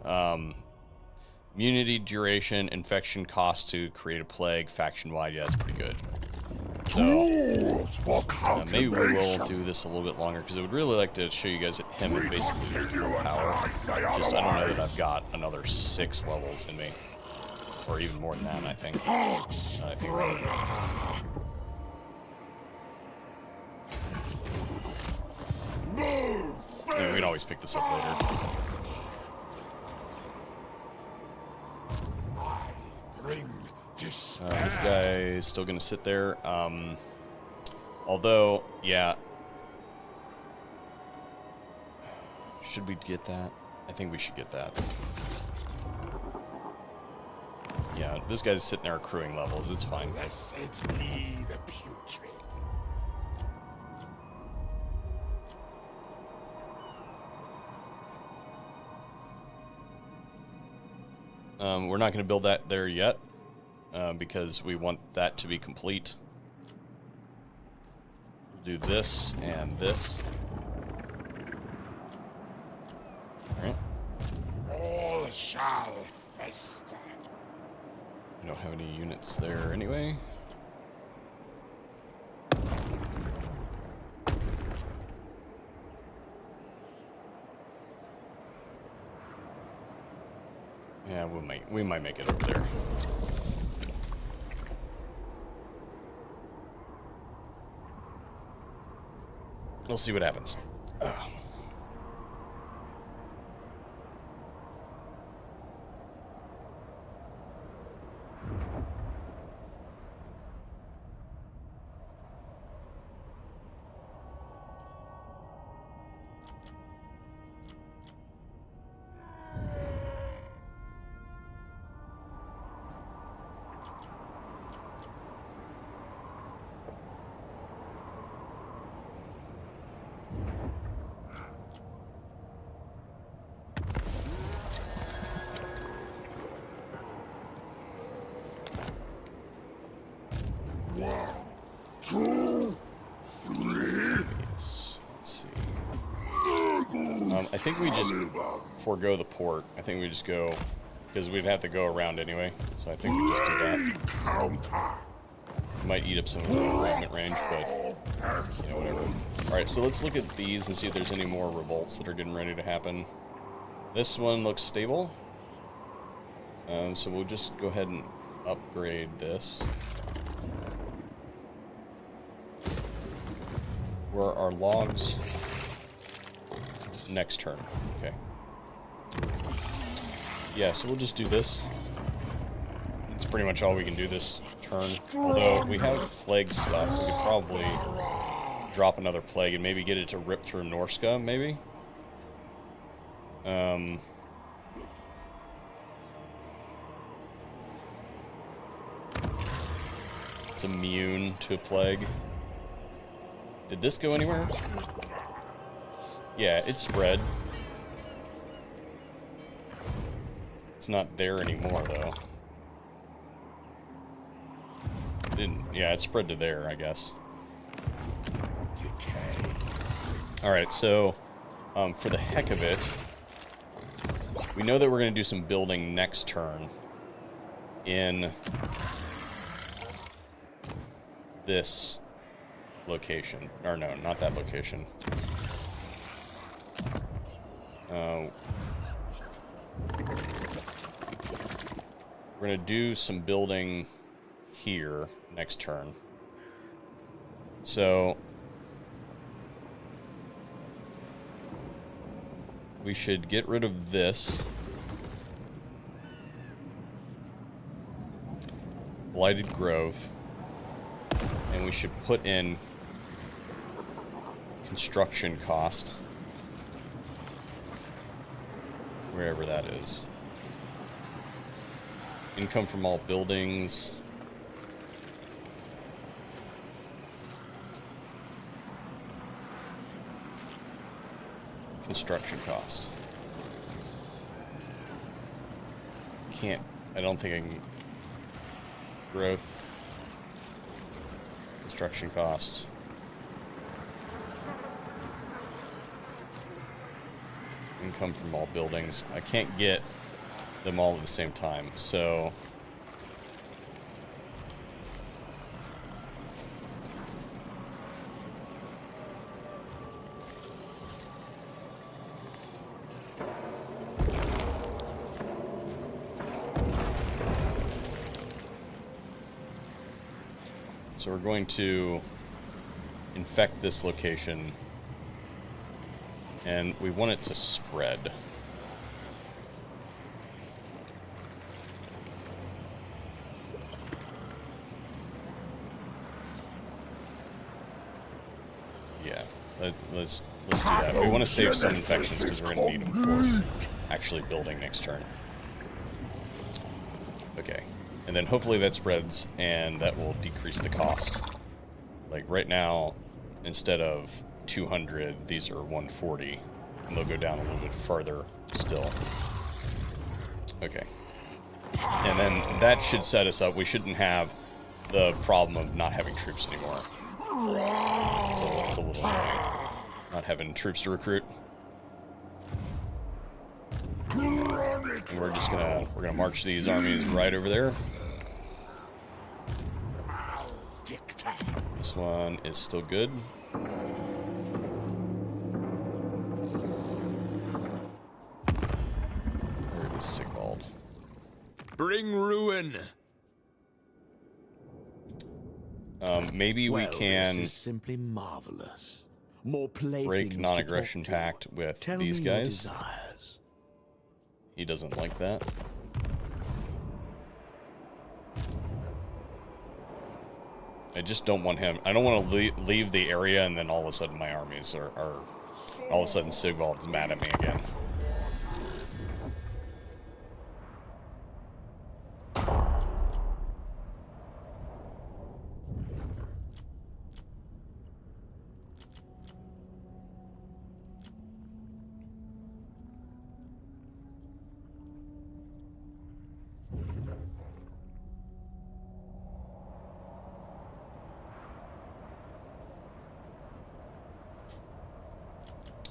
Speaker 1: Immunity, duration, infection, cost to create a plague, faction-wide. Yeah, that's pretty good. So maybe we will do this a little bit longer because I would really like to show you guys him at basically full power. Just I don't know that I've got another 6 levels in me, or even more than that. I think. Yeah, we can always pick this up later. This guy is still going to sit there. Although, yeah. Should we get that? I think we should get that. Yeah, this guy's sitting there accruing levels. It's fine.
Speaker 2: Blessed be the putrid.
Speaker 1: We're not going to build that there yet because we want that to be complete. We'll do this and this. All right.
Speaker 2: All shall fester.
Speaker 1: We don't have any units there anyway. Yeah, we might make it over there. We'll see what happens. I think we just forego the port. I think we just go, because we'd have to go around anyway. So I think we just do that. Might eat up some of the enrollment range, but you know, whatever. Alright, so let's look at these and see if there's any more revolts that are getting ready to happen. This one looks stable. So we'll just go ahead and upgrade this. Where are logs? Next turn. Okay. Yeah, so we'll just do this. It's pretty much all we can do this turn. Although we have plague stuff, we could probably drop another plague and maybe get it to rip through Norska, maybe? It's immune to a plague. Did this go anywhere? Yeah, it spread. It's not there anymore, though. Yeah, it spread to there, I guess. Alright, so, for the heck of it, we know that we're going to do some building next turn in this location. Or no, not that location. We're going to do some building here next turn. So we should get rid of this. Blighted Grove. And we should put in construction cost. Wherever that is. Income from all buildings. Construction cost. I don't think I can. Growth. Construction cost. Income from all buildings. I can't get them all at the same time, so we're going to infect this location, and we want it to spread. Yeah, let's do that. We want to save some infections because we're going to need them for actually building next turn. Okay. And then hopefully that spreads, and that will decrease the cost. Like right now, instead of 200, these are 140. And they'll go down a little bit further still. Okay. And then that should set us up. We shouldn't have the problem of not having troops anymore. It's a little annoying. Not having troops to recruit. And we're just gonna march these armies right over there. This one is still good. Where is Sigvald?
Speaker 5: Bring ruin.
Speaker 1: Maybe we can
Speaker 5: This is simply marvelous. More
Speaker 1: break non-aggression pact with
Speaker 5: Tell
Speaker 1: these
Speaker 5: me your
Speaker 1: guys.
Speaker 5: desires.
Speaker 1: He doesn't like that. I just don't want him. I don't want to leave the area and then all of a sudden my armies are all of a sudden Sigvald is mad at me again.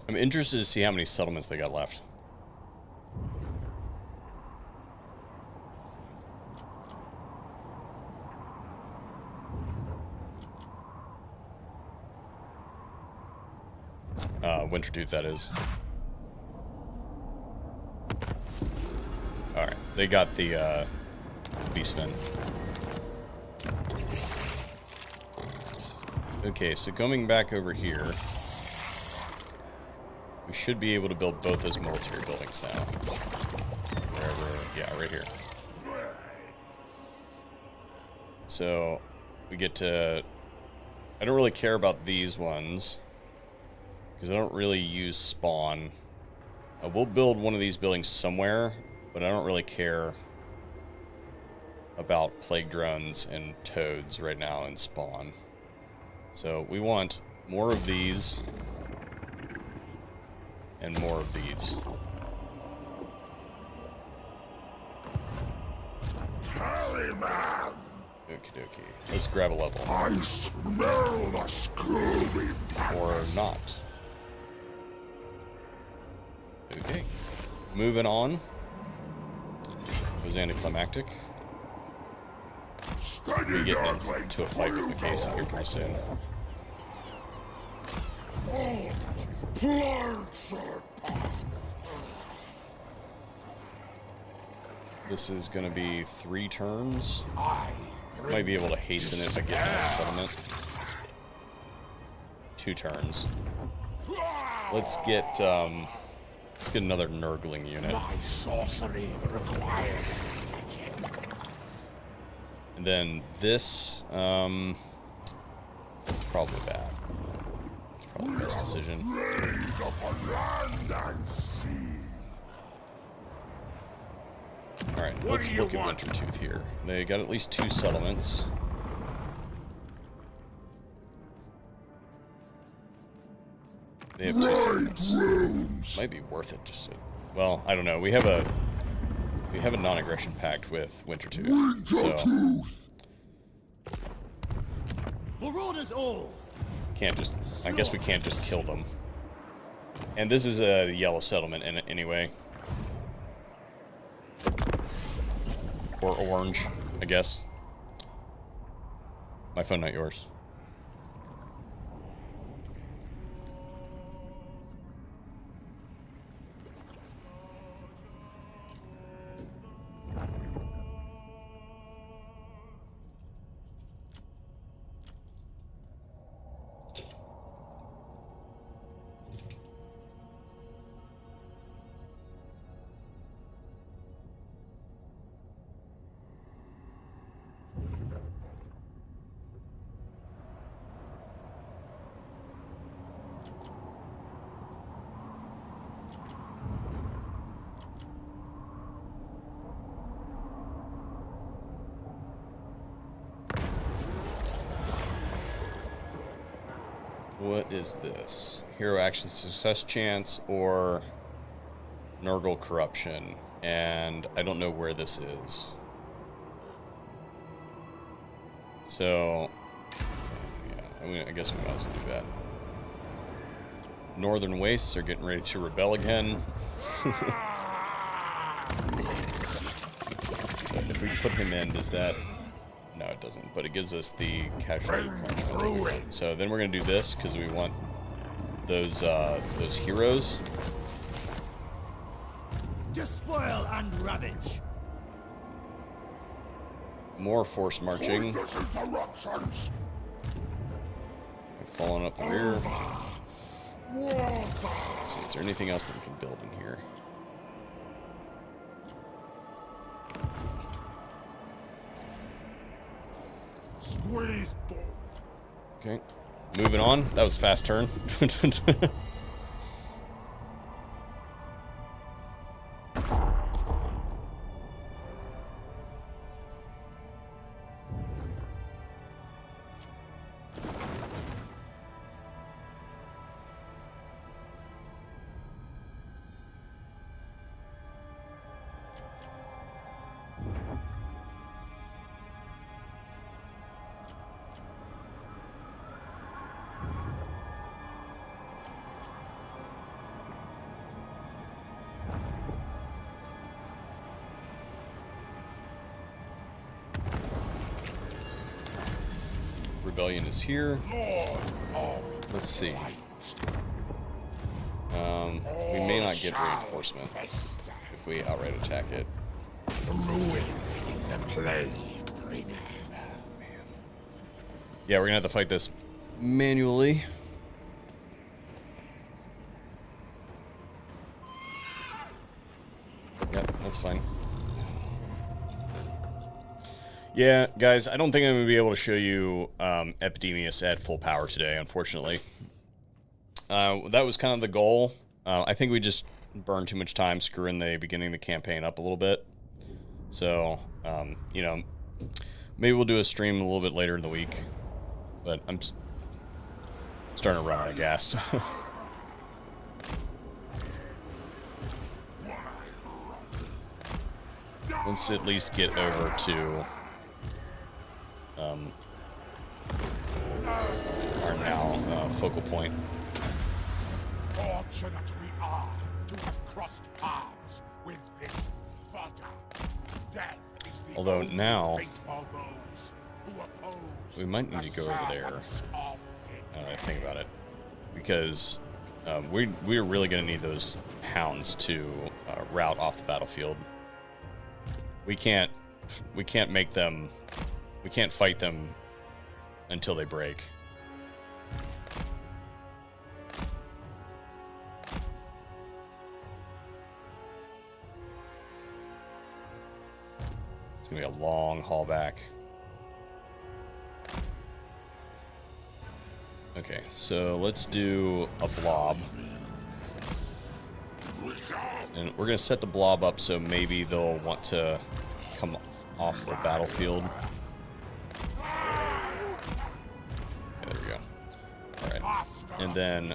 Speaker 1: I'm interested to see how many settlements they got left. Wintertooth, that is. Alright, they got the Beastmen. Okay, so going back over here, we should be able to build both those military buildings now. Wherever, yeah, right here. So, we get to... I don't really care about these ones, because I don't really use spawn. We'll build one of these buildings somewhere, but I don't really care about plague drones and toads right now in spawn. So, we want more of these and more of these.
Speaker 2: Tallyman!
Speaker 1: Okie dokie. Let's grab a level.
Speaker 2: I smell the Scooby
Speaker 1: Or not. Okay. Moving on. It was anticlimactic. We'll get into a fight with the case here pretty soon. This is going to be 3 turns. Might be able to hasten it by getting that settlement. 2 turns. Let's get another Nurgling unit.
Speaker 2: My sorcery requires legends.
Speaker 1: And then this, probably bad. It's probably the best decision.
Speaker 2: Raid upon land and sea.
Speaker 1: Alright, let's look at Wintertooth here. They got at least 2 settlements. They have 2 settlements. Might be worth it just to... Well, I don't know. We have a non-aggression pact with Wintertooth. So
Speaker 3: Marauders all!
Speaker 1: can't just... I guess we can't just kill them. And this is a yellow settlement in it anyway. Or orange, I guess. My phone, not yours. What is this? Hero action success chance or Nurgle corruption. And I don't know where this is. So, yeah, I guess we might as well do that. Northern Wastes are getting ready to rebel again. So if we put him in, does that... No, it doesn't, but it gives us the casualty punishment. So then we're going to do this, because we want those heroes.
Speaker 3: Despoil and ravage.
Speaker 1: More forced marching.
Speaker 2: Interruptions.
Speaker 1: Falling up the rear. So is there anything else that we can build in here?
Speaker 2: Squeeze.
Speaker 1: Okay. Moving on. That was a fast turn. Rebellion is here. Let's see. We may not get reinforcement if we outright attack it.
Speaker 2: Ruin the plague bringer.
Speaker 1: Yeah, we're gonna have to fight this manually. Yep, that's fine. Yeah, guys, I don't think I'm going to be able to show you Epidemius at full power today, unfortunately. That was kind of the goal. I think we just burned too much time screwing the beginning of the campaign up a little bit. So, you know, maybe we'll do a stream a little bit later in the week. But I'm starting to run out of gas. Let's at least get over to... our now focal point.
Speaker 2: Fortunate we are to have crossed paths with this fodder. Death is the
Speaker 1: Although
Speaker 2: only
Speaker 1: now
Speaker 2: fate for those who oppose
Speaker 1: we might need to go over there. I think about it, because we're really going to need those hounds to route off the battlefield. We can't make them. We can't fight them until they break. It's gonna be a long haul back. Okay, so let's do a blob. And we're going to set the blob up so maybe they'll want to come off the battlefield. Okay, there we go. Alright. And then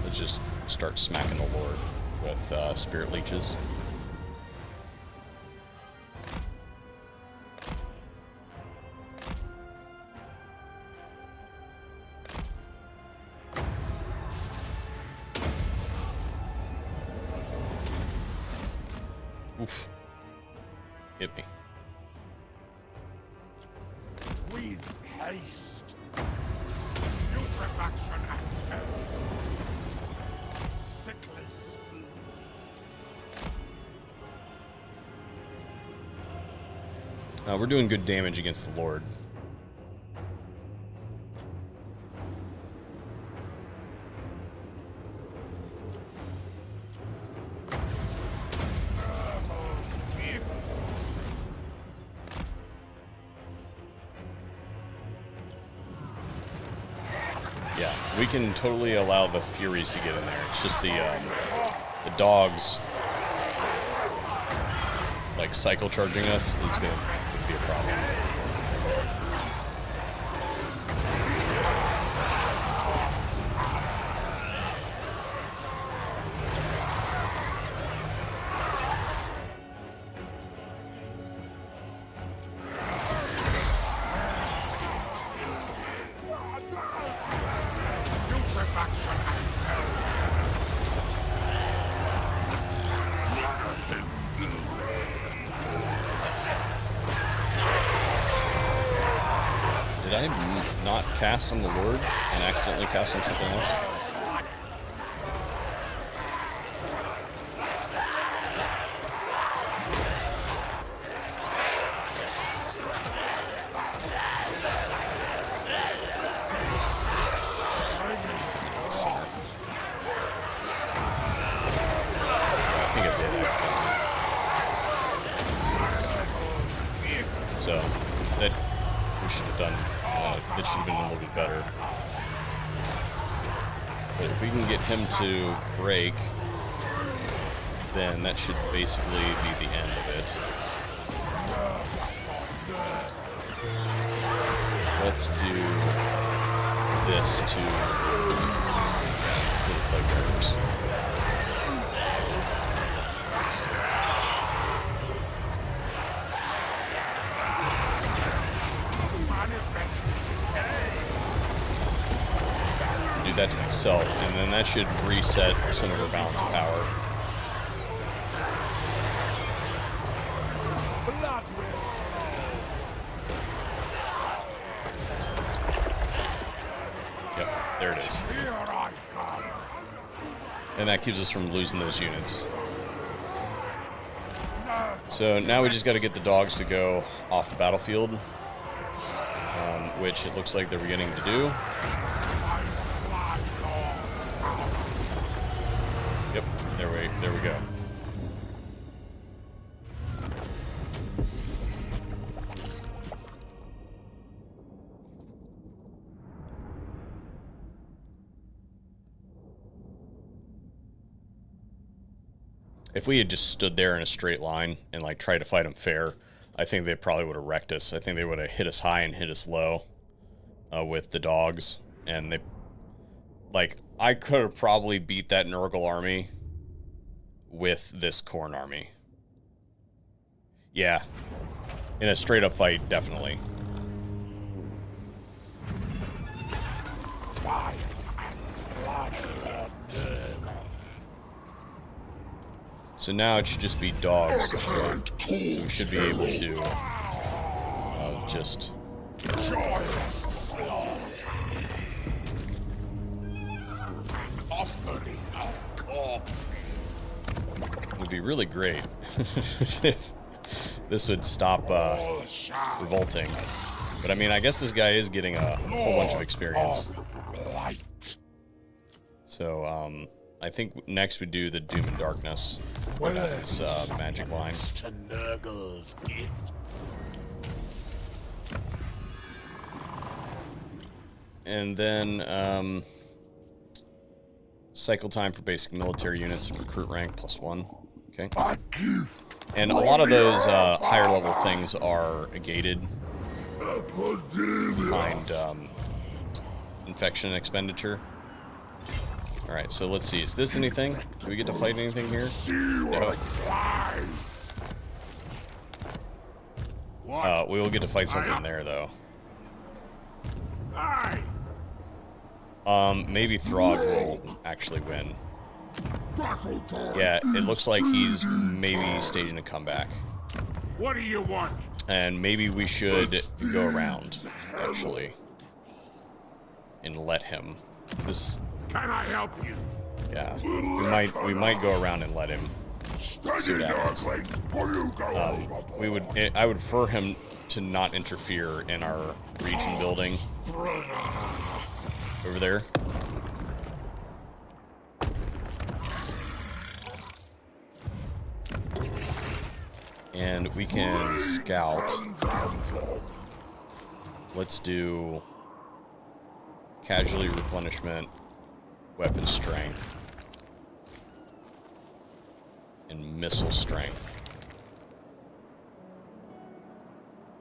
Speaker 1: let's just start smacking the Lord with Spirit Leeches. Oof. Hit me.
Speaker 2: With haste. Putrefaction and hell. Sickly speed.
Speaker 1: We're doing good damage against the Lord. Yeah, we can totally allow the Furies to get in there. It's just the dogs, like, cycle charging us is going to be a problem. Did I not cast on the Lord and accidentally cast on something else? I think I did accidentally. So, that we should have done. That should have been a little bit better. But if we can get him to break, then that should basically be the end of it. Let's do this to the plague bearers. Do that to myself, and then that should reset some of her balance of power.
Speaker 2: Blood will.
Speaker 1: Yep, there it is.
Speaker 2: Here I come.
Speaker 1: And that keeps us from losing those units. So now we just got to get the dogs to go off the battlefield, which it looks like they're beginning to do. Yep, there we go. If we had just stood there in a straight line and like tried to fight them fair, I think they probably would have wrecked us. I think they would have hit us high and hit us low with the dogs. And they, like, I could have probably beat that Nurgle army with this Khorne army. Yeah, in a straight up fight, definitely.
Speaker 2: Fire and blood.
Speaker 1: So now it should just be dogs. So we should be able to just...
Speaker 2: Joyous slaughter. An offering of corpses.
Speaker 1: It would be really great if this would stop
Speaker 2: All shall
Speaker 1: revolting. But I mean, I guess this guy is getting a whole bunch of experience.
Speaker 2: Blight.
Speaker 1: So, I think next we do the Doom and Darkness. This magic line.
Speaker 2: To Nurgle's gifts.
Speaker 1: and then cycle time for basic military units and recruit rank +1. Okay. And a lot of those higher level things are gated behind infection expenditure. All right, so let's see. Is this anything? Do we get to fight anything here? No. We will get to fight something there, though. Maybe Throg will actually win. Yeah, it looks like he's maybe staging a comeback.
Speaker 2: What do you want?
Speaker 1: And maybe we should go around, actually, and let him. Is this?
Speaker 2: Can I help you?
Speaker 1: Yeah, we might go around and let him see what happens. I would prefer him to not interfere in our region building over there. And we can scout. Let's do casualty replenishment, weapon strength, and missile strength.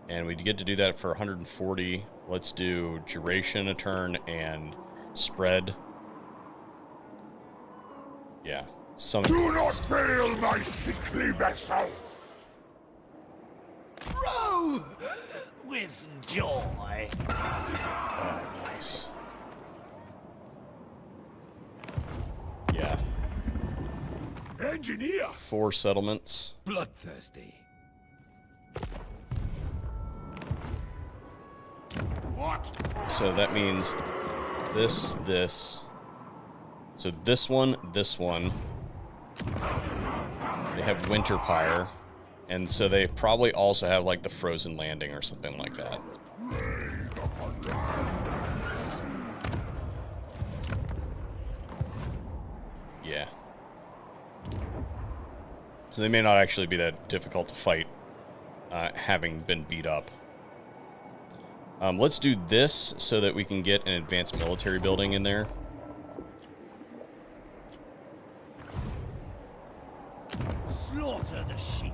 Speaker 1: And we get to do that for 140. Let's do duration a turn and spread. Yeah.
Speaker 2: Do not fail my sickly vessel.
Speaker 3: Row with joy.
Speaker 1: Oh, nice. Yeah.
Speaker 2: Engineer.
Speaker 1: 4 settlements.
Speaker 7: Bloodthirsty.
Speaker 2: What?
Speaker 1: So that means this. So this one. They have Winterpire. And so they probably also have like the Frozen Landing or something like that. Yeah. So they may not actually be that difficult to fight, having been beat up. Let's do this so that we can get an advanced military building in there.
Speaker 3: Slaughter the sheep.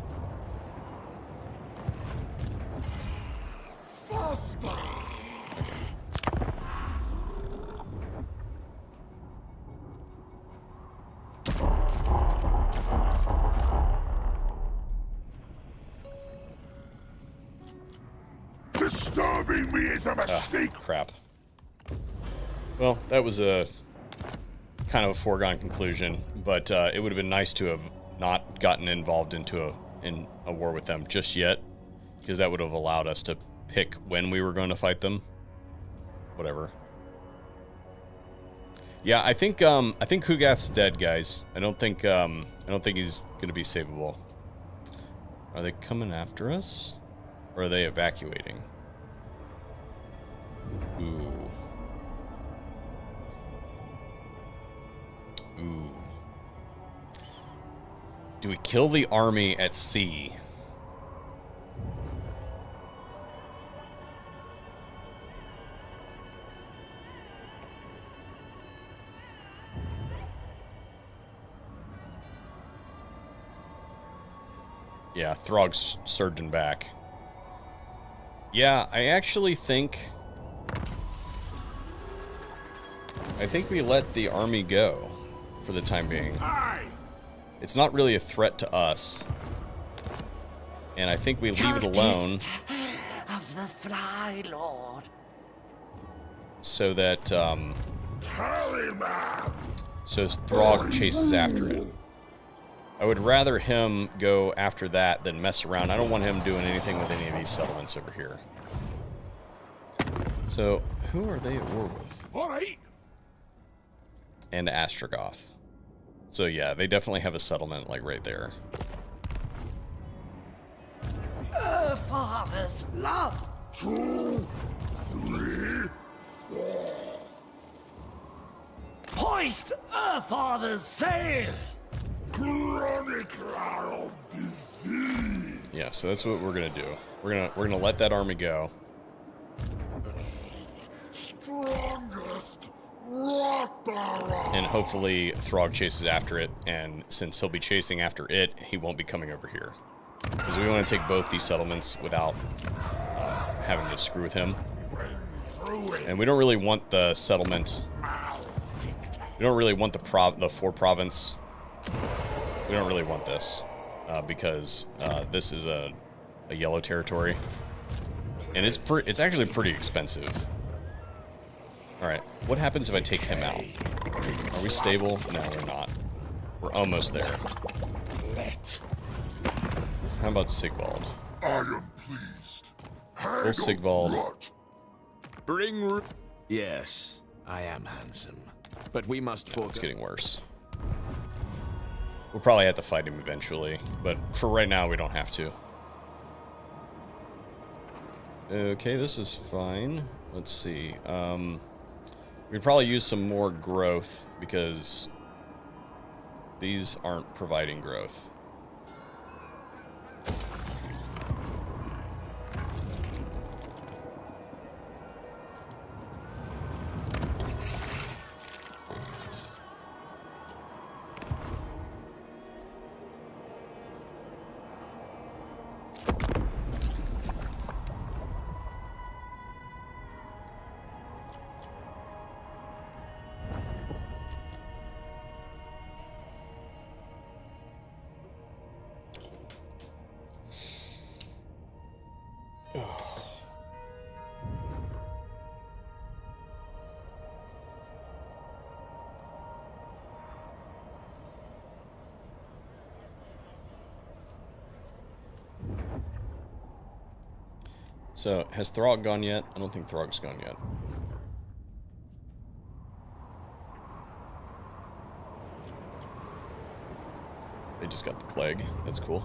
Speaker 2: Disturbing me is a mistake.
Speaker 1: Crap. Well, that was a kind of a foregone conclusion, but it would have been nice to have not gotten involved into a war with them just yet, because that would have allowed us to pick when we were going to fight them. Whatever. Yeah, I think Hugath's dead, guys. I don't think he's gonna be savable. Are they coming after us, or are they evacuating? Ooh. Ooh. Do we kill the army at sea? Yeah, Throg's surging back. Yeah, I actually think we let the army go for the time being. It's not really a threat to us. And I think we leave it alone.
Speaker 3: Of the Fly Lord.
Speaker 1: So that so Throg chases after it. I would rather him go after that than mess around. I don't want him doing anything with any of these settlements over here. So, who are they at war with?
Speaker 2: All right.
Speaker 1: And Astrogoth. So yeah, they definitely have a settlement like right there.
Speaker 3: Father's love.
Speaker 2: 2, 3, 4.
Speaker 3: Hoist Father's sail.
Speaker 2: Chronicler of disease.
Speaker 1: Yeah, so that's what we're gonna do. We're gonna let that army go.
Speaker 2: strongest rock barrel.
Speaker 1: And hopefully Throg chases after it, and since he'll be chasing after it, he won't be coming over here. Because we want to take both these settlements without having to screw with him. And we don't really want the settlement. We don't really want the Fort Province. We don't really want this because this is a yellow territory, and it's actually pretty expensive. All right, what happens if I take him out? Are we stable? No, we're not. We're almost there. How about Sigvald?
Speaker 2: I am pleased.
Speaker 1: Full Sigvald.
Speaker 5: Bring. Yes, I am handsome, but we must forego.
Speaker 1: It's getting worse. We'll probably have to fight him eventually, but for right now, we don't have to. Okay, this is fine. Let's see. We'd probably use some more growth because these aren't providing growth. So, has Throg gone yet? I don't think Throg's gone yet. They just got the plague. That's cool.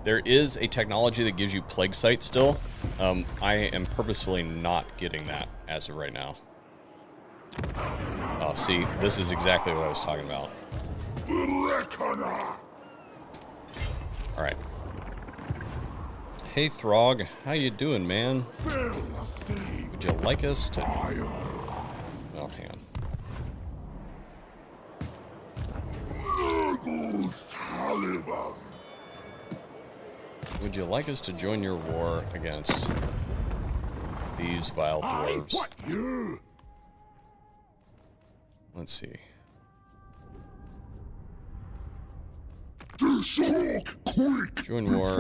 Speaker 1: There is a technology that gives you plague sight still. I am purposefully not getting that as of right now. Oh, see, this is exactly what I was talking about. Alright. Hey Throg, how you doing, man? Would you like us to... Well, hang on. Would you like us to join your war against these vile dwarves? Let's see. Join war.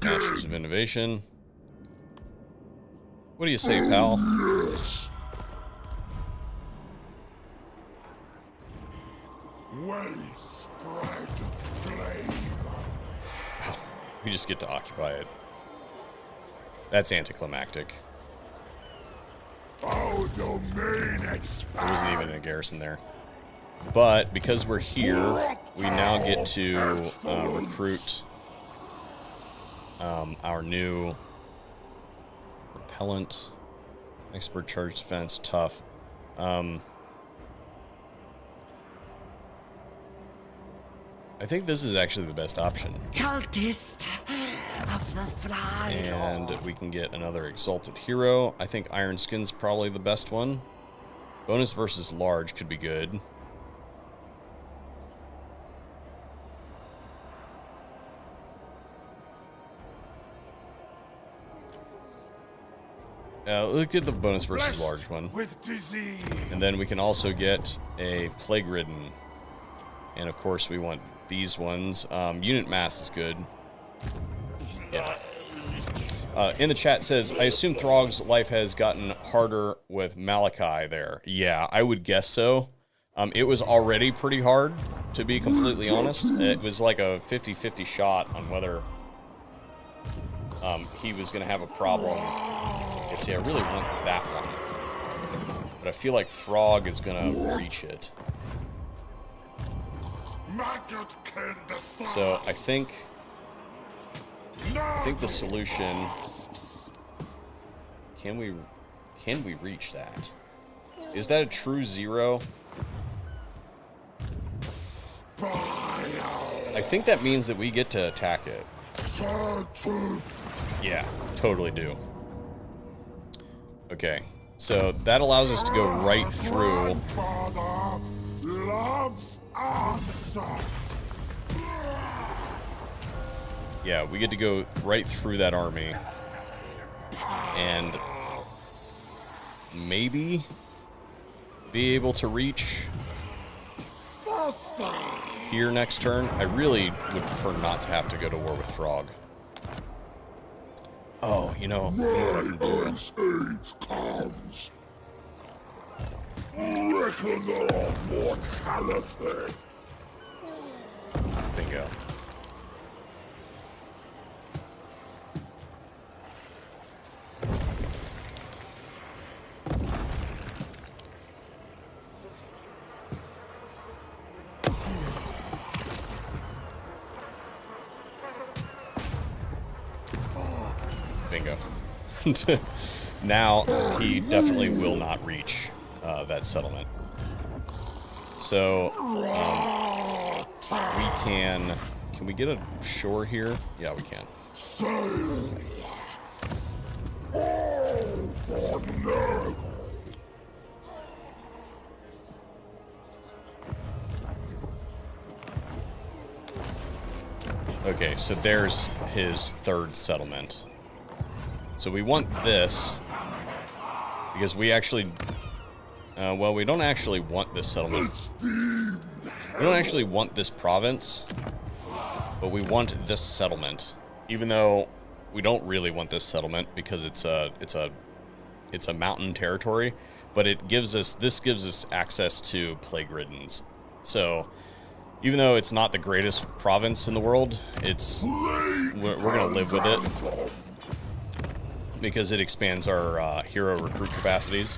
Speaker 1: Masters of Innovation. What do you say, pal?
Speaker 2: Yes. Spread flame.
Speaker 1: We just get to occupy it. That's anticlimactic.
Speaker 2: Our domain expands.
Speaker 1: There wasn't even a garrison there. But because we're here, we now get to recruit our new repellent, expert charge defense, tough. I think this is actually the best option.
Speaker 3: Cultist of the Fly
Speaker 1: And
Speaker 3: Lord.
Speaker 1: we can get another Exalted Hero. I think Iron Skin's probably the best one. Bonus versus large could be good. Look at the bonus versus large one.
Speaker 2: With disease.
Speaker 1: And then we can also get a Plague Ridden. And of course we want these ones. Unit mass is good. Yeah. In the chat says, I assume Throg's life has gotten harder with Malachi there. Yeah, I would guess so. It was already pretty hard, to be completely honest. It was like a 50-50 shot on whether he was going to have a problem. Yeah, see, I really want that one. But I feel like Throg is going to reach it. So I think the solution, can we reach that? Is that a true 0? I think that means that we get to attack it. Yeah, totally do. Okay, so that allows us to go right through.
Speaker 2: Father loves us.
Speaker 1: Yeah, we get to go right through that army. And maybe be able to reach here next turn. I really would prefer not to have to go to war with Frog. Oh, you know what I can do?
Speaker 2: Age comes. Reckoner of mortality.
Speaker 1: Bingo. Bingo. Now he definitely will not reach that settlement. So we can we get a shore here? Yeah, we can. Okay, so there's his third settlement. So we want this because we actually, well, we don't actually want this settlement. We don't actually want this province, but we want this settlement. Even though we don't really want this settlement because it's a mountain territory, but this gives us access to plague riddens. So even though it's not the greatest province in the world, we're gonna live with it because it expands our hero recruit capacities.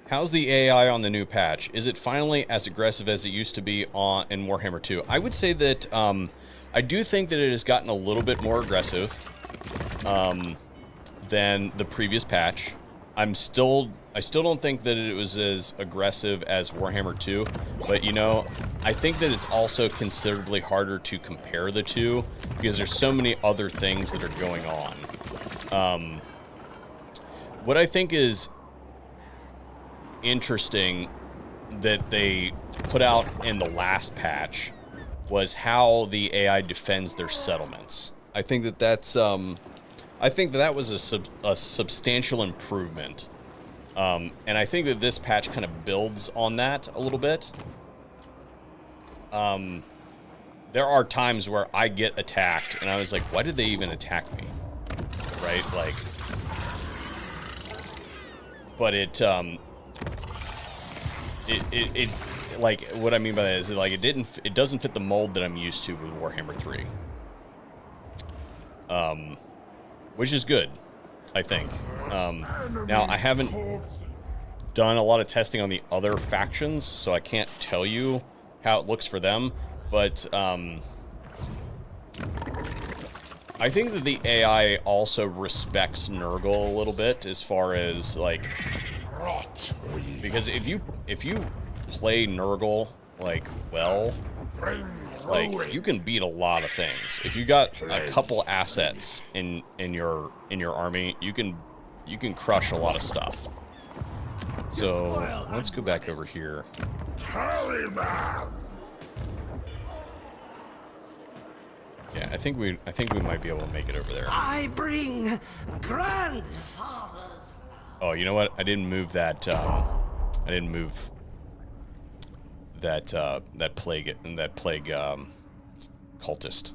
Speaker 1: How's the AI on the new patch? Is it finally as aggressive as it used to be in Warhammer 2? I would say that I do think that it has gotten a little bit more aggressive than the previous patch. I still don't think that it was as aggressive as Warhammer 2, but you know, I think that it's also considerably harder to compare the two because there's so many other things that are going on. What I think is interesting that they put out in the last patch was how the AI defends their settlements. I think that that's I think that was a substantial improvement. And I think that this patch kind of builds on that a little bit. There are times where I get attacked and I was like, why did they even attack me? Right? Like, but it like, what I mean by that is that, like, it doesn't fit the mold that I'm used to with Warhammer 3. Which is good, I think. Now, I haven't done a lot of testing on the other factions, so I can't tell you how it looks for them, but I think that the AI also respects Nurgle a little bit as far as, like, because if you play Nurgle, like, well, like, you can beat a lot of things. If you got a couple assets in your army, you can crush a lot of stuff. So let's go back over here. Yeah, I think we might be able to make it over there.
Speaker 3: I bring grandfather's.
Speaker 1: Oh, you know what? I didn't move that. I didn't move that plague cultist.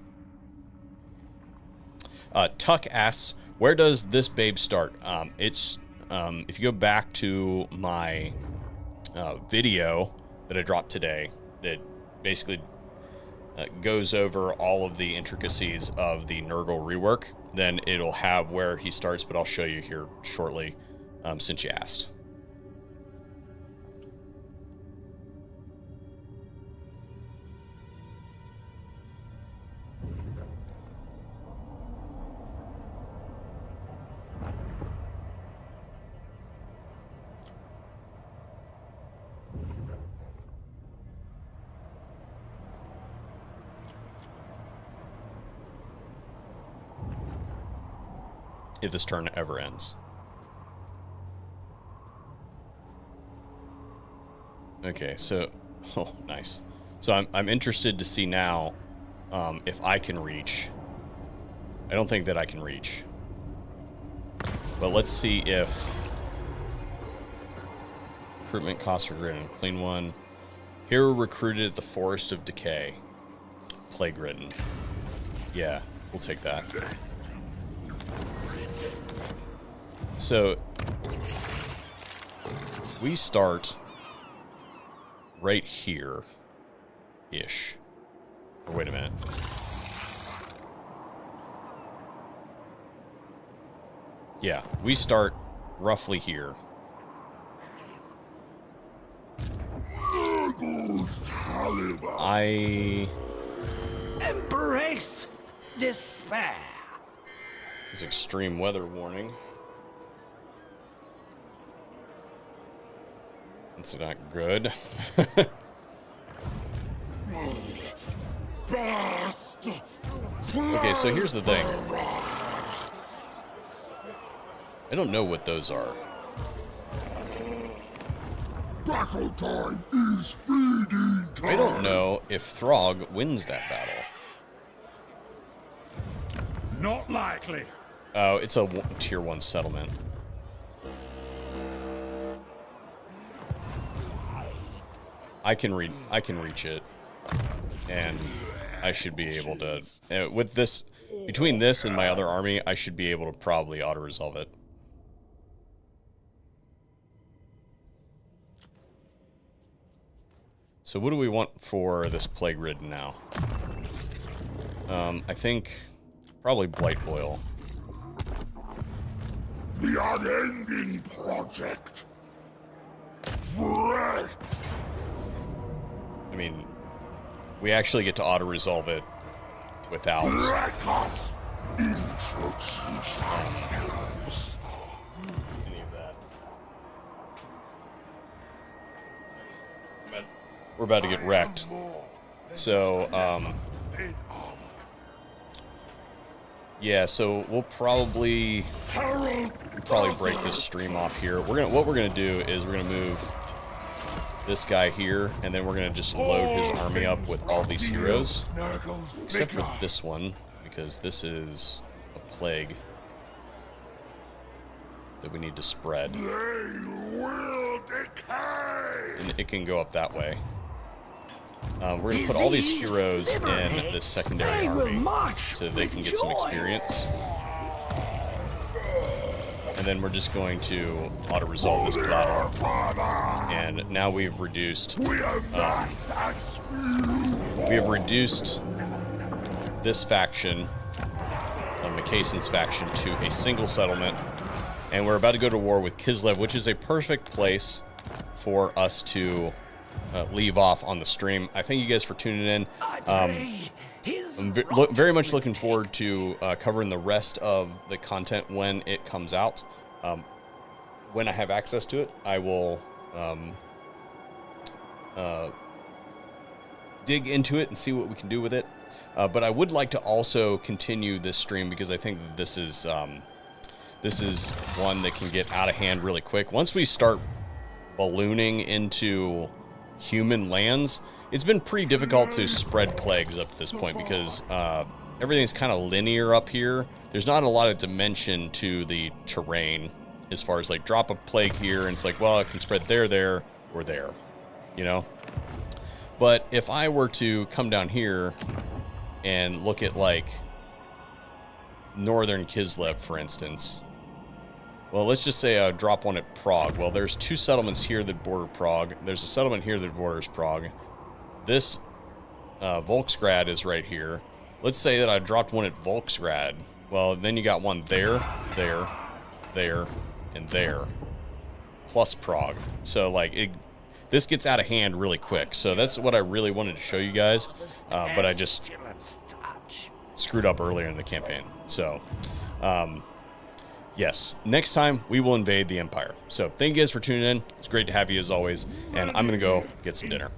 Speaker 1: Tuck asks, where does this babe start? It's if you go back to my video that I dropped today, that basically goes over all of the intricacies of the Nurgle rework, then it'll have where he starts. But I'll show you here shortly, since you asked. if this turn ever ends. Okay, so oh, nice. So I'm interested to see now if I can reach. I don't think that I can reach, but let's see if recruitment costs are greater. Clean one. Hero recruited at the Forest of Decay. Plague ridden. Yeah, we'll take that. So we start right here ish. Or wait a minute. Yeah, we start roughly here.
Speaker 3: Embrace despair.
Speaker 1: Is extreme weather warning. That's not good. Okay, so here's the thing. I don't know what those are.
Speaker 2: Battle time is feeding time.
Speaker 1: I don't know if Throg wins that battle.
Speaker 6: Not likely.
Speaker 1: Oh, it's a tier 1 settlement. I can reach it, and I should be able to. With this, between this and my other army, I should be able to probably auto-resolve it. So what do we want for this plague ridden now? I think probably Blight Boil.
Speaker 2: The unending project. Fresh.
Speaker 1: I mean, we actually get to auto-resolve it without
Speaker 2: Let us introduce ourselves.
Speaker 1: any of that. We're about to get wrecked. So, yeah, so we'll probably break this stream off here. What we're gonna do is we're gonna move this guy here, and then we're gonna just load his army up with all these heroes, except for this one, because this is a plague that we need to spread.
Speaker 2: They will decay.
Speaker 1: And it can go up that way. We're going to put all these heroes in this secondary army so that they can get some experience. And then we're just going to auto-resolve this battle. And now we've reduced... we have reduced this faction, Makasson's faction, to a single settlement. And we're about to go to war with Kislev, which is a perfect place for us to... leave off on the stream. I thank you guys for tuning in. I'm very much looking forward to covering the rest of the content when it comes out. When I have access to it, I will dig into it and see what we can do with it. But I would like to also continue this stream because I think that this is one that can get out of hand really quick. Once we start ballooning into human lands, it's been pretty difficult to spread plagues up to this point because everything's kind of linear up here. There's not a lot of dimension to the terrain as far as like drop a plague here and it's like, well, it can spread there, or there, you know? But if I were to come down here and look at like northern Kislev, for instance, well, let's just say I drop one at Prague. Well, there's 2 settlements here that border Prague. There's a settlement here that borders Prague. This Volksgrad is right here. Let's say that I dropped one at Volksgrad. Well, then you got one there, and there, plus Prague. So, like, this gets out of hand really quick. So that's what I really wanted to show you guys. But I just screwed up earlier in the campaign. So, yes, next time we will invade the Empire. So thank you guys for tuning in. It's great to have you as always. And I'm going to go get some dinner.